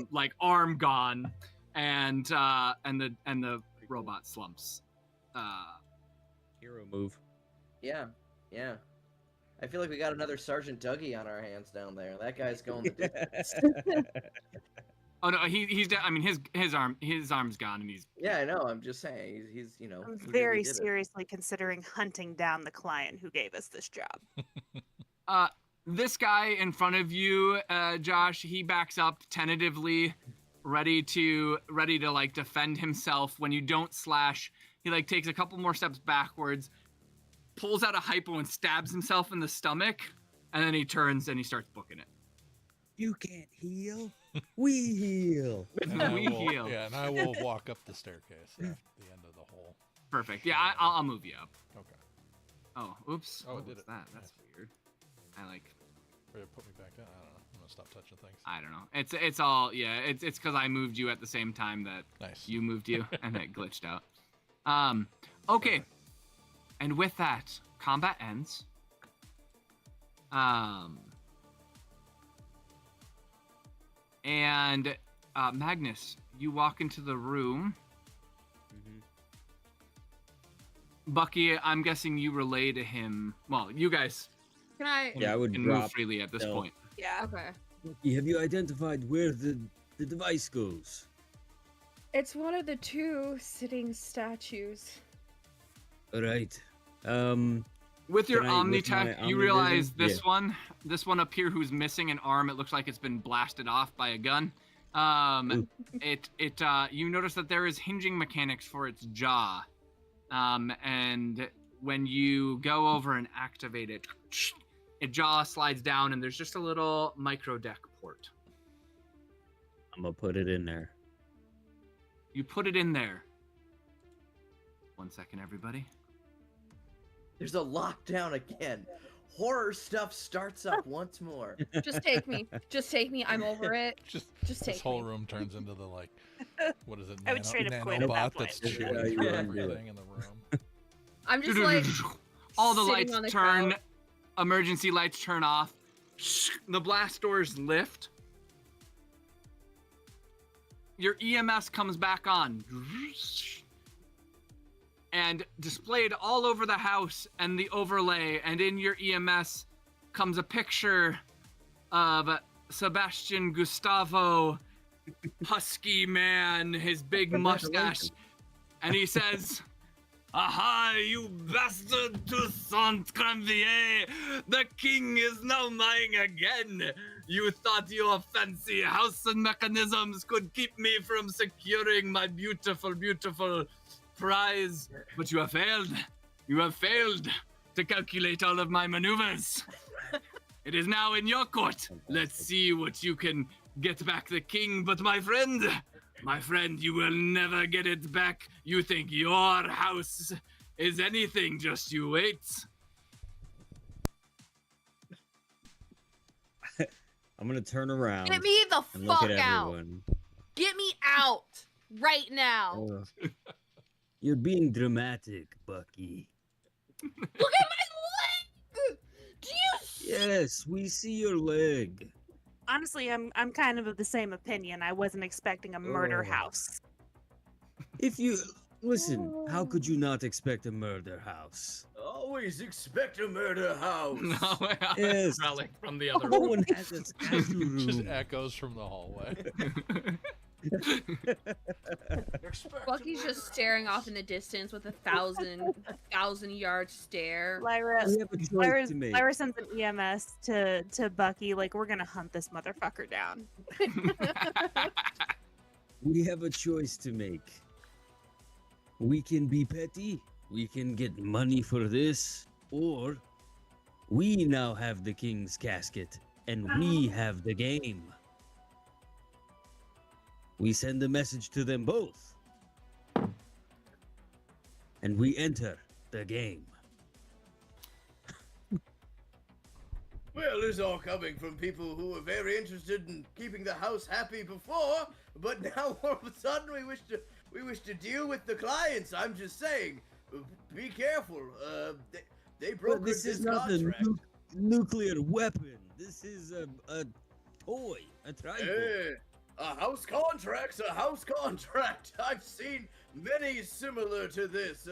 like arm gone, and the robot slumps. Hero move. Yeah. Yeah. I feel like we got another Sergeant Dougie on our hands down there. That guy's going the distance. Oh no, he's I mean his arm's gone, and he's. Yeah, I know. I'm just saying he's you know. I'm he really very did it. seriously considering hunting down the client who gave us this job. This guy in front of you, Josh, he backs up tentatively, ready to like defend himself. When you don't slash, he like takes a couple more steps backwards, pulls out a hypo and stabs himself in the stomach, and then he turns and he starts booking it. You can't heal. We heal. And I We will, heal. Yeah, and I will walk up the staircase at the end of the hole. Perfect. Yeah, I'll move you up. Okay. Oh, oops. Oh, What did was it? that? That's weird. I like. Or put me back down. I don't know. I'm gonna stop touching things. I don't know. It's all yeah. It's because I moved you at the same time that Nice. you moved you, and it glitched out. Okay. And with that, combat ends. And Magnus, you walk into the room. Bucky, I'm guessing you relay to him. Well, you guys Can I? Yeah, I would can drop. move freely at this no. point. Yeah. Okay. Have you identified where the device goes? It's one of the two sitting statues. All right. With your Can I- with my Omnitech, you Omnivision? realize Yeah. this one up here who's missing an arm. It looks like it's been blasted off by a gun. You notice that there is hinging mechanics for its jaw. And when you go over and activate it, jaw slides down, and there's just a little micro deck port. I'm gonna put it in there. You put it in there. 1 second, everybody. There's a lockdown again. Horror stuff starts up once more. Just take me. Just take me. I'm over it. Just Just this take whole me. room turns into the like, what is it? I would straight up quit at that nanobot point. that's Yeah, chewing you through wouldn't do it. everything in the room. I'm just like all the sitting lights on the turn, couch. emergency lights turn off, the blast doors lift. Your EMS comes back on. And displayed all over the house and the overlay, and in your EMS comes a picture of Sebastian Gustavo, husky man, his big mustache, and he says, "Aha, you bastard Toussaint Cranvier! The king is now mine again! You thought your fancy house and mechanisms could keep me from securing my beautiful, beautiful prize, but you have failed. You have failed to calculate all of my maneuvers. It is now in your court. Let's see what you can get back the king, but my friend, you will never get it back. You think your house is anything, just you wait." I'm gonna turn around Get me the and look fuck at out. everyone. Get me out right now. You're being dramatic, Bucky. Look at my leg. Do you see? Yes, we see your leg. Honestly, I'm kind of the same opinion. I wasn't expecting a murder Oh. house. If you listen, how could you not expect a murder house? Oh, always expect a murder house. No, Yes. Relic from the other No room. one has a statue Just room. echoes from the hallway. Bucky's just staring off in the distance with a thousand yard stare. Lyra, We have a choice Lyra, to make. Lyra sends an EMS to Bucky, like, we're gonna hunt this motherfucker down. We have a choice to make. We can be petty, we can get money for this, or we now have the king's casket and we have the game. We send a message to them both. And we enter the game. Well, this is all coming from people who were very interested in keeping the house happy before, but now all of a sudden we wish to deal with the clients. I'm just saying, be careful. They brokered This is this not a contract. nuclear weapon. This is a toy, a tripod. A house contract's a house contract. I've seen many similar to this.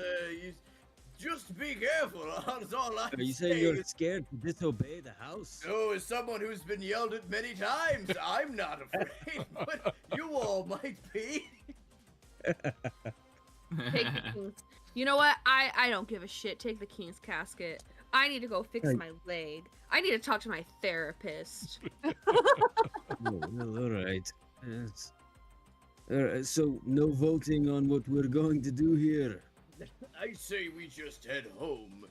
Just be careful. That's all I'm Are you saying you're scared to disobey the house? So, as someone who's been yelled at many times, I'm not afraid, but you all might be. Take the king's. You know what? I don't give a shit. Take the king's casket. I need to go fix Right. my leg. I need to talk to my therapist. Oh, well, all right. Yes. All right. So, no voting on what we're going to do here. I say we just head home.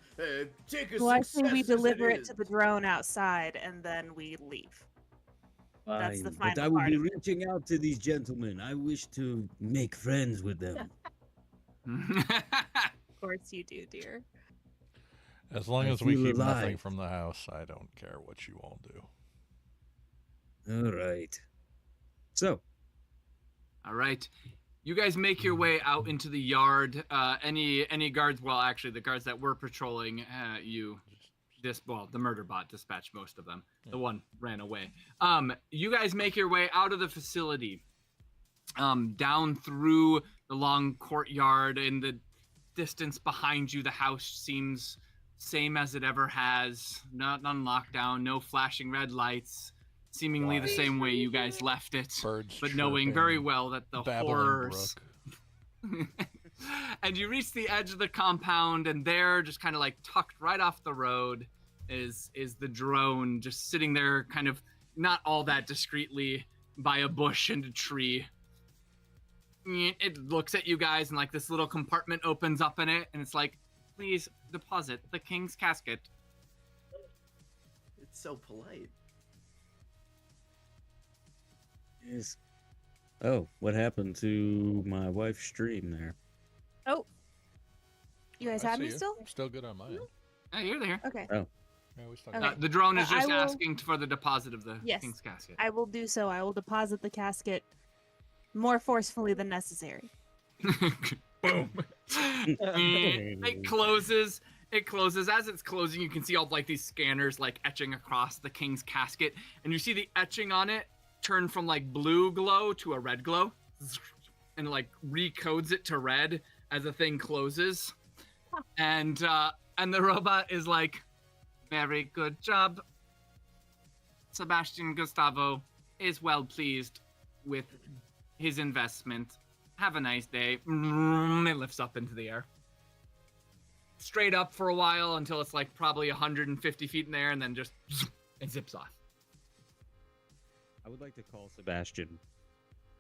Take a Well, I success think we as deliver it it to is. the drone outside and then we leave. That's the Fine, but final I will part be of it. reaching out to these gentlemen. I wish to make friends with them. Of course you do, dear. As long I as we feel keep nothing alive. from the house, I don't care what you all do. All right. So, All right. You guys make your way out into the yard. Any guards? Well, actually, the guards that were patrolling the murder bot dispatched most of them. The one ran away. You guys make your way out of the facility, down through the long courtyard. In the distance behind you, the house seems same as it ever has. Not on lockdown. No flashing red lights. Seemingly the same way you guys left it. Birds But knowing very chirping, well that the babbling horrors. brook. And you reach the edge of the compound, and there, just kind of like tucked right off the road, is the drone just sitting there, kind of not all that discreetly by a bush and a tree. It looks at you guys, and like this little compartment opens up in it, and it's like, please deposit the king's casket. It's so polite. yes. Oh, what happened to my wife's stream there? You guys I have see me you. still? I'm still good on mine. Hey, you're there. Okay. Yeah, we still Okay. The drone is I just will- asking for the deposit of the Yes. king's casket. I will do so. I will deposit the casket more forcefully than necessary. Boom. It closes. It closes. As it's closing, you can see all of, like these scanners like etching across the king's casket, and you see the etching on it turn from like blue glow to a red glow, and like recodes it to red as the thing closes. And the robot is like, very good job. Sebastian Gustavo is well pleased with his investment. Have a nice day. It lifts up into the air. Straight up for a while until it's like probably 150 feet in the air, and then just it zips off. I would like to call Sebastian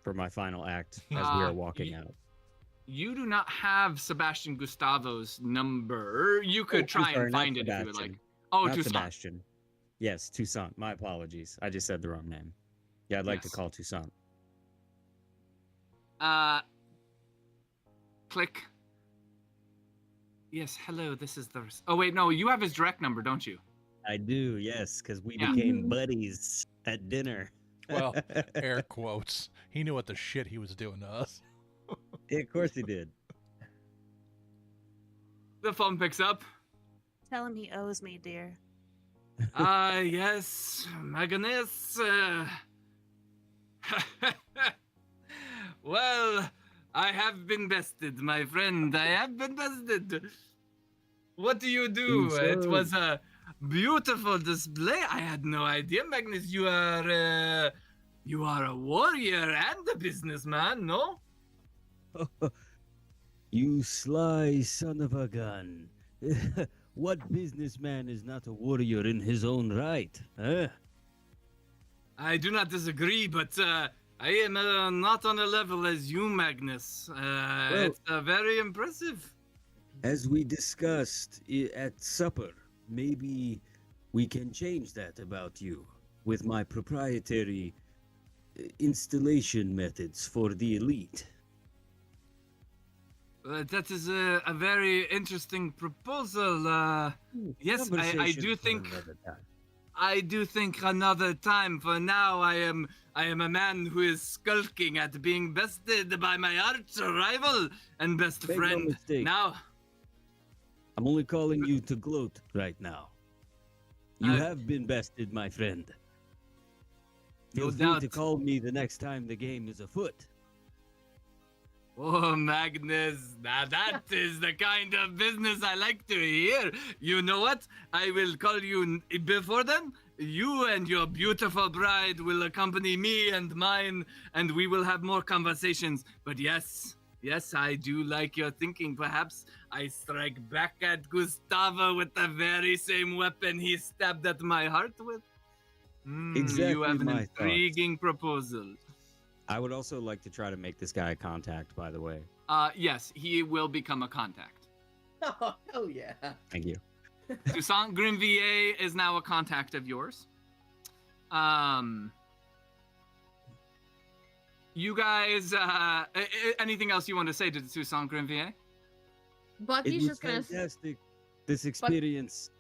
for my final act as we Ah, are walking out. You do not have Sebastian Gustavo's number. You could I'm try sorry, and not find it if you would like. Sebastian. Oh, Not Toussaint. Sebastian. Yes, Toussaint. My apologies. I just said the wrong name. Yeah, I'd like to Yes. call Toussaint. Click. Yes, hello, this is the... Oh, wait, no, you have his direct number, don't you? I do, yes, because we Yeah. became buddies at dinner. Well, air quotes. He knew what the shit he was doing to us. Yeah, of course he did. The phone picks up. Tell him he owes me, dear. Yes, Magnus. Well, I have been bested, my friend. I have been bested. What do you do? It Inside. was a beautiful display. I had no idea, Magnus. You are a warrior and a businessman, no? You sly son of a gun. What businessman is not a warrior in his own right, huh? I do not disagree, but I am not on a level as you, Magnus. It's very impressive. As we discussed at supper, maybe we can change that about you with my proprietary installation methods for the elite. That is a very interesting proposal. Yes, I Conversation do for think another time. I do think another time. For now, I am a man who is skulking at being bested by my arch rival and best Make no friend. mistake. Now, I'm only calling you to gloat right now. You I- have been bested, my friend. No Feel free to doubt. call me the next time the game is afoot. oh Magnus, now that is the kind of business I like to hear. You know what? I will call you before then. You and your beautiful bride will accompany me and mine, and we will have more conversations. But yes, I do like your thinking. Perhaps I strike back at Gustavo with the very same weapon he stabbed at my heart with. You Exactly have an my thoughts. intriguing proposal. I would also like to try to make this guy a contact, by the way. Yes, he will become a contact. Oh, hell yeah. Thank you. Toussaint Grinvier is now a contact of yours. You guys, anything else you want to say to Toussaint Grinvier? It Bucky's was just gonna. fantastic, this experience,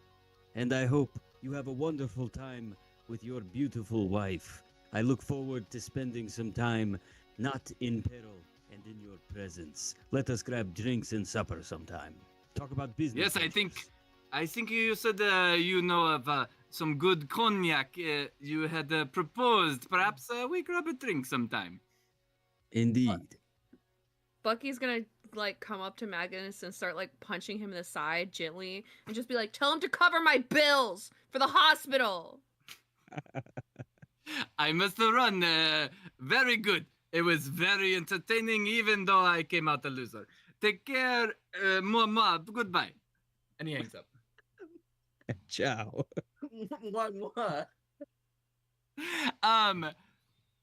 and I hope you have a wonderful time with your beautiful wife. I look forward to spending some time not in peril and in your presence. Let us grab drinks and supper sometime. Talk about business. Yes, I ventures. think you said you know of some good cognac. You had proposed. Perhaps we grab a drink sometime. Indeed. Bucky's gonna like come up to Magnus and start like punching him in the side gently and just be like, "Tell him to cover my bills for the hospital." I must run. Very good. It was very entertaining, even though I came out a loser. Take care, Mama. Goodbye. And he hangs up. Ciao. What?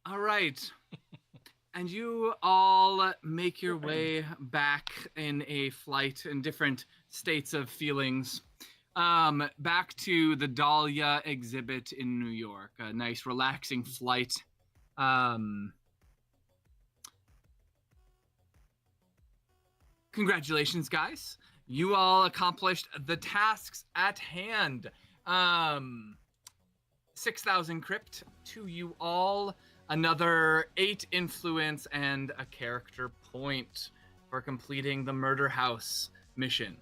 All right. And you all make your way back in a flight in different states of feelings. Back to the Dahlia exhibit in New York. A nice, relaxing flight. Congratulations, guys. You all accomplished the tasks at hand. 6,000 crypt to you all. Another 8 influence and a character point for completing the Murder House mission.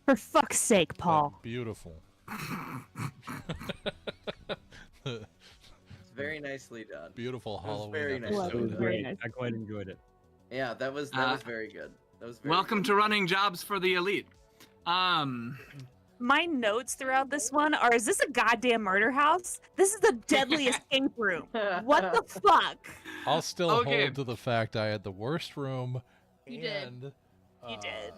For fuck's sake, Paul. Beautiful. It's very nicely done. Beautiful That was Halloween very nice. episode. That was Great. nice. I quite enjoyed it. Yeah, that was very good. That was very Welcome good. to running jobs for the elite. My notes throughout this one are: is this a goddamn murder house? This is the deadly escape room. What the fuck? I'll still Okay. hold to the fact I had the worst room. You did. and, You did.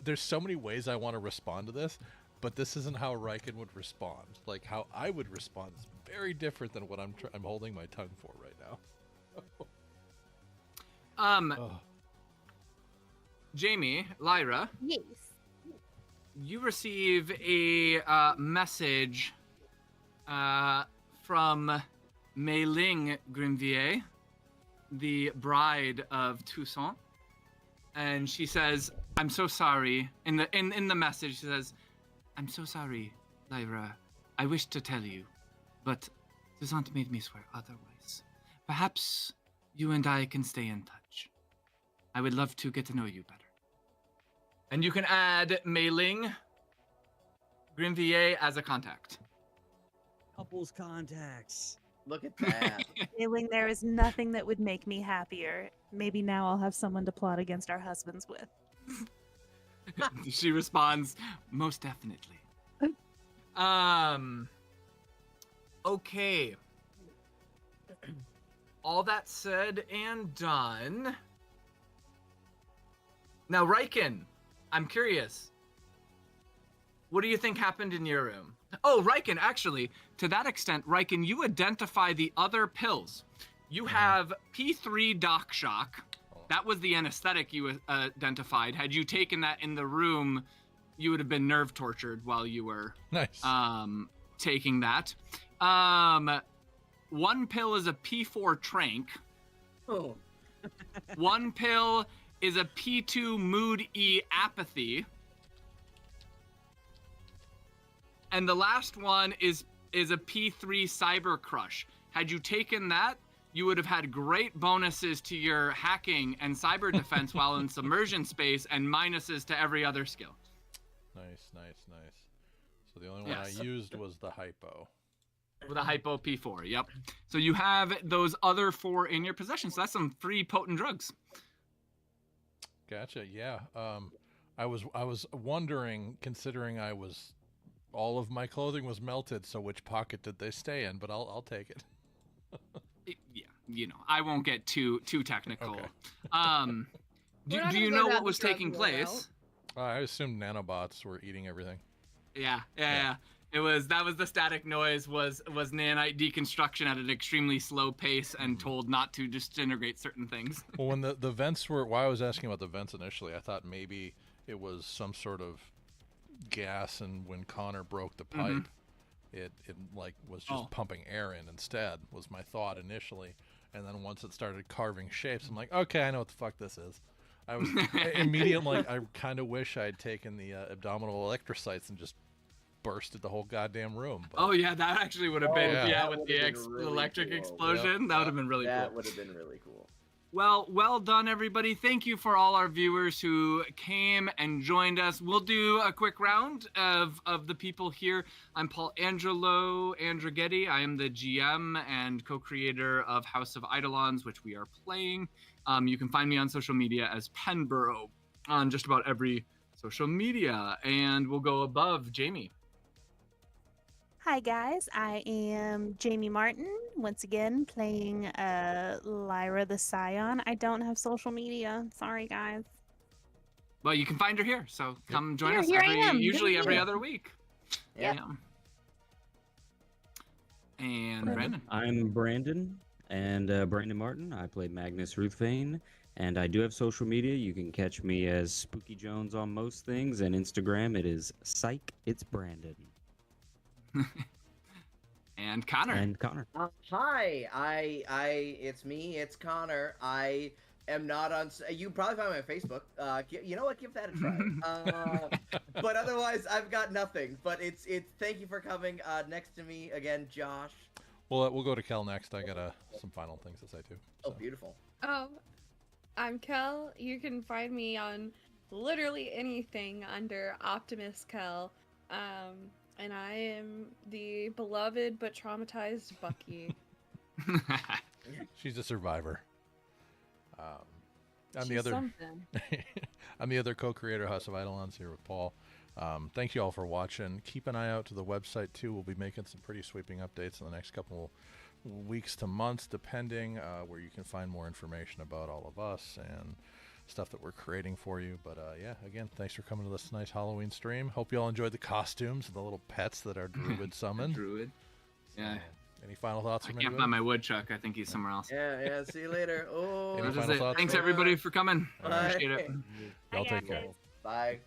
There's so many ways I want to respond to this, but this isn't how Riken would respond. Like how I would respond is very different than what I'm holding my tongue for right now. Ugh. Jamie, Lyra, Yes. you receive a message from Mei Ling Grinvier, the bride of Toussaint, and she says, "I'm so sorry." In the message, she says, "I'm so sorry, Lyra. I wish to tell you, but Toussaint made me swear otherwise. Perhaps you and I can stay in touch. I would love to get to know you better." And you can add Mei Ling Grinvier as a contact. Couples contacts. Look at that. Feeling there is nothing that would make me happier. Maybe now I'll have someone to plot against our husbands with. She responds, most definitely. Okay. All that said and done. Now, Riken, I'm curious. What do you think happened in your room? Oh, Riken, actually, to that extent, Riken, you identify the other pills. You have P3 Doc Shock. That was the anesthetic you identified. Had you taken that in the room, you would have been nerve tortured while you were Nice. taking that. One pill is a P4 Trank. Oh. One pill is a P2 Mood E Apathy. And the last one is a P3 Cyber Crush. Had you taken that, you would have had great bonuses to your hacking and cyber defense while in submersion space and minuses to every other skill. Nice. So the only one Yes. I used was the hypo. With a hypo P4, yep. So you have those other 4 in your possession. So that's some free potent drugs. Gotcha. Yeah. I was wondering, considering all of my clothing was melted, so which pocket did they stay in? But I'll take it. Yeah, I won't get too technical. Okay. Do We're not you gonna go know down what the was drug taking route. place? I assumed nanobots were eating everything. Yeah. That was the static noise was nanite deconstruction at an extremely slow pace and told not to disintegrate certain things. Well, when the vents were, why I was asking about the vents initially, I thought maybe it was some sort of gas, and when Connor broke the pipe, it like was just pumping air in instead, was my thought initially. And then once it started carving shapes, I'm like, okay, I know what the fuck this is. I was immediately like, I kind of wish I had taken the abdominal electrocytes and just bursted the whole goddamn room. But Oh yeah, that actually would have been yeah. with That the would've been really electric cool. explosion. Yep. That would have been really That cool. would have been really cool. Well done, everybody. Thank you for all our viewers who came and joined us. We'll do a quick round of the people here. I'm Paul Angelo Andrighetti. I am the GM and co-creator of House of Eidolons, which we are playing. You can find me on social media as Penborough on just about every social media. And we'll go above Jamie. Hi guys, I am Jamie Martin, once again playing Lyra the Scion. I don't have social media, sorry guys. Well, you can find her here, so come join Here- us here I am. usually every Yeah. other week. Yeah. And Brandon. I'm Brandon, and Brandon Martin. I play Magnus Ruthvane, and I do have social media. You can catch me as Spooky Jones on most things, and Instagram it is Psych. It's Brandon. And Connor. And Connor. Hi, it's me, it's Connor. I am not on. You probably find me on Facebook. You know what? Give that a try. But otherwise, I've got nothing. But it's. Thank you for coming. Next to me again, Josh. Well, we'll go to Kel next. I got some final things to say too. Oh, so. beautiful. I'm Kel. You can find me on literally anything under Optimus Kel. And I am the beloved but traumatized Bucky. She's a survivor. I'm She's the other. something. I'm the other co-creator of House of Eidolons here with Paul. Thank you all for watching. Keep an eye out to the website too. We'll be making some pretty sweeping updates in the next couple weeks to months, depending, where you can find more information about all of us and stuff that we're creating for you. But yeah, again, thanks for coming to this nice Halloween stream. Hope you all enjoyed the costumes and the little pets that our druid summoned. Druid. Yeah. Any final thoughts I from can't anybody? find my woodchuck. I think he's somewhere else. Yeah. See you later. Oh. Any That is final it. thoughts? Thanks everybody for coming. All right. Appreciate it. Y'all Bye, take care. guys. Bye.